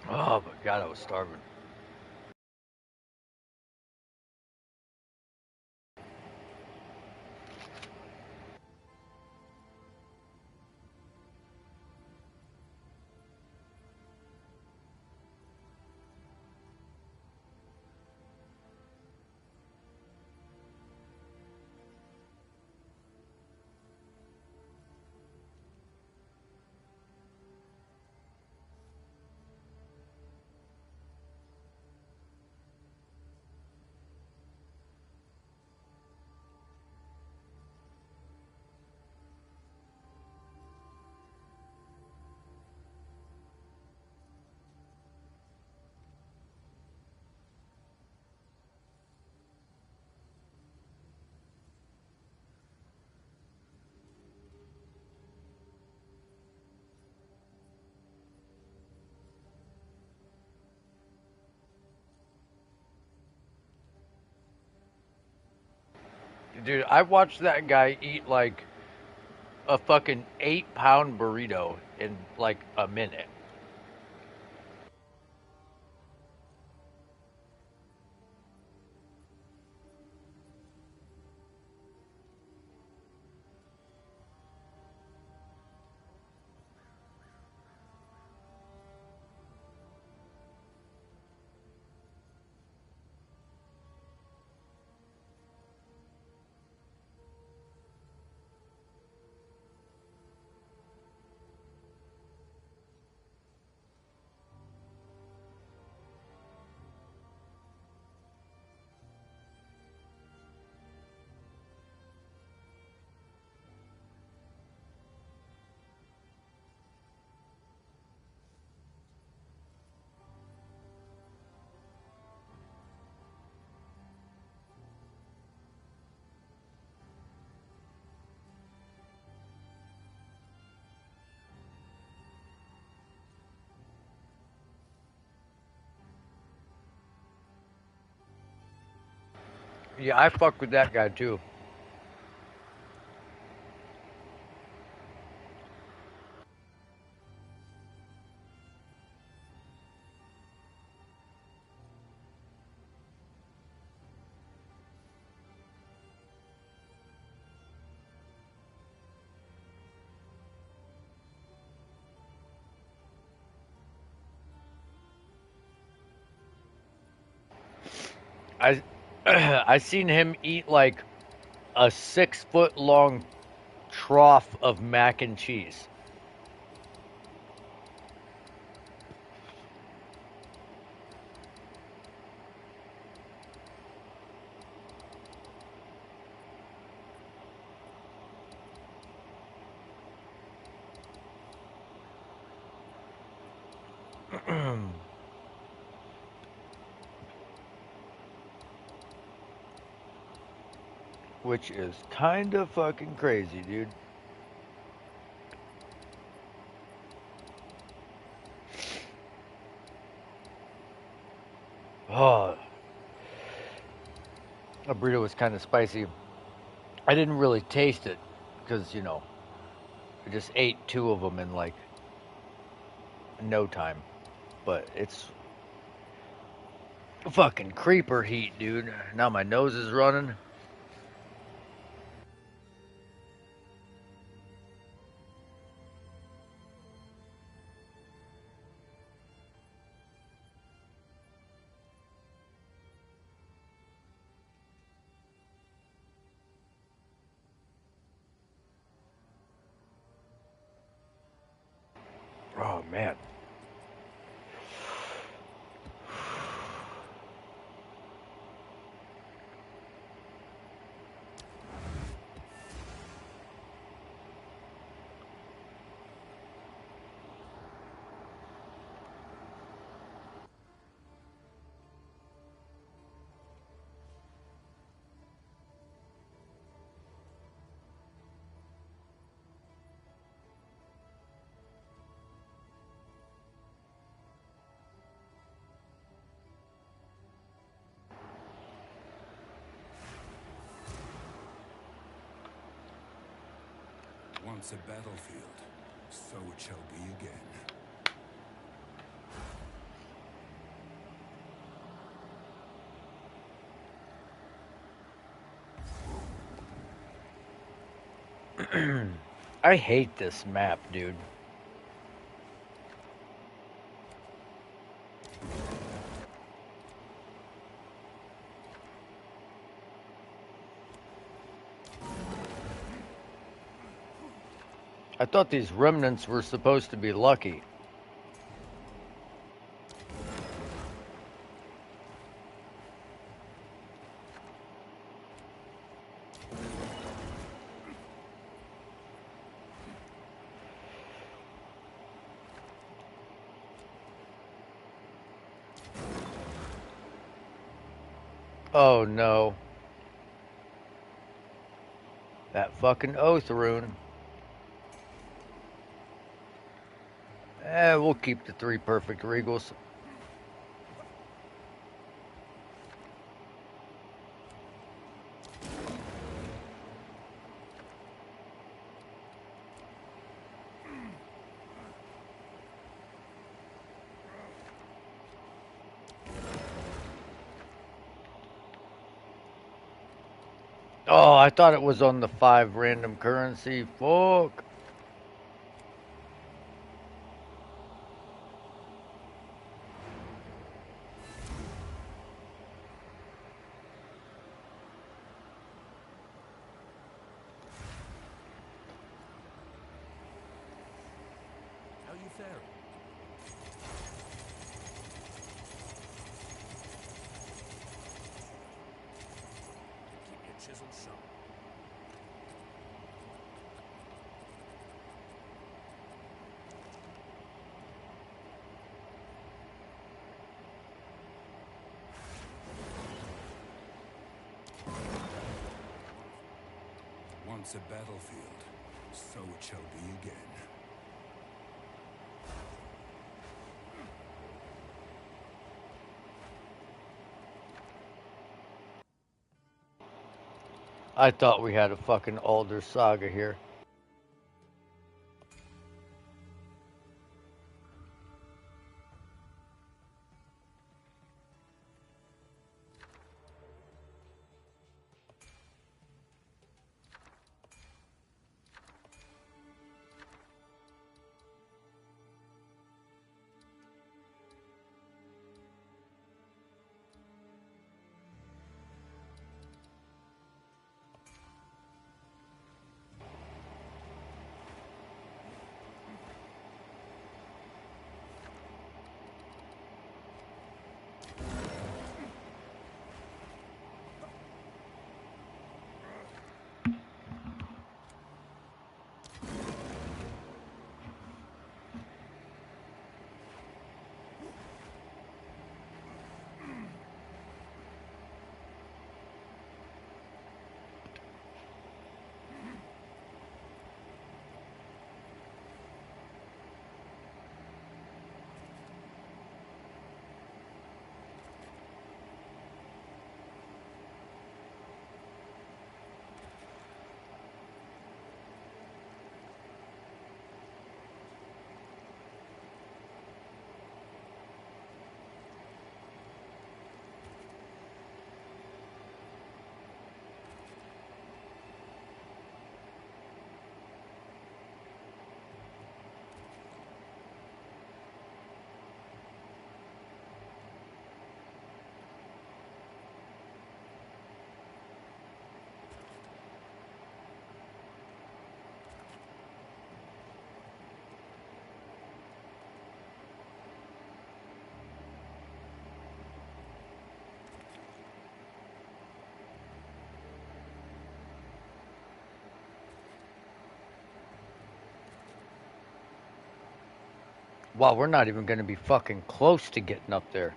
Oh my god, I was starving. Dude, I watched that guy eat like a fucking 8 pound burrito in like a minute. Yeah, I fuck with that guy too. I I seen him eat like a 6 foot long trough of mac and cheese. Which is kind of fucking crazy, dude. Oh, a burrito was kind of spicy. I didn't really taste it because, I just ate 2 of them in like no time. But it's fucking creeper heat, dude. Now my nose is running. Oh, man. Once a battlefield, so it shall be again. I hate this map, dude. I thought these remnants were supposed to be lucky. Oh no. That fucking oath rune. We'll keep the 3 perfect regals. Oh, I thought it was on the 5 random currency. Fuck. How you faring? Keep your chisel sharp. Once a battlefield, so it shall be again. I thought we had a fucking Alder Saga here. Wow, we're not even going to be fucking close to getting up there.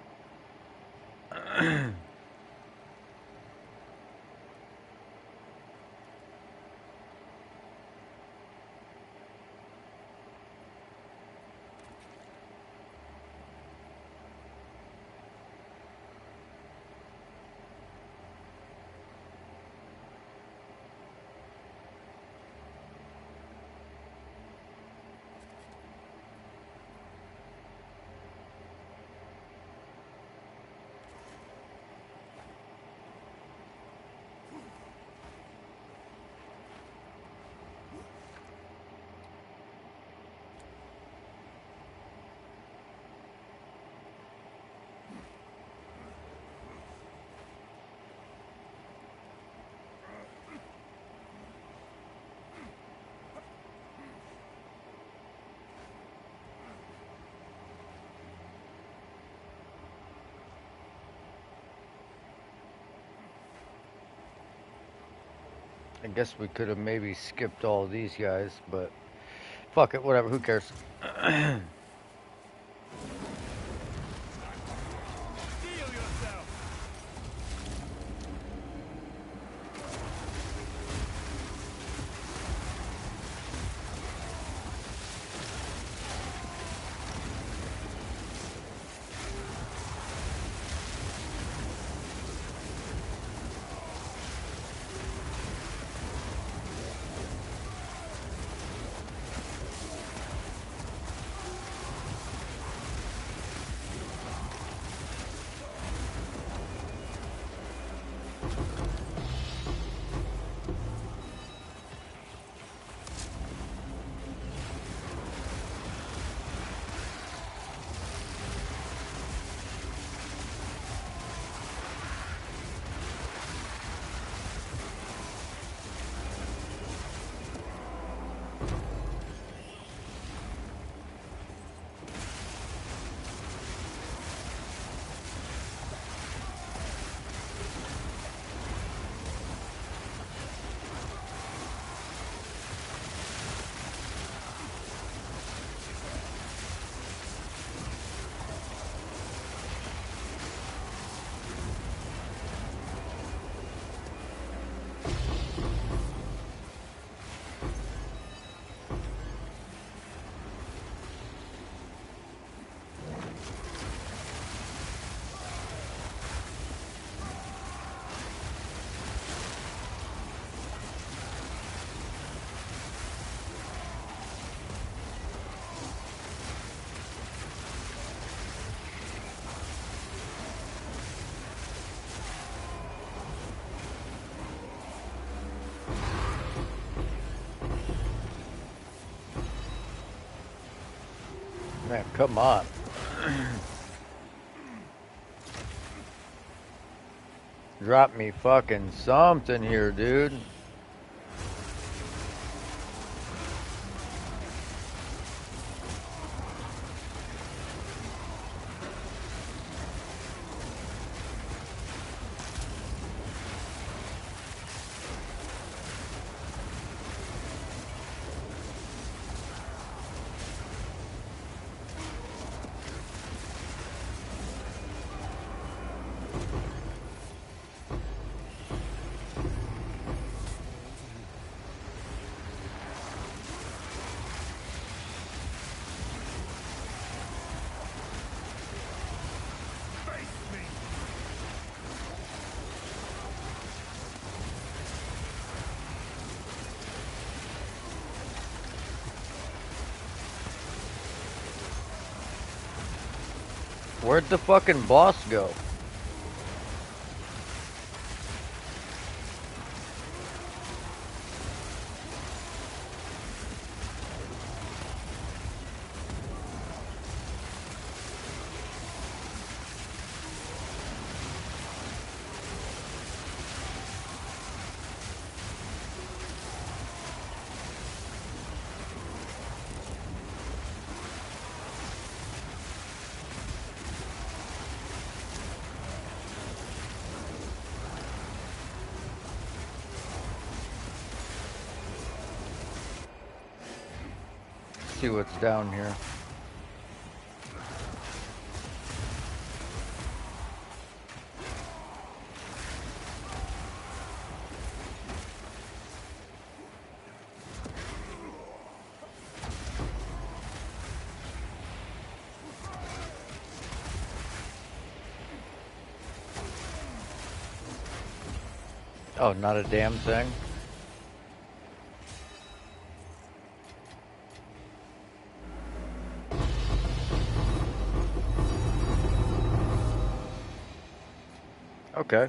I guess we could have maybe skipped all these guys, but fuck it, whatever, who cares? Steel yourself! Man, come on. Drop me fucking something here, dude. Where'd the fucking boss go? See what's down here. Oh, not a damn thing. Okay.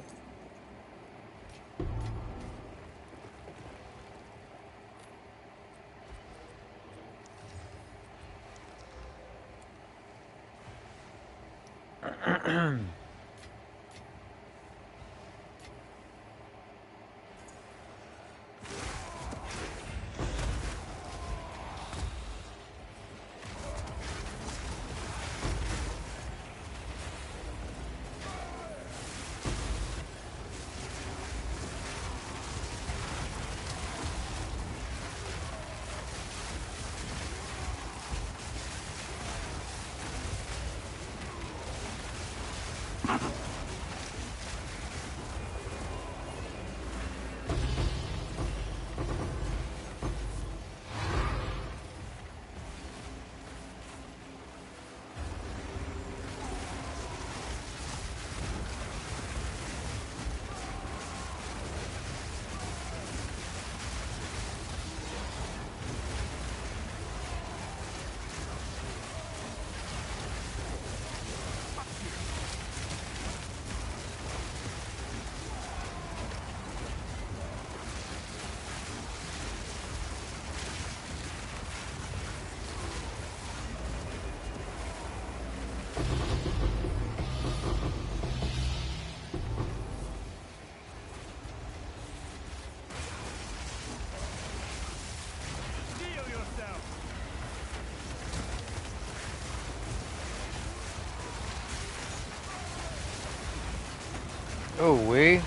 Oh, we.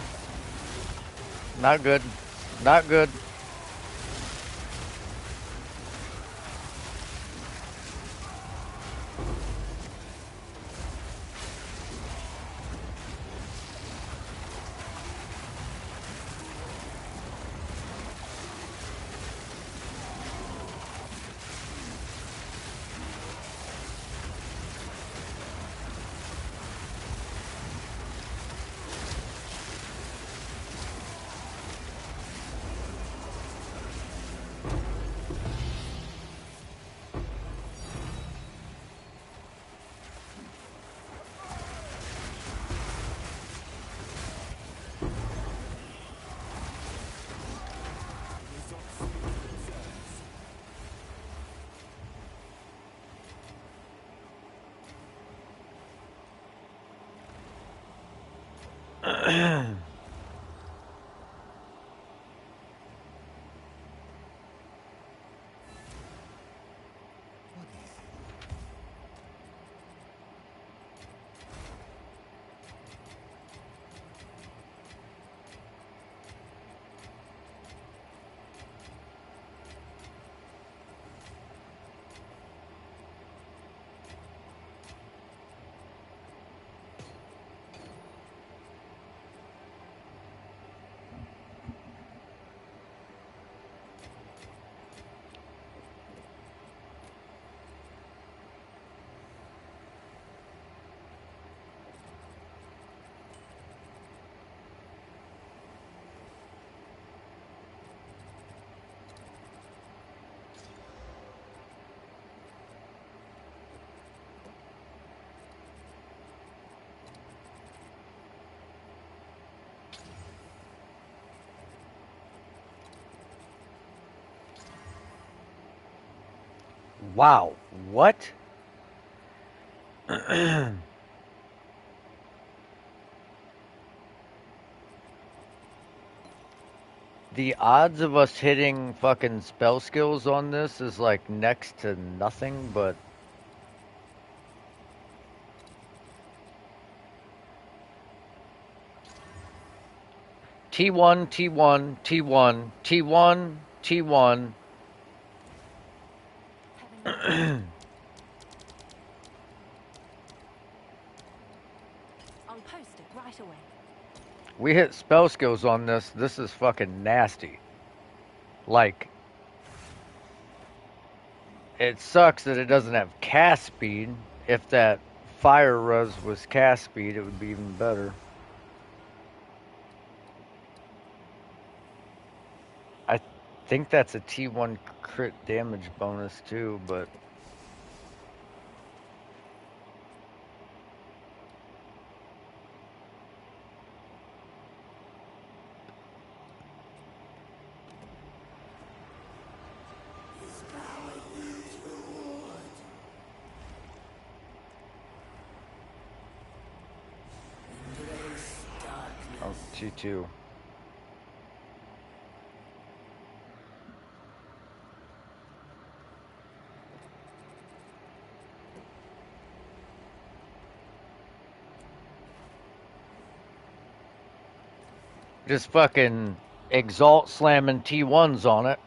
Not good. Not good. Wow. What? The odds of us hitting fucking spell skills on this is like next to nothing, but T1, T1, T1, T1, T1. Having a thought. I'll post it right away. We hit spell skills on this. This is fucking nasty. Like, it sucks that it doesn't have cast speed. If that fire res was cast speed, it would be even better. I think that's a T1 crit damage bonus too, but oh, T2. Just fucking exalt slamming T1s on it.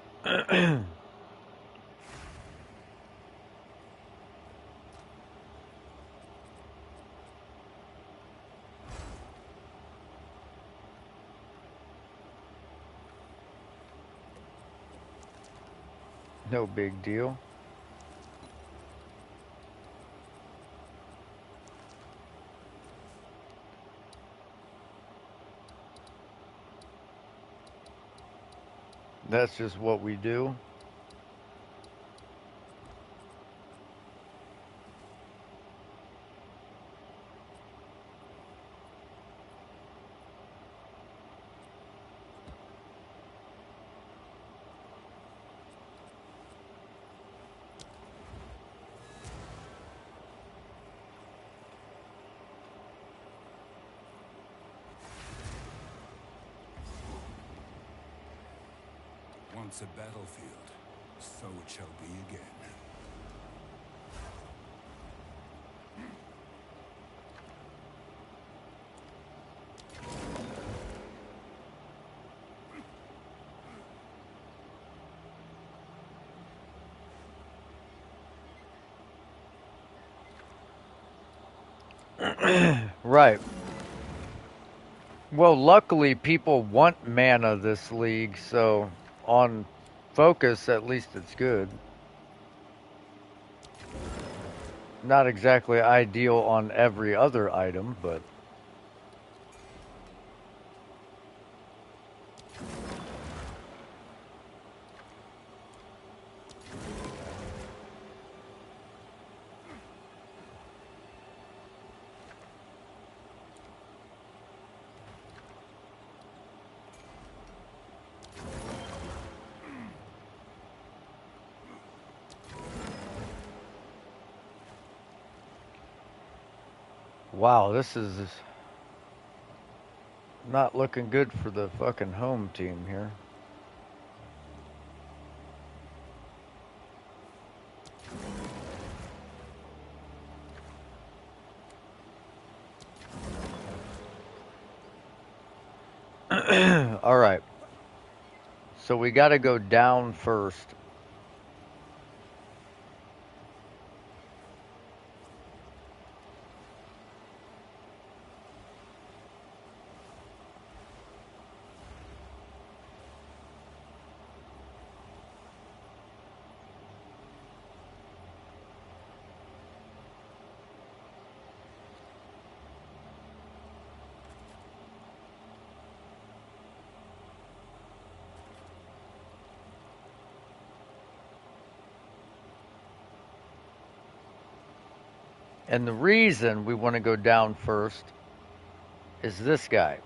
No big deal. That's just what we do. Once a battlefield, so it shall be again. Right. Well, luckily, people want mana this league, so on focus, at least it's good. Not exactly ideal on every other item, but wow, this is not looking good for the fucking home team here. All right. So we got to go down first. And the reason we want to go down first is this guy.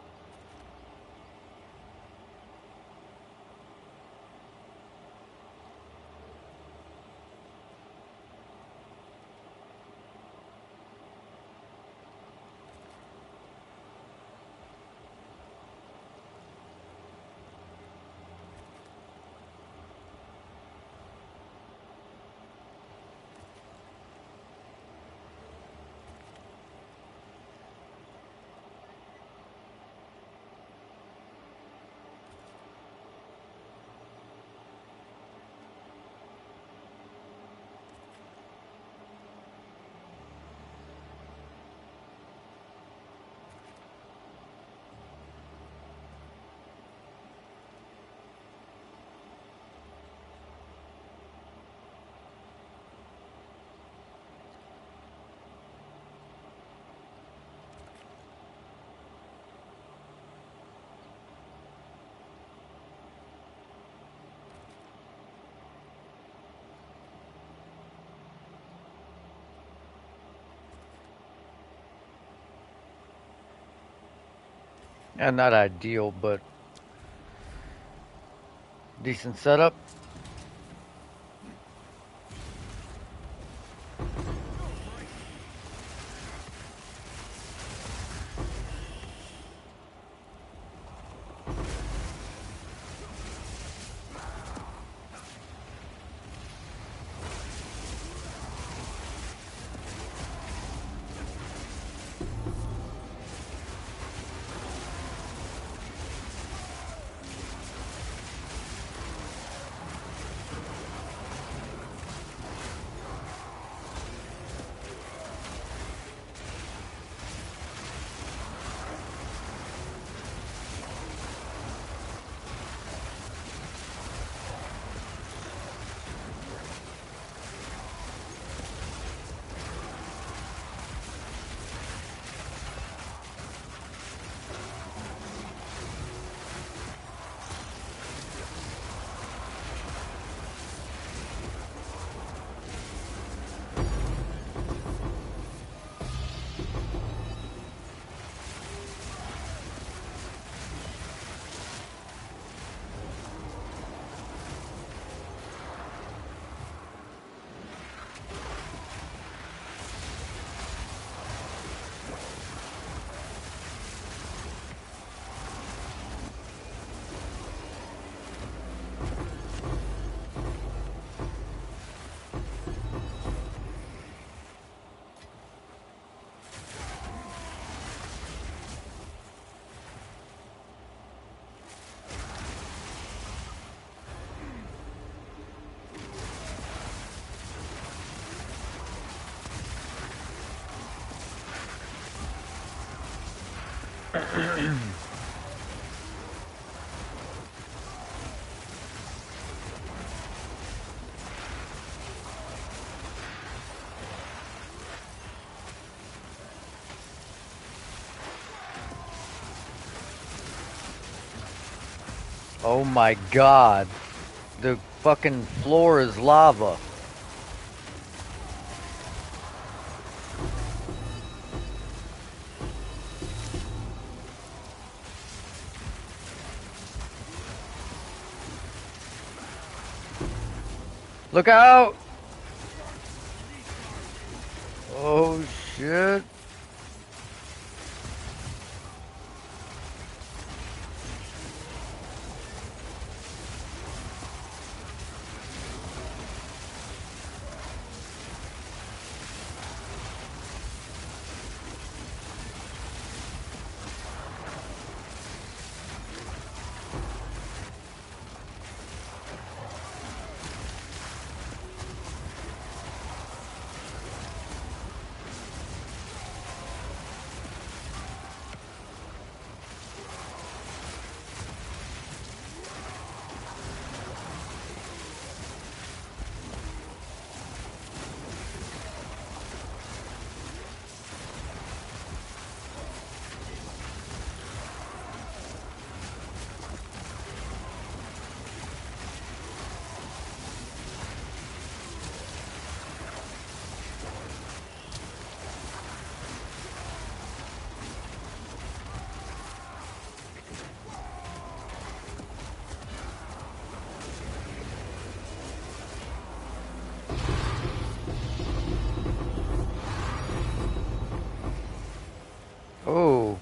And not ideal, but decent setup. Oh my god. The fucking floor is lava. Look out! Oh shit. Oh.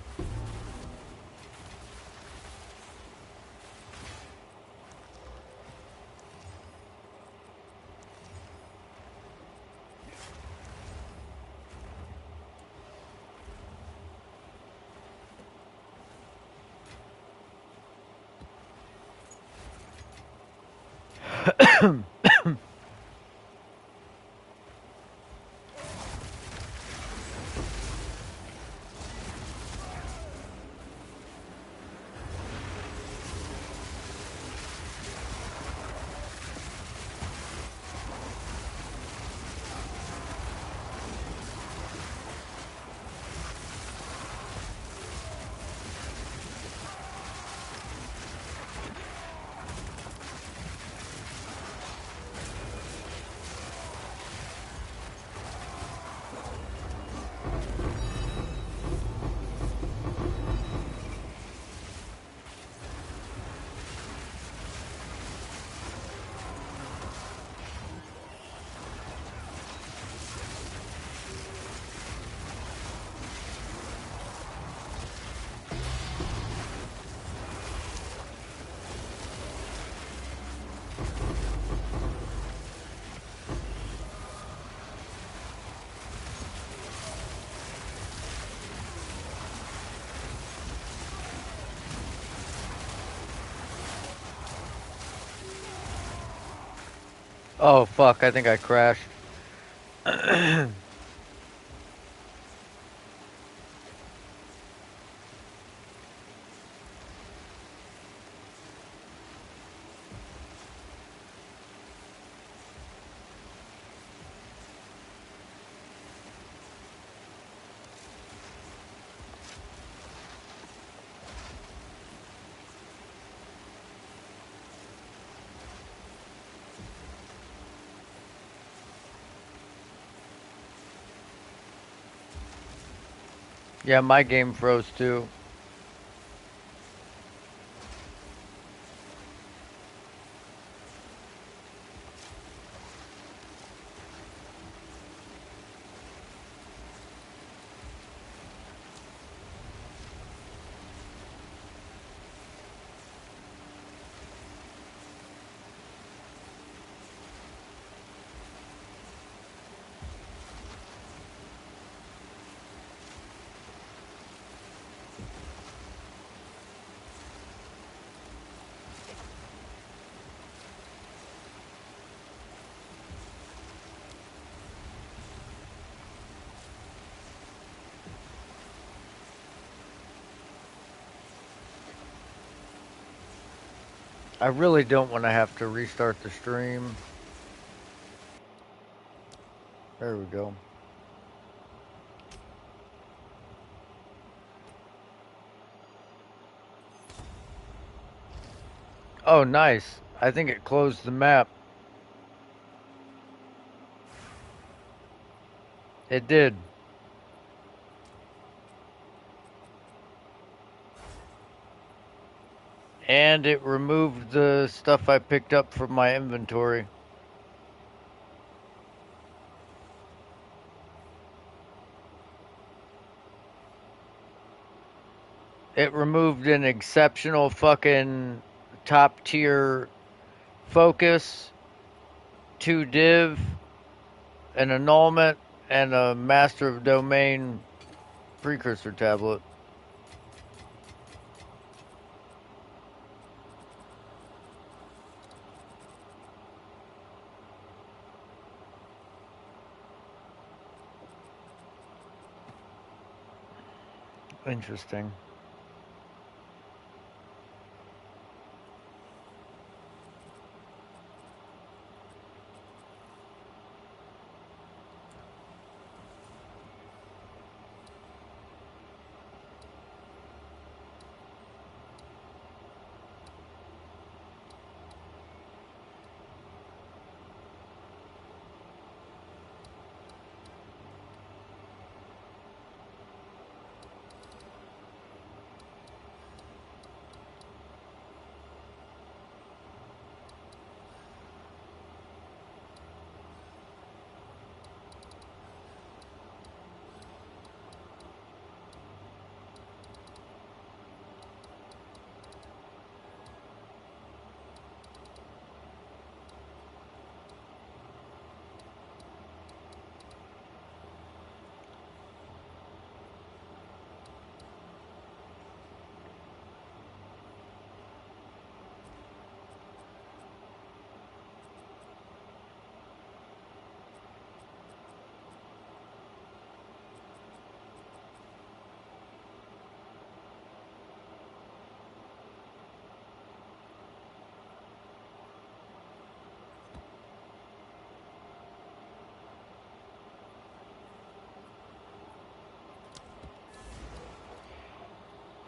Oh fuck, I think I crashed. Yeah, my game froze too. I really don't want to have to restart the stream. There we go. Oh, nice. I think it closed the map. It did. And it removed the stuff I picked up from my inventory. It removed an exceptional fucking top tier focus, 2 div, an annulment, and a master of domain precursor tablet. Interesting.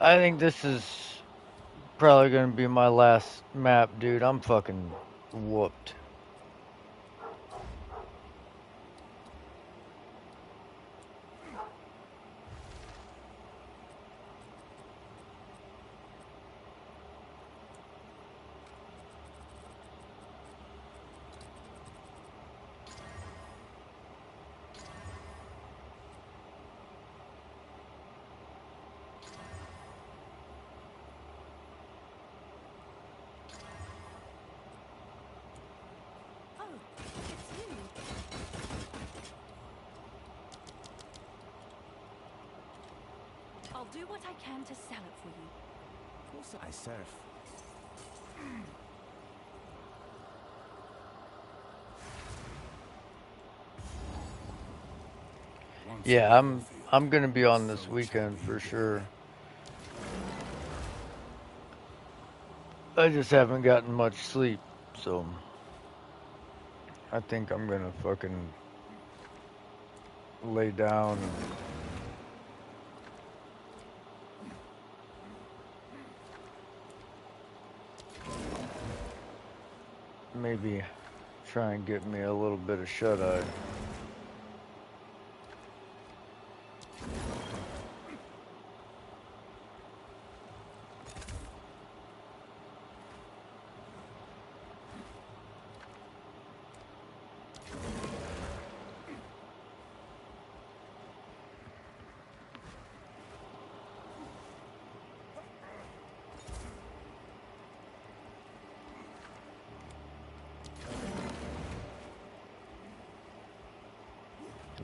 I think this is probably gonna be my last map, dude. I'm fucking whooped. Oh, it's you. I'll do what I can to sell it for you. Of course I serve. Once a Yeah, battlefield, I'm gonna be on this so it shall weekend be for here. sure. I just haven't gotten much sleep, so I think I'm gonna fucking lay down and maybe try and get me a little bit of shut eye.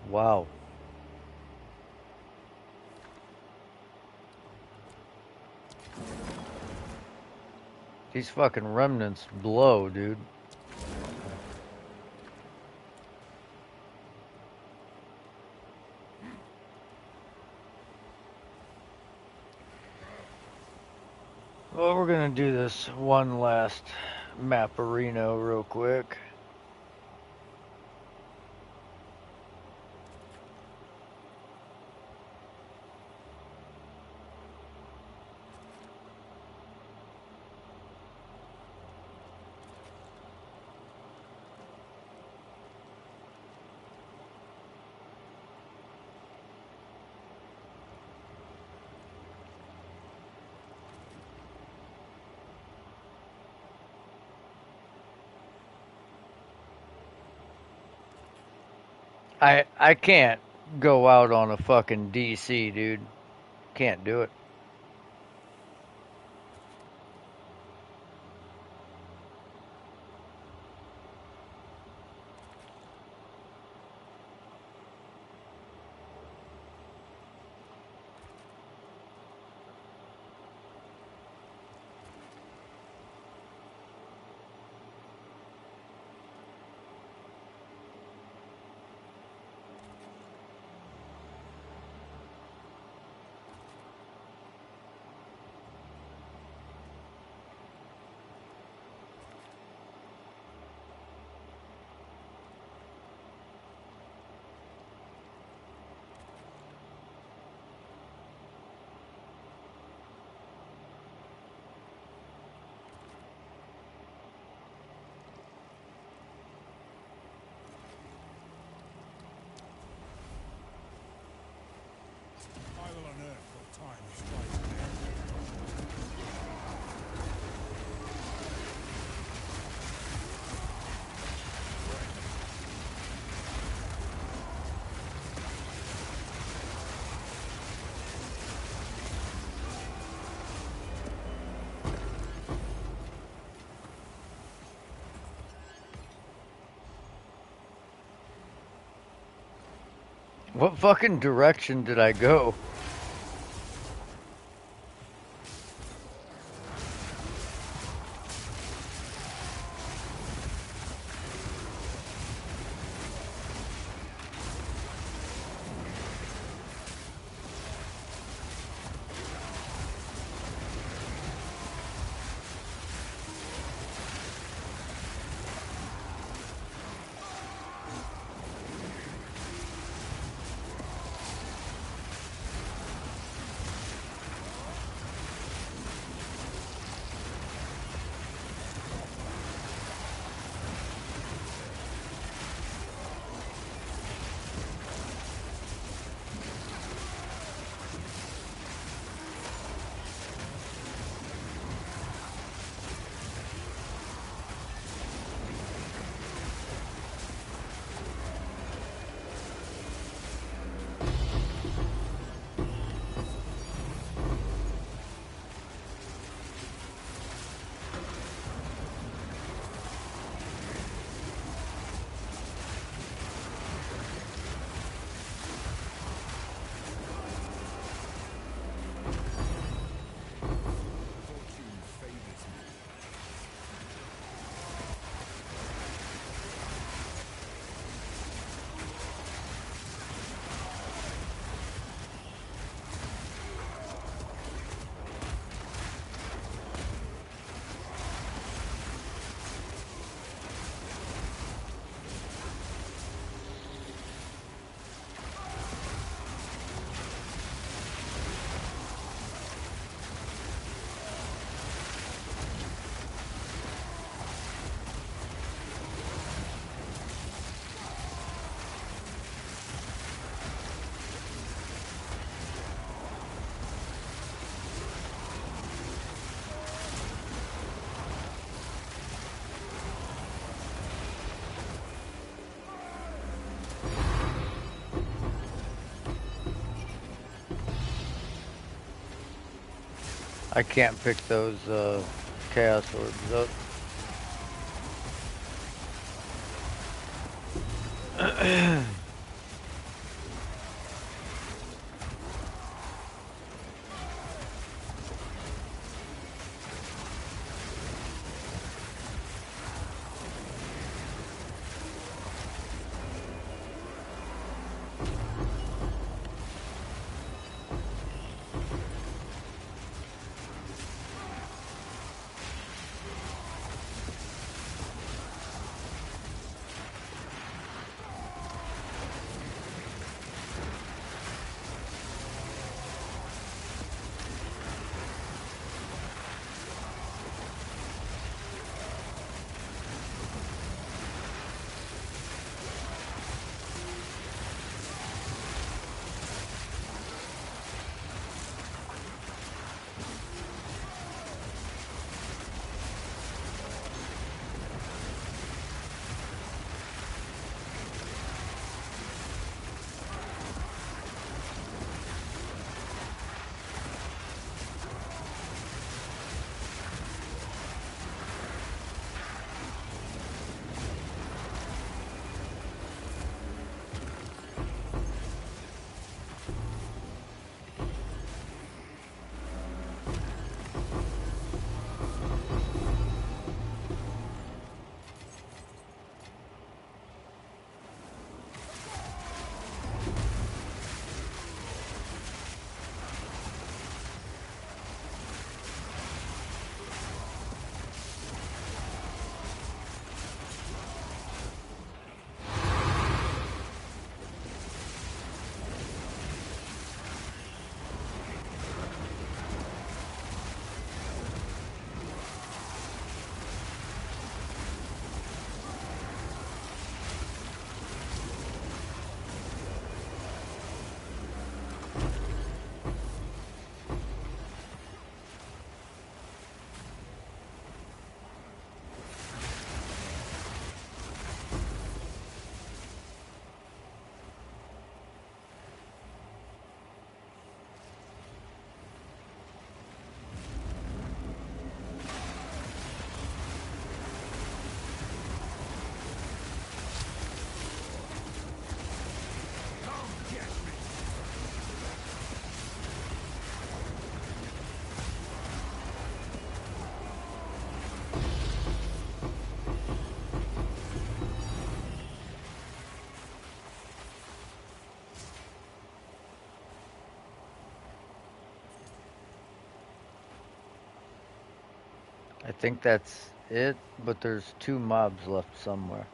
Wow. These fucking remnants blow, dude. Well, we're gonna do this one last Mapperino real quick. I can't go out on a fucking DC, dude. Can't do it. I will unearth what time strikes next. What fucking direction did I go? Fortune favors me. I can't pick those chaos orbs up. I think that's it, but there's two mobs left somewhere.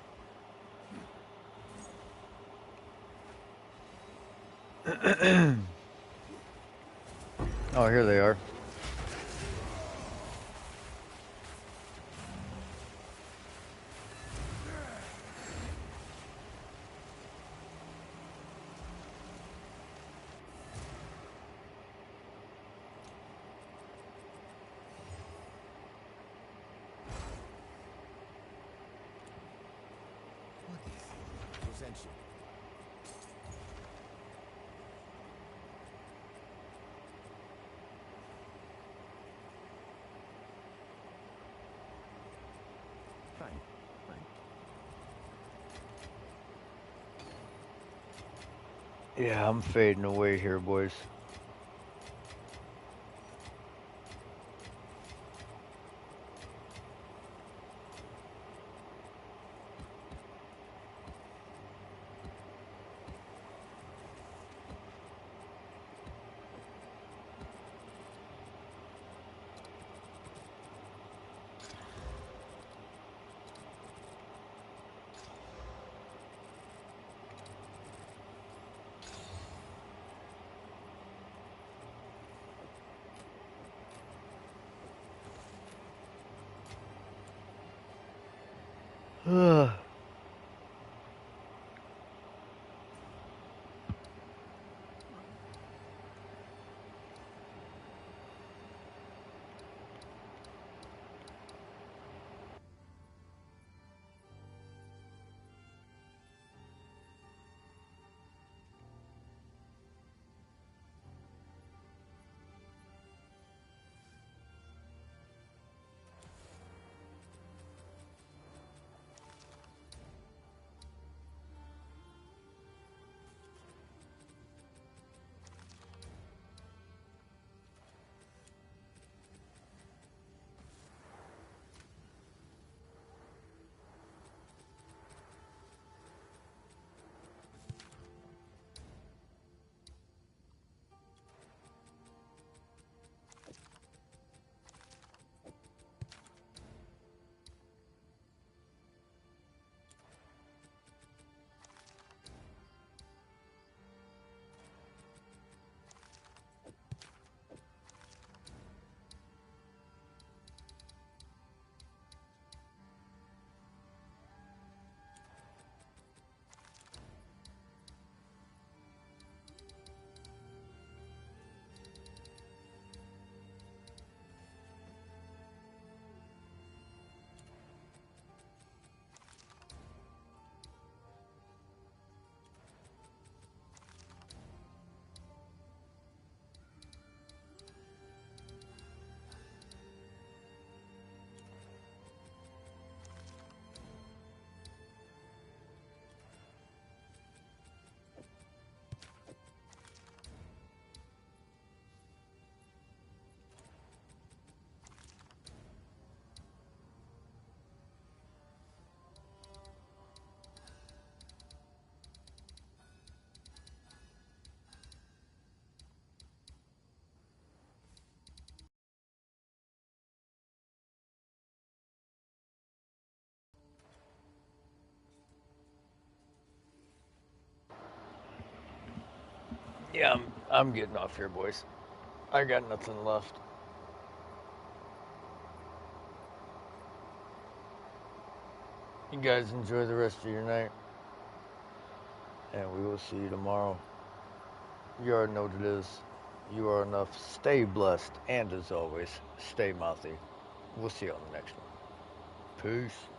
Oh, here they are. What is it? Potential. Fine. Fine. Yeah, I'm fading away here, boys. Yeah, I'm getting off here, boys. I got nothing left. You guys enjoy the rest of your night, and we will see you tomorrow. You already know what it is. You are enough. Stay blessed, and as always, stay mouthy. We'll see you on the next one. Peace.